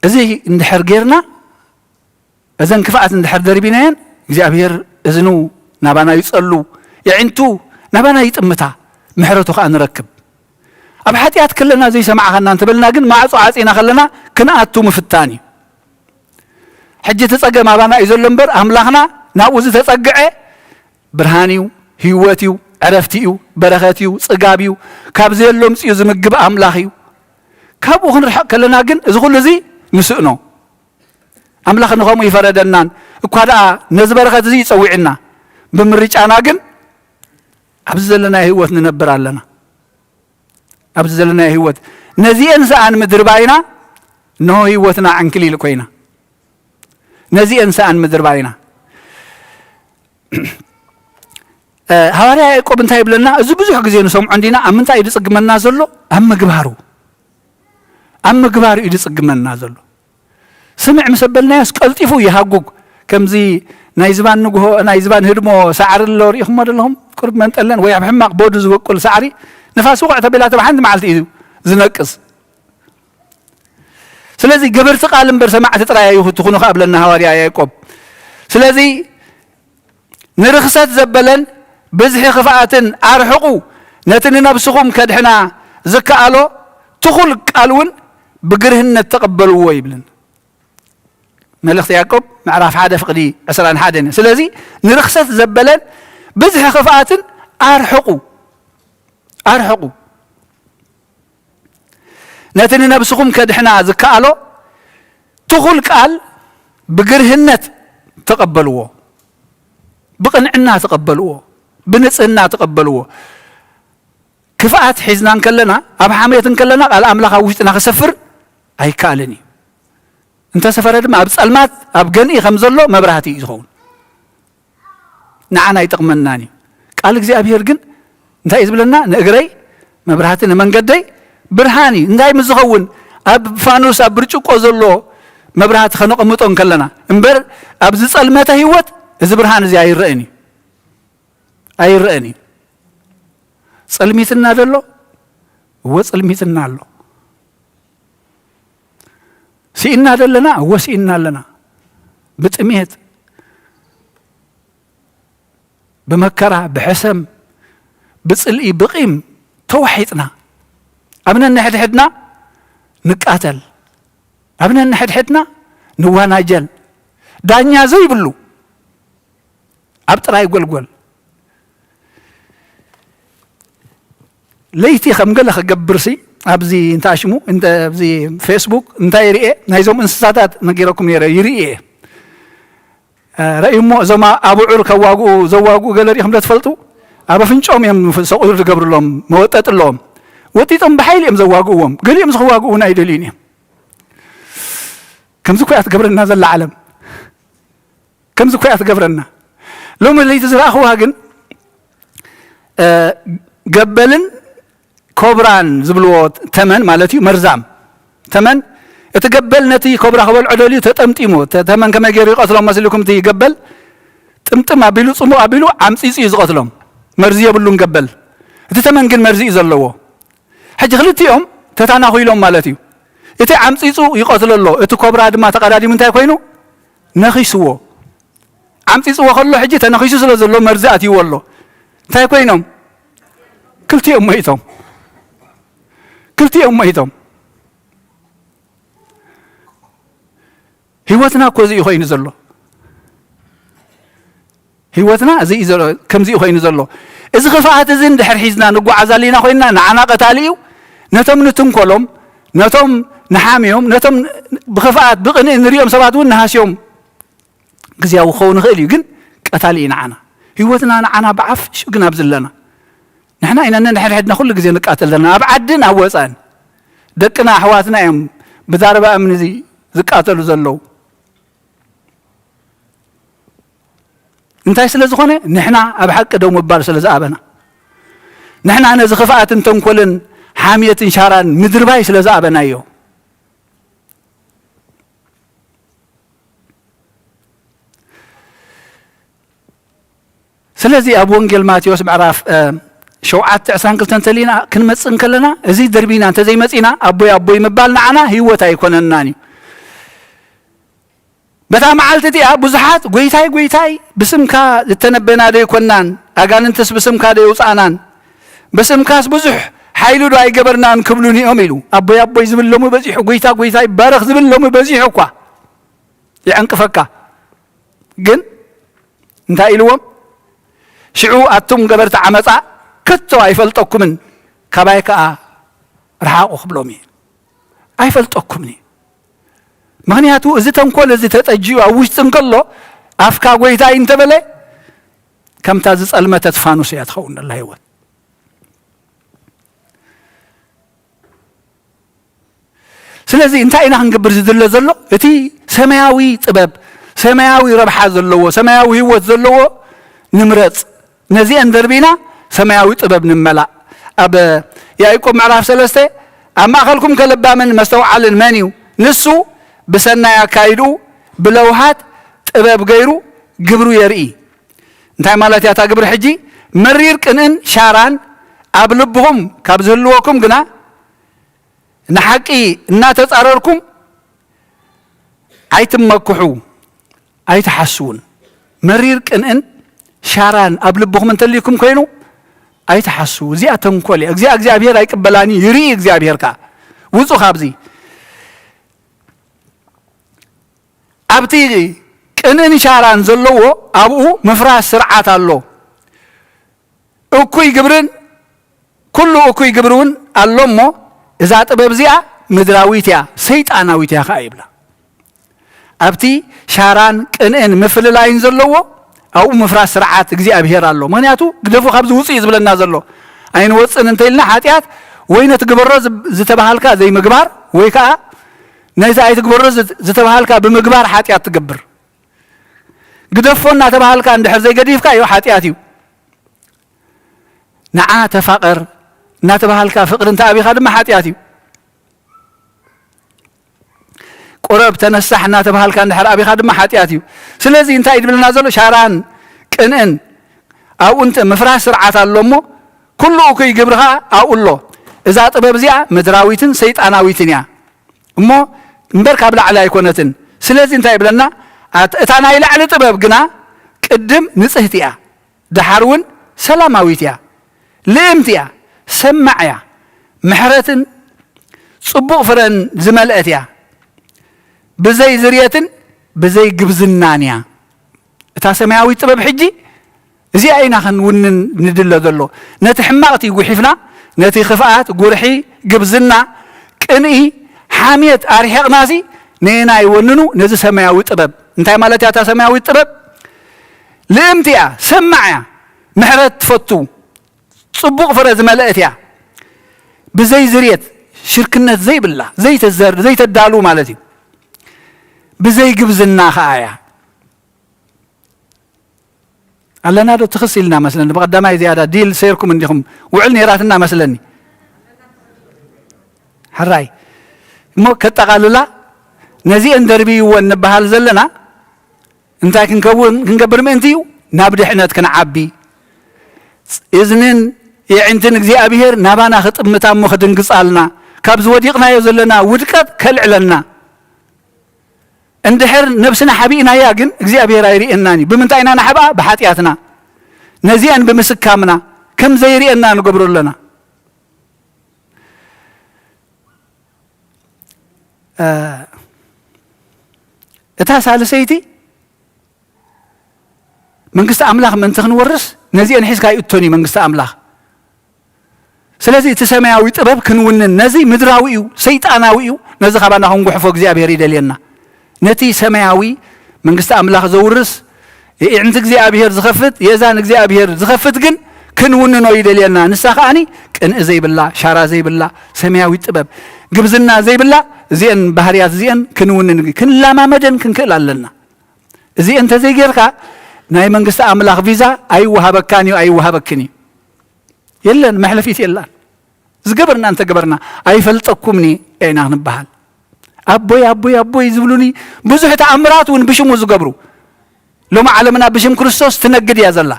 እዚ እንድሕር ጌርና እዘን ክፍኣት እንድሕር ደርቢናየን እግዚኣብሔር እዝኑ ናባና ይጸሉ የዕንቱ ናባና ይጥምታ ምሕረቱ ከዓ ንረክብ ኣብ ሓጢኣት ከለና ዘይሰማዓኸና እንትበልና ግን ማዕጾ ዓጺና ከለና ክንኣቱ ምፍታን እዩ ሕጂ ተጸገም ኣባና እዩ ዘሎ እምበር ኣምላኽና ናብኡ ዝተጸግዐ ብርሃን እዩ ህይወት እዩ ዕረፍቲ እዩ በረኸት እዩ ጽጋብ እዩ ካብ ዘየሎ ምጽኡ ዝምግብ ኣምላኽ እዩ ካብኡ ክንርሕቕ ከለና ግን እዚ ኩሉ እዚ ንስእኖ ኣምላኽ ንኸምኡ ይፈረደናን እኳ ደኣ ነዚ በረኸት እዚ ይጸዊዕና ብምርጫና ግን ኣብዚ ዘለና ህይወት ንነብር ኣለና ኣብዚ ዘለና ህይወት ነዚአን ሰኣን ምድር ባይና እንሆ ህይወትና ዕንክሊል ኮይና ነዚአን ሰኣን ምድር ባይና ሃዋርያ ያዕቆብ እንታይ ይብለና እዚ ብዙሕ ግዜ ንሰምዖ እንዲና ኣብ ምንታይ እዩ ዝጽግመና ዘሎ ኣብ ምግባሩ እዩ ዝጽግመና ዘሎ ስምዕ ምስ በልናዮስ ቀልጢፉ ይሃጉግ ከምዚ ናይ ዝባን ንግሆ ናይ ዝባን ህድሞ ሳዕሪ ኣሎ ሪኢኹሞ ዘለኹም ቁርብ መንጠለን ወይ ኣብ ሕማቕ ቦዱ ዝበቁል ሳዕሪ ንፋስ ውቁዕ ተቢላ ተባሓንቲ መዓልቲ እዩ ዝነቅስ ስለዚ ገበርቲ ቃል እምበር ሰማዕቲ ጥራይ ትኹኑ ከብለና ሃዋርያ ያዕቆብ ስለዚ ንርክሰት ዘበለን ብዝሒ ክፍኣትን ኣርሕቑ ነቲ ንነብስኹም ከድሕና ዝከኣሎ ትኹል ቃል እውን ብግርህነት ተቐበልዎ ይብልን መልእኽቲ ያዕቆብ ምዕራፍ 1 ፍቕዲ 21 ስለዚ ንርክሰት ዘበለን ብዝሒ ክፍኣትን ኣርሕቑ ነቲ ንነብስኹም ከድሕና ዝከኣሎ ትኹል ቃል ብግርህነት ተቐበልዎ ብቕንዕና ተቐበልዎ ብንጽህና ተቐበልዎ ክፍኣት ሒዝናን ከለና ኣብ ሓመየትን ከለና ቃል ኣምላኽ ኣብ ውሽጥና ክሰፍር ኣይከኣልን እዩ እንተሰፈረ ድማ ኣብ ጸልማት ኣብ ገንኢ ከም ዘሎ መብራህቲ እዩ ዝኸውን ንዓና ይጠቕመናን እዩ ቃል እግዚኣብሔር ግን እንታይ እዩ ዝብለና ንእግረይ መብራህቲ ንመንገደይ ብርሃን እዩ እንታይ ምስ ዝኸውን ኣብ ፋኑስ ኣብ ብርጭቆ ዘሎ መብራህቲ ከነቐምጦን ከለና እምበር ኣብ ዝጸልመተ ህይወት እዚ ብርሃን እዚ ኣይርአን እዩ ጸልሚትና ዘሎ እወ ጸልሚትና ኣሎ ሲእና ደለና እወ ሲእና ኣለና ብጥሜት ብመከራ ብሕሰም ብጽልኢ ብቂም ተዋሒጥና ኣብነ ንሕድሕድና ንቃተል ኣብነ ንሕድሕድና ንዋናጀል ዳኛ ዘይብሉ ኣብ ጥራይ ጎልጎል ለይቲ ከም ገለ ክገብርሲ ኣብዚ እንታሽሙ ኣብዚ ፌስቡክ እንታይ ይርኤ ናይዞም እንስሳታት ነጊረኩም ነይረ ይርኤ ረእዩሞ እዞም ኣቡዑር ከዋግኡ ዘዋግኡ ገለ ሪኢኹም ዶ ትፈልጡ ኣብ ኣፍንጮም እዮም ሰቑር ዝገብርሎም መወጠጥ ኣለዎም ወጢጦም ብሓይሊ እዮም ዘዋግእዎም ገሊኦም ዝኽዋግኡና ኣይደልዩን እዮም ከምዚ ኮያ ትገብረና ዘላ ዓለም ከምዚ ኮያ ትገብረና ሎሚ ለይቲ ዝረኣኽዋ ግን قبلن كوبران زبلو تمن مالتي مرزام تمن اتقبل نتي كوبرا خبل عدلي تطمطيمو تمن كما غير قتلهم مسلكم تي قبل طمطم ابيلو صمو ابيلو عمصيصي يزقتلهم مرزي يبلون قبل تتمن كن مرزي يزلو حج خلتيهم تتاناخيلهم مالتي اتي عمصيصو يقتللو اتو كوبرا دما تقدادي منتاي كوينو نخيسو عمصيصو خلو حج تنخيسو سلازلو مرزات يولو تاي كوينهم كلتيهم ميتهم كلتيهم ميتهم هيوتنا كوزي يخوين زلو هيوتنا زي زلو كم زي يخوين زلو إذا خفعت زين دحر حيزنا نقوى عزالينا خوينا نعنا قتاليو نتم نتنكلهم نتم نحاميهم نتم بخفعت بقني نريهم سباتون نهاسيهم قزياو خون غيلي جن قتالينا عنا هيوتنا نعنا بعف شو قنا بزلنا نحن إننا نحر حدنا كل جزء نقاتل لنا أبعدنا أوصان دكنا حواتنا يوم بداربة أمن زي زقاتلوا زلوا انتهي سلازو خونه نحنا أبحق دوم ببار سلاز أبنا نحنا أنا زخفاءات تنقلن حامية شاران مدرباي سلاز أبنا يو سلازي أبو انجل ماتيوس بعراف شوعات عسان كلتن تلينا كن مصن كلنا ازي دربينا انت زي مصينا ابوي مبالنا عنا هيوت ايكونناني بتا معلتتي ابوزحات غويتاي بسمكا لتنبنا دي كونان اغاننتس بسمكا دي وصانان بسمكاس بزح حيلو داي جبرنان كبلوني اميلو ابوي زبلهم بزيح غويتاي بارخ زبلهم بزيح اكو يعنقفكا جن انت ايلوم شعو اتم جبرت عمصا كتو ايفلطكمن كبايكا رحاق خبلومي ايفلطكمني مغنياتو ازي تنكول ازي تطجيو اوشتن كلو افكا غويتا انتبله كم تازص المه تفانوس ياتخون الله يوت سلازي انت اينا هنغبر زدله زلو اتي سماوي طبب سماوي ربحا زلو سماوي هوت زلو نمرص نزي اندربينا سماوي طبب نملا اب يايقوب معراف 3 اما خلكم كلبا من مستوعل المانيو نسو بسنا يكايدو بلوحات طبب غيرو غبرو يرئي انتي مالات يا تاغبر حجي مرير قنن شاران ابلبهم كابزلوكم غنا نحقي ان تتصارركم ايتمكحو ايتحسون مرير قنن شاران ابلبهم انتليكم كينو ايتحسو زي اتنكولي እግዚአብሔር አይቀበላኒ ይሪ እግዚአብሔር ካ ውጹ ካብዚ አብቲ ቅንን ሻራን ዘለዎ አብኡ መፍራስ ስርዓት አሎ እኩይ ግብርን ኩሉ እኩይ ግብሩን አሎሞ እዛ ጥበብ ዚያ ምድራዊትያ ሰይጣናዊትያ ካይብላ አብቲ ሻራን ቅንን መፍልላይን ዘለዎ አው መፍራስ ስርዓት እግዚአብሔር አሎ ምክንያቱ ግደፉ ካብዚ ውጽ ይዝብለና ዘሎ አይን ወጽን እንተይልና ኃጢያት ወይነት ግብሮ ዝተባሃልካ ዘይ ምግባር ወይካ ነዛ አይት ግብሮ ዝተባሃልካ በምግባር ኃጢያት ትገብር ግደፎና ተባሃልካ እንደሕር ዘይ ገዲፍካ ይው ኃጢያት ይው ነዓ ተፋቀር እና ተባሃልካ ፍቅርን ታቢኻ ድማ ኃጢያት ይው قرب تنسحنا تبهالك عند حرابي خادم حاتياتي سلازي انت يدبلنا زلو شاران قنن او انت مفراس سرعات اللومو كله كي جبرها او الله اذا طبب زيا مدراويتن سيطاناويتن يا امو مبرك ابلع على يكونتن سلازي انت يبلنا اتانا الى على طبب غنا قدم نصهتيا دحارون سلاماويتيا لمتيا سمعيا محرتن صبوق فرن زملاتيا بزي زريتن بزي جبزنانيا اتا سماوي طبب حجي زي اينا خنونن ندل ذلو نتحمقتي غحفنا نتي خفات غرحي جبزنا قني حاميت ارحقناسي نينا يوننو نزي سماوي طبب انتي مالتي اتا سماوي طبب لمتيا سمعيا محرت تفتو صبوق فرز ملأتيا بزي زريت شركنت زي بالله زي تزر زي تدالو مالتي بزي جبزنا خايا ኣለና ዶ ትኽሲልና መስለኒ በቀዳማይ ዝያዳ ዲል ሰይርኩም እንዲኹም ውዕል ነይራትና መስለኒ حراي مو كتقاللا نزي اندربي ونبهال زلنا انتا كنقبر منتيو نابد حنات كنعبي إذنن يعنتن اكزي أبيهر نابانا خط متامو خدن قصالنا كابز وديقنا يزلنا ودكت كالعلنا اندحر نفسنا حبينا ياقن اكزي أبيهر ايري اناني بمنتاينا نحبا بحاتياتنا نزيان بمسكامنا كم زيري اننا نقبرو لنا እታ ሳልሰይቲ መንግስቲ ኣምላኽ ምንት ክንወርስ ነዚአን ሒዝካ ይእቶኒ መንግስቲ ኣምላኽ ስለዚ እቲ ሰማያዊ ጥበብ ክንውንን ነዚ ምድራዊ እዩ ሰይጣናዊ እዩ ነዚ ኻባና ክንጉሕፎ እግዚኣብሔር ይደልየና ነቲ ሰማያዊ መንግስቲ ኣምላኽ ዘውርስ የዕንቲ እግዚኣብሔር ዝኸፍት የእዛን እግዚኣብሔር ዝኸፍት ግን ክንውንኖ ይደልየና ንሳ ኸኣኒ ቅንእ ዘይብላ ሻራ ዘይብላ ሰማያዊ ጥበብ ግብዝና ዘይብላ زين بحريات زين كنون كن لا ما مدن كن كل علنا زين تزيجر كا ناي منقص أملاخ فيزا أي وهابكاني أي وهابكني يلا محلفيت يلا زقبرنا أنت قبرنا أي فلتقومني أي نحن بحال أبوي أبوي أبوي يزبلوني بزحت أمرات ونبشم وزقبرو لو ما علمنا بشم كريستوس تنقد يا زلا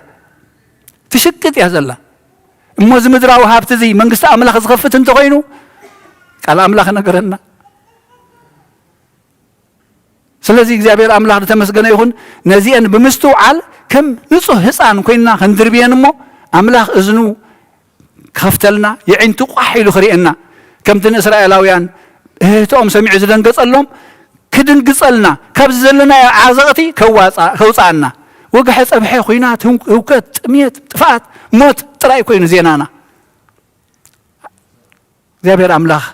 تشكت يا زلا موز مدرا وهابت زي منقص أملاخ زغفت انت غينو قال أملاخ نقرنا ስለዚህ እግዚአብሔር አምላክ ተመስገነ ይሁን ነዚአን በመስተውዓል ከም ንጹህ ህፃን ኮይና ክንድርብየን ሞ አምላክ እዝኑ ከፍተልና የዒንቱ ቋሒሉ ክሪአና ከምትን እስራኤላውያን እህቶም ሰሚዕ ዝደንገጸሎም ክድንግጸልና ካብ ዘለና ዓዘቕቲ ከውፃና ወግሐ ፀብሐ ኮይናት ህውከት ጥሜት ጥፋት ሞት ጥራይ ኮይኑ ዜናና እግዚአብሔር አምላክ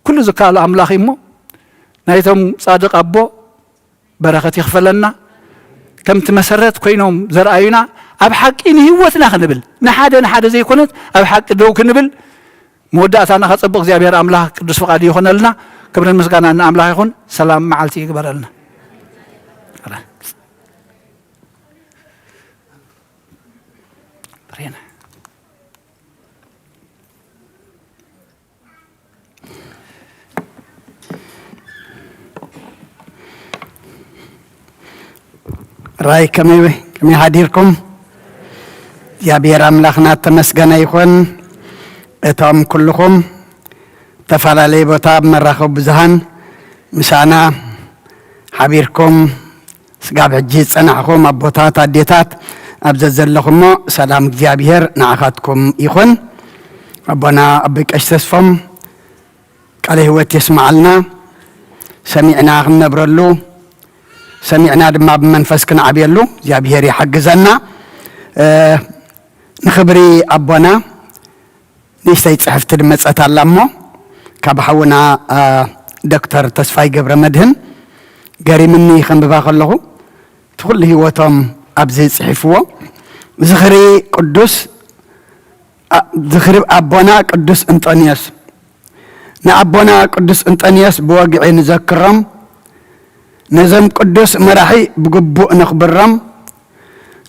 ኩሉ ዝካሉ አምላክ ይሞ نايتهم صادق أبو بركة يخفلنا كم تمسرت كوينهم زرعينا أبحق إن هوتنا خنبل نحاد زي كنت أبحق دوك نبل مودة أنا خطبق زي أبير أملاك قدس فقادي يخون لنا كبر المسكان أن أملاك يخون سلام معالتي يكبر لنا برينا راي كمي حديركم يا بير أملاخنا تمسجنا يخون اتهم كلكم تفعلي بطاب مرخب بزهن مشانا حبيركم سقاب عجيز صنعكم أبوتات عديتات أبززل لكم سلام እግዚአብሔር نعخاتكم يخون ربنا أبك أشتسفم قال هوت يسمع لنا سمعنا نبرلو سمعنا دما بمنفس كنا عبيلو እግዚአብሔር يحجزنا نخبري أبونا نيستي صحفت دمصت علامو كبحونا دكتور تسفاي قبر مدهن قاري مني خنببا خلهو تقول هوتهم أبزي صحفوه زخري قدوس زخري أبونا قدوس أنطونيوس نأبونا قدوس أنطونيوس بواقعي نذكرهم نزم قدوس مراحي بقبو نخبرهم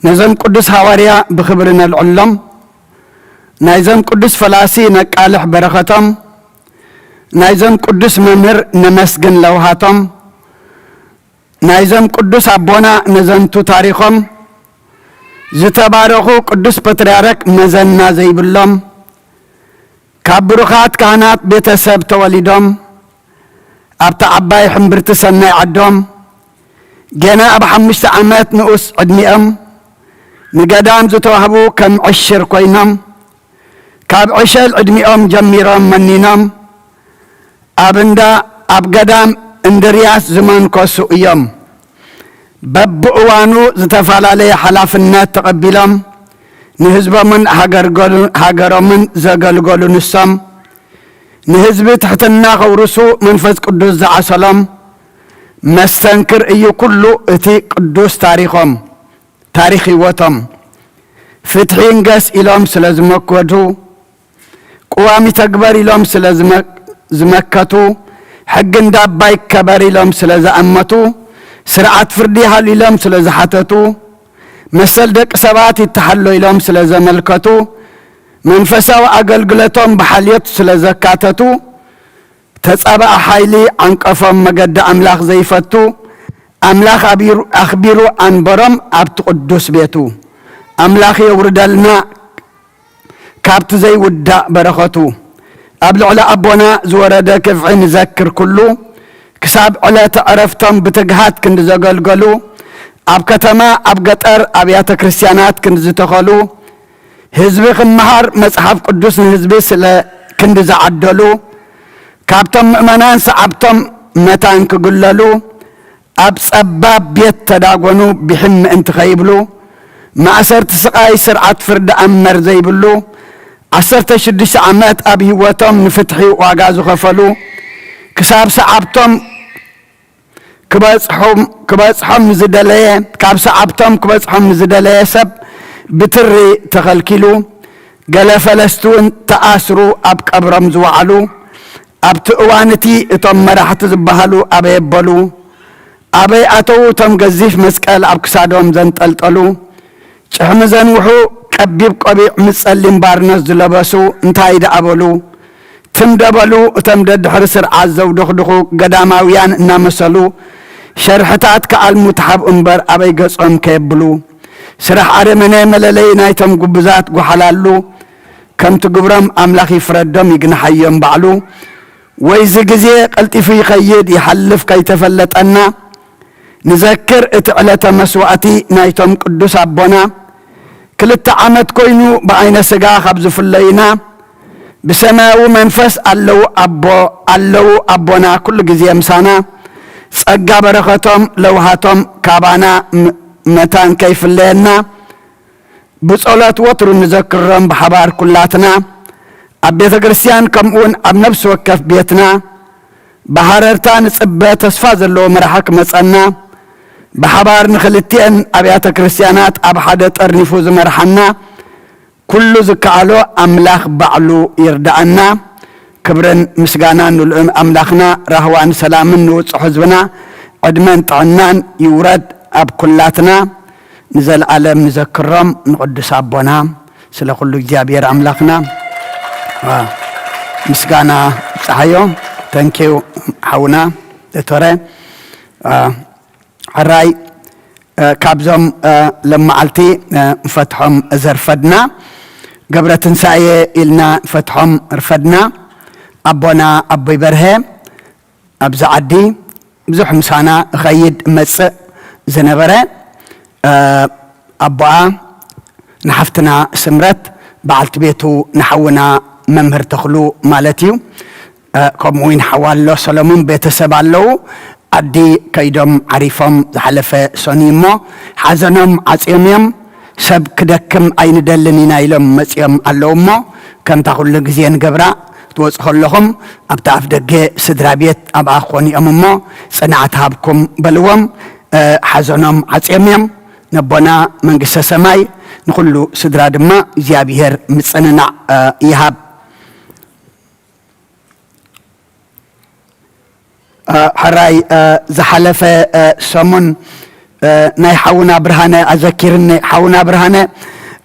نزم قدوس حواريا بخبرنا العلم نزم قدوس فلاسي نقالح بركتهم نزم قدوس ممر نمسجن لوهاتهم نزم قدوس أبونا نزمتو تاريخهم زتبارخو قدوس بطريرك مزنا زي باللهم كابروخات كانت بيتسب توليدهم أبتا عباي حمبرت سنة عدهم جنا أب حمشت عمات نؤس عدميهم نقدام زتوهبو كم عشر كوينهم كاب عشل عدميهم جميرهم منينهم أبندا أب قدام اندرياس زمان كوسو إيام ببقوانو زتفعل عليه حلافنا تقبلهم نهزب من هاجر من زقل قولو نسام نهزب تحتنا غورسو منفذ قدوس زعسلام مستنكر ايو كله اتي قدوس تاريخهم تاريخي وطم فتحين قس إلهم سلازمك ودو قوامي تكبر إلهم سلازمكتو حقن داباي كبر إلهم سلازأمتو سرعة فرديها لهم سلازحتتو መሰል ደቅ ሰባት ይተሐሎ ኢሎም ስለ ዘመልከቱ መንፈሳዊ አገልግሎቶም በሐልዮት ስለ ዘካተቱ ተጸባእ ኃይሊ አንቀፎም መገዳ አምላኽ ዘይፈቱ አምላኽ አኽቢሩ አንበሮም ኣብቲ ቅዱስ ቤቱ አምላኽ የውርደልና ካብቲ ዘይውዳእ በረኸቱ ኣብ ልዕሊ ኣቦና ዝወረደ ክፍዒ ንዘክር ኩሉ ክሳብ ዕለተ ዕረፍቶም ብትግሃት ክንዲ ዘገልገሉ ኣብ ከተማ ኣብ ገጠር ኣብያተ ክርስቲያናት ክንዲ ዝተኸሉ ህዝቢ ክመሃር መጽሓፍ ቅዱስ ንህዝቢ ስለ ክንዲ ዝዓደሉ ካብቶም ምእመናን ሰዓብቶም መታን ክግለሉ ኣብ ጸባብ ቤት ተዳጎኑ ብሕም ምእንቲ ኸይብሉ ማእሰርቲ ስቃይ ስርዓት ፍርዲ ኣመር ዘይብሉ 16 ዓመት ኣብ ህይወቶም ንፍትሒ ዋጋ ዝኸፈሉ ክሳብ ሰዓብቶም ክበጽሖም ዝደለየ ካብ ሰዓብቶም ክበጽሖም ዝደለየ ሰብ ብትሪ ተኸልኪሉ ገለ ፈለስቱን ተኣስሩ ኣብ ቀብሮም ዝወዓሉ ኣብቲ እዋንቲ እቶም መራሕቲ ዝበሃሉ ኣበይ የበሉ ኣበይ ኣተው እቶም ገዚፍ መስቀል ኣብ ክሳዶም ዘንጠልጠሉ ጭሕሚ ዘንውሑ ቀቢብ ቆቢዕ ምጸሊም ባርነት ዝለበሱ እንታይ ደኣበሉ ትምደበሉ እቶም ደድሕሪ ስርዓት ዘውድኽድኹ ገዳማውያን እናመሰሉ ሸርሕታት ከኣልሙ ተሓብ እምበር ኣበይ ገጾም ከየብሉ ስራሕ ኣረመነ መለለይ ናይቶም ጉብዛት ጓሓላሉ ከምቲ ግብሮም ኣምላኽ ይፍረዶም ይግናሓዮም ባዕሉ ወይዚ ግዜ ቀልጢፉ ይኸይድ ይሓልፍ ከይተፈለጠና ንዘክር እቲ ዕለተ መስዋዕቲ ናይቶም ቅዱስ ኣቦና ክልተ ዓመት ኮይኑ ብዓይነ ስጋ ካብ ዝፍለዩና ብሰማያዊ መንፈስ ኣለዉ ኣቦና ኩሉ ግዜ ምሳና ጸጋ በረኸቶም ለውሃቶም ካባና መታን ከይፍለየና ብጸሎት ወትሩ ንዘክሮም ብሓባር ኩላትና ኣብ ቤተ ክርስቲያን ከምኡውን ኣብ ነብሲ ወከፍ ቤትና ብሃረርታ ንጽበ ተስፋ ዘለዎ መራሓ ክመጸና ብሓባር ንኽልቲአን ኣብያተ ክርስቲያናት ኣብ ሓደ ጠርኒፉ ዝመርሓና ኩሉ ዝከኣሎ ኣምላኽ ባዕሉ ይርዳኣና ክብርን ምስጋናን ንልኡም ኣምላኽና ራህዋን ሰላምን ንውፅሑ ህዝብና ዕድመን ጥዕናን ይውረድ ኣብ ኩላትና ንዘለዓለም ንዘክሮም ንቅዱስ ኣቦና ስለ ኩሉ እግዚኣብሔር ኣምላኽና ምስጋና ፀሓዮ ተንኪው ሓውና ደተረ ዓራይ ካብዞም ለማዓልቲ ፈትሖም ዘርፈድና ገብረ ትንሳኤ ኢልና ፈትሖም ርፈድና ኣቦና ኣቦይ በርሀ ኣብዚ ዓዲ ብዙሕ ምሳና እኸይድ መጽእ ዝነበረ ኣቦኣ ንሓፍትና ስምረት በዓልቲ ቤቱ ንሓውና መምህር ተኽሉ ማለት እዩ ከምኡ ውን ሓዋሎ ሰሎሞን ቤተሰብ ኣለዉ ዓዲ ከይዶም ዓሪፎም ዝሓለፈ ሰኒ እሞ ሓዘኖም ዓፅዮም እዮም ሰብ ክደክም ኣይንደልን ኢና ኢሎም መፅኦም ኣለዉ እሞ ከምታ ኩሉ ግዜ ንገብራ ትወፅእ ከለኹም ኣብቲ ኣፍ ደገ ስድራ ቤት ኣብኣ ክኾኑ እዮም እሞ ፅናዕቲ ሃብኩም በልዎም ሓዘኖም ዓፅዮም እዮም ነቦና መንግስተ ሰማይ ንኩሉ ስድራ ድማ እግዚኣብሔር ምፅንናዕ ይሃብ حراي زحلف سمون ناي حونا برهانة أذكرني حونا برهانة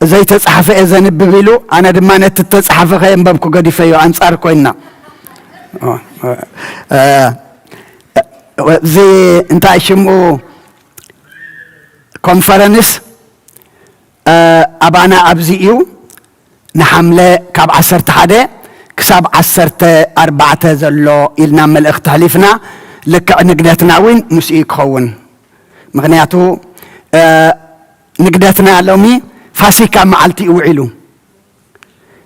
زي تصحف إذا نببيلو أنا دمانة تتصحف خيم بابكو قدي فيو أنصار كوينا زي انت عشمو كونفرنس أبانا أبزيو نحمله كاب عصرت حدا كساب عصرت أربعة زلو إلنا ملأخ تحليفنا لك نقدتنا وين مسيك خون مغنياتو نقدتنا لومي فاسيكا معلتي وعلو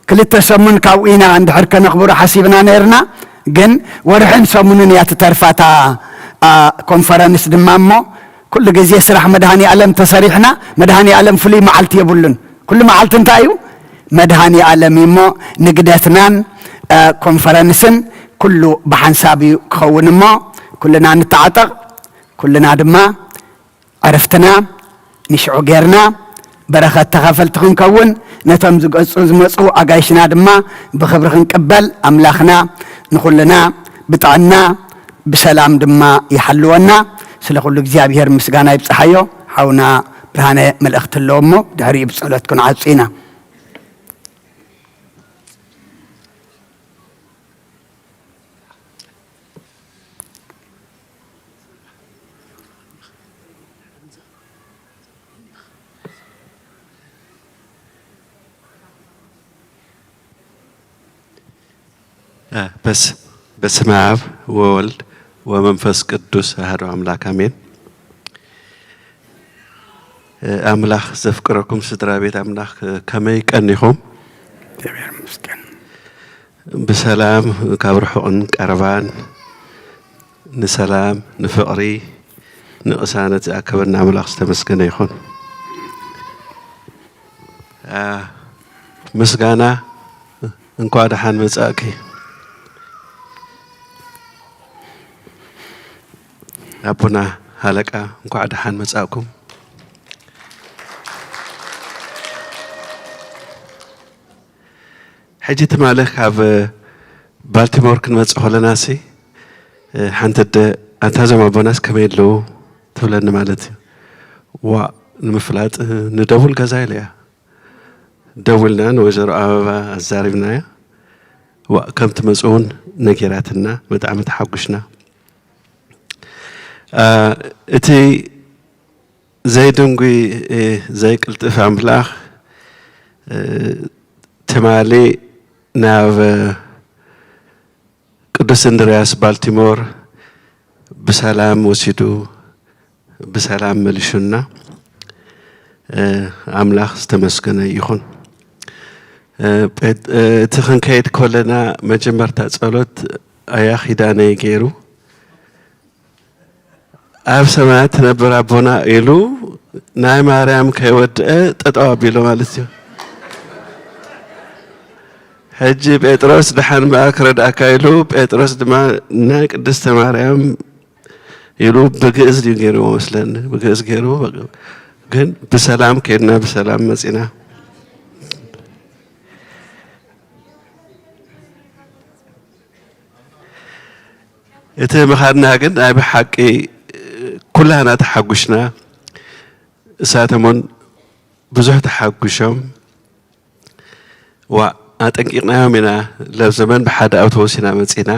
كلتا سمون كاوينا عند حركة نخبر حسيبنا نيرنا جن ورحن سمونن ياتترفاتا كونفرنس دمامو كل جزية سرح مدهاني ألم تصريحنا مدهاني ألم فلي معلتي يبولن كل معلت انتايو مدهاني ألم يمو نقدتنا كونفرنسن كله بحنسابي خون ما كلنا نتعاطق كلنا دما عرفتنا نشعو غيرنا بركة تغفلت كون نتم زمصو اغايشنا دما بخبر نقبل املاخنا نخلنا بطعنا بسلام دما يحلونا سلا كل እግዚአብሔር ምስጋና ይብጽሐዮ حونا ብርሃነ መልእኽቲ ኣለዎ እሞ ድሕሪኡ ብጸሎት ክንዓፂና በስመ አብ ወወልድ ወመንፈስ ቅዱስ አሐዱ አምላክ አሜን። አምላኽ ዘፍቅረኩም ስድራ ቤት አምላኽ ከመይ ቀኒኹም ብሰላም ካብ ርሑቕን ቀረባን ንሰላም ንፍቕሪ ንቕሳነት ዝኣከበና አምላኽ ዝተመስገነ ይኹን። ምስጋና እንኳ ደሓን መጻእኪ አቡና አለቃ እንኳ ደሓን መጻእኩም። ሕጂ ትማለ ካብ ባልቲሞር ክንመጽእ ከለና ሲ ሓንቲ ኣንታ ዞም ኣቦናስ ከመይ ኣለዉ ትብለኒ ማለት እዩ። ዋ ንምፍላጥ ንደውል ገዛ ኢለ እያ ደውልና ንወይዘሮ ኣበባ ኣዛሪብናያ ዋ ከም ትመጽኡ እውን ነጊራትና ብጣዕሚ ተሓጒሽና። እቲ ዘይድንጉ ዘይቅልጥፍ ኣምላኽ ትማሊ ናብ ቅዱስ እንድርያስ ባልቲሞር ብሰላም ወሲዱ ብሰላም መሊሹና ኣምላኽ ዝተመስገነ ይኹን። እቲ ክንከይድ ከለና መጀመርታ ጸሎት ኣያኺዳነይ ገይሩ ኣብ ሰማያት ትነብር ኣቦና ኢሉ ናይ ማርያም ከይወድአ ጠጠው ኣቢሉ ማለት እዩ። ሕጂ ጴጥሮስ ድሓን በኣ ክረድኣካ ኢሉ ጴጥሮስ ድማ ናይ ቅድስተ ማርያም ኢሉ ብግእዝ ድዩ ገይርዎ መስለኒ ብግእዝ ገይሩ ግን ብሰላም ከይድና ብሰላም መጺና። እቲ ምኻድና ግን ናይ ብሓቂ ኩላና ተሓጒሽና እሳተሞን ብዙሕ ተሓጒሾም ዋ ኣጠንቂቕናዮም ኢና ለብ ዘመን ብሓደ ኣውቶቡስ ኢና መጺና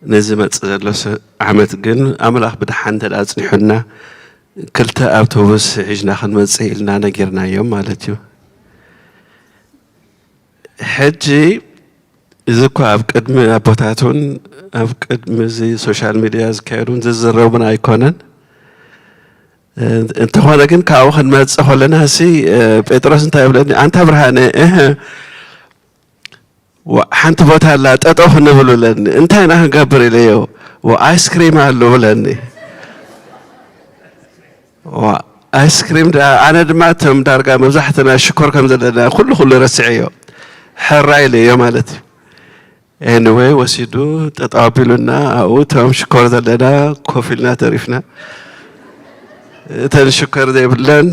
ነዚ መጽእ ዘሎ ዓመት ግን ኣምላኽ ብድሓን እንተዳ ኣጽኒሑና ክልተ ኣውቶቡስ ሒዝና ክንመጽእ ኢልና ነጊርናዮም ማለት እዩ። ሕጂ እዚ እኳ ኣብ ቅድሚ ኣቦታትን ኣብ ቅድሚ እዚ ሶሻል ሚድያ ዝካየዱን ዝዝረቡን ኣይኮነን። እንተኾነ ግን ካብኡ ክንመጽእ ከለና እሲ ጴጥሮስ እንታይ ይብለኒ ኣንታ ብርሃነ ሓንቲ ቦታ ኣላ ጠጠው ክንብል ብለኒ እንታይ ኢና ክንገብር ኢለዮ ኣይስክሪም ኣሎ ብለኒ ኣይስክሪም ኣነ ድማ እቶም ዳርጋ መብዛሕትና ሽኮር ከም ዘለና ኩሉ ረሲዐዮ ሕራ ኢለዮ ማለት እዩ። ኤኒዌይ ወሲዱ ጠጠው ኣቢሉና ኣብኡ እቶም ሽኮር ዘለና ኮፍ ኢልና ተሪፍና እተን ሽኮር ዘይብለን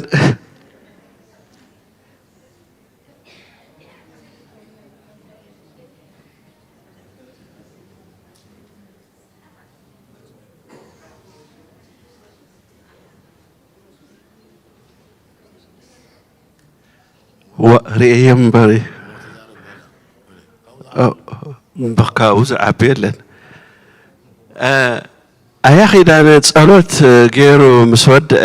ርእዮም በሪ ብካብኡ ዝዓቢ የለን ኣያኺዳነ ጸሎት ገይሩ ምስ ወድአ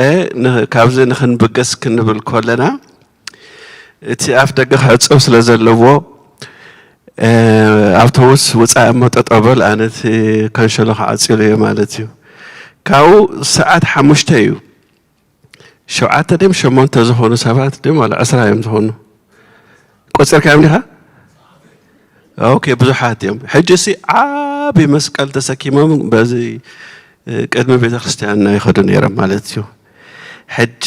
ካብዚ ንኽንብገስ ክንብል ከለና እቲ ኣፍ ደገ ክዕፀው ስለ ዘለዎ ኣውቶቡስ ወፃኢ እሞ ጠጠው በል ኣነ እቲ ካንሸሎ ክዓፂሉ እየ ማለት እዩ። ካብኡ ሰዓት 5 እዩ 7 ድም 8 ዝኾኑ ሰባት ድም ዋላ 10 እዮም ዝኾኑ ቆፅርካ እዮም ዲኻ ኦኬ ብዙሓት እዮም። ሕጂ እሲ ዓብዪ መስቀል ተሰኪሞም በዚ ቅድሚ ቤተ ክርስቲያንና ይኸዱ ነይሮም ማለት እዩ። ሕጂ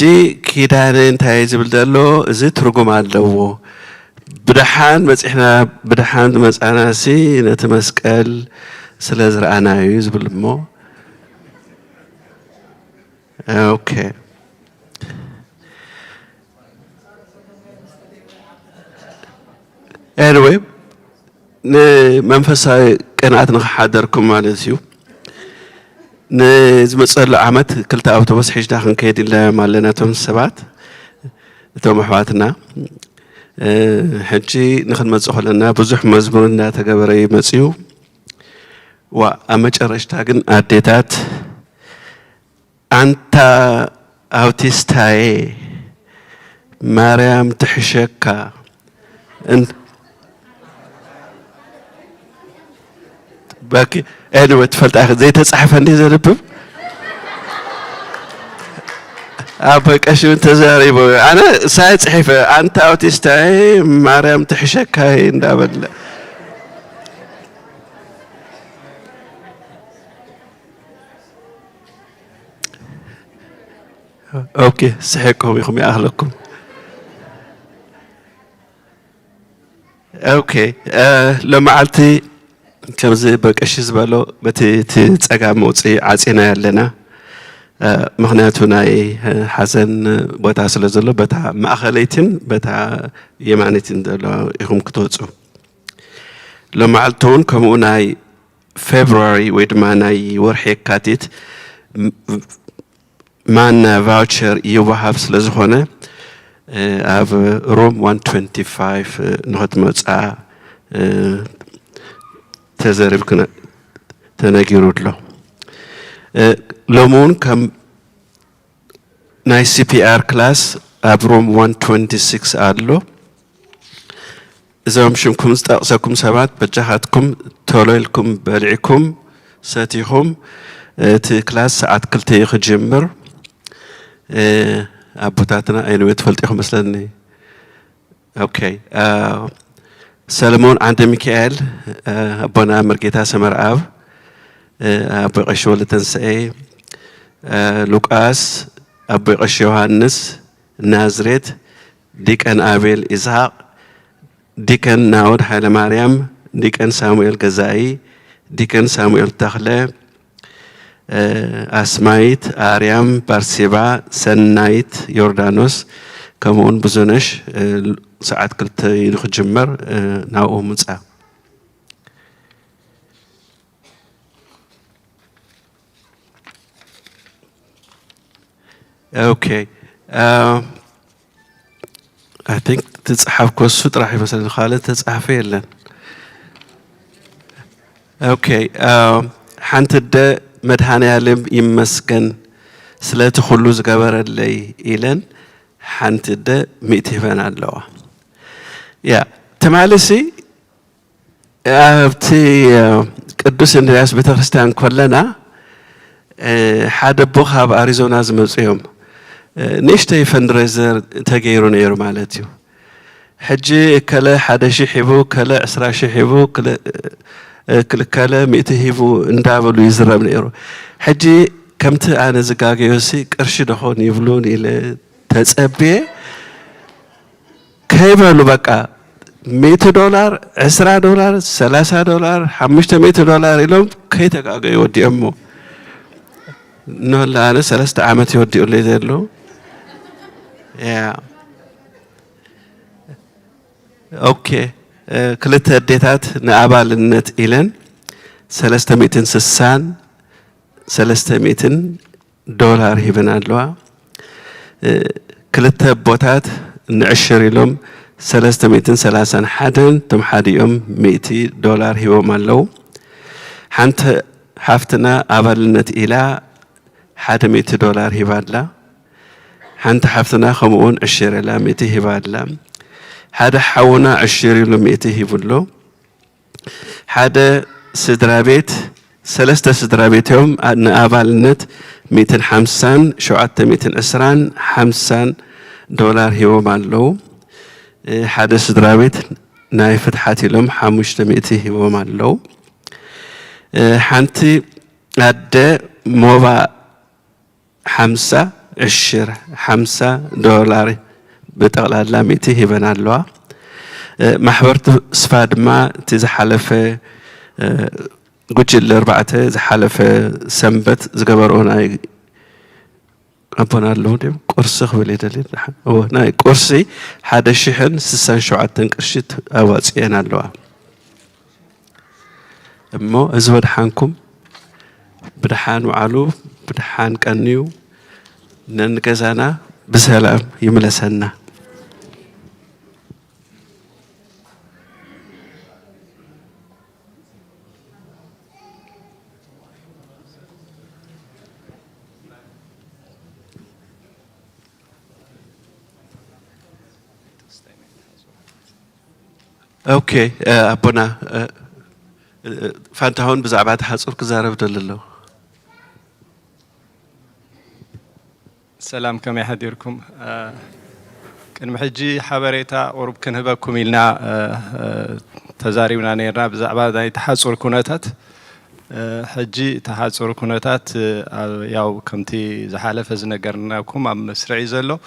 ኪዳነ እንታይ ዝብል ዘሎ እዚ ትርጉም ኣለዎ። ብድሓን በፂሕና ብድሓን መፃና እሲ ነቲ መስቀል ስለ ዝረኣና እዩ ዝብል እሞ ኦኬ ኤኒዌይ ንመንፈሳዊ ቅንዓት ንኽሓደርኩም ማለት እዩ። نزمصل عمت كلتا أوتوبوس حجنا خنكيد إلا مالنا توم السبات توم حواتنا حجي نخد مزخو لنا بزح مزمورنا تقبري مزيو وأمج أرشتاقن أديتات أنت أوتيستاي مريم تحشكا انت باكي انا وتفلت اخذ زي تصحف عندي زلبب ابك اشو انت زاريبو انا ساي صحيفه انت اوتيستاي مريم تحشكا اندابل اوكي صحيكم يخم يا اهلكم اوكي لما عالتي كم زي بقش زبالو بتي تسقى موصي عصينا يالنا مخنياتنا حسن بتا سلازلو بتا ماخليتين بتا يمانيتين دلو يخم كتوصو لما عالتون كموناي فبراير ويدماناي ورحي كاتيت معنا فاوتشر يوهاب سلازخونه أف روم 125 نهت مصا تزرب كنا تناجرود له لمون كم ناي سي بي ار كلاس أف روم 126 أدلو إذا مشمكم استقصاكم سبات بجهاتكم توليلكم بلعكم ساتيهم تي كلاس ساعات كلتي خجمر أبوتاتنا أينو يتفلتيهم مثلاً أوكي سلمون عند ميكائيل أبونا مرقيتا سمر آب أبو قشول تنسئي لوكاس أبو قش يوهانس نازريت ديكن آبيل إسحاق ديكن ناود حيل مريم ديكن سامويل غزائي ديكن سامويل تخلي أسمايت آريام بارسيبا سنايت يوردانوس كمون بزونش ساعات كلت يدخ جمر ناو مصا اوكي I think تتصحف كوسو راح مثلا خالد تتصحف يلا اوكي حنت مدهاني علم يمسكن سلات خلوز قبر اللي إلين حنت ده ميتفان الله يا تمالسي أبتي قدوس الناس بتخرستان كلنا حدا بوخا بأريزونا زمزيهم نشتي فندريزر تغيرون يرو مالتيو حجي كلا حدا شيحبو كلا عسرا شيحبو كلا ميتهيبو اندابلو يزرب نيرو حجي كمت انا زقاقيوسي قرش دخون يبلون الى تصبي كيبلو بقى $100 $10 $30 $500 يلوم كي تقاقي يودي امو نو لا انا 3 عامات يودي لي دلو يا اوكي كلت اديتات نابالنت إلن 360 $300 هيبنالوا كلت بوتات نعشر لهم 331 تم حاديهم $100 هيبهم اللو حنت حفتنا أبالنت إلى $100 هيبادلا حنت حفتنا خمون 10 لا 100 هيبادلا هذا حونا 10 ل 100 هيبلو هذا سدرابيت 3 سدرابيتهم أبالنت 250 شعات 250 $50 هيبهم اللو هذا سدرابيت ناي فتحاتي لهم 500 هيبهم اللو حنتي أدى موبا 5 $10 بتغلال لاميتي هبنا اللوا محبرت سفاد ما تزحلف قجل 4 زحلف سنبت زقبرون اي أبونا اللون ديم قرصخ بليدلين هو ناي قرصي حدا شحن 6 شعات قرشت أواسينا اللوا أمو أزود حانكم بدحان وعلو بدحان كنيو ننكزانا بسلام يملسنا اوكي ابونا فانتهون بزعبات حصور كزارب دللو سلام كم يحضركم كن محجي حبريتا قرب كنهبكم إلنا تزاريونا نيرنا بزعبات داي تحصور كونتات حجي تحصور كونتات ياو كمتي زحالة فزنقرناكم عم مسرعي زلو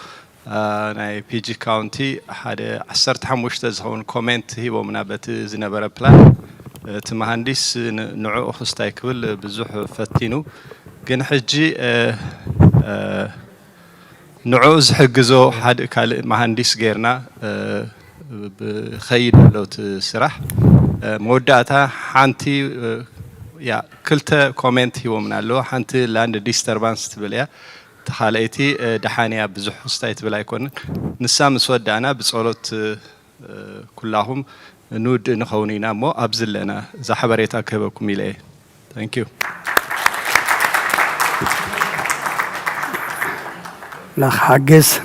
ناي بي جي كاونتي حدا عسرت حموشت زهون كومنت هيبو منابت زنبرا بلان تمهندس نوعو خستاي كبل بزوح فتينو كن حجي نعوز حجزو حد كال مهندس غيرنا بخيل لو تسرح موداتا حانتي يا كلتا كومنت هو من له حانتي لاند ديستربانس تبليا تخاليتي دحانيا بزح خستاي تبلا يكون نسام سودانا بصولت كلهم نود نخونينا مو ابزلنا زحبريتا كبكم يلي ثانك يو لا حجز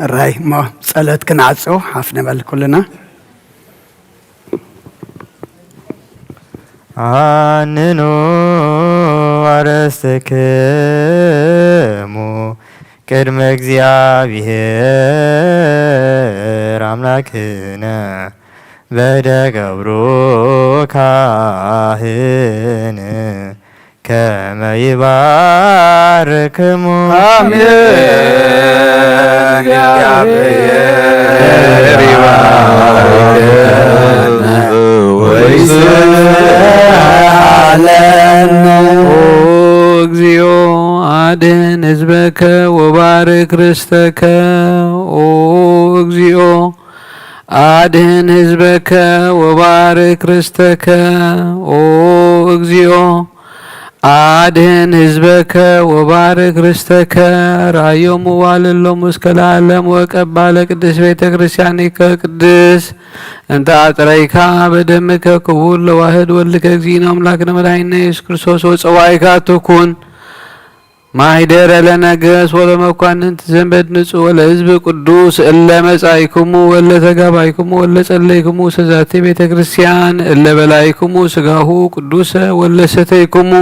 الراي ما صلت كنعصو حفنا بال كلنا عننو አረስተክሙ ቅድመ እግዚአብሔር አምላክነ በደገብሮ ካህን ከመ ይባርክሙ አሜን እግዚአብሔር ይባርከነ ወይስሐለነ እግዚኦ አድኅን ሕዝበከ ወባርክ ርስተከ ኦ እግዚኦ አድኅን ሕዝበከ ወባርክ ርስተከ ኦ እግዚኦ አድኅን ሕዝበከ ወባርክ ርስተከ ራእዮሙ ዋልሎሙ እስከ ለዓለም ወቀባ ለቅድስት ቤተ ክርስቲያኒከ ቅድስ እንተ አጥረይካ በደምከ ክቡር ለዋህድ ወልድከ እግዚእነ አምላክነ መድኃኒነ ኢየሱስ ክርስቶስ ወፀዋይካ ትኩን ማኅደረ ለነገሥት ወለመኳንንት ዘንበድ ንጹሕ ወለሕዝብ ቅዱስ እለ መጻእይክሙ ወለ ተጋባይክሙ ወለ ጸለይክሙ ስዛቴ ቤተ ክርስቲያን እለ በላይክሙ ሥጋሁ ቅዱሰ ወለ ሰተይክሙ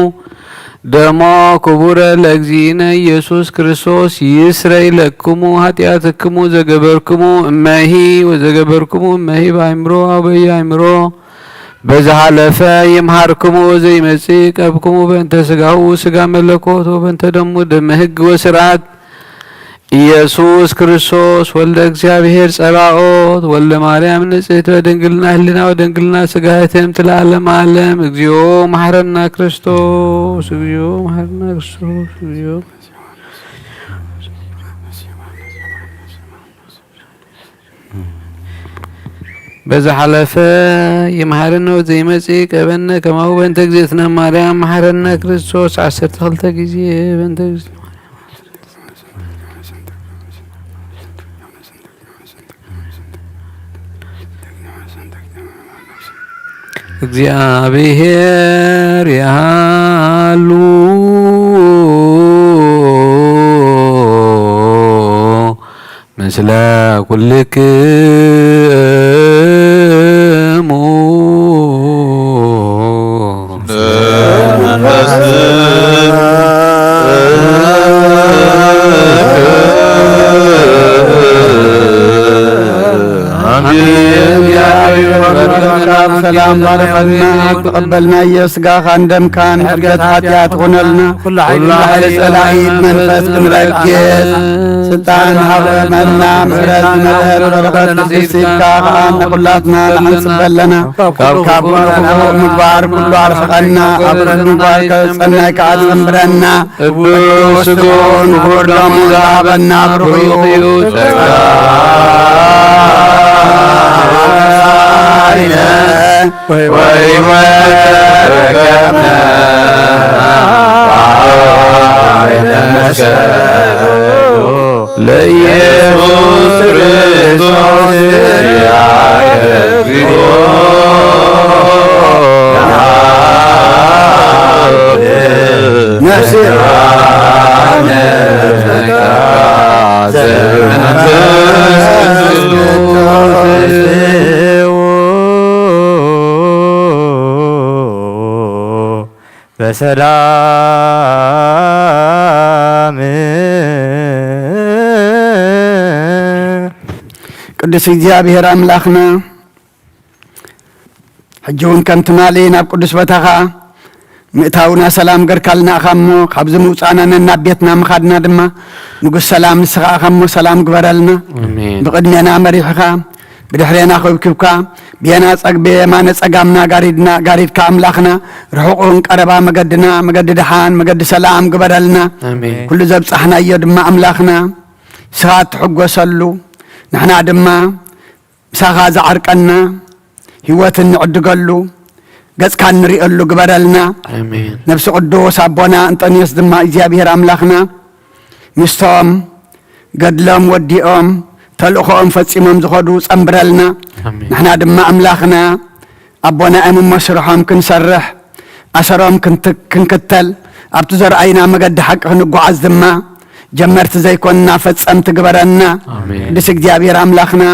ደሞ ክቡረ ለእግዚእነ ኢየሱስ ክርስቶስ ይስረይ ለክሙ ኃጢአትክሙ ዘገበርክሙ እመሂ ወዘገበርክሙ እመሂ በአእምሮ አው በየአእምሮ በዛለፈ ይምሃርክሙ ዘይመጽእ ቀብክሙ በእንተ ሥጋሁ ሥጋ መለኮት ወበእንተ ደሙ ደመ ሕግ ወስርዓት ኢየሱስ ክርስቶስ ወልደ እግዚአብሔር ጸባኦት ወልደ ማርያም ንጽሕት በድንግልና ህሊና ወድንግልና ሥጋ ህትምት ለዓለመ ዓለም እግዚኦ መሐረነ ክርስቶስ እግዚኦ መሐረነ ክርስቶስ እግዚኦ በዛሐለፈ ይምሃረነ ወዘይመጽእ ቀበነ ከማሁ በእንተ እግዝእትነ ማርያም መሐረነ ክርስቶስ 12 ጊዜ በእንተ እግዚአብሔር ያሉ ምስለ ኩልክሙ سلام باركنا تقبلنا يسقى خندم كان حرقت حتيات غنلنا كل حيث سلاحيد منفس كمركز سلطان حرمنا مهرز مدهر ورقت نسيبكا خان كلاتنا نحنسب لنا كابور مبار كل عرفقنا عبر المبارك سنك عزمبرنا وسقون وردم ذهبنا برويوت سكا ويمركبنا ليسوس رسوس በሰላም ቅዱስ እግዚአብሔር አምላኽና ሕጂውን ከምቲ ማለይ ናብ ቅዱስ ቦታኻ ምእታውና ሰላም ገርካልና እኻሞ ካብዚ ምውፃእና ናብ ቤትና ምኻድና ድማ ንጉስ ሰላም ንስኻ እኻሞ ሰላም ግበረልና ብቅድሜና መሪሕኻ بدحرينا خوكبكا بينا بيمانة سقامنا قاريدك أملاخنا رحوقهم قربا مقدنا مقد دحان مقد سلام قبرلنا كل زب صحنا يدما أملاخنا ساعات حق وصلوا نحنا دما ساغا زعرقنا هوات نعد قلو قد كان نريقلو قبرلنا نفس قدوس أبونا أنطونيوس دما إزيابير أملاخنا مستوم قد لهم وديهم تلقهم فتصيمهم زخدو صنبرلنا نحنا دما أملاخنا أبونا أمم مسرحهم كنسرح أسرهم كنكتل أبتزر أينا مقد حق نقعز دما جمرت زي كنا فتصمت قبرنا دسك جابير أملاخنا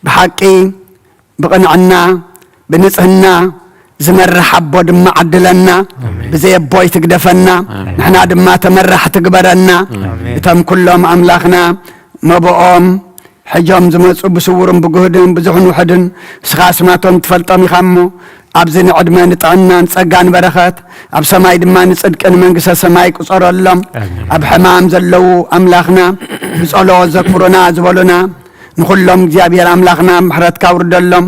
بحقي بقنعنا بنصهنا زمرح أبو دما عدلنا بزي بوي تقدفنا نحنا دما تمرح تقبرنا تم كلهم أملاخنا مبقوم حجام زمص بصورم بجهدن بزحن وحدن سخاسماتهم تفلطم يخمو أبزن عدمان نطعنا نصقان برخات أب سماي دما نصدق أن منقص سماي قصر اللهم أب حمام زلو أملاخنا بسألو زكبرنا زبالنا نخلهم جابير أملاخنا محرت كاورد اللهم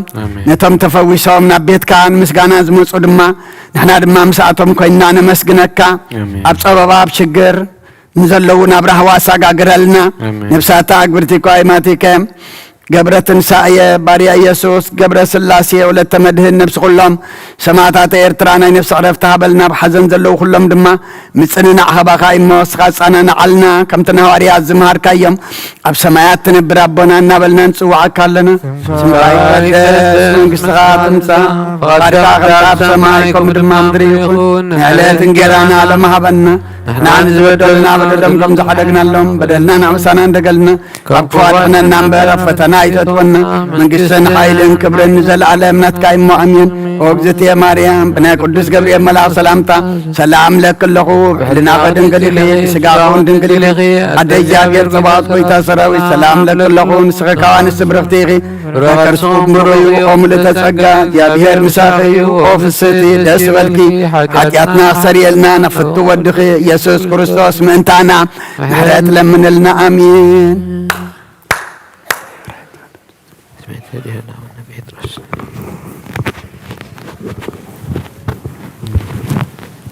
نتم تفويسهم نبيت كان مسقانا زمص دما نحنا دما مساعتهم كوينا نمسقنك أب صبابا أب شقر نزلونا برهوا ساقا قرلنا نفساتا أكبرتي قائماتي كام قبرة ساية باريا يسوس قبرة سلاسية ولا تمدهن نفس كلهم سماعتات إرترانا نفس عرفتها بلنا بحزن زلو كلهم دما متسننا عهبا خايم موسخات أنا نعلنا كم تنهواري الزمهار كايم أب سمايات تنبر ربنا نبلنا نسوع كالنا سماي قدس منقصغات نسا فقارقا غراب سمايكم دما مدريخون نعلات نقرانا على مهبنا نحن نزودلنا بدلهم كم زحدقنا لهم بدلنا نعمسانا ندقلنا كفواتنا ننبر فتنا يتطونا من قسن حيلن كبرن نزل على امنات كايم مؤمن وقزتي يا مريم بنا قدس قبريل ملاك سلامتا سلام لك اللخو بحلنا قدن قليلي سقاقون دن قليلي عدي جابير صباط قويتا سراوي سلام لك اللخو نسخكوان السبرفتيغي ركرسوك مرويو قوم لتسقى جابير مساخي وفستي دسبالكي حكياتنا سريلنا نفتو ودخي يسوس كريستوس منتانا نحرات لمن لنا امين